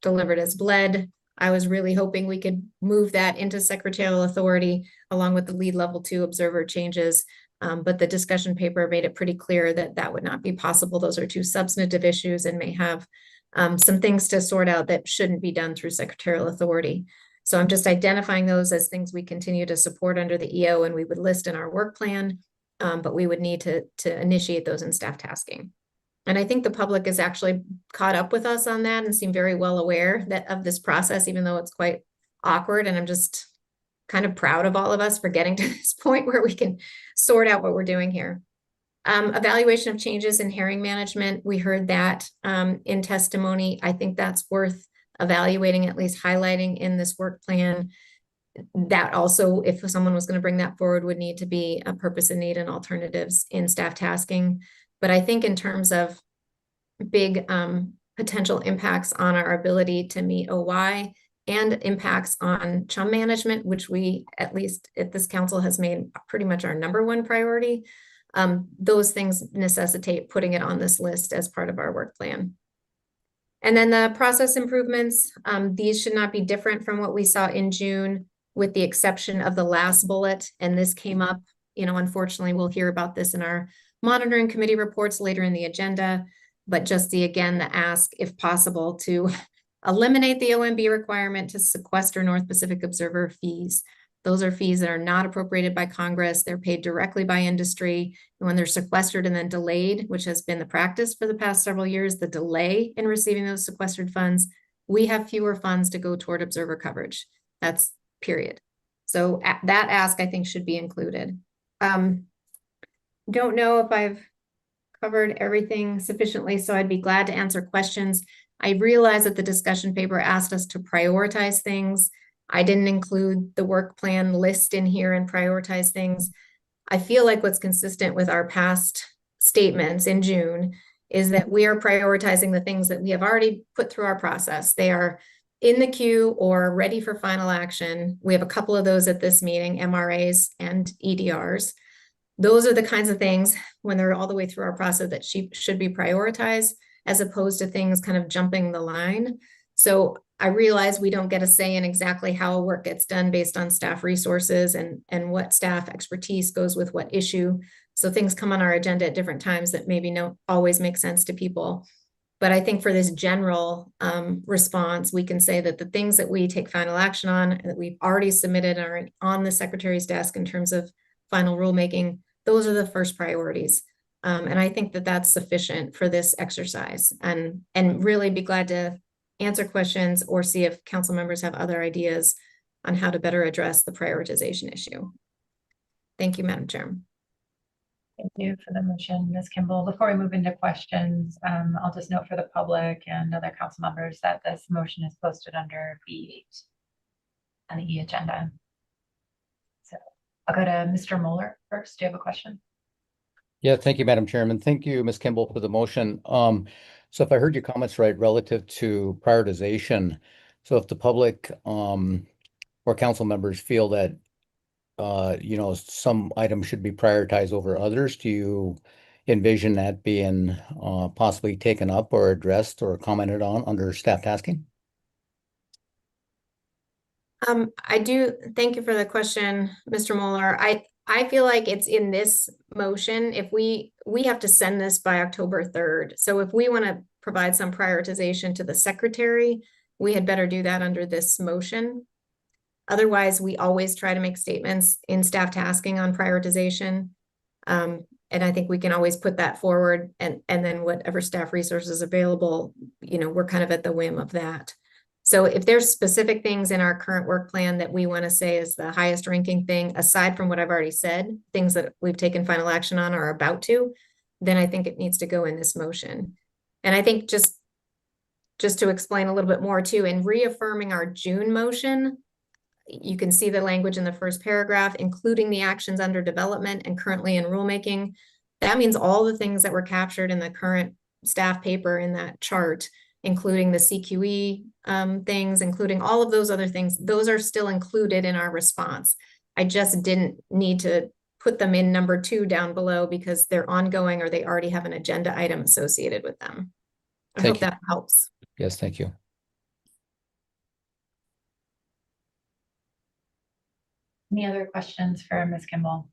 delivered as bled. I was really hoping we could move that into secretarial authority along with the lead level 2 observer changes. But the discussion paper made it pretty clear that that would not be possible. Those are 2 substantive issues and may have some things to sort out that shouldn't be done through secretarial authority. So I'm just identifying those as things we continue to support under the EO and we would list in our work plan, but we would need to initiate those in staff tasking. And I think the public is actually caught up with us on that and seem very well aware of this process, even though it's quite awkward. And I'm just kind of proud of all of us for getting to this point where we can sort out what we're doing here. Evaluation of changes in herring management. We heard that in testimony. I think that's worth evaluating, at least highlighting in this work plan. That also, if someone was going to bring that forward, would need to be a purpose and need and alternatives in staff tasking. But I think in terms of big potential impacts on our ability to meet OY and impacts on chum management, which we, at least at this council, has made pretty much our #1 priority. Those things necessitate putting it on this list as part of our work plan. And then the process improvements, these should not be different from what we saw in June, with the exception of the last bullet. And this came up, unfortunately, we'll hear about this in our monitoring committee reports later in the agenda, but just the ask, if possible, to eliminate the OMB requirement to sequester North Pacific Observer fees. Those are fees that are not appropriated by Congress. They're paid directly by industry. And when they're sequestered and then delayed, which has been the practice for the past several years, the delay in receiving those sequestered funds, we have fewer funds to go toward observer coverage. That's period. So that ask, I think, should be included. Don't know if I've covered everything sufficiently, so I'd be glad to answer questions. I realize that the discussion paper asked us to prioritize things. I didn't include the work plan list in here and prioritize things. I feel like what's consistent with our past statements in June is that we are prioritizing the things that we have already put through our process. They are in the queue or ready for final action. We have a couple of those at this meeting, MRAs and EDRs. Those are the kinds of things when they're all the way through our process that should be prioritized, as opposed to things kind of jumping the line. So I realize we don't get a say in exactly how work gets done based on staff resources and what staff expertise goes with what issue. So things come on our agenda at different times that maybe don't always make sense to people. But I think for this general response, we can say that the things that we take final action on, that we've already submitted are on the secretary's desk in terms of final rulemaking, those are the first priorities. And I think that that's sufficient for this exercise, and really be glad to answer questions or see if council members have other ideas on how to better address the prioritization issue. Thank you, Madam Chair. Thank you for the motion, Ms. Kimball. Before we move into questions, I'll just note for the public and other council members that this motion is posted under B8 on the E agenda. So I'll go to Mr. Moeller first. Do you have a question? Yeah, thank you, Madam Chairman. Thank you, Ms. Kimball, for the motion. So if I heard your comments right relative to prioritization, so if the public or council members feel that some items should be prioritized over others, do you envision that being possibly taken up or addressed or commented on under staff tasking? I do. Thank you for the question, Mr. Moeller. I feel like it's in this motion. If we have to send this by October 3rd. So if we want to provide some prioritization to the secretary, we had better do that under this motion. Otherwise, we always try to make statements in staff tasking on prioritization. And I think we can always put that forward, and then whatever staff resources available, we're kind of at the whim of that. So if there's specific things in our current work plan that we want to say is the highest ranking thing, aside from what I've already said, things that we've taken final action on or are about to, then I think it needs to go in this motion. And I think just to explain a little bit more too, in reaffirming our June motion, you can see the language in the first paragraph, including the actions under development and currently in rulemaking. That means all the things that were captured in the current staff paper in that chart, including the CQE things, including all of those other things, those are still included in our response. I just didn't need to put them in number 2 down below because they're ongoing or they already have an agenda item associated with them. I hope that helps. Yes, thank you. Any other questions for Ms. Kimball?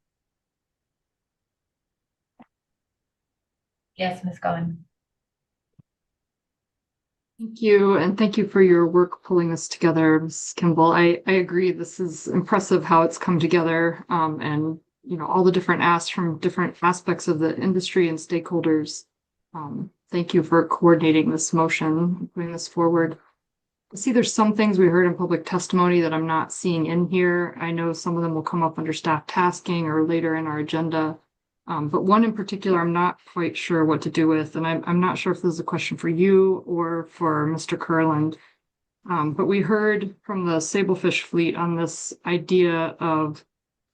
Yes, Ms. Cohen. Thank you, and thank you for your work pulling this together, Ms. Kimball. I agree, this is impressive how it's come together, and all the different asks from different aspects of the industry and stakeholders. Thank you for coordinating this motion, putting this forward. I see there's some things we heard in public testimony that I'm not seeing in here. I know some of them will come up under staff tasking or later in our agenda. But one in particular, I'm not quite sure what to do with, and I'm not sure if this is a question for you or for Mr. Kurland. But we heard from the sablefish fleet on this idea of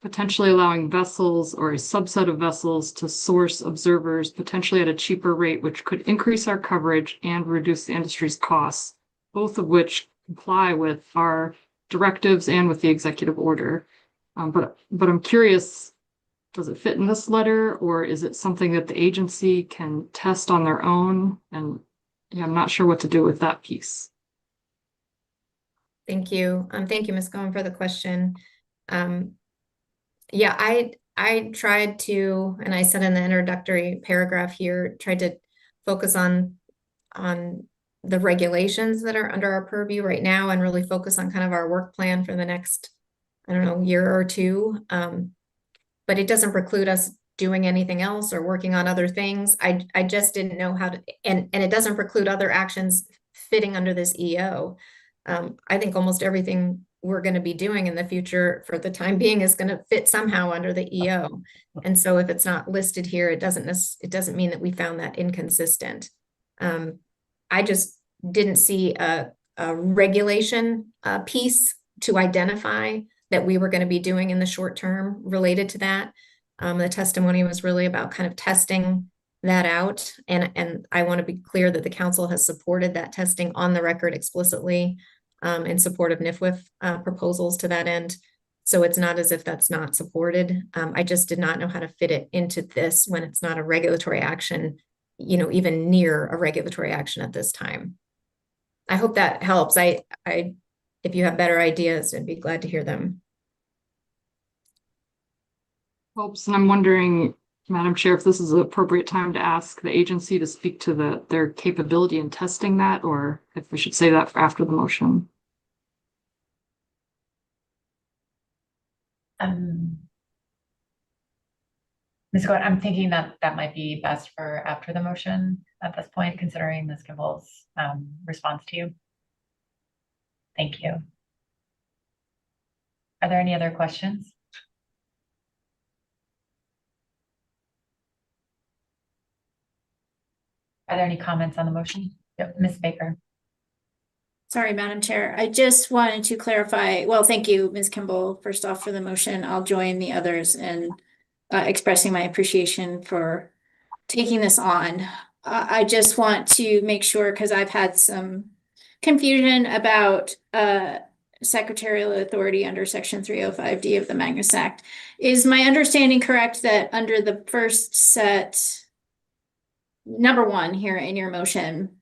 potentially allowing vessels or a subset of vessels to source observers potentially at a cheaper rate, which could increase our coverage and reduce the industry's costs, both of which comply with our directives and with the executive order. But I'm curious, does it fit in this letter, or is it something that the agency can test on their own? And I'm not sure what to do with that piece. Thank you. Thank you, Ms. Cohen, for the question. Yeah, I tried to, and I said in the introductory paragraph here, tried to focus on the regulations that are under our purview right now and really focus on kind of our work plan for the next, year or two. But it doesn't preclude us doing anything else or working on other things. I just didn't know how to, and it doesn't preclude other actions fitting under this EO. I think almost everything we're going to be doing in the future for the time being is going to fit somehow under the EO. And so if it's not listed here, it doesn't mean that we found that inconsistent. I just didn't see a regulation piece to identify that we were going to be doing in the short term related to that. The testimony was really about kind of testing that out. And I want to be clear that the council has supported that testing on the record explicitly. in support of NFWF proposals to that end. So it's not as if that's not supported. I just did not know how to fit it into this when it's not a regulatory action, even near a regulatory action at this time. I hope that helps. If you have better ideas, I'd be glad to hear them. Hopes, and I'm wondering, Madam Chair, if this is an appropriate time to ask the agency to speak to their capability in testing that, or if we should say that for after the motion. Ms. Gordon, I'm thinking that might be best for after the motion at this point, considering Ms. Kimball's response to you. Thank you. Are there any other questions? Are there any comments on the motion? Yep, Ms. Baker. Sorry, Madam Chair. I just wanted to clarify. Well, thank you, Ms. Kimball, first off for the motion. I'll join the others in expressing my appreciation for taking this on. I just want to make sure, because I've had some confusion about secretarial authority under Section 305D of the Magnus Act. Is my understanding correct that under the first set, number one here in your motion,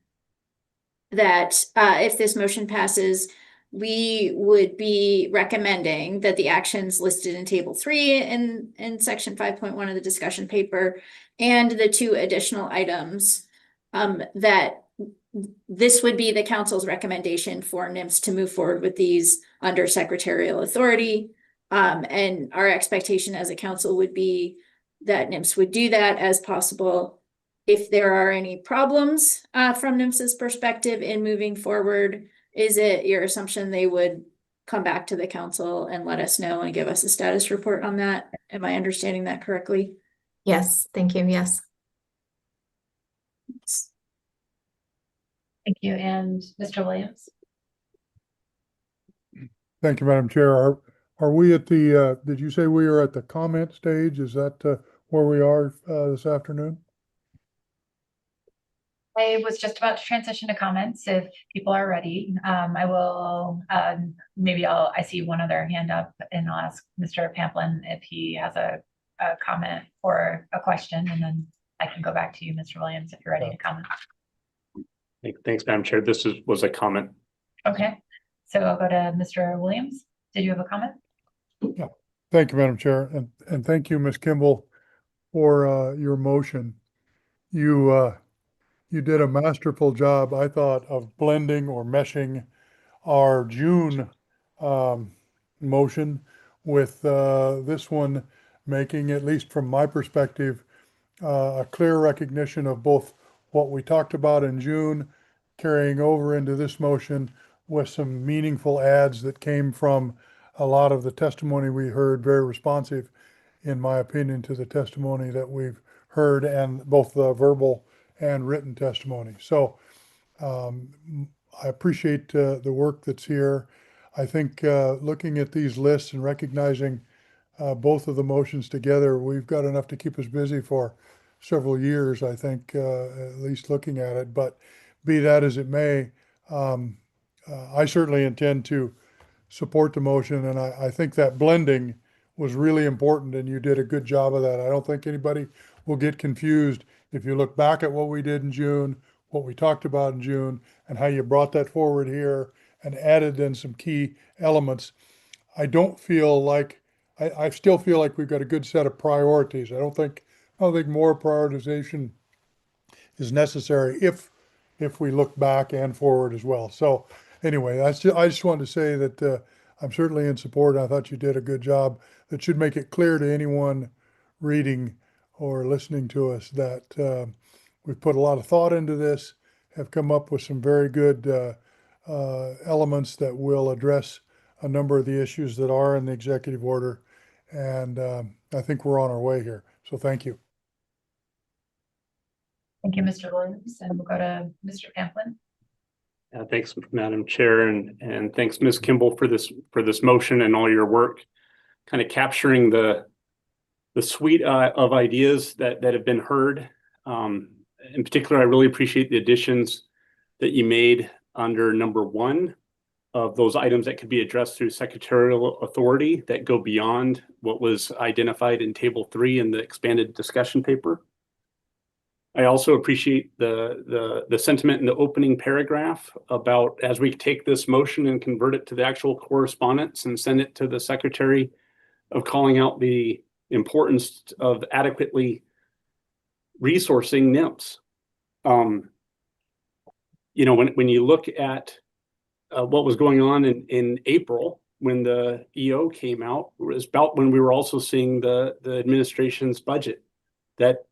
that if this motion passes, we would be recommending that the actions listed in Table 3 in Section 5.1 of the discussion paper and the two additional items, that this would be the council's recommendation for NMFS to move forward with these under secretarial authority. And our expectation as a council would be that NMFS would do that as possible. If there are any problems from NMFS's perspective in moving forward, is it your assumption they would come back to the council and let us know and give us a status report on that? Am I understanding that correctly? Yes, thank you. Yes. Thank you. And Mr. Williams? Thank you, Madam Chair. Are we at the, did you say we are at the comment stage? Is that where we are this afternoon? I was just about to transition to comments if people are ready. I will, I see one other hand up, and I'll ask Mr. Pamplin if he has a comment or a question, and then I can go back to you, Mr. Williams, if you're ready to comment. Thanks, Madam Chair. This was a comment. Okay, so I'll go to Mr. Williams. Did you have a comment? Yeah. Thank you, Madam Chair, and thank you, Ms. Kimball, for your motion. You did a masterful job, I thought, of blending or meshing our June motion with this one, making, at least from my perspective, a clear recognition of both what we talked about in June, carrying over into this motion with some meaningful adds that came from a lot of the testimony we heard, very responsive, in my opinion, to the testimony that we've heard, and both the verbal and written testimony. So I appreciate the work that's here. I think looking at these lists and recognizing both of the motions together, we've got enough to keep us busy for several years, I think, at least looking at it. But be that as it may, I certainly intend to support the motion, and I think that blending was really important, and you did a good job of that. I don't think anybody will get confused if you look back at what we did in June, what we talked about in June, and how you brought that forward here and added in some key elements. I don't feel like, I still feel like we've got a good set of priorities. I don't think more prioritization is necessary if we look back and forward as well. So anyway, I just wanted to say that I'm certainly in support. I thought you did a good job. That should make it clear to anyone reading or listening to us that we've put a lot of thought into this, have come up with some very good elements that will address a number of the issues that are in the executive order. And I think we're on our way here. So thank you. Thank you, Mr. Williams. And we'll go to Mr. Pamplin. Thanks, Madam Chair, and thanks, Ms. Kimball, for this motion and all your work, kind of capturing the suite of ideas that have been heard. In particular, I really appreciate the additions that you made under number 1 of those items that could be addressed through secretarial authority that go beyond what was identified in Table 3 in the expanded discussion paper. I also appreciate the sentiment in the opening paragraph about, as we take this motion and convert it to the actual correspondence and send it to the secretary, of calling out the importance of adequately resourcing NMFS. You know, when you look at what was going on in April when the EO came out, it was about when we were also seeing the administration's budget that,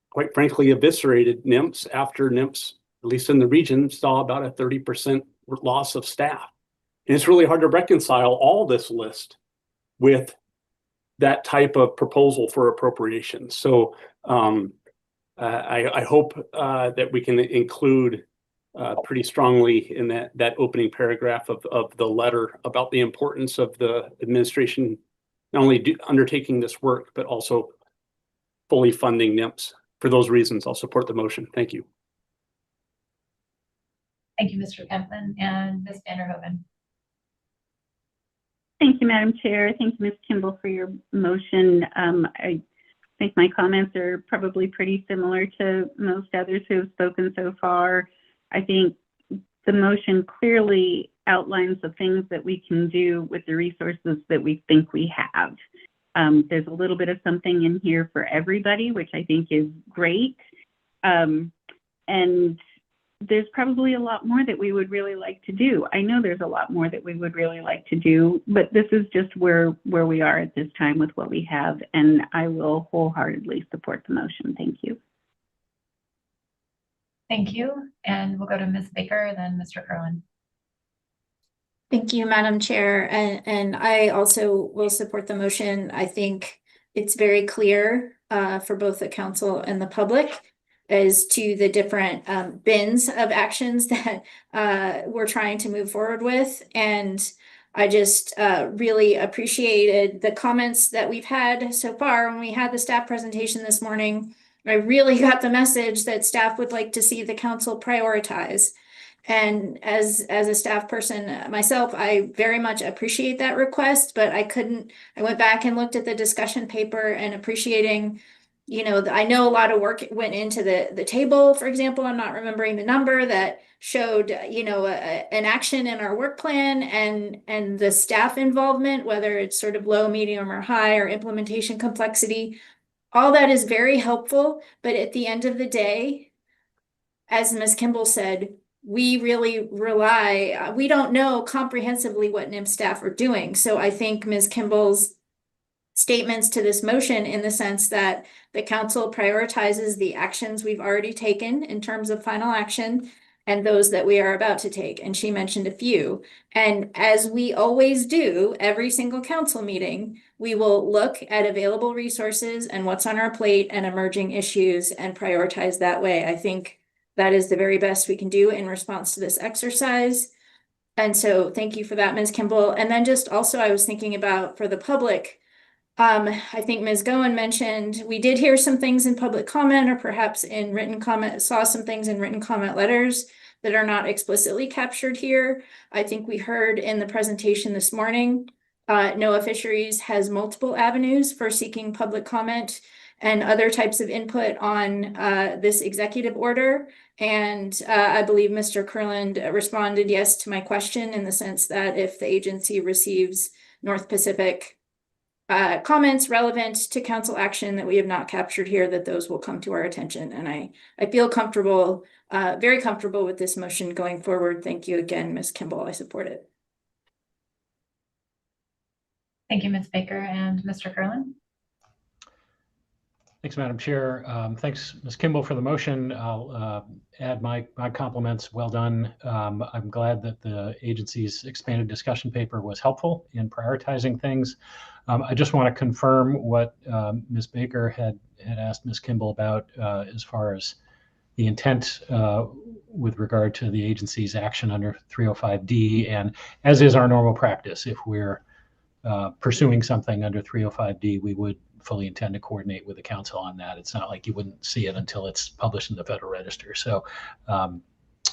quite frankly, eviscerated NMFS after NMFS, at least in the region, saw about a 30% loss of staff. And it's really hard to reconcile all this list with that type of proposal for appropriations. So I hope that we can include pretty strongly in that opening paragraph of the letter about the importance of the administration not only undertaking this work, but also fully funding NMFS. For those reasons, I'll support the motion. Thank you. Thank you, Mr. Kemplin, and Ms. Vanderhoven. Thank you, Madam Chair. Thank you, Ms. Kimball, for your motion. I think my comments are probably pretty similar to most others who have spoken so far. I think the motion clearly outlines the things that we can do with the resources that we think we have. There's a little bit of something in here for everybody, which I think is great. And there's probably a lot more that we would really like to do. I know there's a lot more that we would really like to do, but this is just where we are at this time with what we have, and I will wholeheartedly support the motion. Thank you. Thank you. And we'll go to Ms. Baker, then Mr. Kerwin. Thank you, Madam Chair. And I also will support the motion. I think it's very clear for both the council and the public as to the different bins of actions that we're trying to move forward with. And I just really appreciated the comments that we've had so far. When we had the staff presentation this morning, I really got the message that staff would like to see the council prioritize. And as a staff person myself, I very much appreciate that request, but I went back and looked at the discussion paper and appreciating, you know, I know a lot of work went into the table, for example. I'm not remembering the number that showed, you know, an action in our work plan and the staff involvement, whether it's sort of low, medium, or high, or implementation complexity. All that is very helpful, but at the end of the day, as Ms. Kimball said, we really we don't know comprehensively what NMFS staff are doing. So I think Ms. Kimball's statements to this motion, in the sense that the council prioritizes the actions we've already taken in terms of final action and those that we are about to take. And she mentioned a few. And as we always do, every single council meeting, we will look at available resources and what's on our plate and emerging issues and prioritize that way. I think that is the very best we can do in response to this exercise. And so thank you for that, Ms. Kimball. And then just also, I was thinking about for the public, I think Ms. Goen mentioned, we did hear some things in public comment, or perhaps in written comment, saw some things in written comment letters that are not explicitly captured here. I think we heard in the presentation this morning, NOAA Fisheries has multiple avenues for seeking public comment and other types of input on this executive order. And I believe Mr. Kurland responded yes to my question, in the sense that if the agency receives North Pacific comments relevant to council action that we have not captured here, that those will come to our attention. And I feel comfortable, very comfortable with this motion going forward. Thank you again, Ms. Kimball. I support it. Thank you, Ms. Baker, and Mr. Kerwin. Thanks, Madam Chair. Thanks, Ms. Kimball, for the motion. I'll add my compliments. Well done. I'm glad that the agency's expanded discussion paper was helpful in prioritizing things. I just want to confirm what Ms. Baker had asked Ms. Kimball about as far as the intent with regard to the agency's action under 305D. And as is our normal practice, if we're pursuing something under 305D, we would fully intend to coordinate with the council on that. It's not like you wouldn't see it until it's published in the Federal Register. So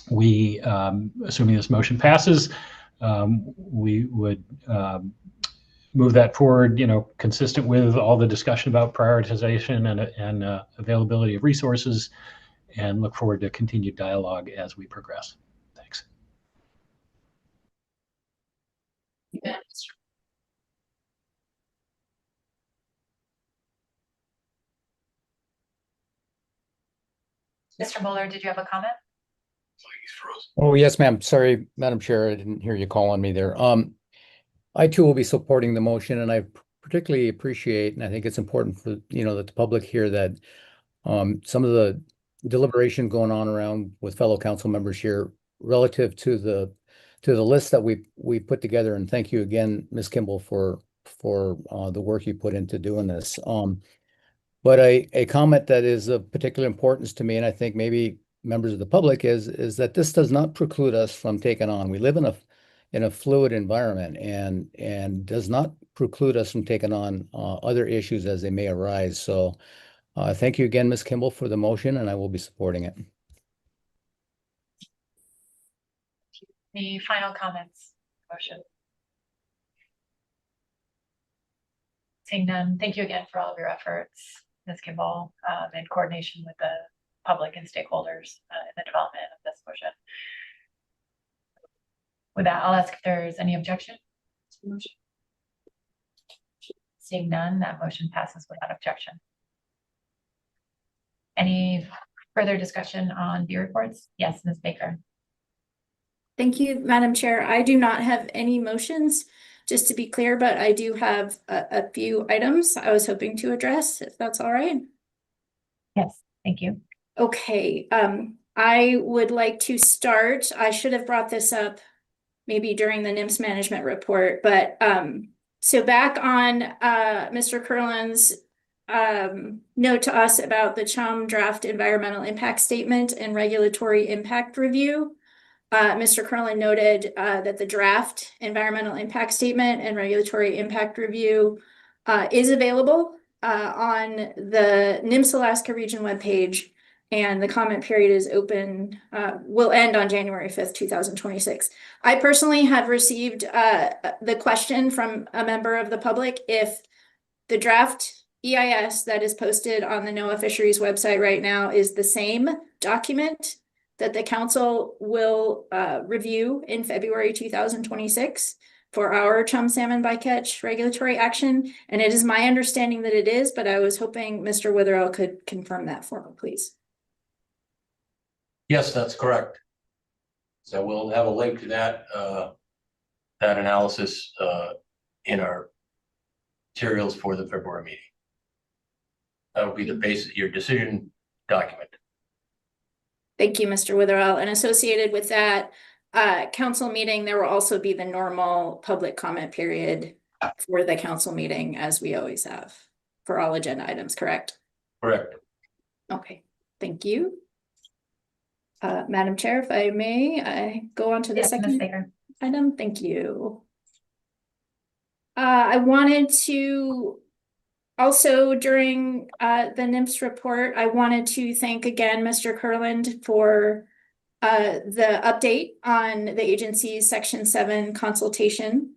we, assuming this motion passes, we would move that forward, consistent with all the discussion about prioritization and availability of resources, and look forward to continued dialogue as we progress. Thanks. Mr. Mueller, did you have a comment? Oh, yes, ma'am. Sorry, Madam Chair, I didn't hear you call on me there. I too will be supporting the motion, and I particularly appreciate, and I think it's important for, that the public hear that some of the deliberation going on around with fellow council members here relative to the list that we put together. And thank you again, Ms. Kimball, for the work you put into doing this. But a comment that is of particular importance to me, and I think maybe members of the public, is that this does not preclude us from taking on. We live in a fluid environment, and does not preclude us from taking on other issues as they may arise. So thank you again, Ms. Kimball, for the motion, and I will be supporting it. Any final comments? Motion. Seeing none, thank you again for all of your efforts, Ms. Kimball, in coordination with the public and stakeholders in the development of this motion. With that, I'll ask if there's any objection to the motion. Seeing none, that motion passes without objection. Any further discussion on B reports? Yes, Ms. Baker. Thank you, Madam Chair. I do not have any motions, just to be clear, but I do have a few items I was hoping to address, if that's all right. Yes, thank you. Okay, I would like to start. I should have brought this up maybe during the NMFS Management Report, but so back on Mr. Curlin's note to us about the CHUM draft environmental impact statement and regulatory impact review. Mr. Curlin noted that the draft environmental impact statement and regulatory impact review is available on the NMFS Alaska region webpage, and the comment period is open, will end on January 5th, 2026. I personally have received the question from a member of the public if the draft EIS that is posted on the NOAA Fisheries website right now is the same document that the council will review in February 2026 for our chum salmon bycatch regulatory action. And it is my understanding that it is, but I was hoping Mr. Witherell could confirm that for me, please. Yes, that's correct. So we'll have a link to that analysis in our materials for the February meeting. That will be the basis of your decision document. Thank you, Mr. Witherell. And associated with that council meeting, there will also be the normal public comment period for the council meeting, as we always have for all agenda items, correct? Correct. Okay, thank you. Madam Chair, if I may, I go on to the second item. Thank you. I wanted to also, during the NMFS report, I wanted to thank again Mr. Kurland for the update on the agency's Section 7 consultation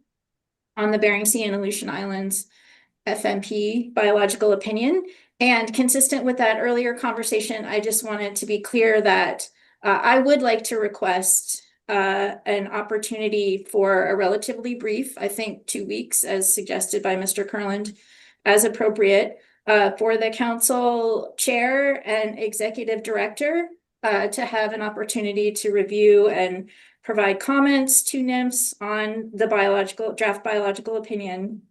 on the Bering Sea and Aleutian Islands FMP Biological Opinion. And consistent with that earlier conversation, I just wanted to be clear that I would like to request an opportunity for a relatively brief, I think 2 weeks, as suggested by Mr. Kurland, as appropriate, for the council chair and executive director to have an opportunity to review and provide comments to NMFS on the draft biological opinion.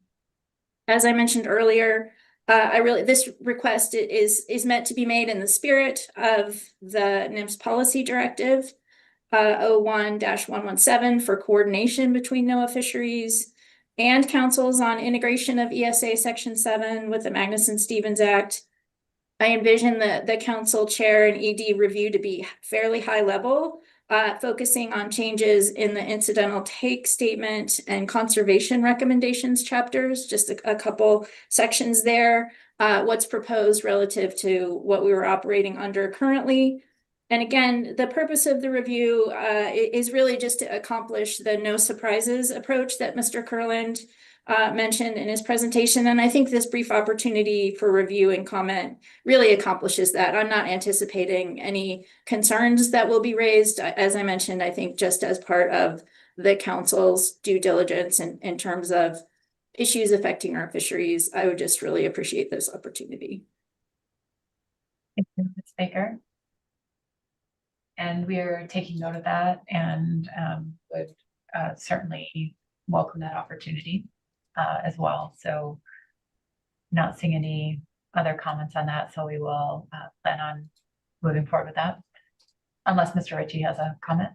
As I mentioned earlier, this request is meant to be made in the spirit of the NMFS policy directive 01-117 for coordination between NOAA fisheries and councils on integration of ESA Section 7 with the Magnuson-Stevens Act. I envision the council chair and ED review to be fairly high level, focusing on changes in the incidental take statement and conservation recommendations chapters, just a couple sections there, what's proposed relative to what we were operating under currently, And again, the purpose of the review is really just to accomplish the no surprises approach that Mr. Kurland mentioned in his presentation. And I think this brief opportunity for review and comment really accomplishes that. I'm not anticipating any concerns that will be raised. As I mentioned, I think just as part of the council's due diligence in terms of issues affecting our fisheries, I would just really appreciate this opportunity. Thank you, Ms. Baker. And we are taking note of that and would certainly welcome that opportunity as well. So not seeing any other comments on that, so we will plan on moving forward with that. Unless Mr. Ritchie has a comment.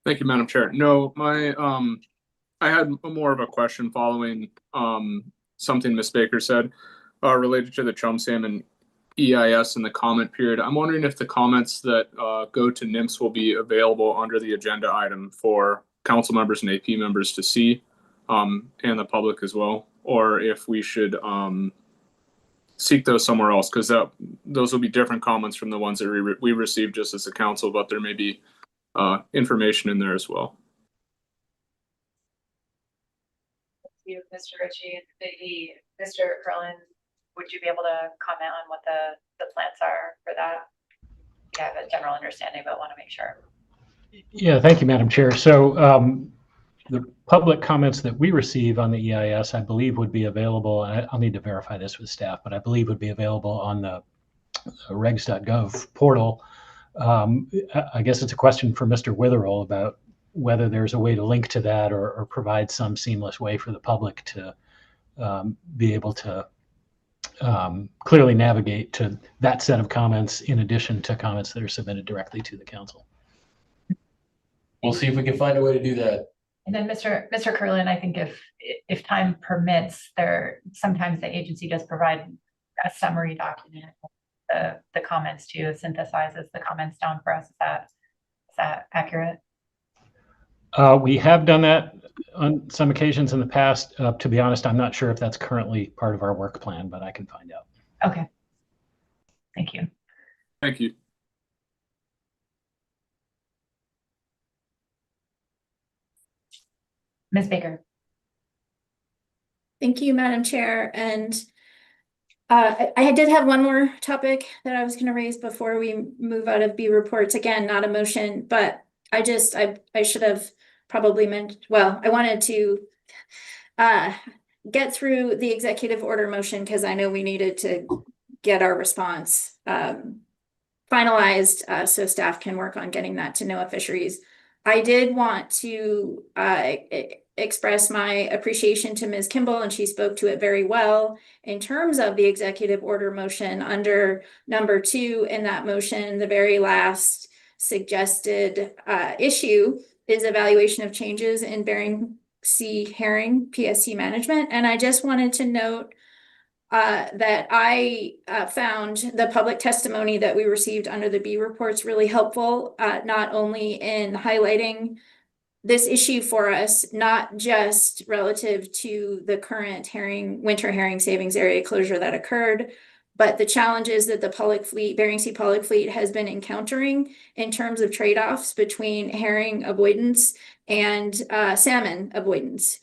Thank you, Madam Chair. No, I had more of a question following something Ms. Baker said related to the chum salmon EIS in the comment period. I'm wondering if the comments that go to NMFS will be available under the agenda item for council members and AP members to see, and the public as well, or if we should seek those somewhere else, because those will be different comments from the ones that we received just as a council, but there may be information in there as well. Thank you, Mr. Ritchie. Mr. Kurland, would you be able to comment on what the plans are for that? You have a general understanding, but want to make sure. Yeah, thank you, Madam Chair. So the public comments that we receive on the EIS, I believe would be available, I'll need to verify this with staff, but I believe would be available on the regs.gov portal. I guess it's a question for Mr. Witherell about whether there's a way to link to that or provide some seamless way for the public to be able to clearly navigate to that set of comments in addition to comments that are submitted directly to the council. We'll see if we can find a way to do that. And then Mr. Kurland, I think if time permits, sometimes the agency does provide a summary document, the comments to synthesizes the comments down for us. Is that accurate? We have done that on some occasions in the past. To be honest, I'm not sure if that's currently part of our work plan, but I can find out. Okay. Thank you. Thank you. Ms. Baker. Thank you, Madam Chair. And I did have one more topic that I was going to raise before we move out of B reports. Again, not a motion, but I should have probably mentioned, well, I wanted to get through the executive order motion because I know we needed to get our response finalized so staff can work on getting that to NOAA Fisheries. I did want to express my appreciation to Ms. Kimball, and she spoke to it very well in terms of the executive order motion under number 2 in that motion. The very last suggested issue is evaluation of changes in Bering Sea herring PSC management. And I just wanted to note that I found the public testimony that we received under the B reports really helpful, not only in highlighting this issue for us, not just relative to the current winter herring savings area closure that occurred, but the challenges that the Bering Sea Pollock Fleet has been encountering in terms of trade-offs between herring avoidance and salmon avoidance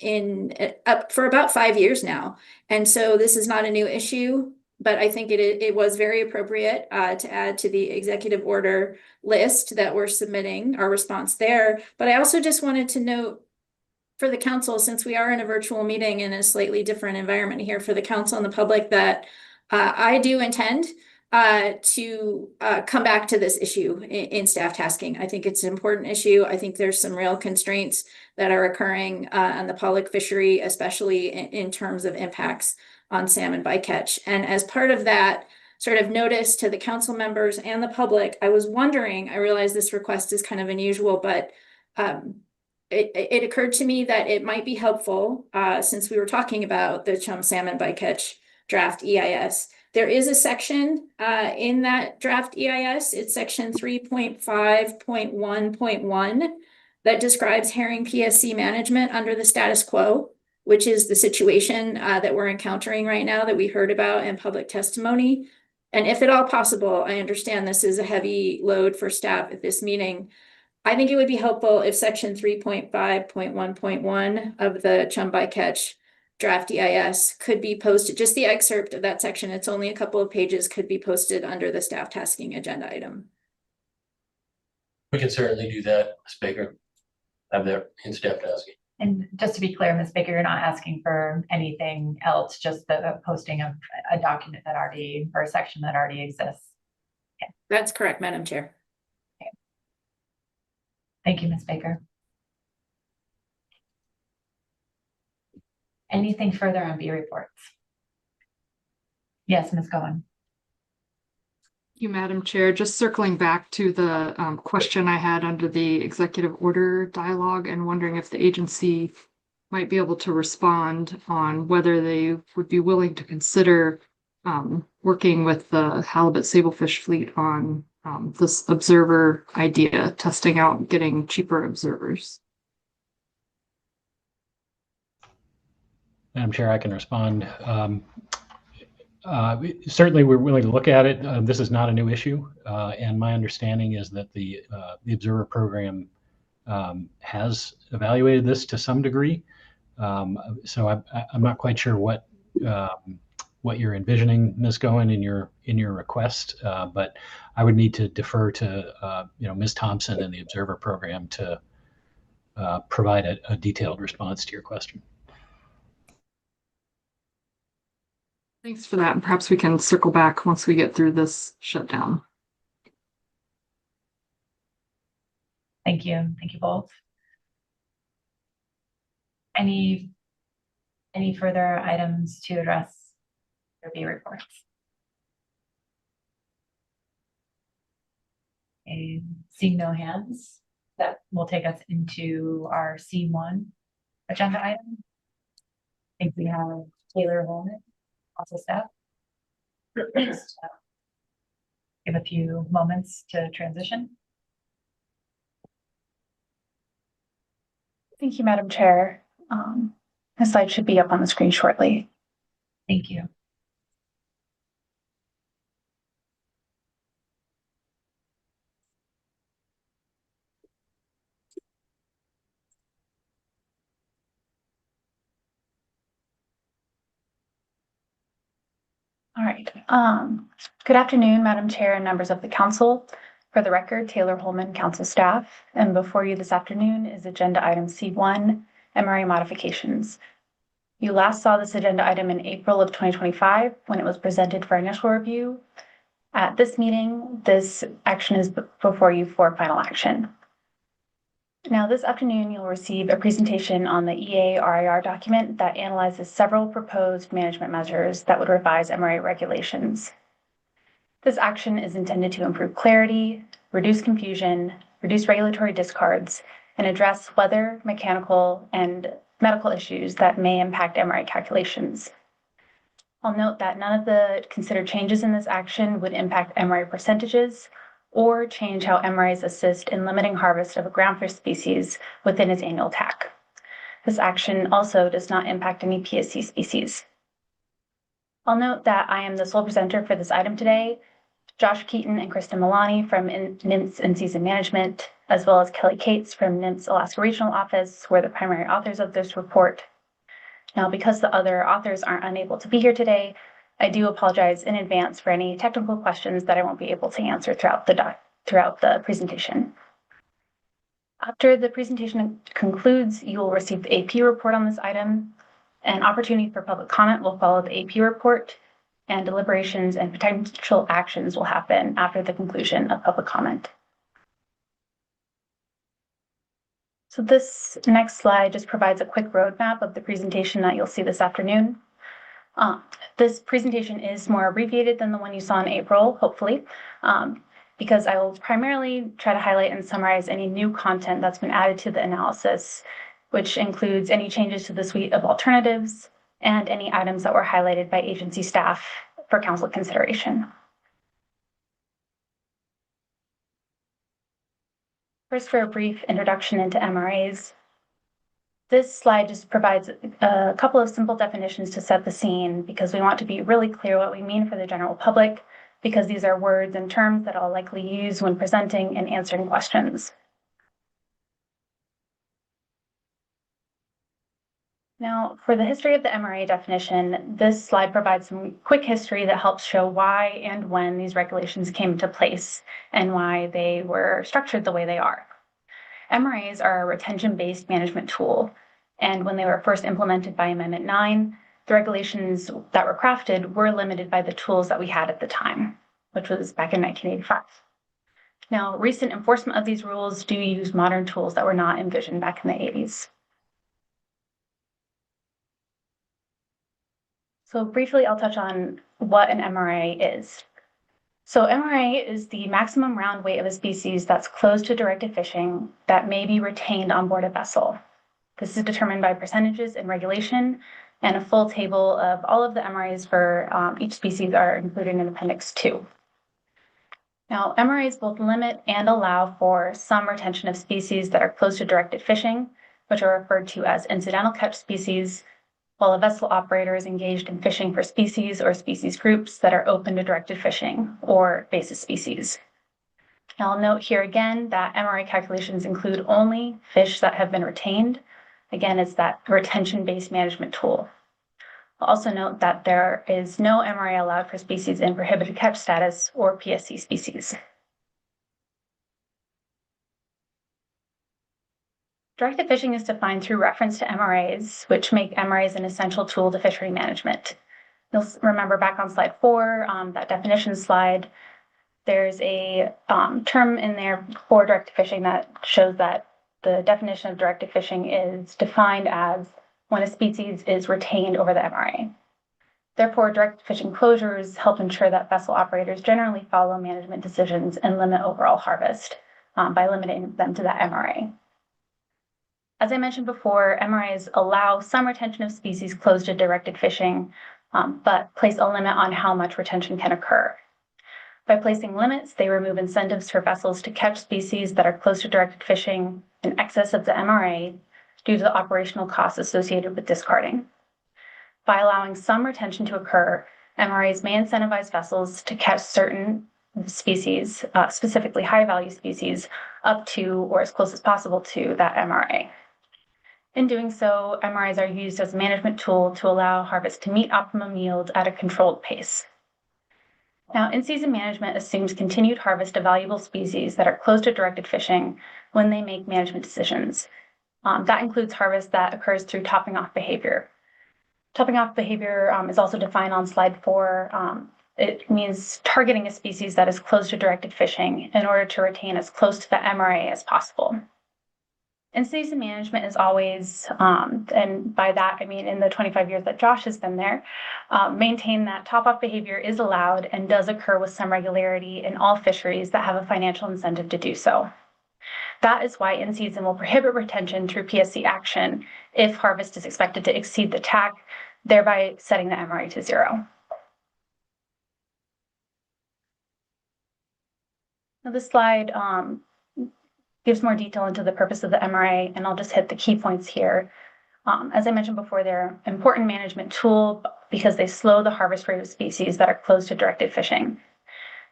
for about 5 years now. And so this is not a new issue, but I think it was very appropriate to add to the executive order list that we're submitting our response there. But I also just wanted to note for the council, since we are in a virtual meeting in a slightly different environment here for the council and the public, that I do intend to come back to this issue in staff tasking. I think it's an important issue. I think there's some real constraints that are occurring on the pollock fishery, especially in terms of impacts on salmon bycatch. And as part of that sort of notice to the council members and the public, I was wondering, I realize this request is kind of unusual, but it occurred to me that it might be helpful since we were talking about the chum salmon bycatch draft EIS. There is a section in that draft EIS, it's section 3.5.1.1 that describes herring PSC management under the status quo, which is the situation that we're encountering right now that we heard about in public testimony. And if at all possible, I understand this is a heavy load for staff at this meeting. I think it would be helpful if section 3.5.1.1 of the Chum Bycatch draft EIS could be posted, just the excerpt of that section, it's only a couple of pages, could be posted under the staff tasking agenda item. We can certainly do that, Ms. Baker. Have that in staff tasking. And just to be clear, Ms. Baker, you're not asking for anything else, just the posting of a document that already, or a section that already exists. Okay. That's correct, Madam Chair. Okay. Thank you, Ms. Baker. Anything further on B reports? Yes, Ms. Cohen. Thank you, Madam Chair. Just circling back to the question I had under the executive order dialogue and wondering if the agency might be able to respond on whether they would be willing to consider working with the halibut sablefish fleet on this observer idea, testing out getting cheaper observers. Madam Chair, I can respond. Certainly, we're willing to look at it. This is not a new issue, and my understanding is that the Observer Program has evaluated this to some degree. So I'm not quite sure what you're envisioning, Ms. Cohen, in your request, but I would need to defer to Ms. Thompson and the Observer Program to provide a detailed response to your question. Thanks for that. And perhaps we can circle back once we get through this shutdown. Thank you. Thank you both. Any further items to address your B reports? Okay, seeing no hands, that will take us into our C1 agenda item. I think we have Taylor Holman, also staff. Give a few moments to transition. Thank you, Madam Chair. The slide should be up on the screen shortly. Thank you. All right. Good afternoon, Madam Chair and members of the council. For the record, Taylor Holman, council staff, and before you this afternoon is agenda item C1, MRA modifications. You last saw this agenda item in April of 2025 when it was presented for initial review. At this meeting, this action is before you for final action. Now, this afternoon, you'll receive a presentation on the EA-RIR document that analyzes several proposed management measures that would revise MRA regulations. This action is intended to improve clarity, reduce confusion, reduce regulatory discards, and address weather, mechanical, and medical issues that may impact MRA calculations. I'll note that none of the considered changes in this action would impact MRA percentages or change how MRAs assist in limiting harvest of a groundfish species within its annual TAC. This action also does not impact any PSC species. I'll note that I am the sole presenter for this item today. Josh Keaton and Kristen Milani from NMFS In-Season Management, as well as Kelly Cates from NMFS Alaska Regional Office, were the primary authors of this report. Now, because the other authors aren't unable to be here today, I do apologize in advance for any technical questions that I won't be able to answer throughout the presentation. After the presentation concludes, you will receive the AP report on this item. An opportunity for public comment will follow the AP report, and deliberations and potential actions will happen after the conclusion of public comment. So this next slide just provides a quick roadmap of the presentation that you'll see this afternoon. This presentation is more abbreviated than the one you saw in April, hopefully, because I will primarily try to highlight and summarize any new content that's been added to the analysis, which includes any changes to the suite of alternatives and any items that were highlighted by agency staff for council consideration. First, for a brief introduction into MRAs. This slide just provides a couple of simple definitions to set the scene because we want to be really clear what we mean for the general public because these are words and terms that I'll likely use when presenting and answering questions. Now, for the history of the MRA definition, this slide provides some quick history that helps show why and when these regulations came into place and why they were structured the way they are. MRAs are a retention-based management tool, and when they were first implemented by Amendment 9, the regulations that were crafted were limited by the tools that we had at the time, which was back in 1985. Now, recent enforcement of these rules do use modern tools that were not envisioned back in the 80s. So briefly, I'll touch on what an MRA is. So MRA is the maximum round weight of a species that's closed to directed fishing that may be retained on board a vessel. This is determined by percentages and regulation, and a full table of all of the MRAs for each species are included in Appendix 2. Now, MRAs both limit and allow for some retention of species that are close to directed fishing, which are referred to as incidental catch species, while a vessel operator is engaged in fishing for species or species groups that are open to directed fishing, or basis species. Now, I'll note here again that MRA calculations include only fish that have been retained. Again, it's that retention-based management tool. I'll also note that there is no MRA allowed for species in prohibited catch status or PSC species. Directed fishing is defined through reference to MRAs, which make MRAs an essential tool to fishery management. You'll remember back on slide 4, that definition slide, there's a term in there for directed fishing that shows that the definition of directed fishing is defined as when a species is retained over the MRA. Therefore, directed fishing closures help ensure that vessel operators generally follow management decisions and limit overall harvest by limiting them to that MRA. As I mentioned before, MRAs allow some retention of species closed to directed fishing, but place a limit on how much retention can occur. By placing limits, they remove incentives for vessels to catch species that are close to directed fishing in excess of the MRA due to the operational costs associated with discarding. By allowing some retention to occur, MRAs may incentivize vessels to catch certain species, specifically high-value species, up to or as close as possible to that MRA. In doing so, MRAs are used as a management tool to allow harvest to meet optimum yield at a controlled pace. Now, in-season management assumes continued harvest of valuable species that are close to directed fishing when they make management decisions. That includes harvest that occurs through topping off behavior. Topping off behavior is also defined on slide 4. It means targeting a species that is close to directed fishing in order to retain as close to the MRA as possible. In-season management is always, and by that I mean in the 25 years that Josh has been there, maintain that top-off behavior is allowed and does occur with some regularity in all fisheries that have a financial incentive to do so. That is why in-season will prohibit retention through PSC action if harvest is expected to exceed the TAC, thereby setting the MRA to 0. Now this slide gives more detail into the purpose of the MRA, and I'll just hit the key points here. As I mentioned before, they're an important management tool because they slow the harvest rate of species that are close to directed fishing.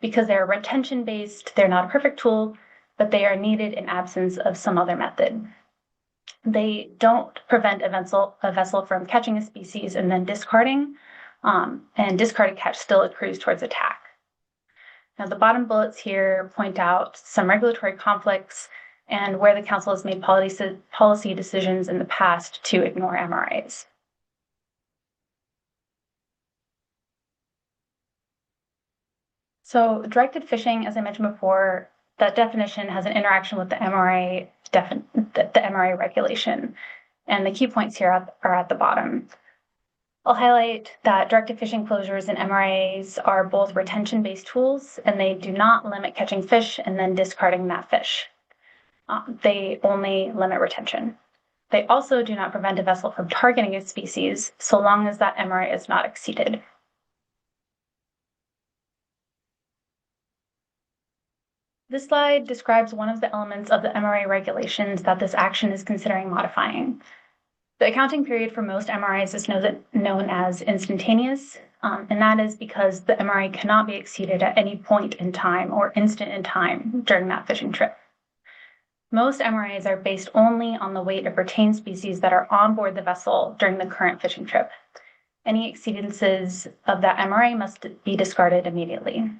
Because they're retention-based, they're not a perfect tool, but they are needed in absence of some other method. They don't prevent a vessel from catching a species and then discarding, and discarded catch still accrues towards a TAC. Now, the bottom bullets here point out some regulatory conflicts and where the Council has made policy decisions in the past to ignore MRAs. So directed fishing, as I mentioned before, that definition has an interaction with the MRA, the MRA regulation, and the key points here are at the bottom. I'll highlight that directed fishing closures and MRAs are both retention-based tools, and they do not limit catching fish and then discarding that fish. They only limit retention. They also do not prevent a vessel from targeting a species so long as that MRA is not exceeded. This slide describes one of the elements of the MRA regulations that this action is considering modifying. The accounting period for most MRAs is known as instantaneous, And that is because the MRA cannot be exceeded at any point in time or instant in time during that fishing trip. Most MRAs are based only on the weight of retained species that are on board the vessel during the current fishing trip. Any exceedances of that MRA must be discarded immediately.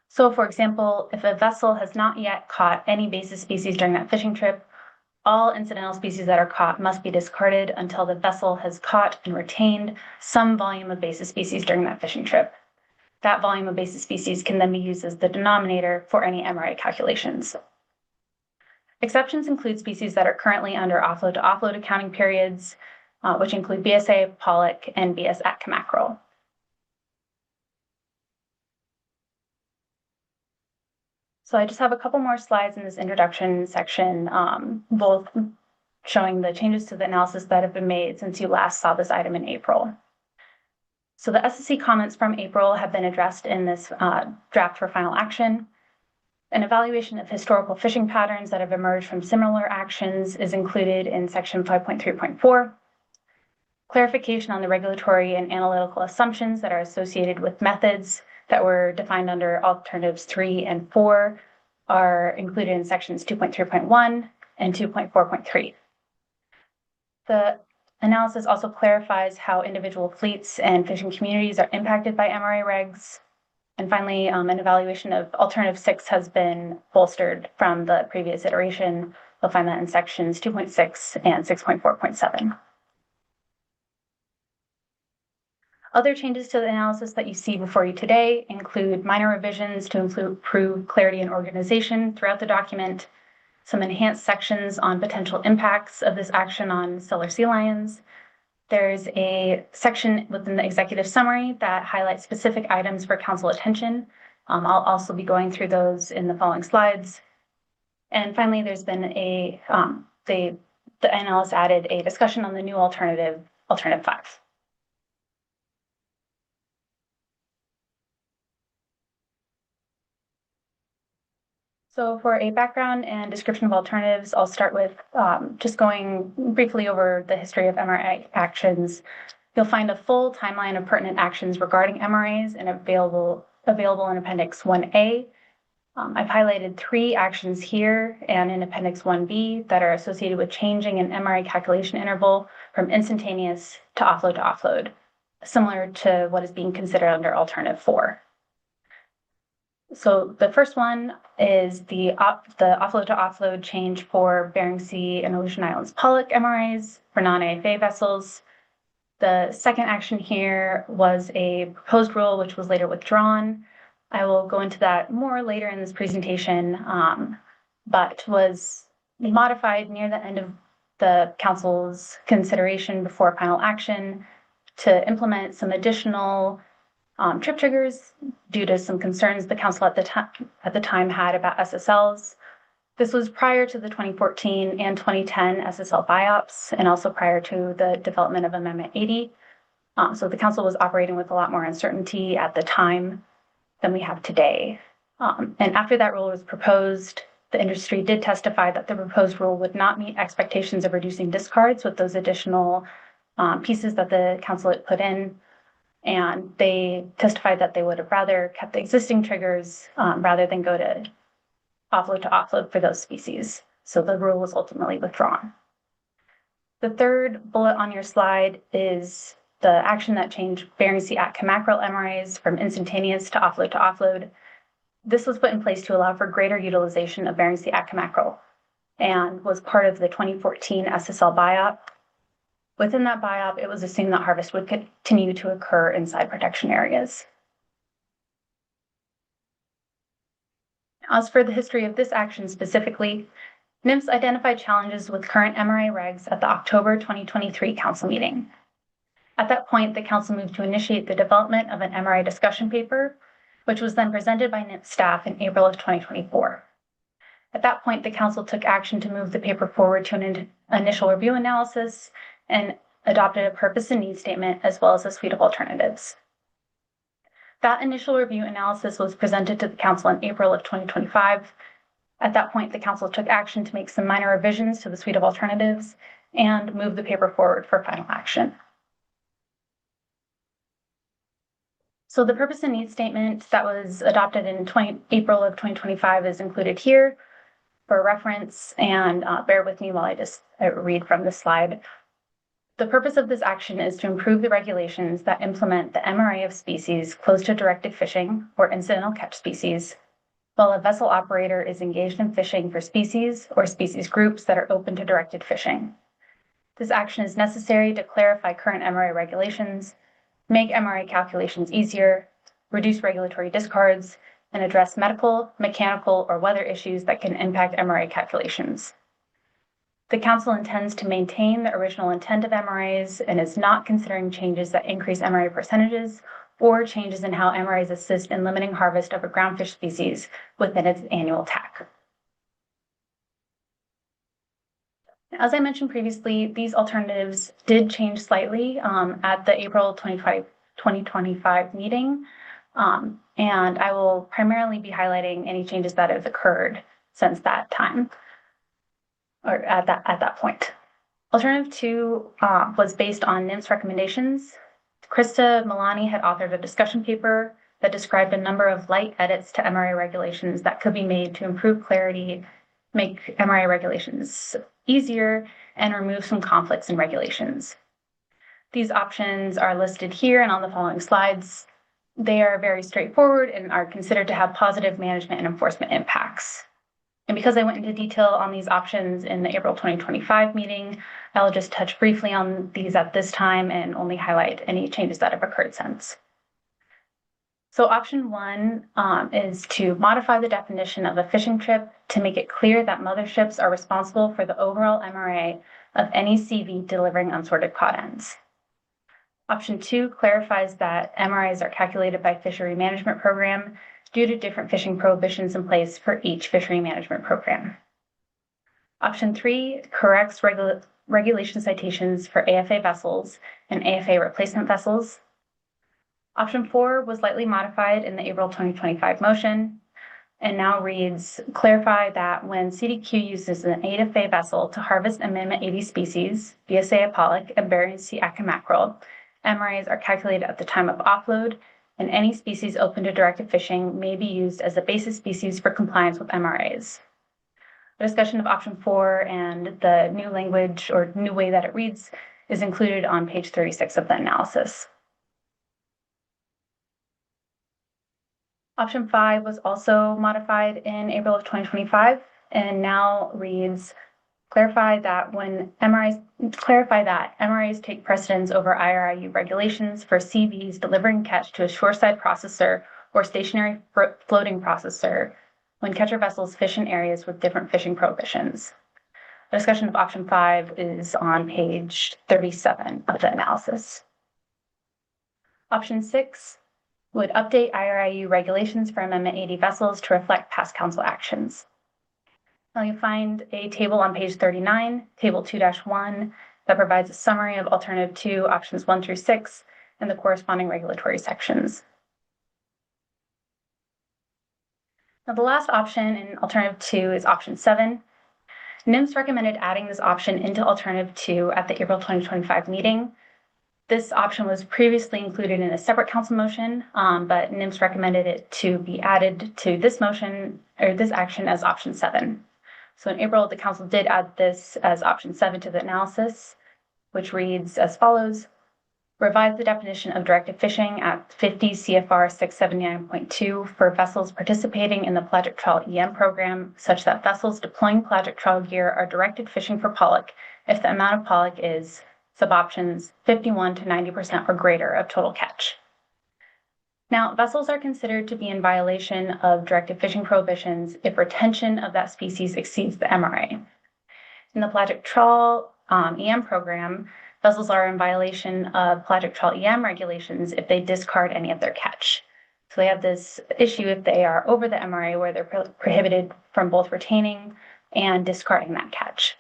So, for example, if a vessel has not yet caught any basis species during that fishing trip, all incidental species that are caught must be discarded until the vessel has caught and retained some volume of basis species during that fishing trip. That volume of basis species can then be used as the denominator for any MRA calculations. Exceptions include species that are currently under offload to offload accounting periods, which include BSA pollock and BS Atka mackerel. So I just have a couple more slides in this introduction section, both showing the changes to the analysis that have been made since you last saw this item in April. So the SSC comments from April have been addressed in this draft for final action. An evaluation of historical fishing patterns that have emerged from similar actions is included in section 5.3.4. Clarification on the regulatory and analytical assumptions that are associated with methods that were defined under alternatives 3 and 4 are included in sections 2.3.1 and 2.4.3. The analysis also clarifies how individual fleets and fishing communities are impacted by MRA regs. And finally, an evaluation of alternative 6 has been bolstered from the previous iteration. You'll find that in sections 2.6 and 6.4.7. Other changes to the analysis that you see before you today include minor revisions to improve clarity and organization throughout the document, some enhanced sections on potential impacts of this action on stellar sea lions. There's a section within the executive summary that highlights specific items for council attention. I'll also be going through those in the following slides. And finally, there's been the analyst added a discussion on the new alternative 5. So for a background and description of alternatives, I'll start with just going briefly over the history of MRA actions. You'll find a full timeline of pertinent actions regarding MRAs and available in Appendix 1A. I've highlighted 3 actions here and in Appendix 1B that are associated with changing an MRA calculation interval from instantaneous to offload, similar to what is being considered under Alternative 4. So the first one is the offload to offload change for Bering Sea and Aleutian Islands pollock MRAs for non-AFA vessels. The second action here was a proposed rule which was later withdrawn. I will go into that more later in this presentation, but was modified near the end of the council's consideration before final action to implement some additional trip triggers due to some concerns the council at the time had about SSLs. This was prior to the 2014 and 2010 SSL BIOPS and also prior to the development of Amendment 80. So the council was operating with a lot more uncertainty at the time than we have today. And after that rule was proposed, the industry did testify that the proposed rule would not meet expectations of reducing discards with those additional pieces that the council had put in. And they testified that they would have rather kept the existing triggers rather than go to offload for those species. So the rule was ultimately withdrawn. The third bullet on your slide is the action that changed Bering Sea Atka mackerel MRAs from instantaneous to offload. This was put in place to allow for greater utilization of Bering Sea Atka mackerel and was part of the 2014 SSL BIOP. Within that BIOP, it was assumed that harvest would continue to occur inside protection areas. As for the history of this action specifically, NMFS identified challenges with current MRA regs at the October 2023 council meeting. At that point, the council moved to initiate the development of an MRA discussion paper, which was then presented by NMFS staff in April of 2024. At that point, the council took action to move the paper forward to an initial review analysis and adopted a purpose and need statement as well as a suite of alternatives. That initial review analysis was presented to the council in April of 2025. At that point, the council took action to make some minor revisions to the suite of alternatives and move the paper forward for final action. So the purpose and needs statement that was adopted in April of 2025 is included here for reference, and bear with me while I read from the slide. The purpose of this action is to improve the regulations that implement the MRA of species close to directed fishing or incidental catch species, while a vessel operator is engaged in fishing for species or species groups that are open to directed fishing. This action is necessary to clarify current MRA regulations, make MRA calculations easier, reduce regulatory discards, and address medical, mechanical, or weather issues that can impact MRA calculations. The Council intends to maintain the original intent of MRAs and is not considering changes that increase MRA percentages or changes in how MRAs assist in limiting harvest of a groundfish species within its annual TAC. As I mentioned previously, these alternatives did change slightly at the April 2025 meeting, and I will primarily be highlighting any changes that have occurred since that time, or at that point. Alternative 2 was based on NMFS recommendations. Krista Milani had authored a discussion paper that described a number of light edits to MRA regulations that could be made to improve clarity, make MRA regulations easier, and remove some conflicts in regulations. These options are listed here and on the following slides. They are very straightforward and are considered to have positive management and enforcement impacts. And because I went into detail on these options in the April 2025 meeting, I'll just touch briefly on these at this time and only highlight any changes that have occurred since. So option 1 is to modify the definition of a fishing trip to make it clear that motherships are responsible for the overall MRA of any CV delivering unsorted cod ends. Option 2 clarifies that MRAs are calculated by fishery management program due to different fishing prohibitions in place for each fishery management program. Option 3 corrects regulation citations for AFA vessels and AFA replacement vessels. Option 4 was slightly modified in the April 2025 motion and now reads, clarify that when CDQ uses an AFA vessel to harvest Amendment 80 species, BSAI pollock and Bering Sea ackee mackerel, MRAs are calculated at the time of offload, and any species open to directed fishing may be used as a basis species for compliance with MRAs. A discussion of option 4 and the new language or new way that it reads is included on page 36 of the analysis. Option 5 was also modified in April of 2025 and now reads, clarify that MRAs take precedence over IRIU regulations for CVs delivering catch to a shoreside processor or stationary floating processor when catcher vessels fish in areas with different fishing prohibitions. A discussion of option 5 is on page 37 of the analysis. Option 6 would update IRIU regulations for Amendment 80 vessels to reflect past council actions. Now you'll find a table on page 39, table 2-1, that provides a summary of alternative 2, options 1 through 6, and the corresponding regulatory sections. Now the last option in alternative 2 is option 7. NMFS recommended adding this option into alternative 2 at the April 2025 meeting. This option was previously included in a separate council motion, but NMFS recommended it to be added to this motion or this action as option 7. So in April, the council did add this as option 7 to the analysis, which reads as follows: revise the definition of directed fishing at 50 CFR 679.2 for vessels participating in the pelagic trawl EM program, such that vessels deploying pelagic trawl gear are directed fishing for pollock if the amount of pollock is sub-options 51 to 90% or greater of total catch. Now, vessels are considered to be in violation of directed fishing prohibitions if retention of that species exceeds the MRA. In the pelagic trawl EM program, vessels are in violation of pelagic trawl EM regulations if they discard any of their catch. So they have this issue if they are over the MRA where they're prohibited from both retaining and discarding that catch.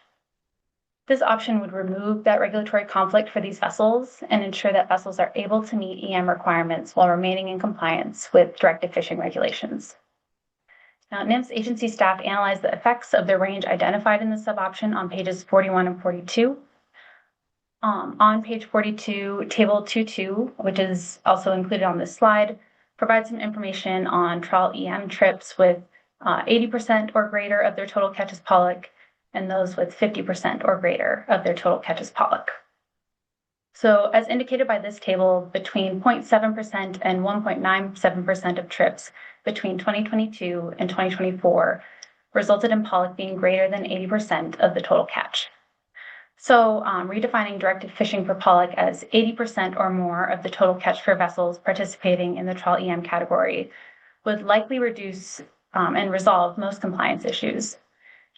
This option would remove that regulatory conflict for these vessels and ensure that vessels are able to meet EM requirements while remaining in compliance with directed fishing regulations. Now, NMFS agency staff analyzed the effects of the range identified in the sub-option on pages 41 and 42. On page 42, table 2.2, which is also included on this slide, provides some information on trawl EM trips with 80% or greater of their total catch as pollock, and those with 50% or greater of their total catch as pollock. So as indicated by this table, between 0.7% and 1.97% of trips between 2022 and 2024 resulted in pollock being greater than 80% of the total catch. So redefining directed fishing for pollock as 80% or more of the total catch for vessels participating in the trawl EM category would likely reduce and resolve most compliance issues.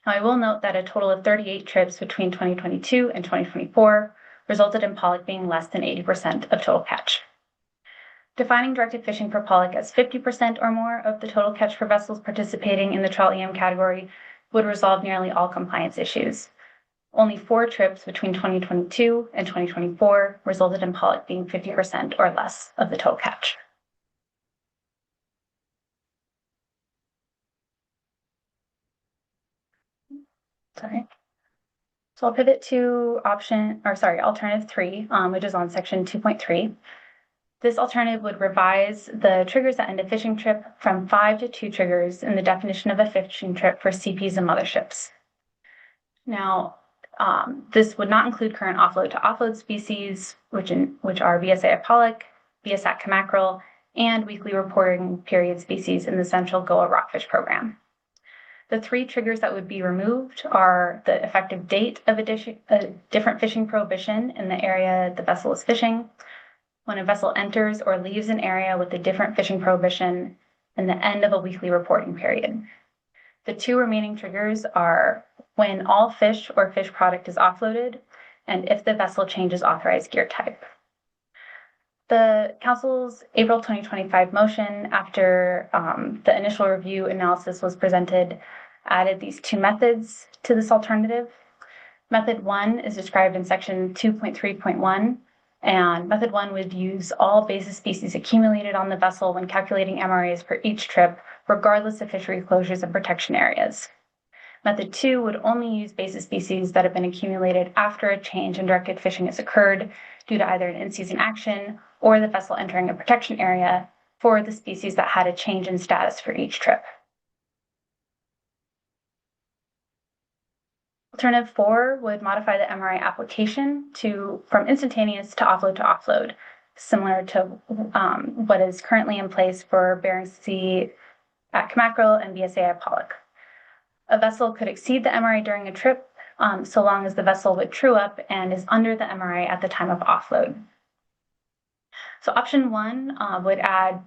Now, I will note that a total of 38 trips between 2022 and 2024 resulted in pollock being less than 80% of total catch. Defining directed fishing for pollock as 50% or more of the total catch for vessels participating in the trawl EM category would resolve nearly all compliance issues. Only 4 trips between 2022 and 2024 resulted in pollock being 50% or less of the total catch. Sorry. So I'll pivot to alternative 3, which is on section 2.3. This alternative would revise the triggers that end a fishing trip from 5 to 2 triggers in the definition of a fishing trip for CPs and motherships. Now, this would not include current offload to offload species, which are BSAI pollock, BSAC mackerel, and weekly reporting period species in the Central GOA Rockfish Program. The 3 triggers that would be removed are the effective date of a different fishing prohibition in the area the vessel is fishing, when a vessel enters or leaves an area with a different fishing prohibition, and the end of a weekly reporting period. The 2 remaining triggers are when all fish or fish product is offloaded, and if the vessel changes authorized gear type. The Council's April 2025 motion, after the initial review analysis was presented, added these 2 methods to this alternative. Method 1 is described in section 2.3.1, and method 1 would use all basis species accumulated on the vessel when calculating MRAs for each trip, regardless of fishery closures and protection areas. Method 2 would only use basis species that have been accumulated after a change in directed fishing has occurred due to either an in-season action or the vessel entering a protection area for the species that had a change in status for each trip. Alternative 4 would modify the MRA application from instantaneous to offload, similar to what is currently in place for Bering Sea at mackerel and BSAI pollock. A vessel could exceed the MRA during a trip so long as the vessel would true up and is under the MRA at the time of offload. So option 1 would add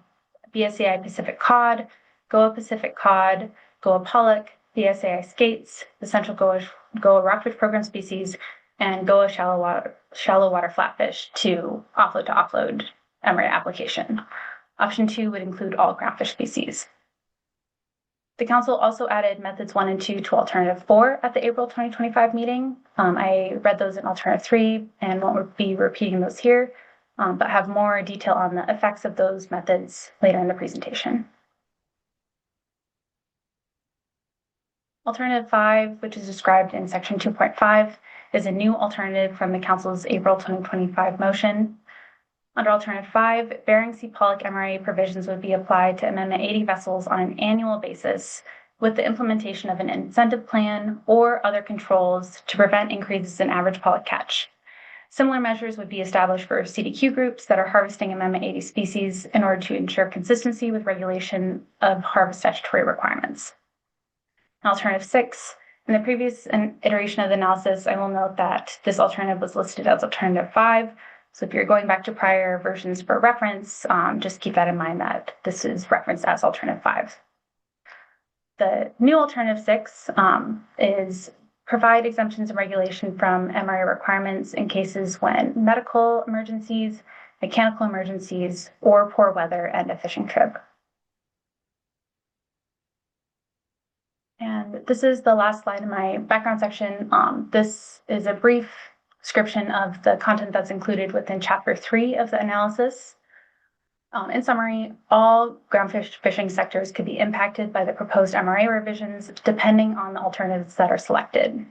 BSAI Pacific cod, GOA Pacific cod, GOA pollock, BSAI skates, the Central GOA Rockfish Program species, and GOA shallow water flatfish to offload MRA application. Option 2 would include all groundfish species. The Council also added methods 1 and 2 to alternative 4 at the April 2025 meeting. I read those in alternative 3 and won't be repeating those here, but have more detail on the effects of those methods later in the presentation. Alternative 5, which is described in section 2.5, is a new alternative from the Council's April 2025 motion. Under Alternative 5, Bering Sea pollock MRA provisions would be applied to Amendment 80 vessels on an annual basis with the implementation of an incentive plan or other controls to prevent increases in average pollock catch. Similar measures would be established for CDQ groups that are harvesting Amendment 80 species in order to ensure consistency with regulation of harvest statutory requirements. Alternative 6, in the previous iteration of the analysis, I will note that this alternative was listed as Alternative 5. So if you're going back to prior versions for reference, just keep that in mind that this is referenced as Alternative 5. The new Alternative 6 is provide exemptions and regulation from MRA requirements in cases when medical emergencies, mechanical emergencies, or poor weather end a fishing trip. And this is the last slide in my background section. This is a brief description of the content that's included within Chapter 3 of the analysis. In summary, all groundfish fishing sectors could be impacted by the proposed MRA revisions depending on the alternatives that are selected.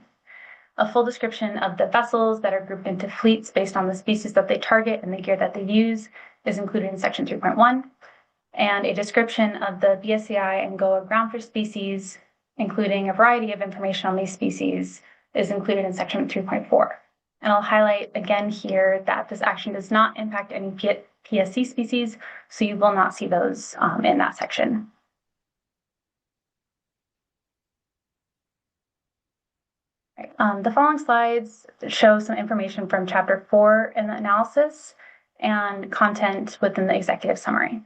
A full description of the vessels that are grouped into fleets based on the species that they target and the gear that they use is included in section 3.1. And a description of the BSAI and GOA groundfish species, including a variety of information on these species, is included in section 3.4. And I'll highlight again here that this action does not impact any PSC species, so you will not see those in that section. The following slides show some information from Chapter 4 in the analysis and content within the executive summary.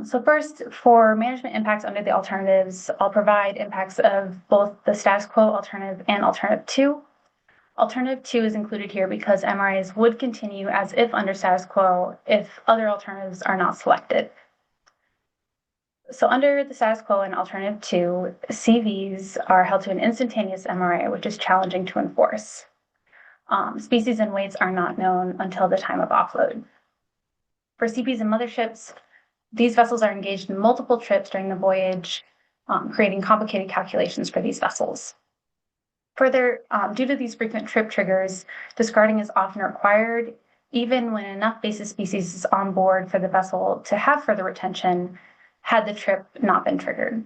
So first, for management impacts under the alternatives, I'll provide impacts of both the status quo alternative and alternative 2. Alternative 2 is included here because MRAs would continue as if under status quo if other alternatives are not selected. So under the status quo and alternative 2, CVs are held to an instantaneous MRA, which is challenging to enforce. Species and weights are not known until the time of offload. For CPs and motherships, these vessels are engaged in multiple trips during the voyage, creating complicated calculations for these vessels. Further, due to these frequent trip triggers, discarding is often required, even when enough basis species is on board for the vessel to have further retention had the trip not been triggered.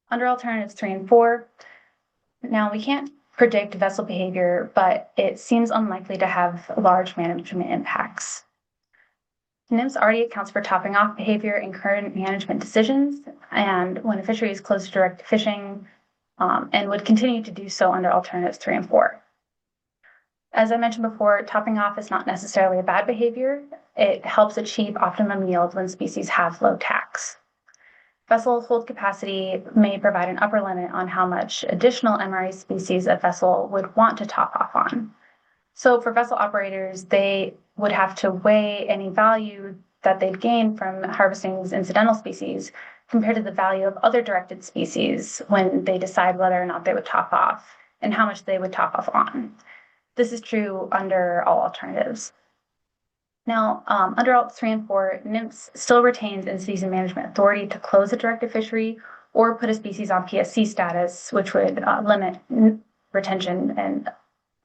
Under alternatives 3 and 4, now we can't predict vessel behavior, but it seems unlikely to have large management impacts. NMFS already accounts for topping off behavior in current management decisions, and when a fishery is close to direct fishing, and would continue to do so under alternatives 3 and 4. As I mentioned before, topping off is not necessarily a bad behavior. It helps achieve optimum yield when species have low tax. Vessel hold capacity may provide an upper limit on how much additional MRA species a vessel would want to top off on. So for vessel operators, they would have to weigh any value that they'd gain from harvesting these incidental species compared to the value of other directed species when they decide whether or not they would top off and how much they would top off on. This is true under all alternatives. Now, under Alt 3 and 4, NMFS still retains in-season management authority to close a directed fishery or put a species on PSC status, which would limit retention and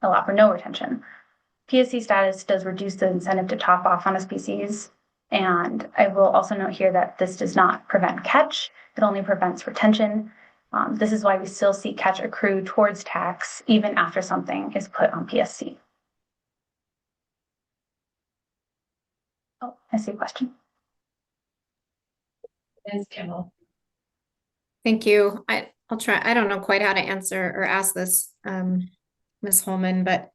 allow for no retention. PSC status does reduce the incentive to top off on a species, and I will also note here that this does not prevent catch, it only prevents retention. This is why we still see catch accrue towards tax even after something is put on PSC. Oh, I see a question. Ms. Kimball. Thank you. I'll try. I don't know quite how to answer or ask this, Ms. Holman, but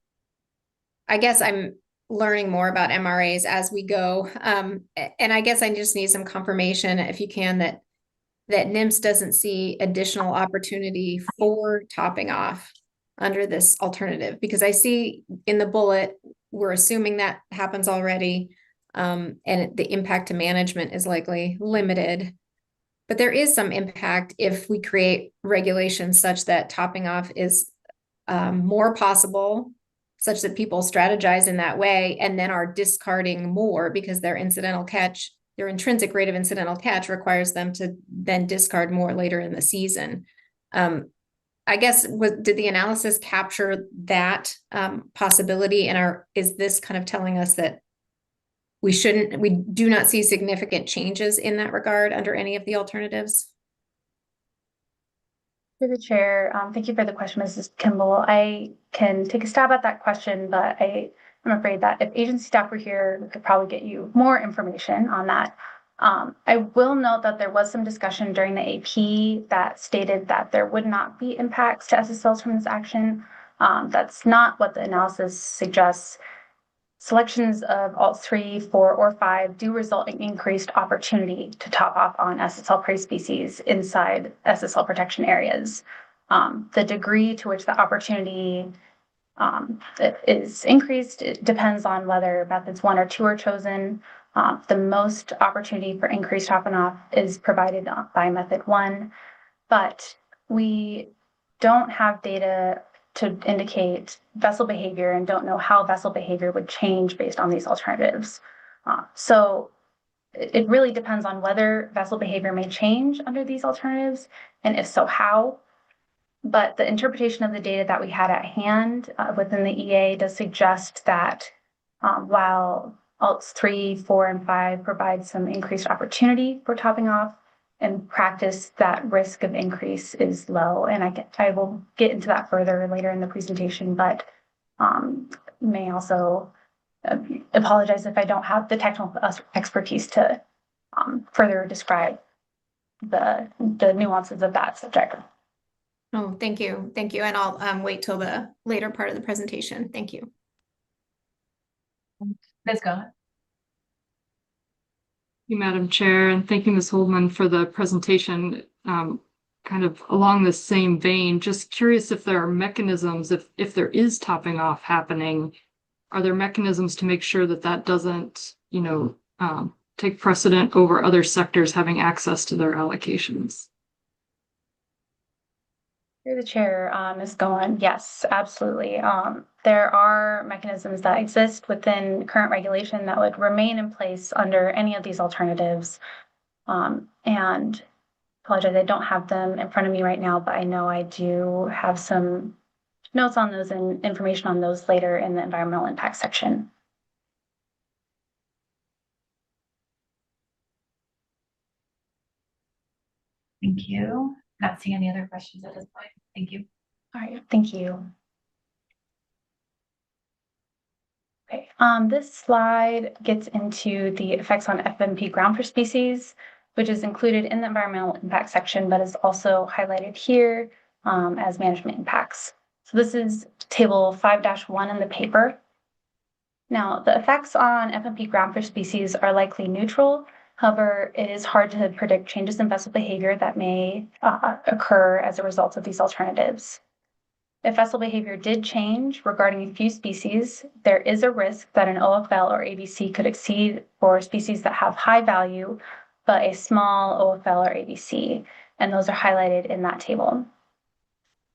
I guess I'm learning more about MRAs as we go. And I guess I just need some confirmation, if you can, that NMFS doesn't see additional opportunity for topping off under this alternative, because I see in the bullet, we're assuming that happens already, and the impact to management is likely limited. But there is some impact if we create regulations such that topping off is more possible, such that people strategize in that way and then are discarding more because their incidental catch, their intrinsic rate of incidental catch requires them to then discard more later in the season. I guess, did the analysis capture that possibility? And is this kind of telling us that we do not see significant changes in that regard under any of the alternatives? Through the chair, thank you for the question, Mrs. Kimball. I can take a stab at that question, but I'm afraid that if agency staff were here, we could probably get you more information on that. I will note that there was some discussion during the AP that stated that there would not be impacts to SSLs from this action. That's not what the analysis suggests. Selections of Alt 3, 4, or 5 do result in increased opportunity to top off on SSL prey species inside SSL protection areas. The degree to which the opportunity is increased, it depends on whether methods 1 or 2 are chosen. The most opportunity for increased topping off is provided by method 1, but we don't have data to indicate vessel behavior and don't know how vessel behavior would change based on these alternatives. So it really depends on whether vessel behavior may change under these alternatives, and if so, how. But the interpretation of the data that we had at hand within the EA does suggest that while ALTs 3, 4, and 5 provide some increased opportunity for topping off, in practice, that risk of increase is low. And I will get into that further later in the presentation, but may also apologize if I don't have the technical expertise to further describe the nuances of that subject. Oh, thank you. Thank you. And I'll wait till the later part of the presentation. Thank you. Ms. Gott. Thank you, Madam Chair, and thank you, Ms. Holdman, for the presentation. Kind of along the same vein, just curious if there are mechanisms, if there is topping off happening, are there mechanisms to make sure that that doesn't, take precedent over other sectors having access to their allocations? Through the chair, Ms. Goen, yes, absolutely. There are mechanisms that exist within current regulation that would remain in place under any of these alternatives. And apologize, I don't have them in front of me right now, but I know I do have some notes on those and information on those later in the environmental impact section. Thank you. Not seeing any other questions at this point. Thank you. All right, thank you. Okay, this slide gets into the effects on FMP ground for species, which is included in the environmental impact section, but is also highlighted here as management impacts. So this is table 5-1 in the paper. Now, the effects on FMP ground for species are likely neutral. However, it is hard to predict changes in vessel behavior that may occur as a result of these alternatives. If vessel behavior did change regarding a few species, there is a risk that an OFL or ABC could exceed for species that have high value, but a small OFL or ABC, and those are highlighted in that table.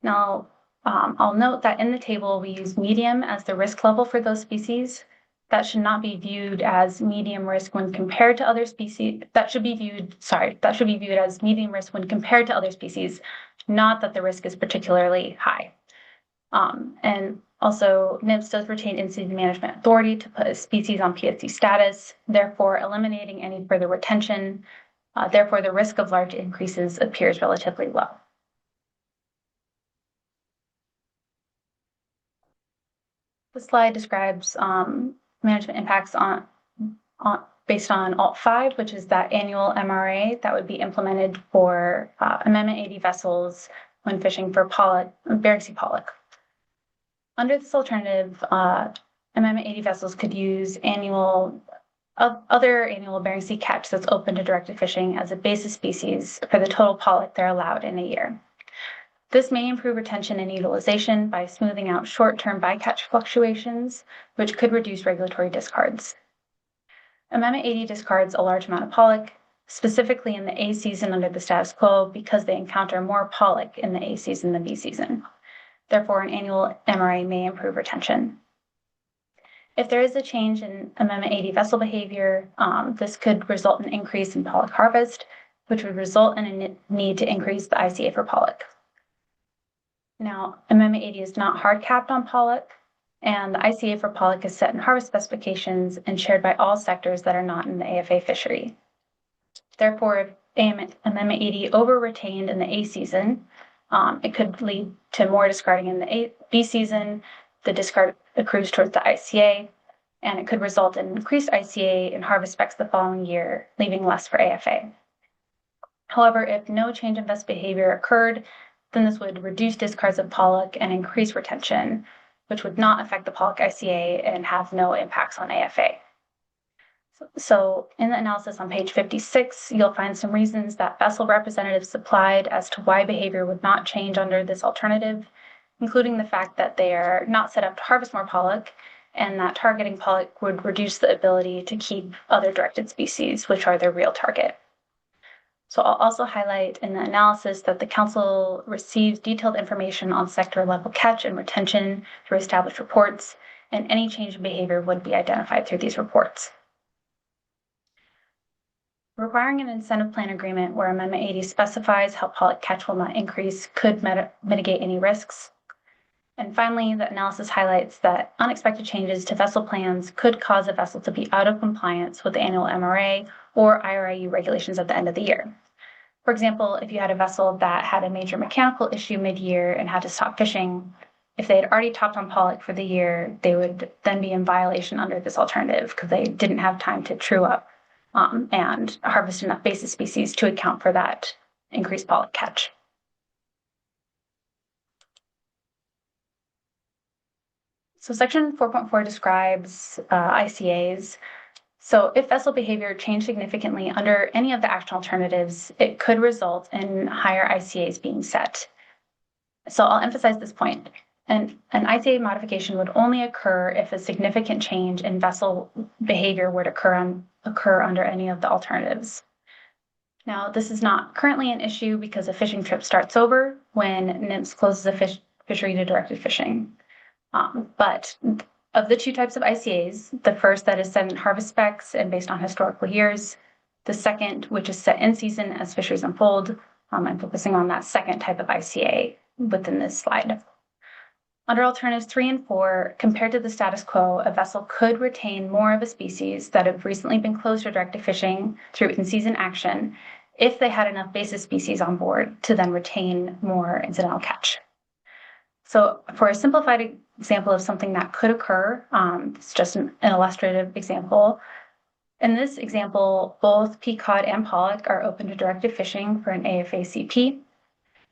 Now, I'll note that in the table, we use medium as the risk level for those species. That should not be viewed as medium risk when compared to other species. That should be viewed as medium risk when compared to other species, not that the risk is particularly high. And also, NMFS does retain incident management authority to put a species on PSC status, therefore eliminating any further retention. Therefore, the risk of large increases appears relatively low. The slide describes management impacts based on ALT 5, which is that annual MRA that would be implemented for Amendment 80 vessels when fishing for pollock, Bering Sea pollock. Under this alternative, Amendment 80 vessels could use other annual Bering Sea catch that's open to directed fishing as a basis species for the total pollock they're allowed in a year. This may improve retention and utilization by smoothing out short-term bycatch fluctuations, which could reduce regulatory discards. Amendment 80 discards a large amount of pollock, specifically in the A season under the status quo, because they encounter more pollock in the A season than B season. Therefore, an annual MRA may improve retention. If there is a change in Amendment 80 vessel behavior, this could result in an increase in pollock harvest, which would result in a need to increase the ICA for pollock. Now, Amendment 80 is not hard capped on pollock, and the ICA for pollock is set in harvest specifications and shared by all sectors that are not in the AFA fishery. Therefore, if Amendment 80 over-retained in the A season, it could lead to more discarding in the B season. The discard accrues towards the ICA, and it could result in increased ICA and harvest specs the following year, leaving less for AFA. However, if no change in vessel behavior occurred, then this would reduce discards of pollock and increase retention, which would not affect the pollock ICA and have no impacts on AFA. So in the analysis on page 56, you'll find some reasons that vessel representatives supplied as to why behavior would not change under this alternative, including the fact that they are not set up to harvest more pollock, and that targeting pollock would reduce the ability to keep other directed species, which are their real target. So I'll also highlight in the analysis that the Council receives detailed information on sector level catch and retention through established reports, and any change in behavior would be identified through these reports. Requiring an incentive plan agreement where Amendment 80 specifies how pollock catch will not increase could mitigate any risks. And finally, the analysis highlights that unexpected changes to vessel plans could cause a vessel to be out of compliance with the annual MRA or IRIU regulations at the end of the year. For example, if you had a vessel that had a major mechanical issue mid-year and had to stop fishing, if they had already topped on pollock for the year, they would then be in violation under this alternative because they didn't have time to true up and harvest enough basis species to account for that increased pollock catch. So section 4.4 describes ICAs. So if vessel behavior changed significantly under any of the action alternatives, it could result in higher ICAs being set. So I'll emphasize this point. An ICA modification would only occur if a significant change in vessel behavior would occur under any of the alternatives. Now, this is not currently an issue because a fishing trip starts over when NMFS closes a fishery to directed fishing. But of the two types of ICAs, the first that is set in harvest specs and based on historical years, the second, which is set in season as fisheries unfold, I'm focusing on that second type of ICA within this slide. Under alternatives 3 and 4, compared to the status quo, a vessel could retain more of a species that have recently been closed to directed fishing through in-season action if they had enough basis species on board to then retain more incidental catch. So for a simplified example of something that could occur, it's just an illustrative example. In this example, both pea cod and pollock are open to directed fishing for an AFA CP.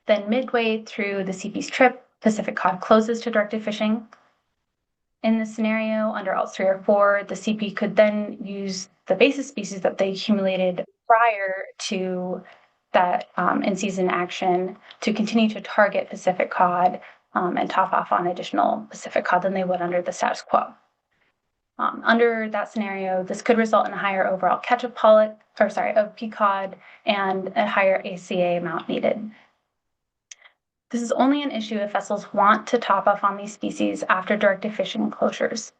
Then midway through the CP's trip, Pacific cod closes to directed fishing. In this scenario, under Alt 3 or 4, the CP could then use the basis species that they accumulated prior to that in-season action to continue to target Pacific cod and top off on additional Pacific cod than they would under the status quo. Under that scenario, this could result in a higher overall catch of pea cod and a higher ACA amount needed. This is only an issue if vessels want to top off on these species after directed fishing closures.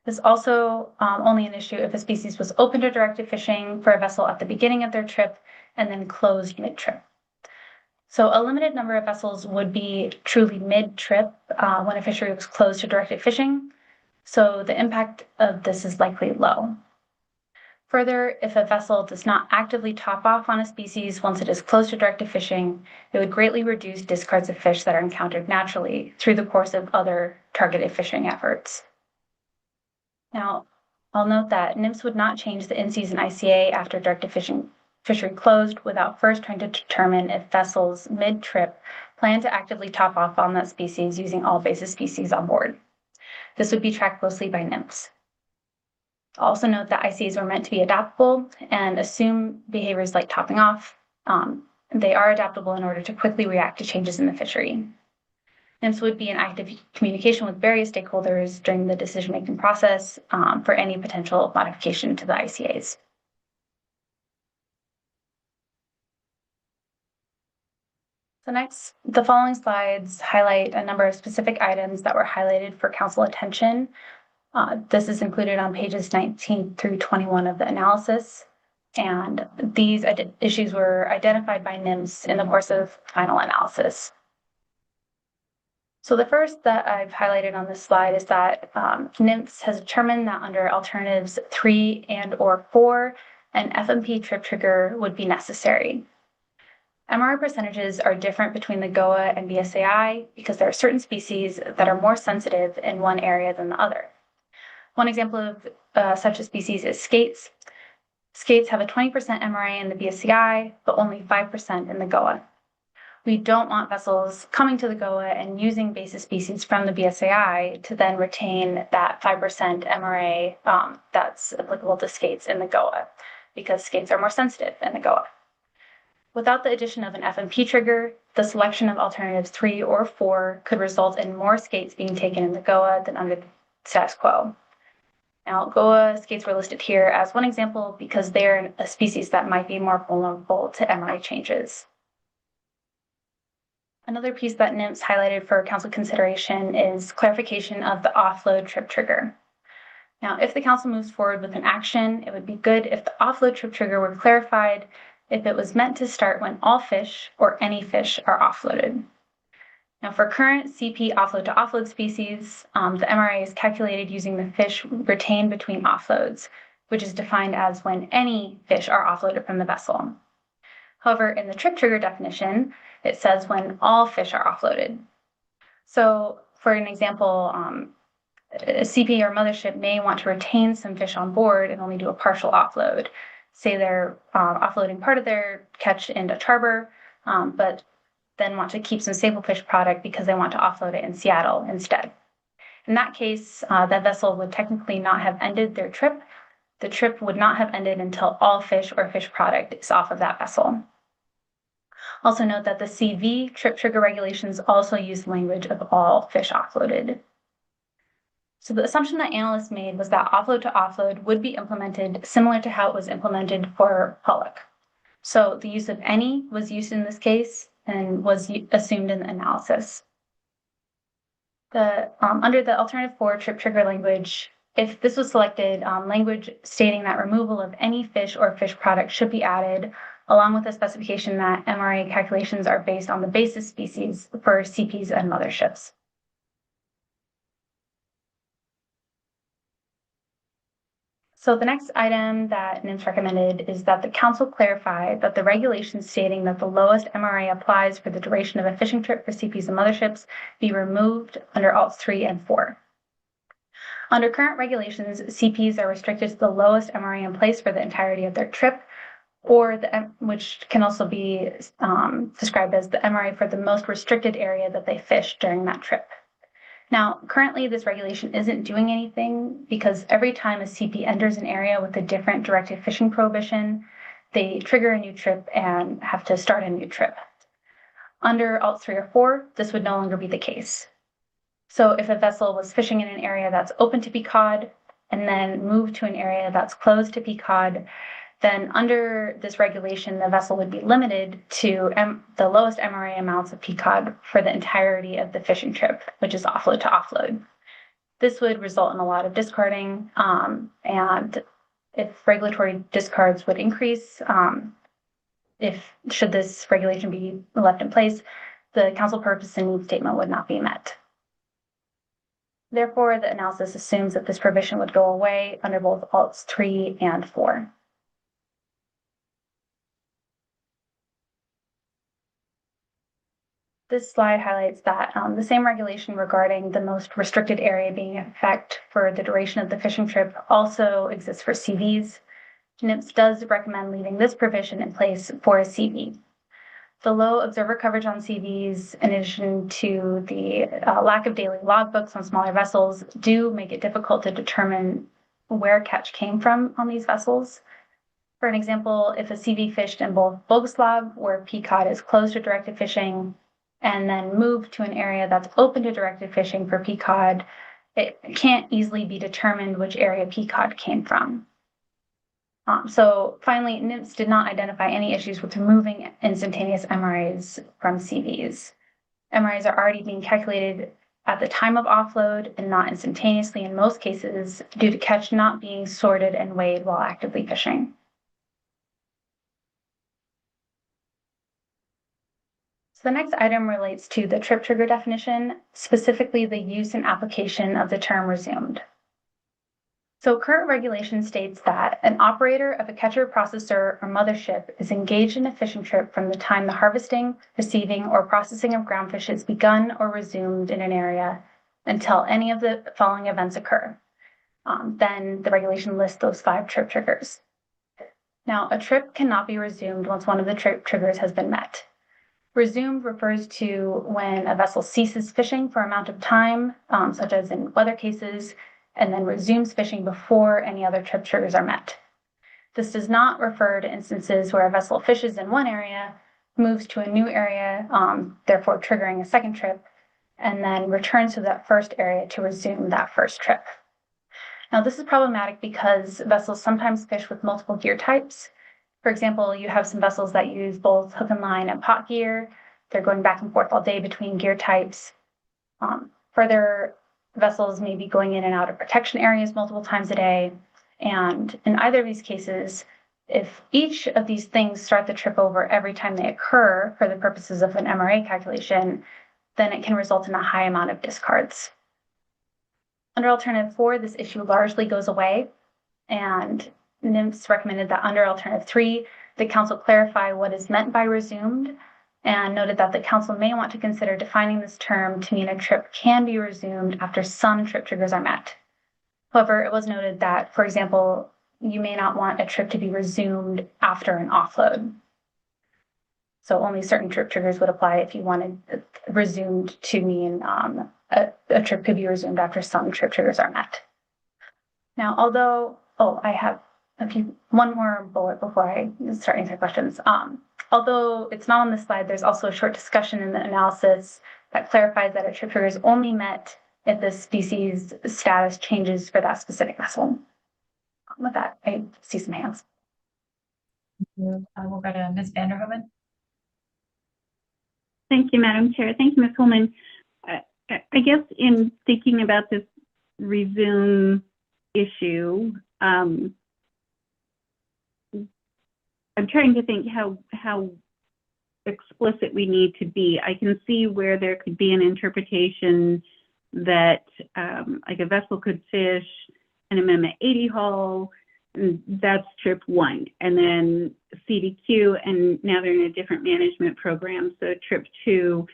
This is also only an issue if a species was open to directed fishing for a vessel at the beginning of their trip and then closed mid-trip. So a limited number of vessels would be truly mid-trip when a fishery was closed to directed fishing, so the impact of this is likely low. Further, if a vessel does not actively top off on a species once it is closed to directed fishing, it would greatly reduce discards of fish that are encountered naturally through the course of other targeted fishing efforts. Now, I'll note that NMFS would not change the in-season ICA after directed fishery closed without first trying to determine if vessels mid-trip plan to actively top off on that species using all basis species on board. This would be tracked closely by NMFS. Also note that ICAs are meant to be adaptable and assume behaviors like topping off. They are adaptable in order to quickly react to changes in the fishery. NMFS would be in active communication with various stakeholders during the decision-making process for any potential modification to the ICAs. So next, the following slides highlight a number of specific items that were highlighted for council attention. This is included on pages 19 through 21 of the analysis, and these issues were identified by NMFS in the course of final analysis. So the first that I've highlighted on this slide is that NMFS has determined that under alternatives 3 and/or 4, an FMP trip trigger would be necessary. MRI percentages are different between the GOA and BSAI because there are certain species that are more sensitive in one area than the other. One example of such a species is skates. Skates have a 20% MRA in the BSAI, but only 5% in the GOA. We don't want vessels coming to the GOA and using basis species from the BSAI to then retain that 5% MRA that's applicable to skates in the GOA, because skates are more sensitive in the GOA. Without the addition of an FMP trigger, the selection of alternatives 3 or 4 could result in more skates being taken in the GOA than under the status quo. Now, GOA skates were listed here as one example because they're a species that might be more vulnerable to MRA changes. Another piece that NMFS highlighted for council consideration is clarification of the offload trip trigger. Now, if the council moves forward with an action, it would be good if the offload trip trigger were clarified if it was meant to start when all fish or any fish are offloaded. Now, for current CP offload to offload species, the MRA is calculated using the fish retained between offloads, which is defined as when any fish are offloaded from the vessel. However, in the trip trigger definition, it says when all fish are offloaded. So, for an example, a CP or mothership may want to retain some fish on board and only do a partial offload. Say they're offloading part of their catch into Charbor, but then want to keep some sablefish product because they want to offload it in Seattle instead. In that case, that vessel would technically not have ended their trip. The trip would not have ended until all fish or fish product is off of that vessel. Also note that the CV trip trigger regulations also use language of all fish offloaded. So the assumption that analysts made was that offload to offload would be implemented similar to how it was implemented for pollock. So the use of any was used in this case and was assumed in the analysis. Under the alternative 4 trip trigger language, if this was selected, language stating that removal of any fish or fish product should be added, along with a specification that MRA calculations are based on the basis species for CPs and motherships. So the next item that NMFS recommended is that the council clarify that the regulations stating that the lowest MRA applies for the duration of a fishing trip for CPs and motherships be removed under Alts 3 and 4. Under current regulations, CPs are restricted to the lowest MRA in place for the entirety of their trip, or which can also be described as the MRA for the most restricted area that they fish during that trip. Now, currently, this regulation isn't doing anything because every time a CP enters an area with a different directed fishing prohibition, they trigger a new trip and have to start a new trip. Under Alt 3 or 4, this would no longer be the case. So if a vessel was fishing in an area that's open to peacod and then moved to an area that's closed to peacod, then under this regulation, the vessel would be limited to the lowest MRA amounts of peacod for the entirety of the fishing trip, which is offload to offload. This would result in a lot of discarding, and if regulatory discards would increase, should this regulation be left in place, the council purpose and need statement would not be met. Therefore, the analysis assumes that this provision would go away under both Alts 3 and 4. This slide highlights that the same regulation regarding the most restricted area being in effect for the duration of the fishing trip also exists for CVs. NMFS does recommend leaving this provision in place for a CV. The low observer coverage on CVs, in addition to the lack of daily logbooks on smaller vessels, do make it difficult to determine where catch came from on these vessels. For an example, if a CV fished in both Bogoslav, where peacod is closed to directed fishing, and then moved to an area that's open to directed fishing for peacod, it can't easily be determined which area peacod came from. So finally, NMFS did not identify any issues with removing instantaneous MRAs from CVs. MRAs are already being calculated at the time of offload and not instantaneously in most cases due to catch not being sorted and weighed while actively fishing. So the next item relates to the trip trigger definition, specifically the use and application of the term resumed. So current regulation states that an operator of a catcher, processor, or mothership is engaged in a fishing trip from the time the harvesting, receiving, or processing of groundfish is begun or resumed in an area until any of the following events occur. Then the regulation lists those 5 trip triggers. Now, a trip cannot be resumed once one of the trip triggers has been met. Resumed refers to when a vessel ceases fishing for an amount of time, such as in weather cases, and then resumes fishing before any other trip triggers are met. This does not refer to instances where a vessel fishes in one area, moves to a new area, therefore triggering a second trip, and then returns to that first area to resume that first trip. Now, this is problematic because vessels sometimes fish with multiple gear types. For example, you have some vessels that use both hook and line and pot gear. They're going back and forth all day between gear types. Further, Vessels may be going in and out of protection areas multiple times a day. And in either of these cases, if each of these things start the trip over every time they occur for the purposes of an MRA calculation, then it can result in a high amount of discards. Under alternative 4, this issue largely goes away, and NMFS recommended that under alternative 3, the council clarify what is meant by resumed, and noted that the council may want to consider defining this term to mean a trip can be resumed after some trip triggers are met. However, it was noted that, for example, you may not want a trip to be resumed after an offload. So only certain trip triggers would apply if you wanted resumed to mean a trip could be resumed after some trip triggers are met. Now, although, I have one more bullet before I start answering questions. Although it's not on this slide, there's also a short discussion in the analysis that clarifies that a trip trigger is only met if the species status changes for that specific vessel. With that, I see some hands. We'll go to Ms. Vanderhoven. Thank you, Madam Chair. Thank you, Ms. Holman. I guess in thinking about this resume issue, I'm trying to think how explicit we need to be. I can see where there could be an interpretation that like a vessel could fish an Amendment 80 hull, and that's trip 1, and then CDQ, and now they're in a different management program, so trip 2,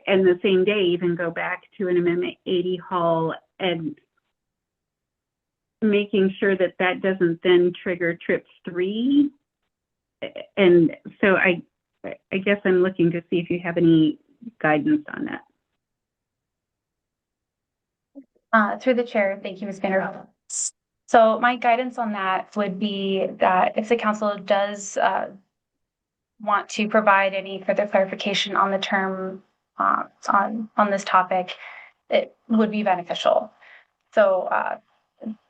and the same day even go back to an Amendment 80 hull, and making sure that that doesn't then trigger trip 3. And so I guess I'm looking to see if you have any guidance on that. Through the chair, thank you, Ms. Vanderhoven. So my guidance on that would be that if the council does want to provide any further clarification on the term on this topic, it would be beneficial. So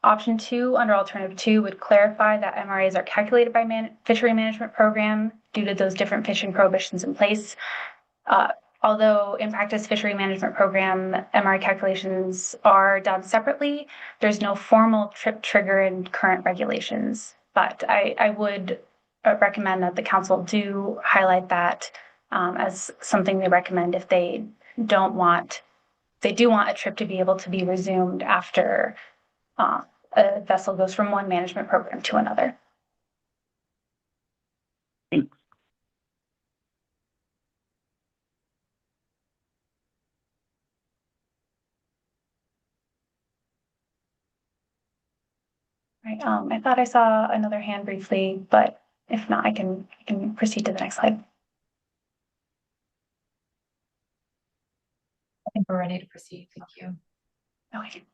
option 2 under alternative 2 would clarify that MRAs are calculated by fishery management program due to those different fishing prohibitions in place. Although in practice, fishery management program MRA calculations are done separately, there's no formal trip trigger in current regulations. But I would recommend that the council do highlight that as something they recommend if they do want a trip to be able to be resumed after a vessel goes from one management program to another. Thanks. Right. I thought I saw another hand briefly, but if not, I can proceed to the next slide. I think we're ready to proceed. Thank you. Okay.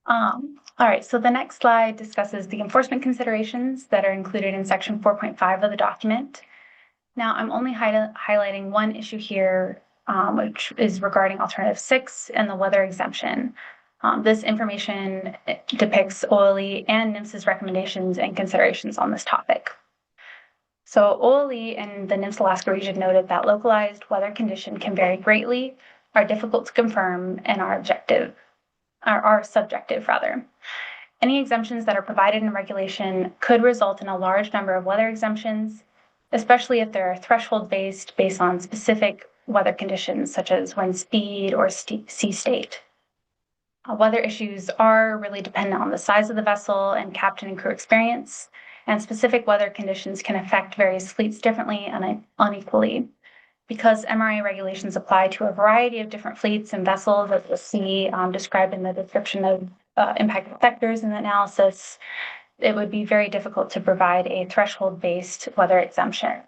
All right, so the next slide discusses the enforcement considerations that are included in section 4.5 of the document. Now, I'm only highlighting one issue here, which is regarding alternative 6 and the weather exemption. This information depicts OLE and NMFS's recommendations and considerations on this topic. So OLE and the NMFS Alaska region noted that localized weather condition can vary greatly, are difficult to confirm, and are subjective rather. Any exemptions that are provided in regulation could result in a large number of weather exemptions, especially if they're threshold based on specific weather conditions such as wind speed or sea state. Weather issues are really dependent on the size of the vessel and captain and crew experience, and specific weather conditions can affect various fleets differently and unequally. Because MRA regulations apply to a variety of different fleets and vessels, as you'll see described in the description of impacted sectors in the analysis, it would be very difficult to provide a threshold-based weather exemption.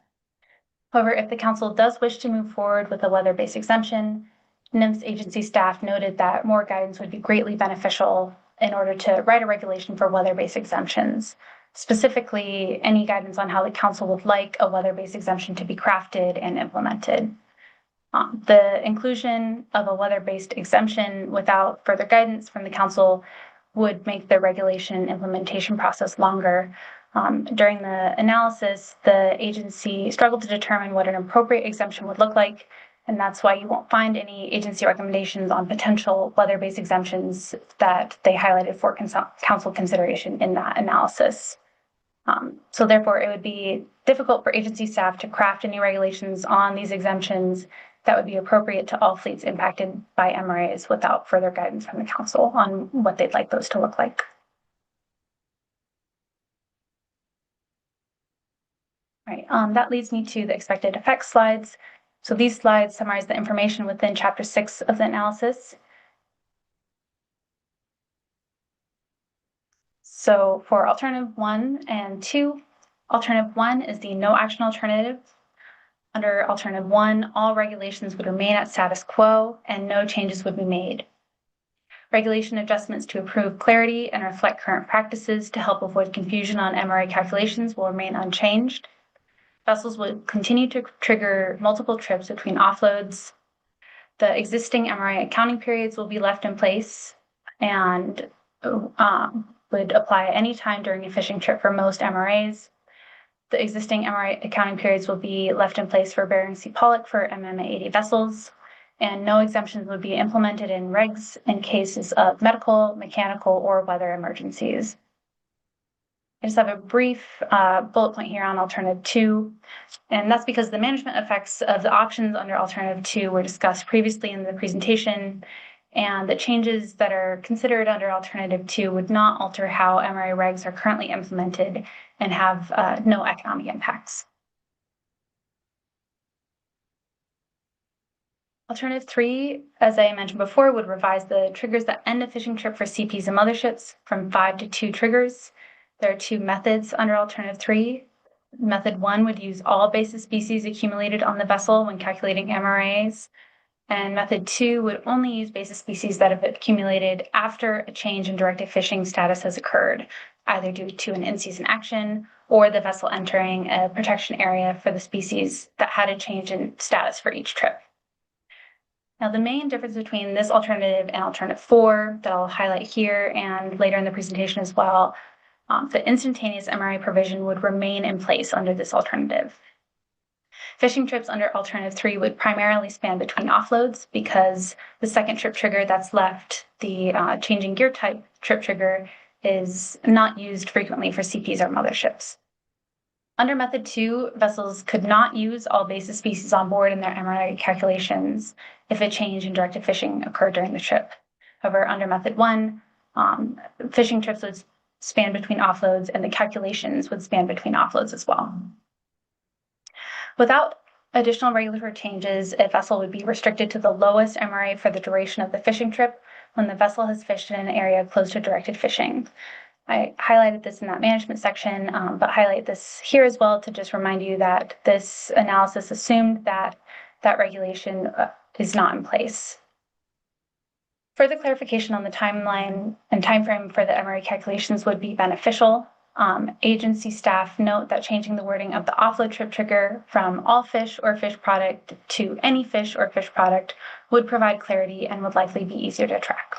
However, if the council does wish to move forward with a weather-based exemption, NMFS agency staff noted that more guidance would be greatly beneficial in order to write a regulation for weather-based exemptions. Specifically, any guidance on how the council would like a weather-based exemption to be crafted and implemented. The inclusion of a weather-based exemption without further guidance from the council would make the regulation implementation process longer. During the analysis, the agency struggled to determine what an appropriate exemption would look like And that's why you won't find any agency recommendations on potential weather-based exemptions that they highlighted for council consideration in that analysis. So therefore, it would be difficult for agency staff to craft any regulations on these exemptions that would be appropriate to all fleets impacted by MRAs without further guidance from the council on what they'd like those to look like. Right, that leads me to the expected effects slides. So these slides summarize the information within Chapter 6 of the analysis. So for alternative 1 and 2, alternative 1 is the no action alternative. Under alternative 1, all regulations would remain at status quo and no changes would be made. Regulation adjustments to improve clarity and reflect current practices to help avoid confusion on MRA calculations will remain unchanged. Vessels would continue to trigger multiple trips between offloads. The existing MRA accounting periods will be left in place and would apply at any time during a fishing trip for most MRAs. The existing MRA accounting periods will be left in place for Bering Sea Pollock for MMA 80 vessels, and no exemptions would be implemented in regs in cases of medical, mechanical, or weather emergencies. I just have a brief bullet point here on alternative 2, and that's because the management effects of the options under alternative 2 were discussed previously in the presentation, and the changes that are considered under alternative 2 would not alter how MRA regs are currently implemented and have no economic impacts. Alternative 3, as I mentioned before, would revise the triggers that end a fishing trip for CPs and motherships from 5 to 2 triggers. There are 2 methods under alternative 3. Method 1 would use all basis species accumulated on the vessel when calculating MRAs. And method 2 would only use basis species that have accumulated after a change in directed fishing status has occurred, either due to an in-season action or the vessel entering a protection area for the species that had a change in status for each trip. Now, the main difference between this alternative and alternative 4 that I'll highlight here and later in the presentation as well, the instantaneous MRA provision would remain in place under this alternative. Fishing trips under alternative 3 would primarily span between offloads because the second trip trigger that's left, the changing gear type trip trigger, is not used frequently for CPs or motherships. Under method 2, vessels could not use all basis species on board in their MRA calculations if a change in directed fishing occurred during the trip. However, under method 1, fishing trips would span between offloads and the calculations would span between offloads as well. Without additional regulatory changes, a vessel would be restricted to the lowest MRA for the duration of the fishing trip when the vessel has fished in an area close to directed fishing. I highlighted this in that management section, but highlight this here as well to just remind you that this analysis assumed that that regulation is not in place. Further clarification on the timeline and timeframe for the MRA calculations would be beneficial. Agency staff note that changing the wording of the offload trip trigger from all fish or fish product to any fish or fish product would provide clarity and would likely be easier to track.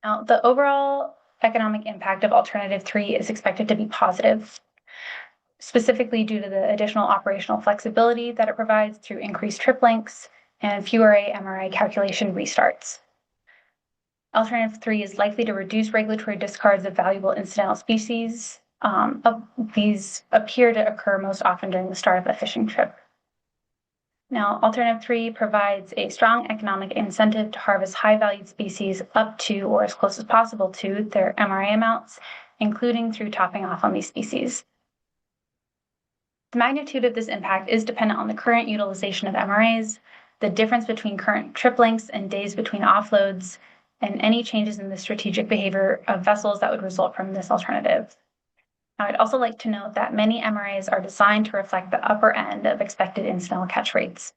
Now, the overall economic impact of alternative 3 is expected to be positive, specifically due to the additional operational flexibility that it provides through increased trip lengths and fewer MRA calculation restarts. Alternative 3 is likely to reduce regulatory discards of valuable incidental species. These appear to occur most often during the start of a fishing trip. Now, alternative 3 provides a strong economic incentive to harvest high-valued species up to or as close as possible to their MRA amounts, including through topping off on these species. The magnitude of this impact is dependent on the current utilization of MRAs, the difference between current trip lengths and days between offloads, and any changes in the strategic behavior of vessels that would result from this alternative. Now, I'd also like to note that many MRAs are designed to reflect the upper end of expected incidental catch rates.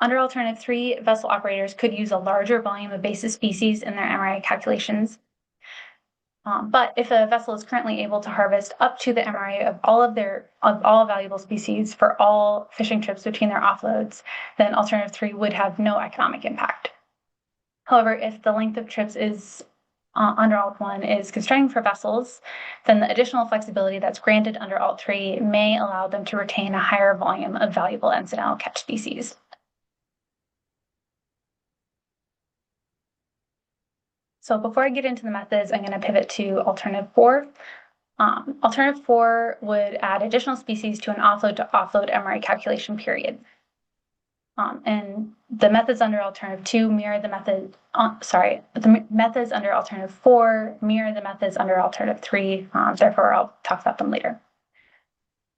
Under alternative 3, vessel operators could use a larger volume of basis species in their MRA calculations. But if a vessel is currently able to harvest up to the MRA of all valuable species for all fishing trips between their offloads, then alternative 3 would have no economic impact. However, if the length of trips is under Alt 1 is constraining for vessels, then the additional flexibility that's granted under Alt 3 may allow them to retain a higher volume of valuable incidental catch species. So before I get into the methods, I'm going to pivot to alternative 4. Alternative 4 would add additional species to an offload to offload MRA calculation period. And the methods under alternative 2 mirror the method, the methods under alternative 4 mirror the methods under alternative 3. Therefore, I'll talk about them later.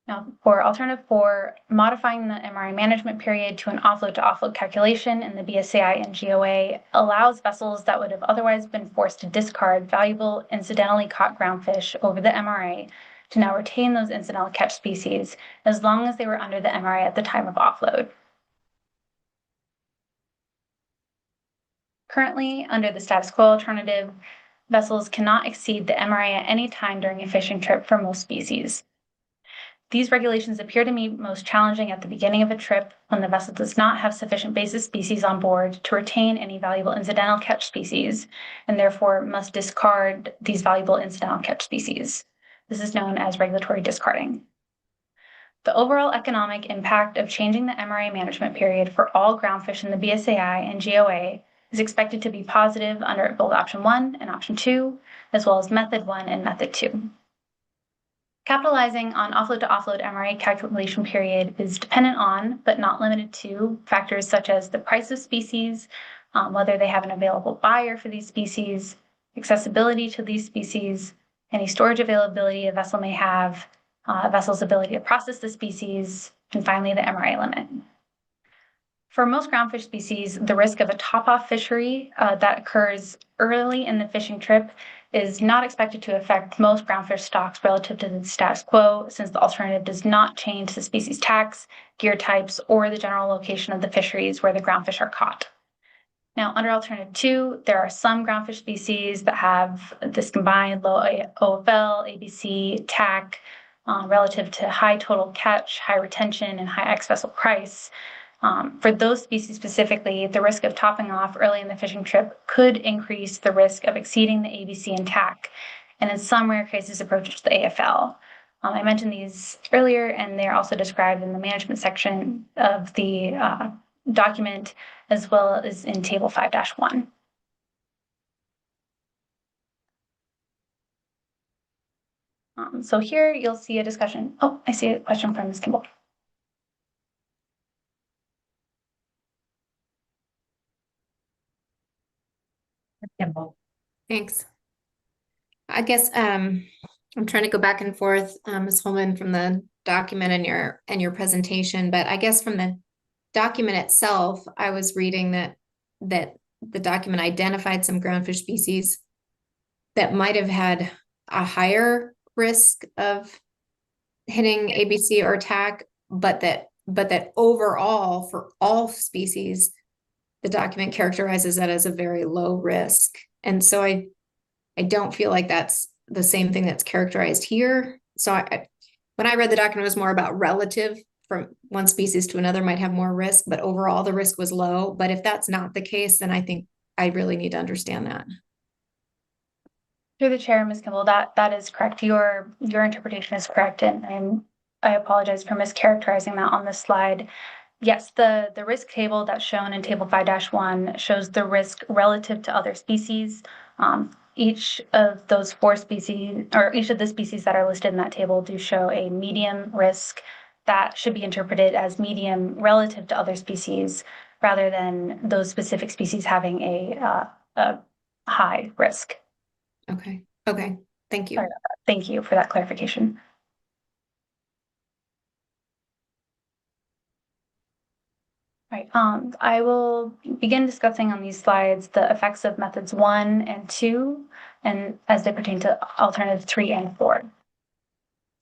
Now, for alternative 4, modifying the MRA management period to an offload to offload calculation in the BSAI and GOA allows vessels that would have otherwise been forced to discard valuable incidentally caught groundfish over the MRA to now retain those incidental catch species as long as they were under the MRA at the time of offload. Currently, under the status quo alternative, vessels cannot exceed the MRA at any time during a fishing trip for most species. These regulations appear to me most challenging at the beginning of a trip when the vessel does not have sufficient basis species on board to retain any valuable incidental catch species, and therefore must discard these valuable incidental catch species. This is known as regulatory discarding. The overall economic impact of changing the MRA management period for all groundfish in the BSAI and GOA is expected to be positive under both option 1 and option 2, as well as method 1 and method 2. Capitalizing on offload to offload MRA calculation period is dependent on, but not limited to, factors such as the price of species, whether they have an available buyer for these species, accessibility to these species, any storage availability a vessel may have, a vessel's ability to process the species, and finally the MRA limit. For most groundfish species, the risk of a top-off fishery that occurs early in the fishing trip is not expected to affect most groundfish stocks relative to the status quo, since the alternative does not change the species tax, gear types, or the general location of the fisheries where the groundfish are caught. Now, under alternative 2, there are some groundfish species that have this combined low OFL, ABC, TAC, relative to high total catch, high retention, and high ex-vessel price. For those species specifically, the risk of topping off early in the fishing trip could increase the risk of exceeding the ABC and TAC, and in some rare cases approach the AFL. I mentioned these earlier, and they're also described in the management section of the document, as well as in Table 5-1. So here you'll see a discussion. Oh, I see a question from Ms. Kimball. Kimball. Thanks. I guess I'm trying to go back and forth, Ms. Holman, from the document and your presentation, but I guess from the document itself, I was reading that the document identified some groundfish species that might have had a higher risk of hitting ABC or TAC, but that overall for all species, the document characterizes that as a very low risk. And so I don't feel like that's the same thing that's characterized here. So when I read the document, it was more about relative from one species to another might have more risk, but overall the risk was low. But if that's not the case, then I think I really need to understand that. Through the chair, Ms. Kimball, that is correct. Your interpretation is correct, and I apologize for mischaracterizing that on this slide. Yes, the risk table that's shown in Table 5-1 shows the risk relative to other species. Each of those 4 species, or each of the species that are listed in that table, do show a medium risk that should be interpreted as medium relative to other species, rather than those specific species having a high risk. Okay. Thank you. Sorry about that. Thank you for that clarification. Right. I will begin discussing on these slides the effects of methods 1 and 2, and as they pertain to alternatives 3 and 4.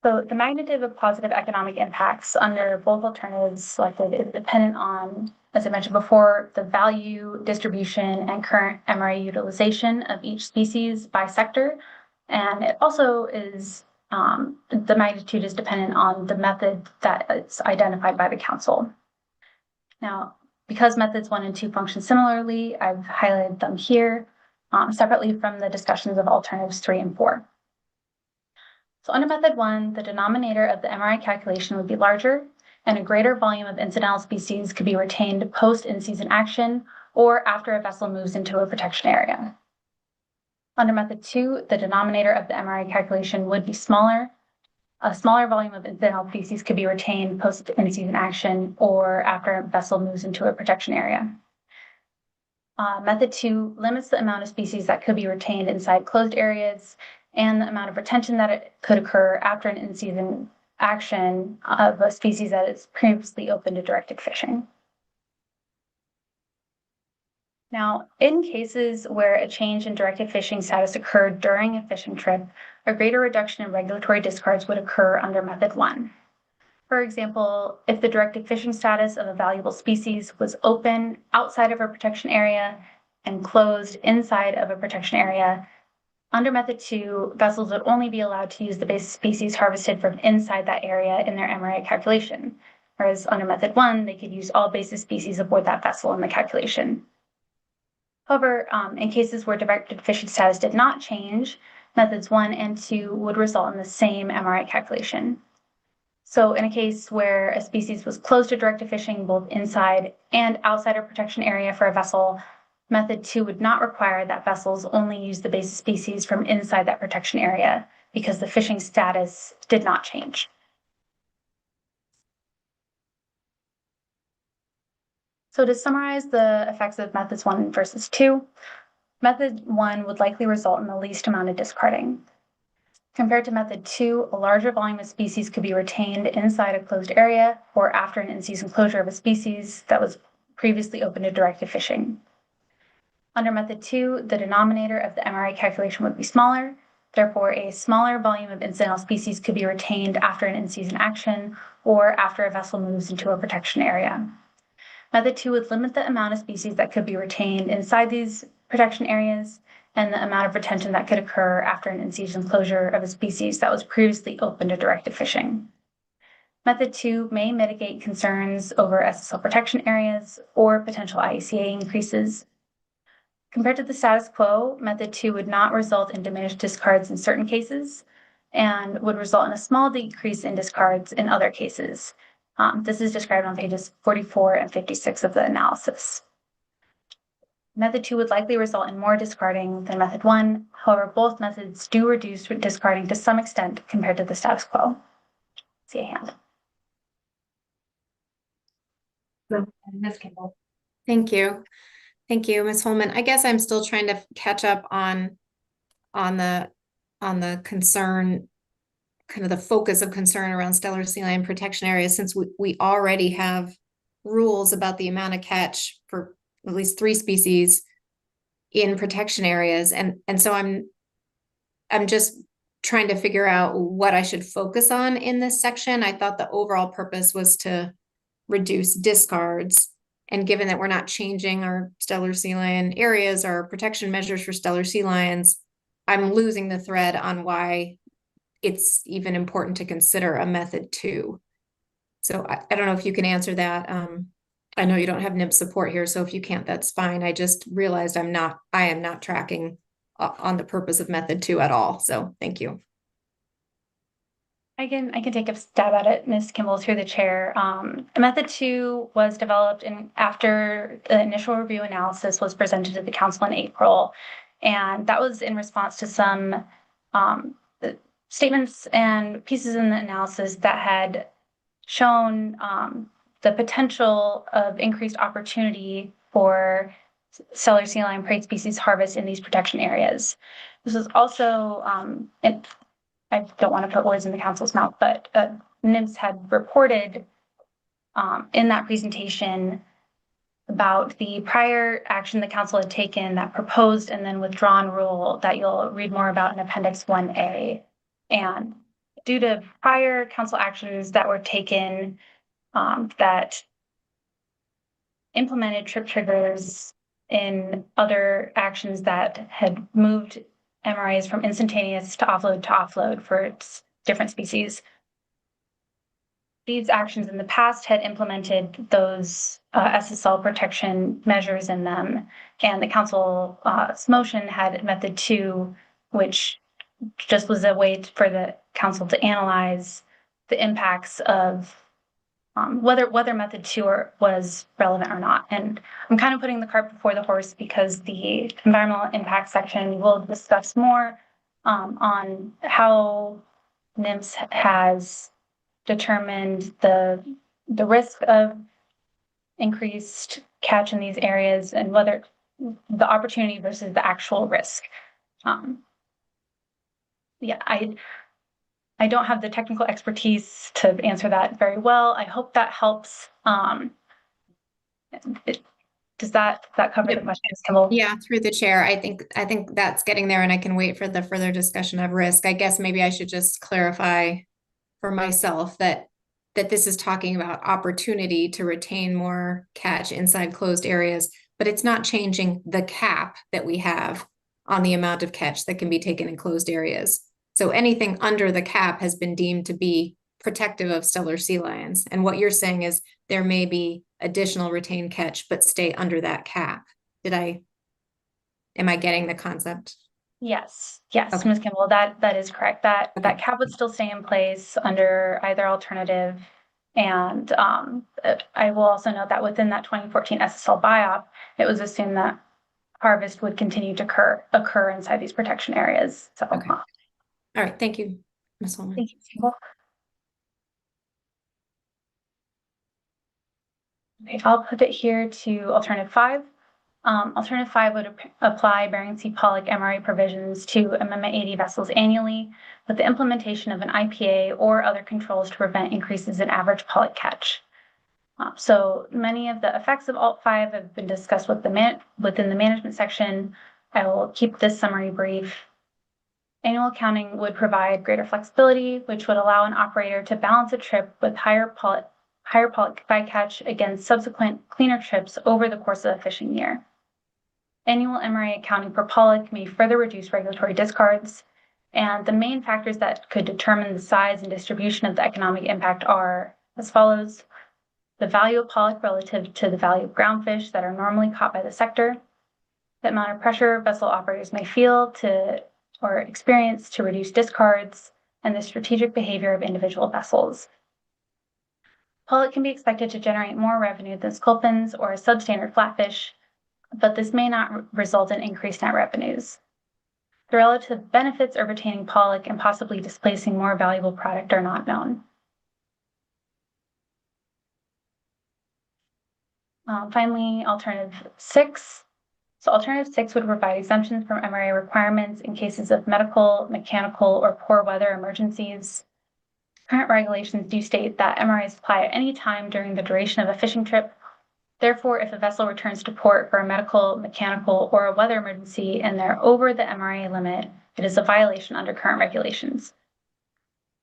So the magnitude of positive economic impacts under both alternatives selected is dependent on, as I mentioned before, the value, distribution, and current MRA utilization of each species by sector. And it also is, the magnitude is dependent on the method that is identified by the council. Now, because methods 1 and 2 function similarly, I've highlighted them here. separately from the discussions of alternatives 3 and 4. So under method 1, the denominator of the MRI calculation would be larger, and a greater volume of incidental species could be retained post in-season action or after a vessel moves into a protection area. Under method 2, the denominator of the MRI calculation would be smaller. A smaller volume of incidental species could be retained post in-season action or after a vessel moves into a protection area. Method 2 limits the amount of species that could be retained inside closed areas and the amount of retention that it could occur after an in-season action of a species that is previously open to directed fishing. Now, in cases where a change in directed fishing status occurred during a fishing trip, a greater reduction in regulatory discards would occur under method 1. For example, if the directed fishing status of a valuable species was open outside of a protection area and closed inside of a protection area, under method 2, vessels would only be allowed to use the base species harvested from inside that area in their MRI calculation, whereas under method 1, they could use all basis species aboard that vessel in the calculation. However, in cases where directed fishing status did not change, methods 1 and 2 would result in the same MRI calculation. So in a case where a species was closed to directed fishing both inside and outside a protection area for a vessel, method 2 would not require that vessels only use the basis species from inside that protection area because the fishing status did not change. So to summarize the effects of methods 1 versus 2, method 1 would likely result in the least amount of discarding. Compared to method 2, a larger volume of species could be retained inside a closed area or after an in-season closure of a species that was previously open to directed fishing. Under method 2, the denominator of the MRI calculation would be smaller. Therefore, a smaller volume of incidental species could be retained after an in-season action or after a vessel moves into a protection area. Method 2 would limit the amount of species that could be retained inside these protection areas and the amount of retention that could occur after an in-season closure of a species that was previously open to directed fishing. Method 2 may mitigate concerns over SSL protection areas or potential IECA increases. Compared to the status quo, method 2 would not result in diminished discards in certain cases and would result in a small decrease in discards in other cases. This is described on pages 44 and 56 of the analysis. Method 2 would likely result in more discarding than method 1. However, both methods do reduce discarding to some extent compared to the status quo. See a hand. Ms. Kimball. Thank you. Thank you, Ms. Holman. I guess I'm still trying to catch up on the concern, kind of the focus of concern around stellar sea lion protection areas, since we already have rules about the amount of catch for at least 3 species in protection areas. And so I'm just trying to figure out what I should focus on in this section. I thought the overall purpose was to reduce discards. And given that we're not changing our stellar sea lion areas or protection measures for stellar sea lions, I'm losing the thread on why it's even important to consider a method 2. So I don't know if you can answer that. I know you don't have NIMS support here, so if you can't, that's fine. I just realized I am not tracking on the purpose of method 2 at all. So thank you. I can take a stab at it, Ms. Kimball, through the chair. Method 2 was developed after the initial review analysis was presented to the council in April, and that was in response to some statements and pieces in the analysis that had shown the potential of increased opportunity for stellar sea lion prey species harvest in these protection areas. This is also, I don't want to put words in the council's mouth, but NMFS had reported in that presentation about the prior action the council had taken, that proposed and then withdrawn rule that you'll read more about in Appendix 1A. And due to prior council actions that were taken that implemented trip triggers in other actions that had moved MRAs from instantaneous to offload for different species, these actions in the past had implemented those SSL protection measures in them, and the council's motion had method 2, which just was a way for the council to analyze the impacts of whether method 2 was relevant or not. And I'm kind of putting the cart before the horse because the environmental impact section will discuss more on how NMFS has determined the risk of increased catch in these areas and whether the opportunity versus the actual risk. Yeah, I don't have the technical expertise to answer that very well. I hope that helps. Does that cover the questions, Kimball? Yeah, through the chair. I think that's getting there, and I can wait for the further discussion of risk. I guess maybe I should just clarify for myself that this is talking about opportunity to retain more catch inside closed areas, but it's not changing the cap that we have on the amount of catch that can be taken in closed areas. So anything under the cap has been deemed to be protective of stellar sea lions. And what you're saying is there may be additional retained catch, but stay under that cap. Am I getting the concept? Yes, Okay. Ms. Kimball, that is correct. That cap would still stay in place under either alternative. And I will also note that within that 2014 SSL BIOP, it was assumed that harvest would continue to occur inside these protection areas. So, okay. All right, thank you, Ms. Holman. Thank you, Kimball. Okay, I'll put it here to alternative 5. Alternative 5 would apply Bering Sea pollock MRA provisions to Amendment 80 vessels annually with the implementation of an IPA or other controls to prevent increases in average pollock catch. So many of the effects of Alt 5 have been discussed within the management section. I will keep this summary brief. Annual accounting would provide greater flexibility, which would allow an operator to balance a trip with higher pollock bycatch against subsequent cleaner trips over the course of a fishing year. Annual MRA accounting per pollock may further reduce regulatory discards, and the main factors that could determine the size and distribution of the economic impact are as follows: the value of pollock relative to the value of groundfish that are normally caught by the sector, the amount of pressure vessel operators may feel or experience to reduce discards, and the strategic behavior of individual vessels. Pollock can be expected to generate more revenue than sculpins or substandard flatfish, but this may not result in increased net revenues. The relative benefits of retaining pollock and possibly displacing more valuable product are not known. Finally, alternative 6. So alternative 6 would provide exemptions from MRA requirements in cases of medical, mechanical, or poor weather emergencies. Current regulations do state that MRAs apply at any time during the duration of a fishing trip. Therefore, if a vessel returns to port for a medical, mechanical, or a weather emergency and they're over the MRA limit, it is a violation under current regulations.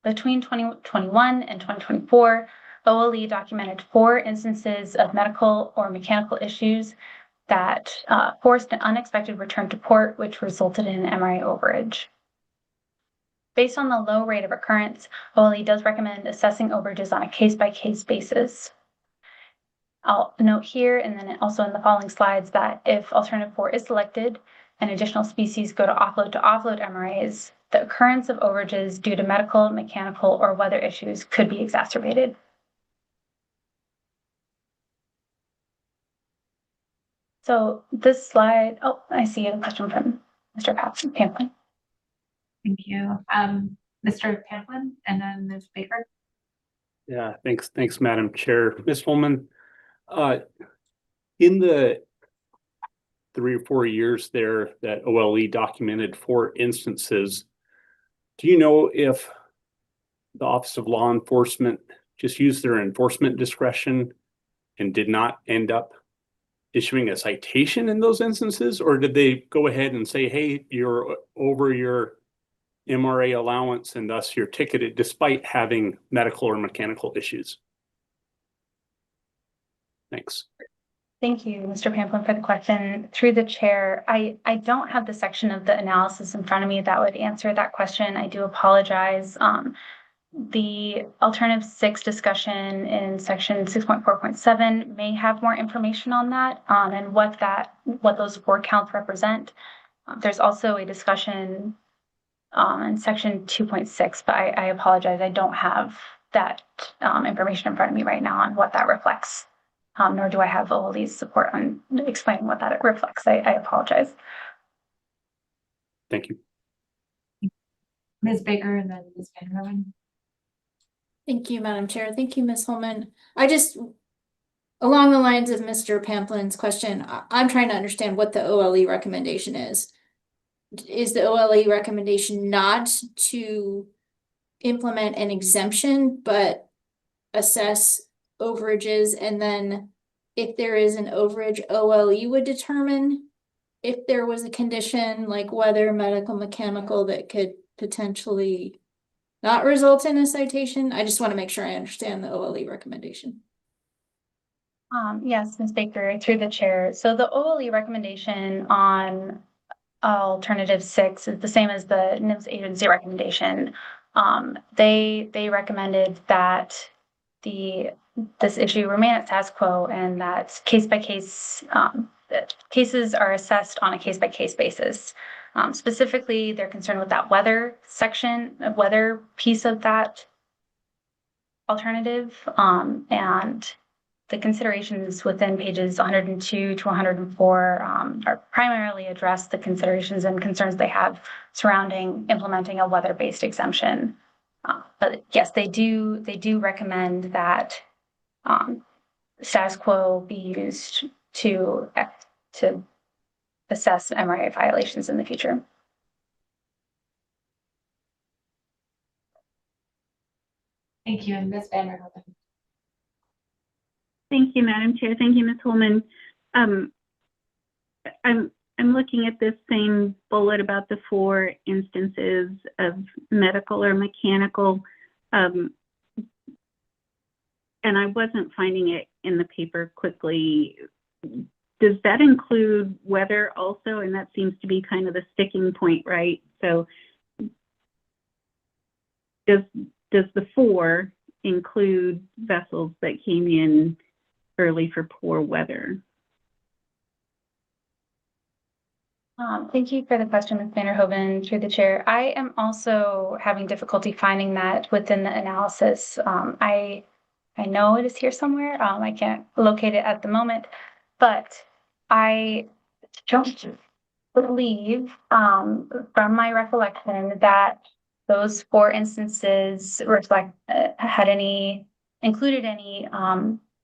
Between 2021 and 2024, OLE documented 4 instances of medical or mechanical issues that forced an unexpected return to port, which resulted in an MRA overage. Based on the low rate of occurrence, OLE does recommend assessing overages on a case-by-case basis. I'll note here and then also in the following slides that if alternative 4 is selected and additional species go to offload MRAs, the occurrence of overages due to medical, mechanical, or weather issues could be exacerbated. So this slide, I see a question from Mr. Pamplin. Thank you. Mr. Pamplin and then Ms. Baker. Yeah, thanks, Madam Chair. Ms. Holman, in the 3 or 4 years there that OLE documented 4 instances, do you know if the Office of Law Enforcement just used their enforcement discretion and did not end up issuing a citation in those instances, or did they go ahead and say, hey, you're over your MRA allowance and thus you're ticketed despite having medical or mechanical issues? Thanks. Thank you, Mr. Pamplin, for the question. Through the chair, I don't have the section of the analysis in front of me that would answer that question. I do apologize. The alternative 6 discussion in section 6.4.7 may have more information on that, and what those 4 counts represent. There's also a discussion in section 2.6, but I apologize, I don't have that information in front of me right now on what that reflects, nor do I have OLE's support on explaining what that reflects. I apologize. Thank you. Ms. Baker and then Ms. Van Roen. Thank you, Madam Chair. Thank you, Ms. Holman. Along the lines of Mr. Pamplin's question, I'm trying to understand what the OLE recommendation is. Is the OLE recommendation not to implement an exemption, but assess overages, and then if there is an overage, OLE would determine if there was a condition like weather, medical, mechanical that could potentially not result in a citation? I just want to make sure I understand the OLE recommendation. Yes, Ms. Baker, through the chair. So the OLE recommendation on alternative 6 is the same as the NMFS agency recommendation. They recommended that this issue remain at status quo, and that case by case cases are assessed on a case by case basis. Specifically, they're concerned with that weather section, weather piece of that alternative, and the considerations within pages 102 to 104 are primarily address the considerations and concerns they have surrounding implementing a weather-based exemption. But yes, they do recommend that status quo be used to assess MRA violations in the future. Thank you, and Ms. Van Roen. Thank you, Madam Chair. Thank you, Ms. Holman. I'm looking at this same bullet about the 4 instances of medical or mechanical, and I wasn't finding it in the paper quickly. Does that include weather also? And that seems to be kind of the sticking point, right? So does the 4 include vessels that came in early for poor weather? Thank you for the question, Ms. Vanderhoven, through the chair. I am also having difficulty finding that within the analysis. I know it is here somewhere. I can't locate it at the moment, but I don't believe, from my recollection, that those 4 instances included any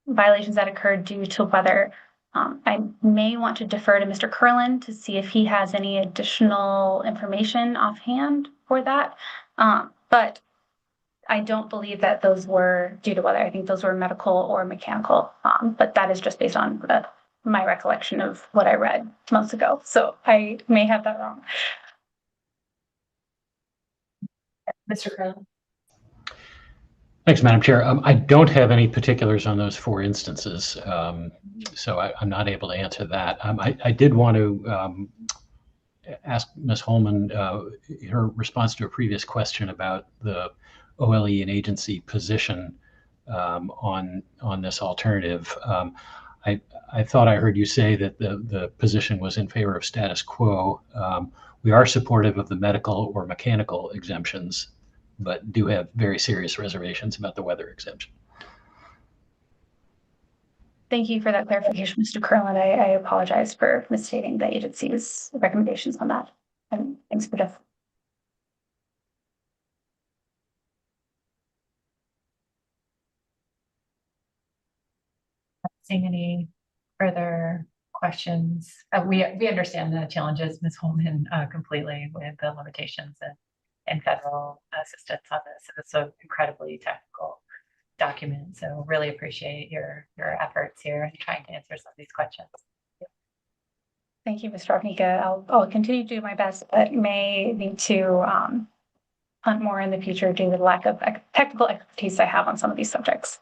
violations that occurred due to weather. I may want to defer to Mr. Curlin to see if he has any additional information offhand for that. But I don't believe that those were due to weather. I think those were medical or mechanical. But that is just based on my recollection of what I read months ago. So I may have that wrong. Mr. Curlin. Thanks, Madam Chair. I don't have any particulars on those 4 instances, so I'm not able to answer that. I did want to ask Ms. Holman her response to a previous question about the OLE and agency position on this alternative. I thought I heard you say that the position was in favor of status quo. We are supportive of the medical or mechanical exemptions, but do have very serious reservations about the weather exemption. Thank you for that clarification, Mr. Curlin. I apologize for misstating the agency's recommendations on that. And thanks for that. Seeing any further questions? We understand the challenges, Ms. Holman, completely with the limitations and federal assistance on this. It's an incredibly technical document, so really appreciate your efforts here in trying to answer some of these questions. Thank you, Ms. Ravnica. I'll continue to do my best, but may need to hunt more in the future due to the lack of technical expertise I have on some of these subjects.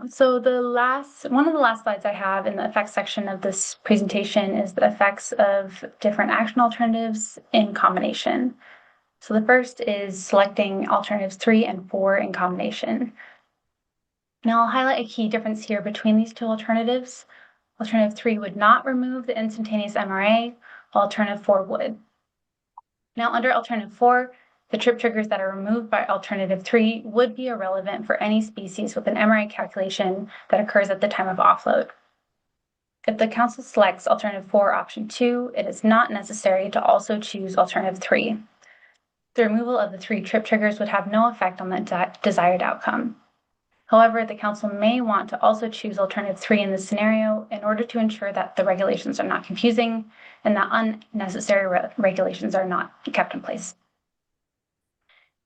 So one of the last slides I have in the effects section of this presentation is the effects of different action alternatives in combination. So the first is selecting alternatives 3 and 4 in combination. Now I'll highlight a key difference here between these two alternatives. Alternative 3 would not remove the instantaneous MRA, while alternative 4 would. Now under alternative 4, the trip triggers that are removed by alternative 3 would be irrelevant for any species with an MRA calculation that occurs at the time of offload. If the council selects alternative 4 option 2, it is not necessary to also choose alternative 3. The removal of the 3 trip triggers would have no effect on the desired outcome. However, the council may want to also choose alternative 3 in this scenario in order to ensure that the regulations are not confusing and that unnecessary regulations are not kept in place.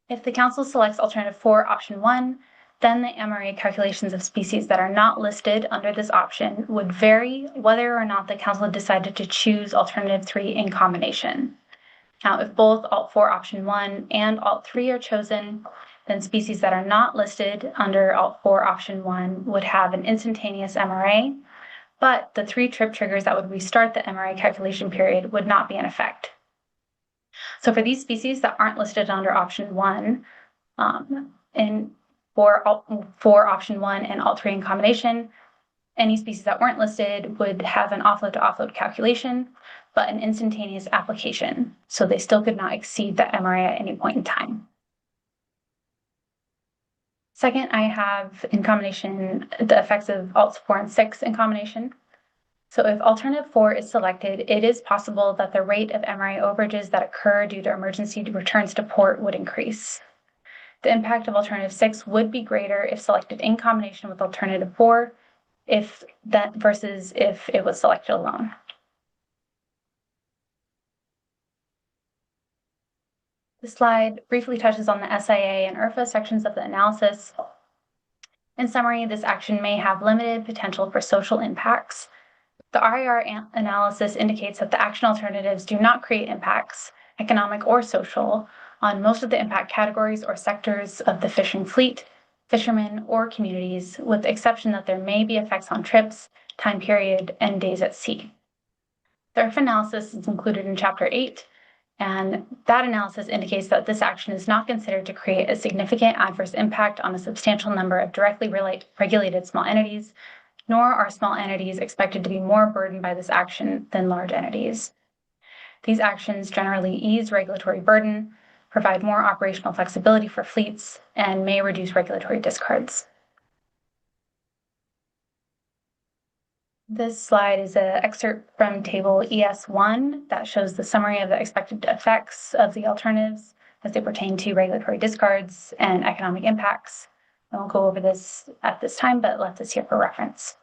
If the council selects alternative 4 option 1, then the MRA calculations of species that are not listed under this option would vary whether or not the council decided to choose alternative 3 in combination. Now, if both Alt 4 option 1 and Alt 3 are chosen, then species that are not listed under Alt 4 option 1 would have an instantaneous MRA, but the 3 trip triggers that would restart the MRA calculation period would not be in effect. So for these species that aren't listed under option 1, for Alt 4 option 1 and Alt 3 in combination, any species that weren't listed would have an offload to offload calculation, but an instantaneous application. So they still could not exceed the MRA at any point in time. Second, I have in combination the effects of Alts 4 and 6 in combination. So if alternative 4 is selected, it is possible that the rate of MRA overages that occur due to emergency returns to port would increase. The impact of alternative 6 would be greater if selected in combination with alternative 4, versus if it was selected alone. This slide briefly touches on the SIA and IRFA sections of the analysis. In summary, this action may have limited potential for social impacts. The RIR analysis indicates that the action alternatives do not create impacts, economic or social, on most of the impact categories or sectors of the fishing fleet, fishermen, or communities, with the exception that there may be effects on trips, time period, and days at sea. The IRFA analysis is included in Chapter 8, and that analysis indicates that this action is not considered to create a significant adverse impact on a substantial number of directly regulated small entities, nor are small entities expected to be more burdened by this action than large entities. These actions generally ease regulatory burden, provide more operational flexibility for fleets, and may reduce regulatory discards. This slide is an excerpt from table ES1 that shows the summary of the expected effects of the alternatives as they pertain to regulatory discards and economic impacts. I won't go over this at this time, but left this here for reference.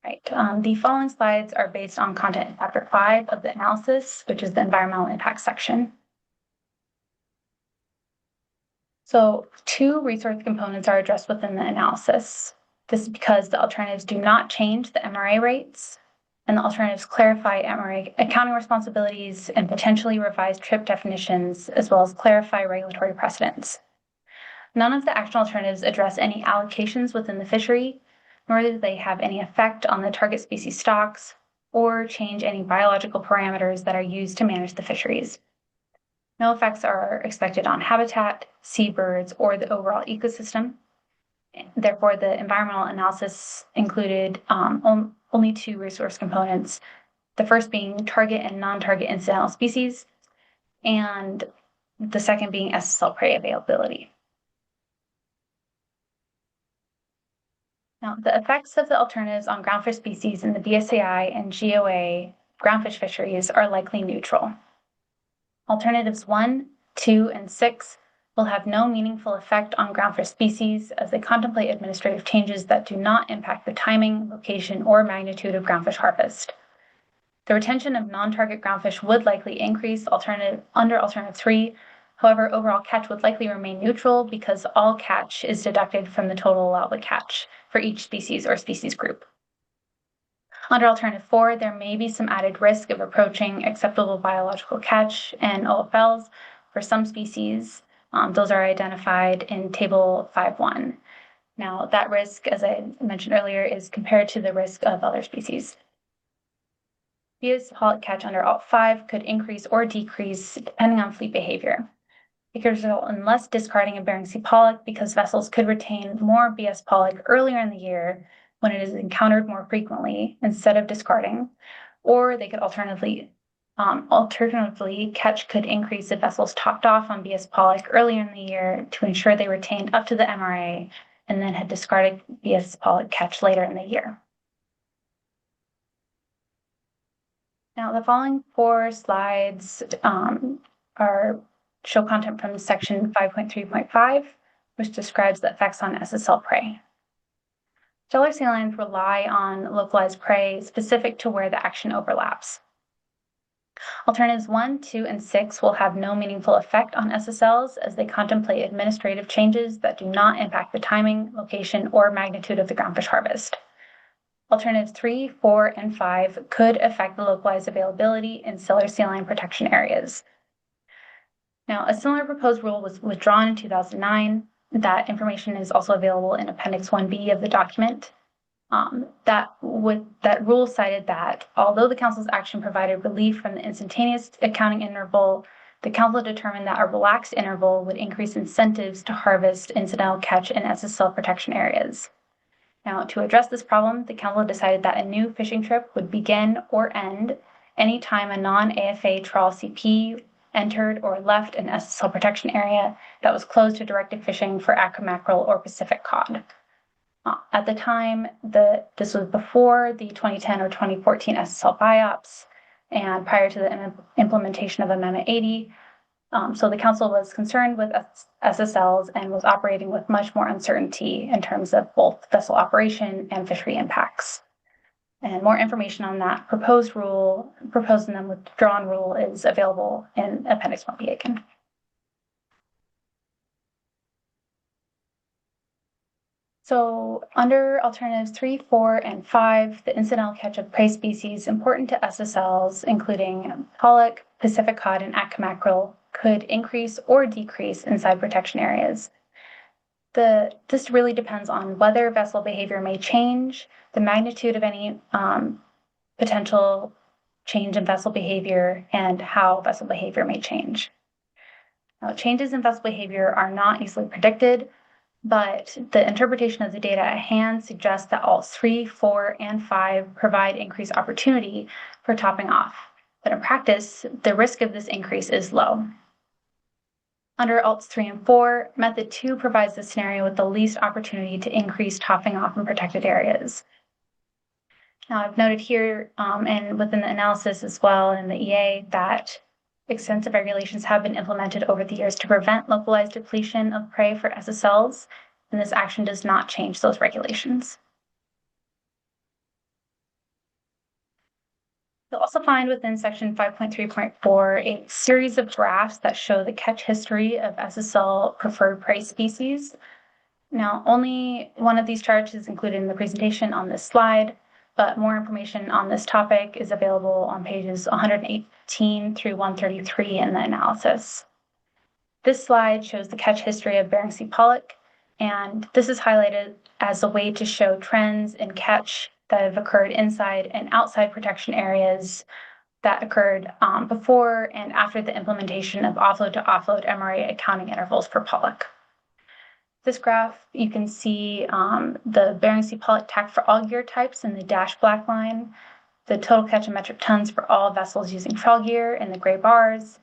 Right. The following slides are based on content in Chapter 5 of the analysis, which is the environmental impact section. So 2 resource components are addressed within the analysis. This is because the alternatives do not change the MRA rates, and the alternatives clarify MRA accounting responsibilities and potentially revise trip definitions, as well as clarify regulatory precedents. None of the action alternatives address any allocations within the fishery, nor do they have any effect on the target species stocks or change any biological parameters that are used to manage the fisheries. No effects are expected on habitat, seabirds, or the overall ecosystem. Therefore, the environmental analysis included only 2 resource components, the first being target and non-target incidental species, and the second being SSL prey availability. Now, the effects of the alternatives on groundfish species in the BSAI and GOA groundfish fisheries are likely neutral. Alternatives 1, 2, and 6 will have no meaningful effect on groundfish species as they contemplate administrative changes that do not impact the timing, location, or magnitude of groundfish harvest. The retention of non-target groundfish would likely increase under alternative 3. However, overall catch would likely remain neutral because all catch is deducted from the total allowable catch for each species or species group. Under alternative 4, there may be some added risk of approaching acceptable biological catch and OFLs for some species. Those are identified in table 5.1. Now, that risk, as I mentioned earlier, is compared to the risk of other species. BS pollock catch under Alt 5 could increase or decrease depending on fleet behavior. It could result in less discarding of Bering Sea pollock because vessels could retain more BS pollock earlier in the year when it is encountered more frequently instead of discarding, or they could alternatively catch could increase if vessels topped off on BS pollock earlier in the year to ensure they retained up to the MRA and then had discarded BS pollock catch later in the year. Now, the following 4 slides show content from section 5.3.5, which describes the effects on SSL prey. Stellar sea lions rely on localized prey specific to where the action overlaps. Alternatives 1, 2, and 6 will have no meaningful effect on SSLs as they contemplate administrative changes that do not impact the timing, location, or magnitude of the groundfish harvest. Alternatives 3, 4, and 5 could affect the localized availability in stellar sea lion protection areas. Now, a similar proposed rule was withdrawn in 2009. That information is also available in Appendix 1B of the document. That rule cited that although the Council's action provided relief from the instantaneous accounting interval, the Council determined that a relaxed interval would increase incentives to harvest incidental catch in SSL protection areas. Now, to address this problem, the Council decided that a new fishing trip would begin or end anytime a non-AFA trawl CP entered or left an SSL protection area that was closed to directed fishing for mackerel or Pacific cod. At the time, this was before the 2010 or 2014 SSL BIOPS and prior to the implementation of Amendment 80. So the Council was concerned with SSLs and was operating with much more uncertainty in terms of both vessel operation and fishery impacts. And more information on that proposed and then withdrawn rule is available in Appendix 1B again. So under alternatives 3, 4, and 5, the incidental catch of prey species important to SSLs, including pollock, Pacific cod, and mackerel, could increase or decrease inside protection areas. This really depends on whether vessel behavior may change, the magnitude of any potential change in vessel behavior, and how vessel behavior may change. Now, changes in vessel behavior are not easily predicted, but the interpretation of the data at hand suggests that Alts 3, 4, and 5 provide increased opportunity for topping off. But in practice, the risk of this increase is low. Under Alts 3 and 4, Method 2 provides the scenario with the least opportunity to increase topping off in protected areas. Now, I've noted here and within the analysis as well in the EA that extensive regulations have been implemented over the years to prevent localized depletion of prey for SSLs, and this action does not change those regulations. You'll also find within section 5.3.4 a series of graphs that show the catch history of SSL preferred prey species. Now, only one of these charts is included in the presentation on this slide, but more information on this topic is available on pages 118 through 133 in the analysis. This slide shows the catch history of Bering Sea pollock, and this is highlighted as a way to show trends in catch that have occurred inside and outside protection areas that occurred before and after the implementation of offload to offload MRA accounting intervals for pollock. This graph, you can see the Bering Sea pollock tacked for all gear types in the dashed black line, the total catch in metric tons for all vessels using trawl gear in the gray bars,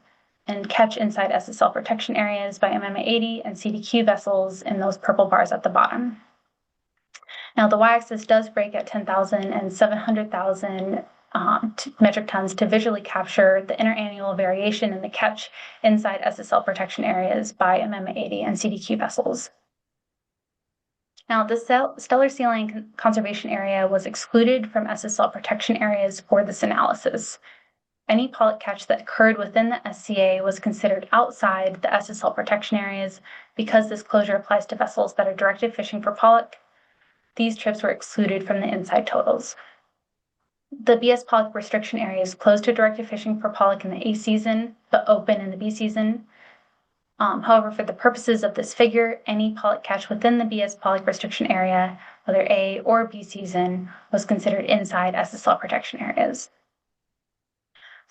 and catch inside SSL protection areas by MMA 80 and CDQ vessels in those purple bars at the bottom. Now, the y-axis does break at 10,000 and 700,000 metric tons to visually capture the interannual variation in the catch inside SSL protection areas by MMA 80 and CDQ vessels. Now, the stellar sea lion conservation area was excluded from SSL protection areas for this analysis. Any pollock catch that occurred within the SCA was considered outside the SSL protection areas because this closure applies to vessels that are directed fishing for pollock. These trips were excluded from the inside totals. The BS pollock restriction area is closed to directed fishing for pollock in the A season, but open in the B season. However, for the purposes of this figure, any pollock catch within the BS pollock restriction area, whether A or B season, was considered inside SSL protection areas.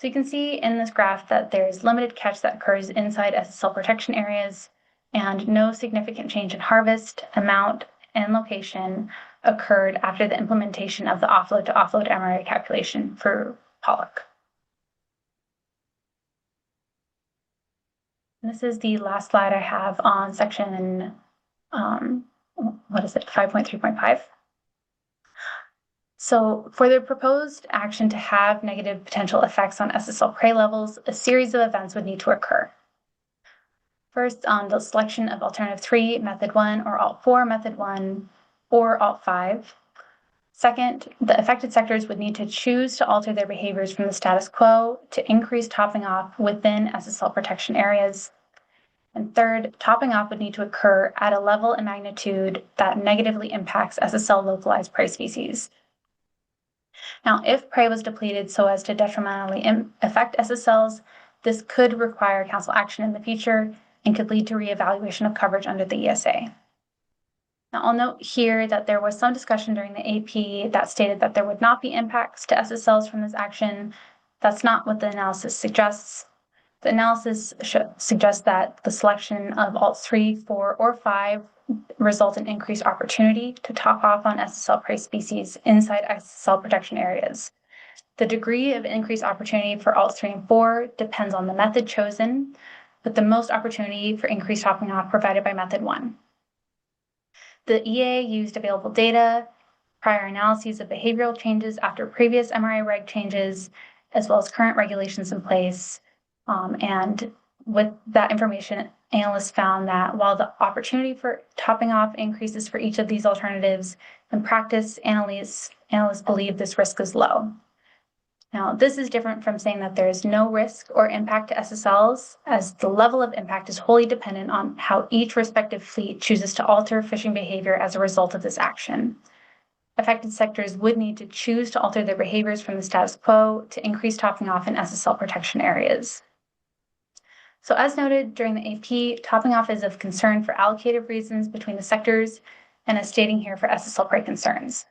So you can see in this graph that there's limited catch that occurs inside SSL protection areas and no significant change in harvest, amount, and location occurred after the implementation of the offload to offload MRA calculation for pollock. This is the last slide I have on section, 5.3.5. So for the proposed action to have negative potential effects on SSL prey levels, a series of events would need to occur. First, on the selection of alternative 3, method 1, or alt 4, method 1, or alt 5. Second, the affected sectors would need to choose to alter their behaviors from the status quo to increase topping off within SSL protection areas. And third, topping off would need to occur at a level and magnitude that negatively impacts SSL localized prey species. Now, if prey was depleted so as to detrimentally affect SSLs, this could require council action in the future and could lead to reevaluation of coverage under the ESA. Now, I'll note here that there was some discussion during the AP that stated that there would not be impacts to SSLs from this action. That's not what the analysis suggests. The analysis suggests that the selection of alt 3, 4, or 5 result in increased opportunity to top off on SSL prey species inside SSL protection areas. The degree of increased opportunity for alt 3 and 4 depends on the method chosen, with the most opportunity for increased topping off provided by method 1. The EA used available data, prior analyses of behavioral changes after previous MRA reg changes, as well as current regulations in place. And with that information, analysts found that while the opportunity for topping off increases for each of these alternatives, in practice, analysts believe this risk is low. Now, this is different from saying that there is no risk or impact to SSLs, as the level of impact is wholly dependent on how each respective fleet chooses to alter fishing behavior as a result of this action. Affected sectors would need to choose to alter their behaviors from the status quo to increase topping off in SSL protection areas. So as noted during the AP, topping off is of concern for allocative reasons between the sectors, and as stating here for SSL prey concerns.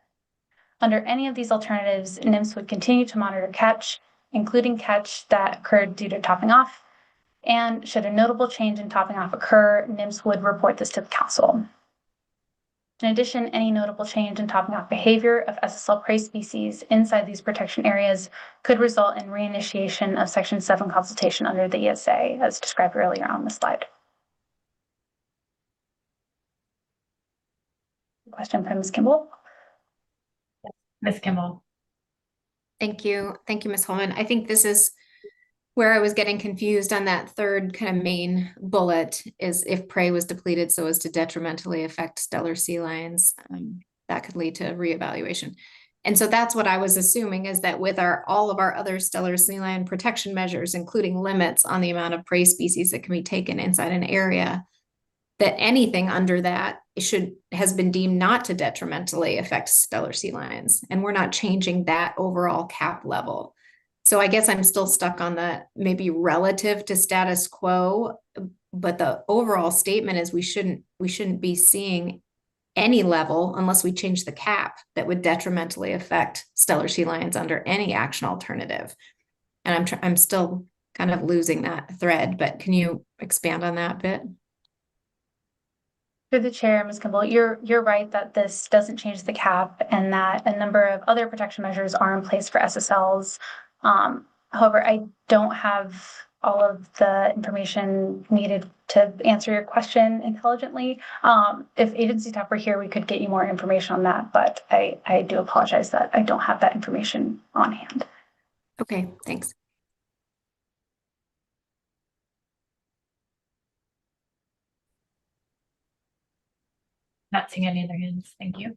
Under any of these alternatives, NMFS would continue to monitor catch, including catch that occurred due to topping off, and should a notable change in topping off occur, NMFS would report this to the council. In addition, any notable change in topping off behavior of SSL prey species inside these protection areas could result in reinitiation of Section 7 consultation under the ESA, as described earlier on the slide. Question from Ms. Kimball? Ms. Kimball. Thank you. Thank you, Ms. Holman. I think this is where I was getting confused on that third kind of main bullet, is if prey was depleted so as to detrimentally affect stellar sea lions, that could lead to reevaluation. And so that's what I was assuming, is that with all of our other stellar sea lion protection measures, including limits on the amount of prey species that can be taken inside an area, that anything under that has been deemed not to detrimentally affect stellar sea lions. And we're not changing that overall cap level. So I guess I'm still stuck on the maybe relative to status quo, but the overall statement is we shouldn't be seeing any level unless we change the cap that would detrimentally affect stellar sea lions under any action alternative. And I'm still kind of losing that thread, but can you expand on that a bit? Through the chair, Ms. Kimball, you're right that this doesn't change the cap and that a number of other protection measures are in place for SSLs. However, I don't have all of the information needed to answer your question intelligently. If agency staff were here, we could get you more information on that, but I do apologize that I don't have that information on hand. Okay, thanks. Not seeing any other hands. Thank you.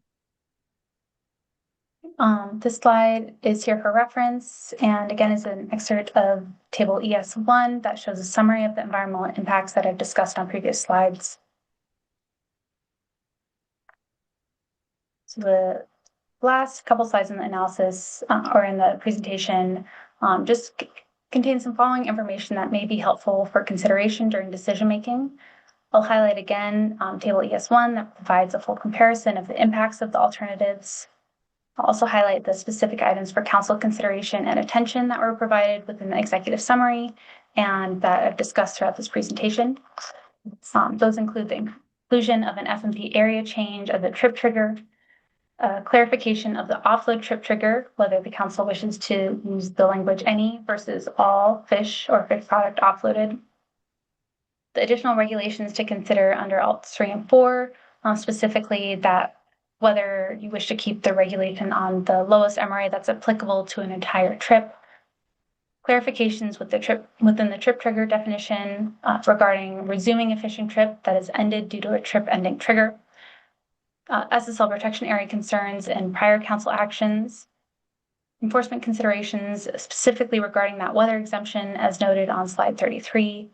This slide is here for reference, and again is an excerpt of table ES1 that shows a summary of the environmental impacts that I've discussed on previous slides. So the last couple slides in the analysis or in the presentation just contain some following information that may be helpful for consideration during decision making. I'll highlight again table ES1 that provides a full comparison of the impacts of the alternatives. I'll also highlight the specific items for council consideration and attention that were provided within the executive summary and that I've discussed throughout this presentation. Those include the inclusion of an FMP area change of the trip trigger, clarification of the offload trip trigger, whether the council wishes to use the language any versus all fish or fish product offloaded. The additional regulations to consider under Alt 3 and 4, specifically that whether you wish to keep the regulation on the lowest MRA that's applicable to an entire trip. Clarifications within the trip trigger definition regarding resuming a fishing trip that has ended due to a trip ending trigger. SSL protection area concerns and prior council actions. Enforcement considerations specifically regarding that weather exemption as noted on slide 33.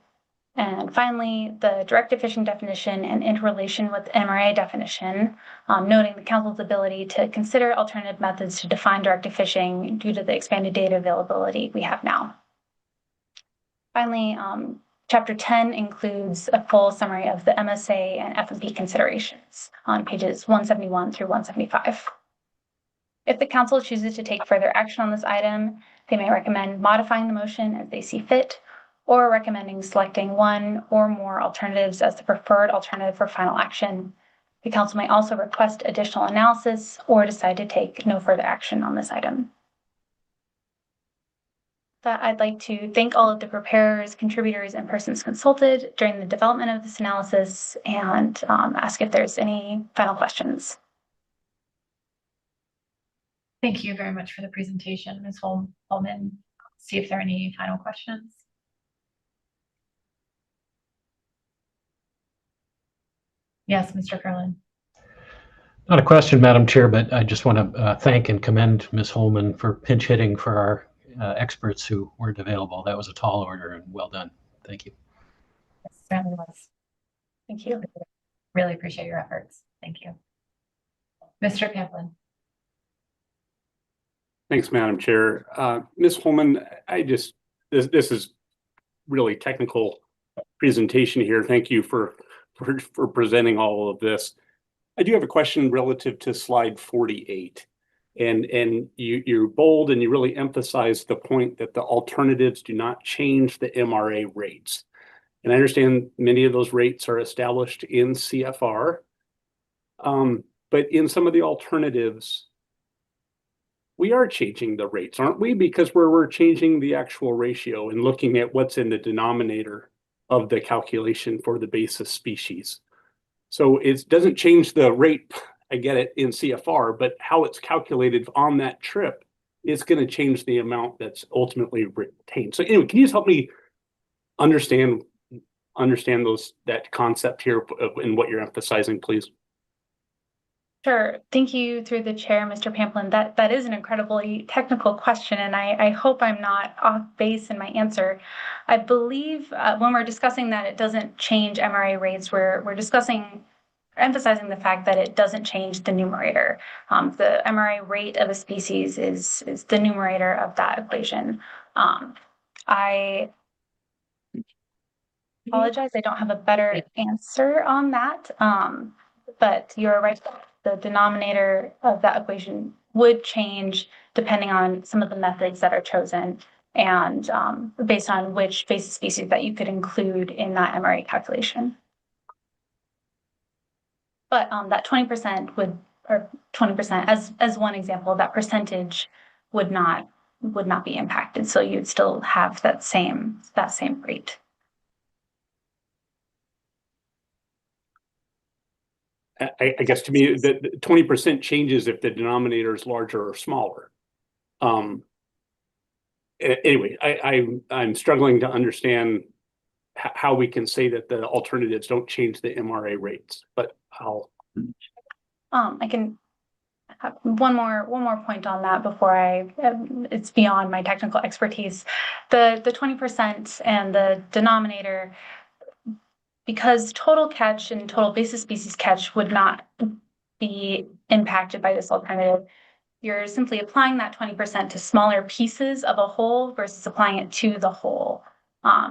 And finally, the directed fishing definition and interrelation with MRA definition, noting the council's ability to consider alternative methods to define directed fishing due to the expanded data availability we have now. Finally, Chapter 10 includes a full summary of the MSA and FMP considerations on pages 171 through 175. If the council chooses to take further action on this item, they may recommend modifying the motion as they see fit, or recommending selecting one or more alternatives as the preferred alternative for final action. The council may also request additional analysis or decide to take no further action on this item. I'd like to thank all of the preparers, contributors, and persons consulted during the development of this analysis and ask if there's any final questions. Thank you very much for the presentation, Ms. Holman. See if there are any final questions. Yes, Mr. Curlin. Not a question, Madam Chair, but I just want to thank and commend Ms. Holman for pinch hitting for our experts who weren't available. That was a tall order and well done. Thank you. It certainly was. Thank you. Really appreciate your efforts. Thank you. Mr. Pamplin. Thanks, Madam Chair. Ms. Holman, this is really technical presentation here. Thank you for presenting all of this. I do have a question relative to slide 48. And you're bold and you really emphasize the point that the alternatives do not change the MRA rates. And I understand many of those rates are established in CFR. But in some of the alternatives, we are changing the rates, aren't we? Because we're changing the actual ratio and looking at what's in the denominator of the calculation for the basis species. So it doesn't change the rate, I get it, in CFR, but how it's calculated on that trip is going to change the amount that's ultimately retained. So anyway, can you just help me understand that concept here and what you're emphasizing, please? Sure. Thank you through the chair, Mr. Pamplin. That is an incredibly technical question, and I hope I'm not off base in my answer. I believe when we're discussing that it doesn't change MRA rates, we're emphasizing the fact that it doesn't change the numerator. The MRA rate of a species is the numerator of that equation. I apologize, I don't have a better answer on that, but you're right. The denominator of that equation would change depending on some of the methods that are chosen and based on which basis species that you could include in that MRA calculation. But that 20% would, or 20% as one example, that percentage would not be impacted. So you'd still have that same rate. I guess to me, the 20% changes if the denominator is larger or smaller. Anyway, I'm struggling to understand how we can say that the alternatives don't change the MRA rates, but I'll. I can have one more point on that before it's beyond my technical expertise. The 20% and the denominator, because total catch and total basis species catch would not be impacted by this alternative, you're simply applying that 20% to smaller pieces of a whole versus applying it to the whole.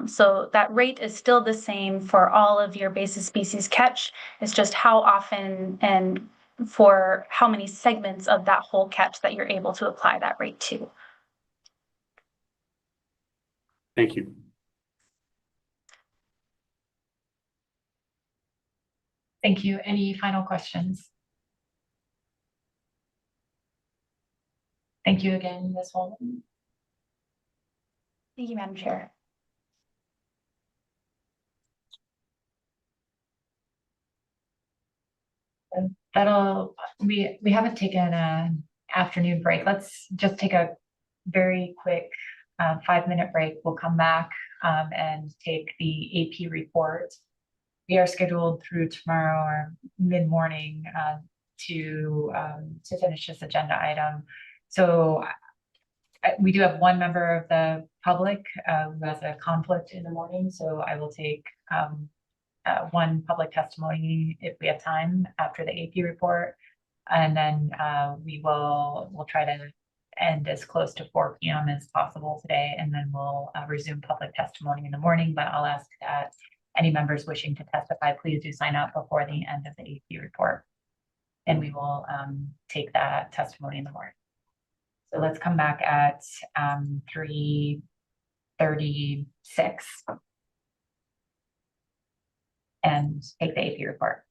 So that rate is still the same for all of your basis species catch. It's just how often and for how many segments of that whole catch that you're able to apply that rate to. Thank you. Thank you. Any final questions? Thank you again, Ms. Holman. Thank you, Madam Chair. We haven't taken an afternoon break. Let's just take a very quick 5-minute break. We'll come back and take the AP report. We are scheduled through tomorrow or mid-morning to finish this agenda item. So we do have one member of the public who has a conflict in the morning. So I will take one public testimony if we have time after the AP report. And then we'll try to end as close to 4 p.m. as possible today. And then we'll resume public testimony in the morning, but I'll ask that any members wishing to testify, please do sign up before the end of the AP report. And we will take that testimony in the morning. So let's come back at 3:36 and take the AP report.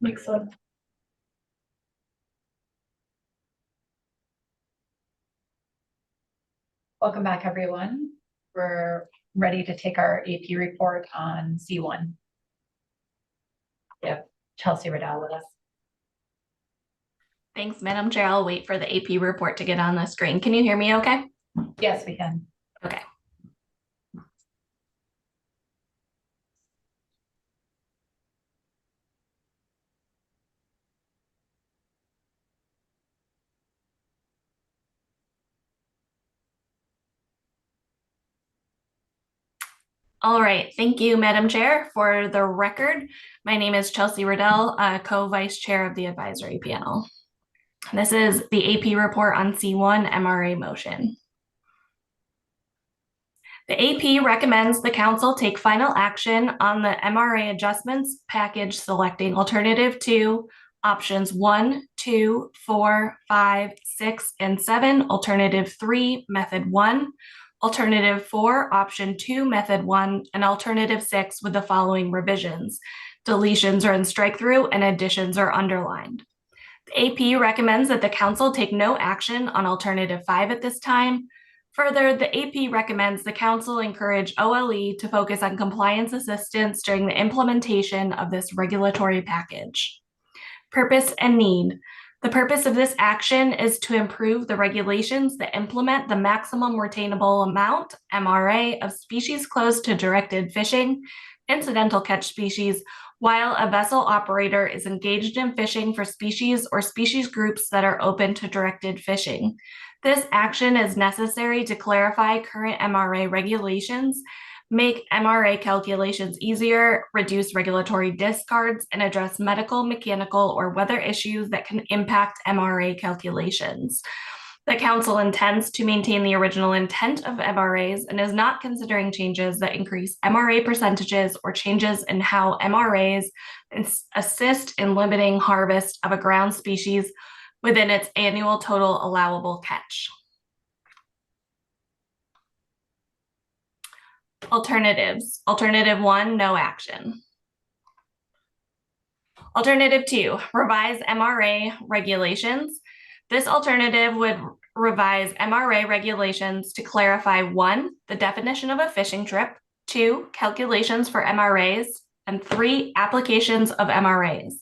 Excellent. Welcome back, everyone. We're ready to take our AP report on C1. Yep, Chelsea Riddell with us. Thanks, Madam Chair. I'll wait for the AP report to get on the screen. Can you hear me okay? Yes, we can. Okay. All right, thank you, Madam Chair. For the record, my name is Chelsea Riddell, co-vice chair of the advisory panel. This is the AP report on C1 MRA motion. The AP recommends the council take final action on the MRA adjustments package selecting alternative 2, options 1, 2, 4, 5, 6, and 7, alternative 3, method 1, alternative 4, option 2, method 1, and alternative 6 with the following revisions. Deletions are in strike through and additions are underlined. The AP recommends that the council take no action on alternative 5 at this time. Further, the AP recommends the council encourage OLE to focus on compliance assistance during the implementation of this regulatory package. Purpose and need. The purpose of this action is to improve the regulations that implement the maximum retainable amount, MRA, of species close to directed fishing, incidental catch species, while a vessel operator is engaged in fishing for species or species groups that are open to directed fishing. This action is necessary to clarify current MRA regulations, make MRA calculations easier, reduce regulatory discards, and address medical, mechanical, or weather issues that can impact MRA calculations. The council intends to maintain the original intent of MRAs and is not considering changes that increase MRA percentages or changes in how MRAs assist in limiting harvest of a ground species within its annual total allowable catch. Alternatives. Alternative 1, no action. Alternative 2, revise MRA regulations. This alternative would revise MRA regulations to clarify 1, the definition of a fishing trip, 2, calculations for MRAs, and 3, applications of MRAs.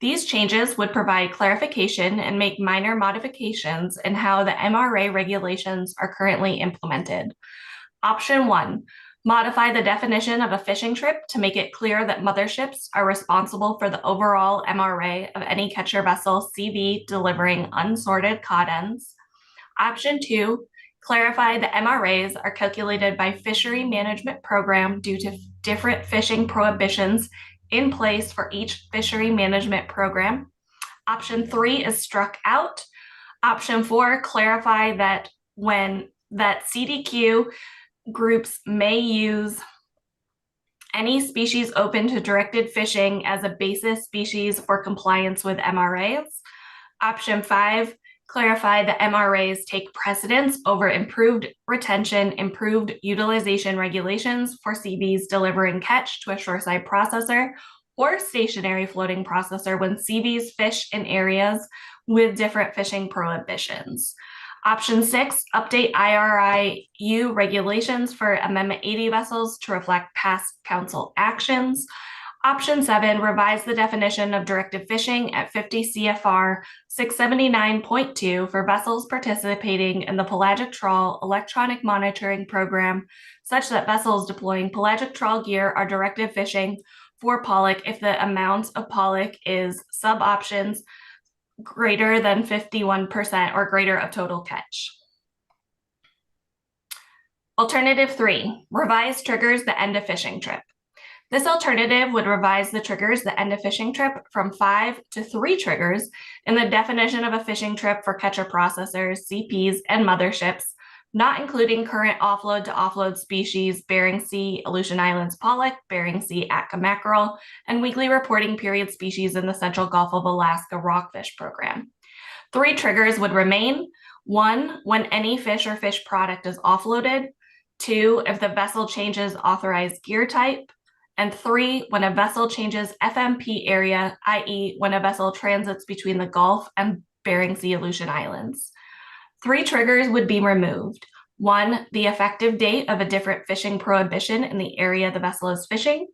These changes would provide clarification and make minor modifications in how the MRA regulations are currently implemented. Option 1, modify the definition of a fishing trip to make it clear that motherships are responsible for the overall MRA of any catcher vessel CV delivering unsorted cod ends. Option 2, clarify the MRAs are calculated by fishery management program due to different fishing prohibitions in place for each fishery management program. Option 3 is struck out. Option 4, clarify that CDQ groups may use any species open to directed fishing as a basis species for compliance with MRAs. Option 5, clarify that MRAs take precedence over improved retention, improved utilization regulations for CVs delivering catch to a shoreside processor or stationary floating processor when CVs fish in areas with different fishing prohibitions. Option 6, update IRIU regulations for Amendment 80 vessels to reflect past council actions. Option 7, revise the definition of directed fishing at 50 CFR 679.2 for vessels participating in the pelagic trawl electronic monitoring program, such that vessels deploying pelagic trawl gear are directed fishing for pollock if the amount of pollock is sub-options greater than 51% or greater of total catch. Alternative 3, revise triggers that end a fishing trip. This alternative would revise the triggers that end a fishing trip from 5 to 3 triggers in the definition of a fishing trip for catcher processors, CPs, and motherships, not including current offload to offload species, Bering Sea, Aleutian Islands pollock, Bering Sea Atka mackerel, and weekly reporting period species in the Central Gulf of Alaska rockfish program. 3 triggers would remain. 1, when any fish or fish product is offloaded. 2, if the vessel changes authorized gear type. And 3, when a vessel changes FMP area, i.e. when a vessel transits between the Gulf and Bering Sea Aleutian Islands. 3 triggers would be removed. 1, the effective date of a different fishing prohibition in the area the vessel is fishing.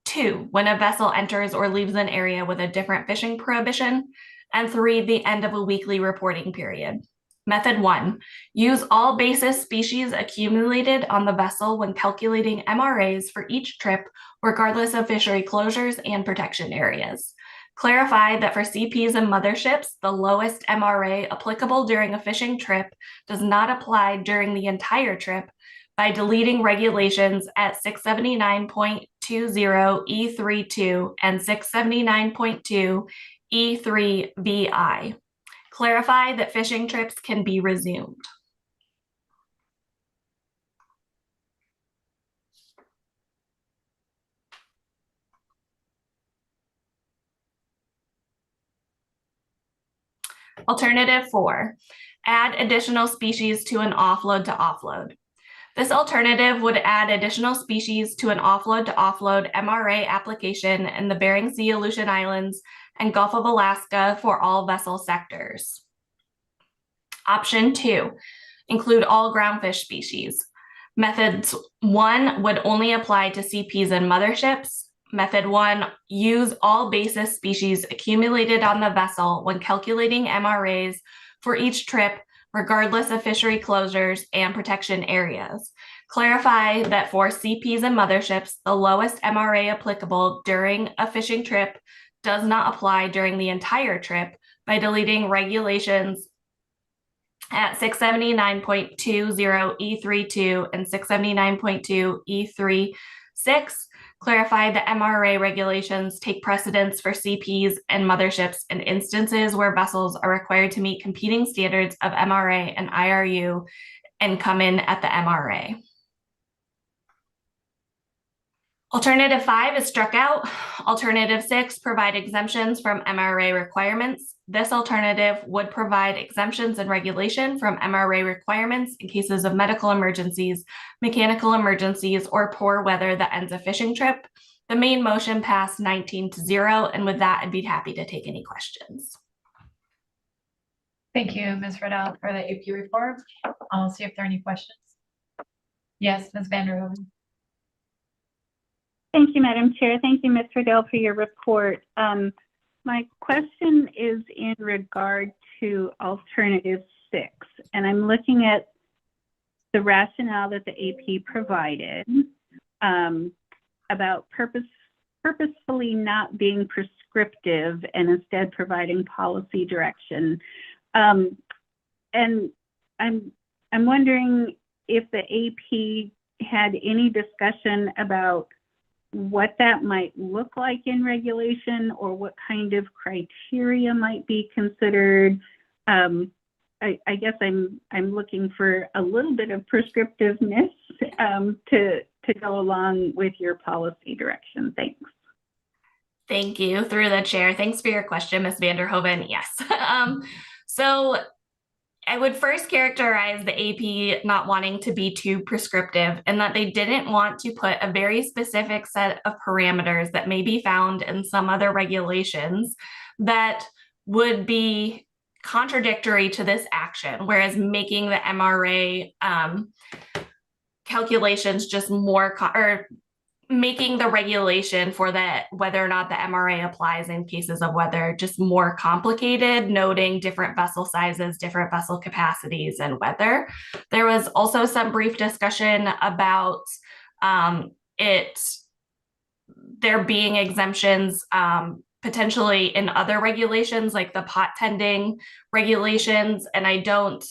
2, when a vessel enters or leaves an area with a different fishing prohibition. And 3, the end of a weekly reporting period. Method 1, use all basis species accumulated on the vessel when calculating MRAs for each trip, regardless of fishery closures and protection areas. Clarify that for CPs and motherships, the lowest MRA applicable during a fishing trip does not apply during the entire trip by deleting regulations at 679.20 E32 and 679.2 E3VI. Clarify that fishing trips can be resumed. Alternative 4, add additional species to an offload to offload. This alternative would add additional species to an offload to offload MRA application in the Bering Sea Aleutian Islands and Gulf of Alaska for all vessel sectors. Option 2, include all groundfish species. Methods 1 would only apply to CPs and motherships. Method 1, use all basis species accumulated on the vessel when calculating MRAs for each trip, regardless of fishery closures and protection areas. Clarify that for CPs and motherships, the lowest MRA applicable during a fishing trip does not apply during the entire trip by deleting regulations at 679.20 E32 and 679.2 E36. Clarify that MRA regulations take precedence for CPs and motherships in instances where vessels are required to meet competing standards of MRA and IRU and come in at the MRA. Alternative 5 is struck out. Alternative 6, provide exemptions from MRA requirements. This alternative would provide exemptions and regulation from MRA requirements in cases of medical emergencies, mechanical emergencies, or poor weather that ends a fishing trip. The main motion passed 19-0, and with that, I'd be happy to take any questions. Thank you, Ms. Riddell, for the AP report. I'll see if there are any questions. Yes, Ms. Vanderhoven. Thank you, Madam Chair. Thank you, Ms. Riddell, for your report. My question is in regard to alternative 6, and I'm looking at the rationale that the AP provided about purposefully not being prescriptive and instead providing policy direction. And I'm wondering if the AP had any discussion about what that might look like in regulation or what kind of criteria might be considered. I guess I'm looking for a little bit of prescriptiveness to go along with your policy direction. Thanks. Thank you. Through the chair. Thanks for your question, Ms. Vanderhoven. Yes. So I would first characterize the AP not wanting to be too prescriptive and that they didn't want to put a very specific set of parameters that may be found in some other regulations that would be contradictory to this action, whereas making the MRA calculations just more, making the regulation for that, whether or not the MRA applies in cases of weather, just more complicated, noting different vessel sizes, different vessel capacities, and weather. There was also some brief discussion about there being exemptions potentially in other regulations, like the pot tending regulations, and I don't,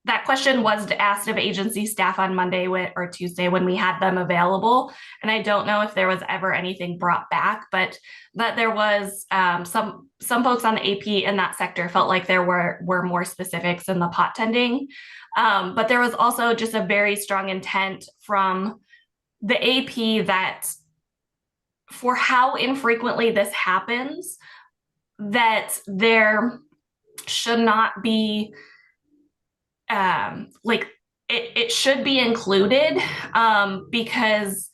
that question was asked of agency staff on Monday or Tuesday when we had them available. And I don't know if there was ever anything brought back, but that there was some folks on the AP in that sector felt like there were more specifics in the pot tending. But there was also just a very strong intent from the AP that for how infrequently this happens, that there should not be it should be included because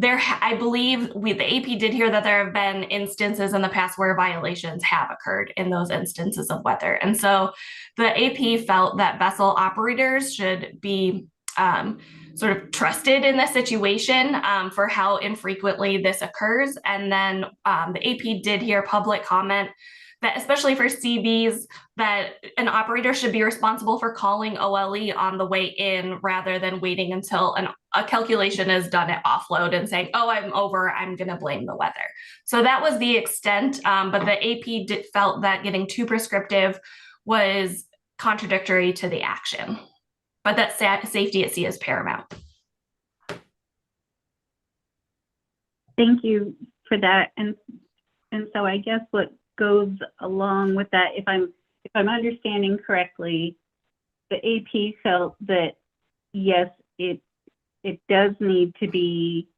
I believe the AP did hear that there have been instances in the past where violations have occurred in those instances of weather. And so the AP felt that vessel operators should be sort of trusted in this situation for how infrequently this occurs. And then the AP did hear public comment that especially for CVs, that an operator should be responsible for calling OLE on the way in rather than waiting until a calculation is done at offload and saying, oh, I'm over, I'm gonna blame the weather. So that was the extent, but the AP felt that getting too prescriptive was contradictory to the action, but that safety at sea is paramount. Thank you for that. And so I guess what goes along with that, if I'm understanding correctly, the AP felt that yes, it does need to be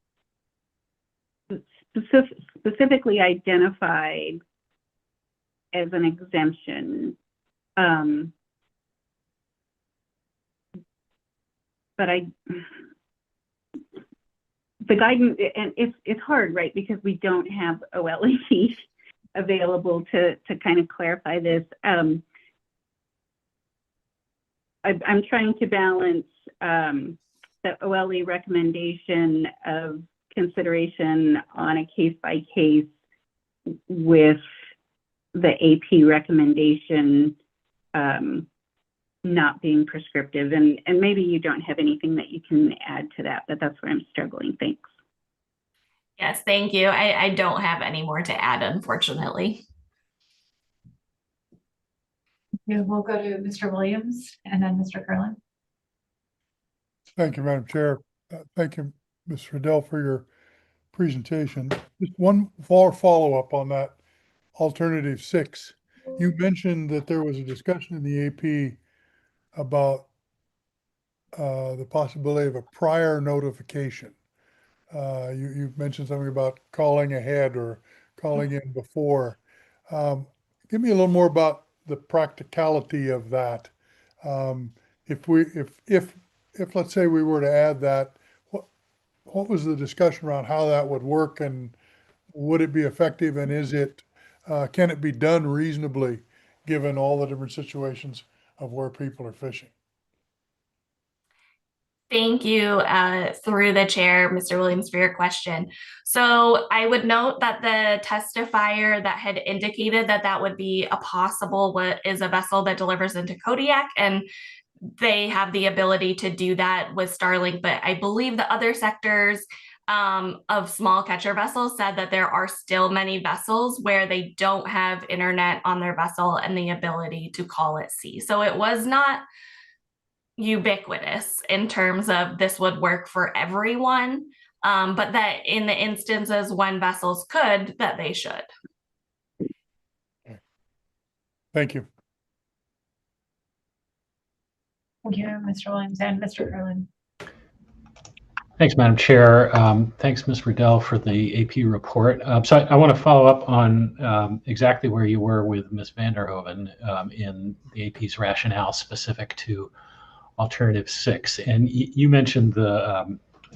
specifically identified as an exemption. But the guidance, and it's hard, right? Because we don't have OLE available to kind of clarify this. I'm trying to balance the OLE recommendation of consideration on a case-by-case with the AP recommendation not being prescriptive. And maybe you don't have anything that you can add to that, but that's where I'm struggling. Thanks. Yes, thank you. I don't have any more to add, unfortunately. We'll go to Mr. Williams and then Mr. Curlin. Thank you, Madam Chair. Thank you, Ms. Riddell, for your presentation. Just one follow-up on that alternative 6. You mentioned that there was a discussion in the AP about the possibility of a prior notification. You mentioned something about calling ahead or calling in before. Give me a little more about the practicality of that. If let's say we were to add that, what was the discussion around how that would work, and would it be effective, and can it be done reasonably given all the different situations of where people are fishing? Thank you, through the chair, Mr. Williams, for your question. So I would note that the testifier that had indicated that would be a possible, what is a vessel that delivers into Kodiak, and they have the ability to do that with Starlink. But I believe the other sectors of small catcher vessels said that there are still many vessels where they don't have internet on their vessel and the ability to call at sea. So it was not ubiquitous in terms of this would work for everyone, but that in the instances when vessels could, that they should. Thank you. Thank you, Mr. Williams and Mr. Curlin. Thanks, Madam Chair. Thanks, Ms. Riddell, for the AP report. So I want to follow up on exactly where you were with Ms. Vanderhoven in the AP's rationale specific to Alternative 6. And you mentioned I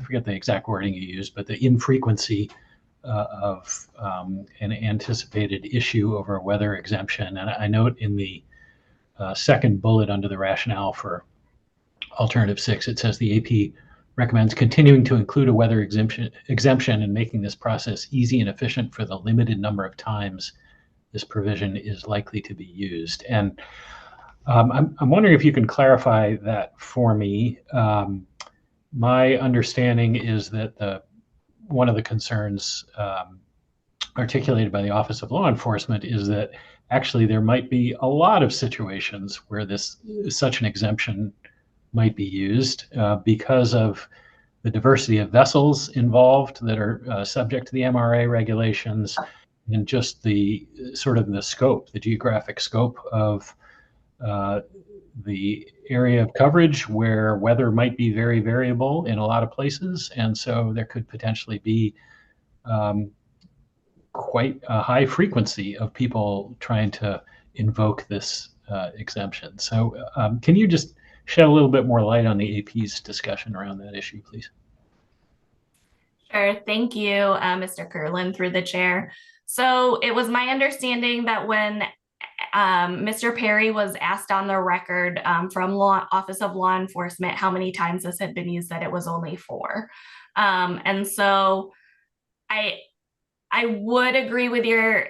forget the exact wording you used, but the infrequency of an anticipated issue over a weather exemption. And I note in the second bullet under the rationale for Alternative 6, it says the AP recommends continuing to include a weather exemption and making this process easy and efficient for the limited number of times this provision is likely to be used. And I'm wondering if you can clarify that for me. My understanding is that one of the concerns articulated by the Office of Law Enforcement is that actually there might be a lot of situations where such an exemption might be used because of the diversity of vessels involved that are subject to the MRA regulations, and just the sort of the scope, the geographic scope of the area of coverage where weather might be very variable in a lot of places. And so there could potentially be quite a high frequency of people trying to invoke this exemption. So can you just shed a little bit more light on the AP's discussion around that issue, please? Sure. Thank you, Mr. Curlin, through the chair. So it was my understanding that when Mr. Perry was asked on the record from Office of Law Enforcement how many times this had been used, that it was only 4. And so I would agree with your,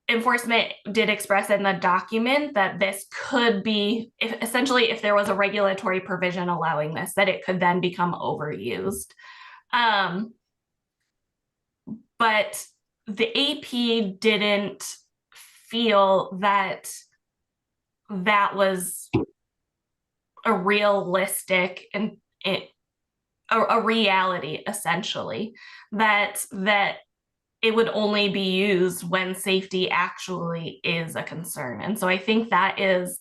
enforcement did express in the document that this could be, essentially, if there was a regulatory provision allowing this, that it could then become overused. But the AP didn't feel that that was a realistic and a reality, essentially, that it would only be used when safety actually is a concern. And so I think that is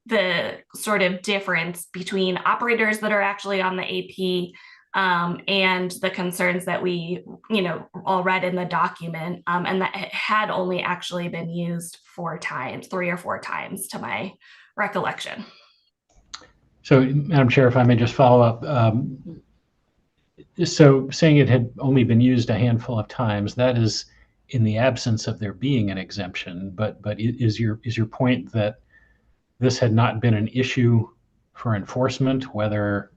the sort of difference between operators that are actually on the AP and the concerns that we, all read in the document, and that it had only actually been used 4 times, 3 or 4 times to my recollection. So, Madam Chair, if I may just follow up. So saying it had only been used a handful of times, that is in the absence of there being an exemption, but is your point that this had not been an issue for enforcement, whether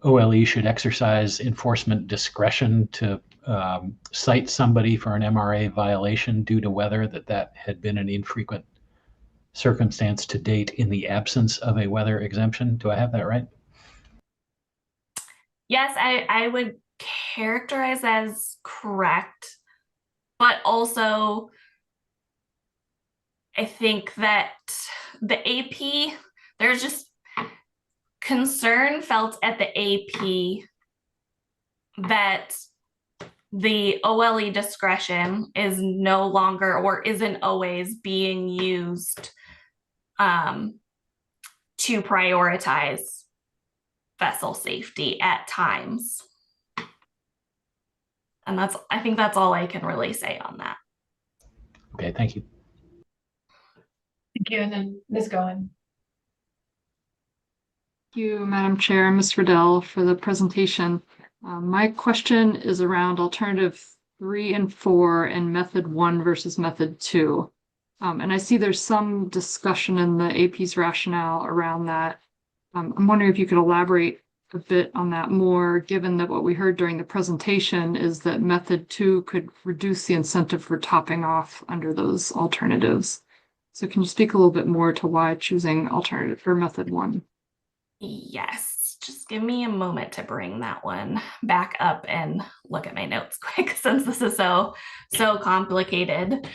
OLE should exercise enforcement discretion to cite somebody for an MRA violation due to whether that had been an infrequent circumstance to date in the absence of a weather exemption? Do I have that right? Yes, I would characterize as correct, but also I think that the AP, there's just concern felt at the AP that the OLE discretion is no longer or isn't always being used to prioritize vessel safety at times. And I think that's all I can really say on that. Okay, thank you. Thank you. And then Ms. Goen. Thank you, Madam Chair and Ms. Riddell, for the presentation. My question is around alternative 3 and 4 and method 1 versus method 2. And I see there's some discussion in the AP's rationale around that. I'm wondering if you could elaborate a bit on that more, given that what we heard during the presentation is that method 2 could reduce the incentive for topping off under those alternatives. So can you speak a little bit more to why choosing alternative for method 1? Yes, just give me a moment to bring that one back up and look at my notes quick, since this is so complicated.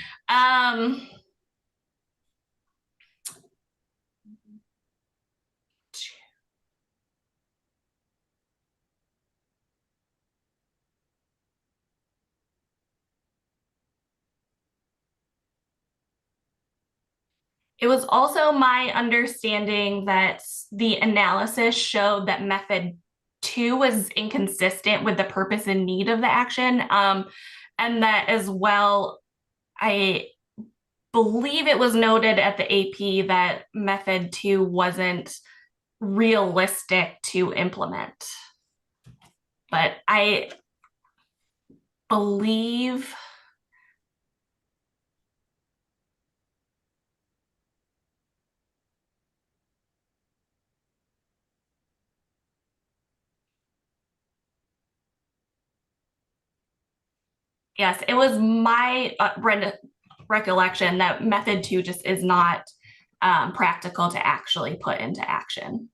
It was also my understanding that the analysis showed that method 2 was inconsistent with the purpose and need of the action. And that as well, I believe it was noted at the AP that method 2 wasn't realistic to implement. But I believe yes, it was my recollection that method 2 just is not practical to actually put into action.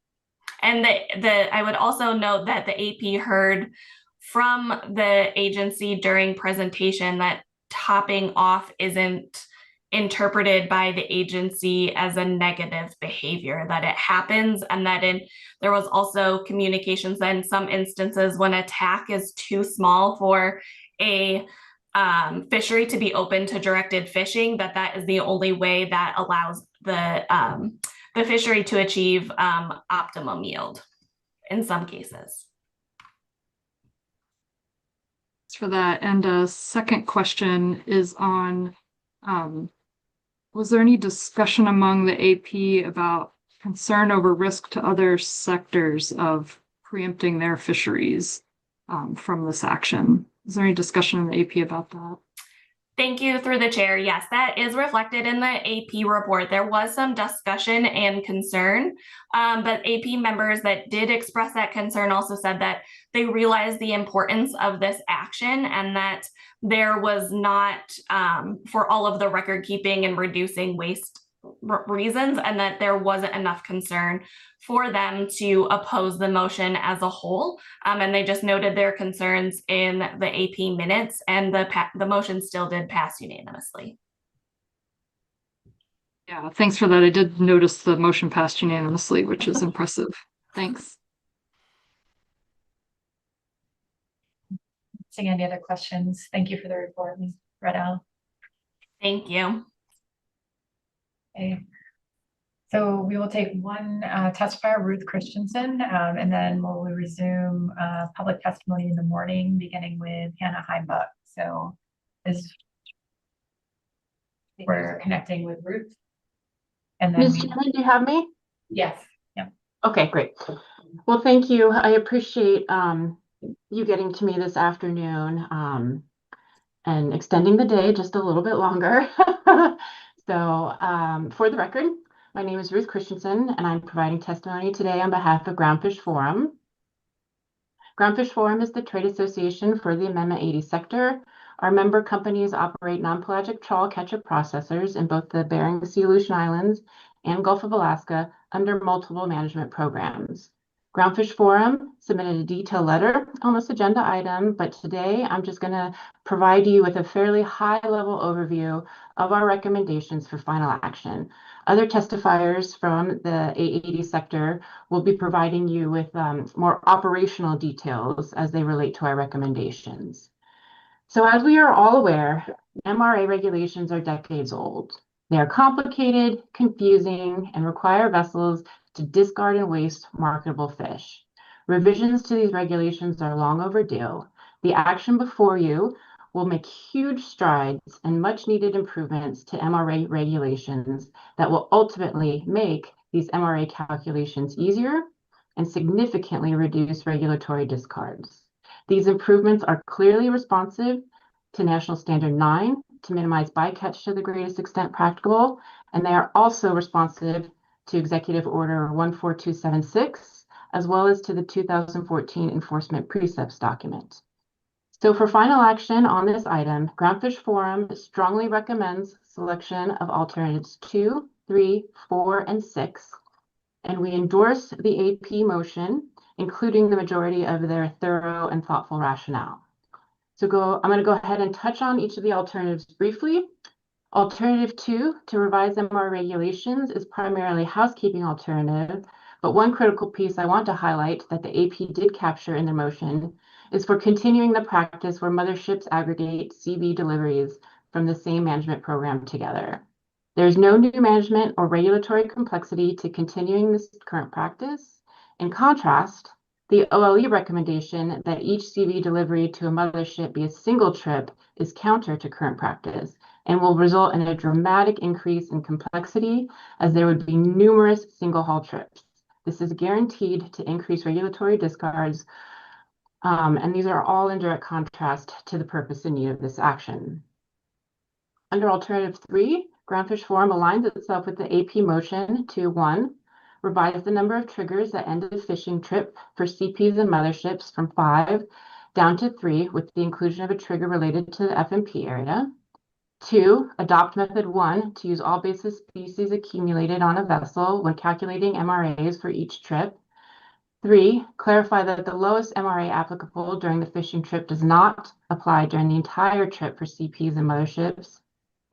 And I would also note that the AP heard from the agency during presentation that topping off isn't interpreted by the agency as a negative behavior, that it happens, and that there was also communications that in some instances when a TAC is too small for a fishery to be open to directed fishing, that is the only way that allows the fishery to achieve optimum yield in some cases. Thanks for that. And a second question is on, was there any discussion among the AP about concern over risk to other sectors of preempting their fisheries from this action. Is there any discussion in the AP about that? Thank you, through the chair. Yes, that is reflected in the AP report. There was some discussion and concern, but AP members that did express that concern also said that they realized the importance of this action and that there was not, for all of the record keeping and reducing waste reasons, and that there wasn't enough concern for them to oppose the motion as a whole. And they just noted their concerns in the AP minutes, and the motion still did pass unanimously. Yeah, thanks for that. I did notice the motion passed unanimously, which is impressive. Thanks. Seeing any other questions? Thank you for the report, Ms. Redell. Thank you. Okay. So we will take one testifier, Ruth Christensen, and then we'll resume public testimony in the morning, beginning with Hannah Heimbuck. So we're connecting with Ruth. And then Ms. Chairman, do you have me? Yes. Yeah. Okay, great. Well, thank you. I appreciate you getting to me this afternoon and extending the day just a little bit longer. So for the record, my name is Ruth Christensen, and I'm providing testimony today on behalf of Groundfish Forum. Groundfish Forum is the trade association for the Amendment 80 sector. Our member companies operate non-pelagic trawl catcher processors in both the Bering Sea Aleutian Islands and Gulf of Alaska under multiple management programs. Groundfish Forum submitted a detailed letter on this agenda item, but today I'm just going to provide you with a fairly high-level overview of our recommendations for final action. Other testifiers from the A80 sector will be providing you with more operational details as they relate to our recommendations. So as we are all aware, MRA regulations are decades old. They are complicated, confusing, and require vessels to discard and waste marketable fish. Revisions to these regulations are long overdue. The action before you will make huge strides and much needed improvements to MRA regulations that will ultimately make these MRA calculations easier and significantly reduce regulatory discards. These improvements are clearly responsive to National Standard 9 to minimize bycatch to the greatest extent practicable, and they are also responsive to Executive Order 14276, as well as to the 2014 Enforcement Precepts document. So for final action on this item, Groundfish Forum strongly recommends selection of alternatives 2, 3, 4, and 6, and we endorse the AP motion, including the majority of their thorough and thoughtful rationale. So I'm going to go ahead and touch on each of the alternatives briefly. Alternative 2 to revise MR regulations is primarily housekeeping alternative, but one critical piece I want to highlight that the AP did capture in their motion is for continuing the practice where motherships aggregate CV deliveries from the same management program together. There's no new management or regulatory complexity to continuing this current practice. In contrast, the OLE recommendation that each CV delivery to a mothership be a single trip is counter to current practice and will result in a dramatic increase in complexity as there would be numerous single haul trips. This is guaranteed to increase regulatory discards, and these are all in direct contrast to the purpose and need of this action. Under Alternative 3, Groundfish Forum aligns itself with the AP motion to 1, revise the number of triggers that end a fishing trip for CPs and motherships from 5 down to 3 with the inclusion of a trigger related to the FMP area. 2, adopt method 1 to use all basis species accumulated on a vessel when calculating MRAs for each trip. 3, clarify that the lowest MRA applicable during the fishing trip does not apply during the entire trip for CPs and motherships.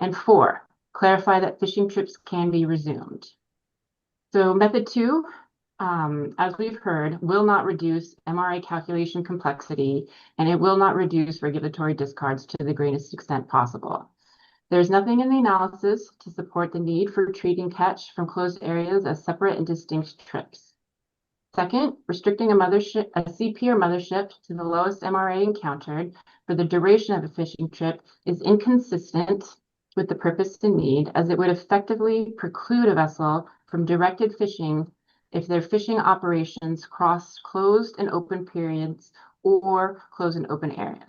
And 4, clarify that fishing trips can be resumed. So method 2, as we've heard, will not reduce MRA calculation complexity, and it will not reduce regulatory discards to the greatest extent possible. There's nothing in the analysis to support the need for treating catch from closed areas as separate and distinct trips. Second, restricting a CP or mothership to the lowest MRA encountered for the duration of a fishing trip is inconsistent with the purpose and need, as it would effectively preclude a vessel from directed fishing if their fishing operations cross closed and open periods or closed and open areas.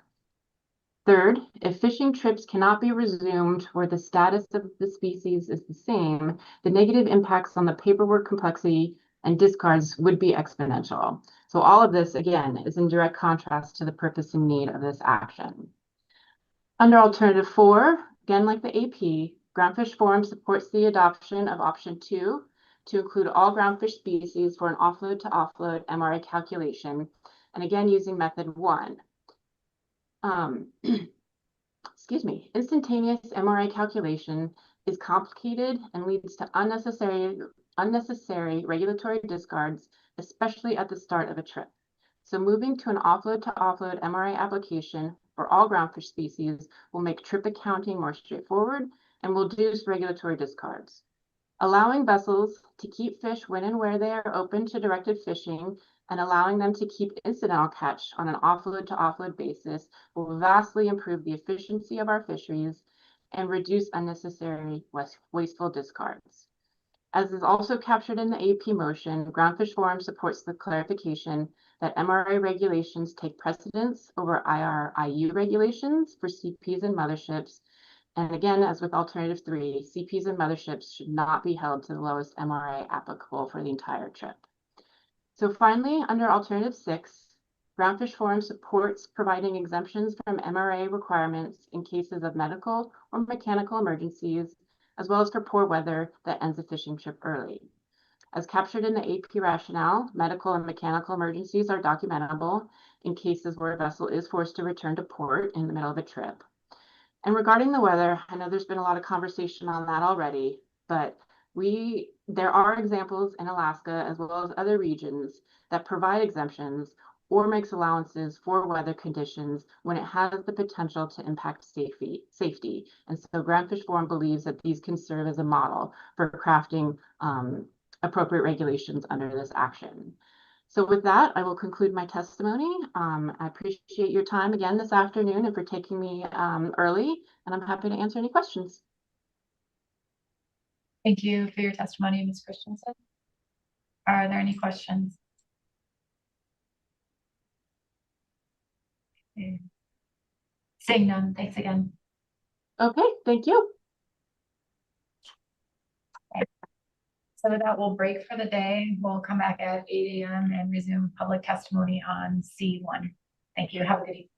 Third, if fishing trips cannot be resumed where the status of the species is the same, the negative impacts on the paperwork complexity and discards would be exponential. So all of this, again, is in direct contrast to the purpose and need of this action. Under alternative 4, again, like the AP, Groundfish Forum supports the adoption of option 2 to include all groundfish species for an offload to offload MRA calculation, and again, using method 1. Excuse me, instantaneous MRA calculation is complicated and leads to unnecessary regulatory discards, especially at the start of a trip. So moving to an offload to offload MRA application for all groundfish species will make trip accounting more straightforward and will reduce regulatory discards. Allowing vessels to keep fish when and where they are open to directed fishing and allowing them to keep incidental catch on an offload to offload basis will vastly improve the efficiency of our fisheries and reduce unnecessary wasteful discards. As is also captured in the AP motion, Groundfish Forum supports the clarification that MRA regulations take precedence over IRIU regulations for CPs and motherships. And again, as with alternative 3, CPs and motherships should not be held to the lowest MRA applicable for the entire trip. So finally, under alternative 6, Groundfish Forum supports providing exemptions from MRA requirements in cases of medical or mechanical emergencies, as well as for poor weather that ends a fishing trip early. As captured in the AP rationale, medical and mechanical emergencies are documentable in cases where a vessel is forced to return to port in the middle of a trip. And regarding the weather, I know there's been a lot of conversation on that already, but there are examples in Alaska as well as other regions that provide exemptions or makes allowances for weather conditions when it has the potential to impact safety. And so Groundfish Forum believes that these can serve as a model for crafting appropriate regulations under this action. So with that, I will conclude my testimony. I appreciate your time again this afternoon and for taking me early, and I'm happy to answer any questions. Thank you for your testimony, Ms. Christensen. Are there any questions? Okay. Seeing none, thanks again. Okay, thank you. Okay. So with that, we'll break for the day. We'll come back at 8 a.m. and resume public testimony on C1. Thank you. Have a good evening.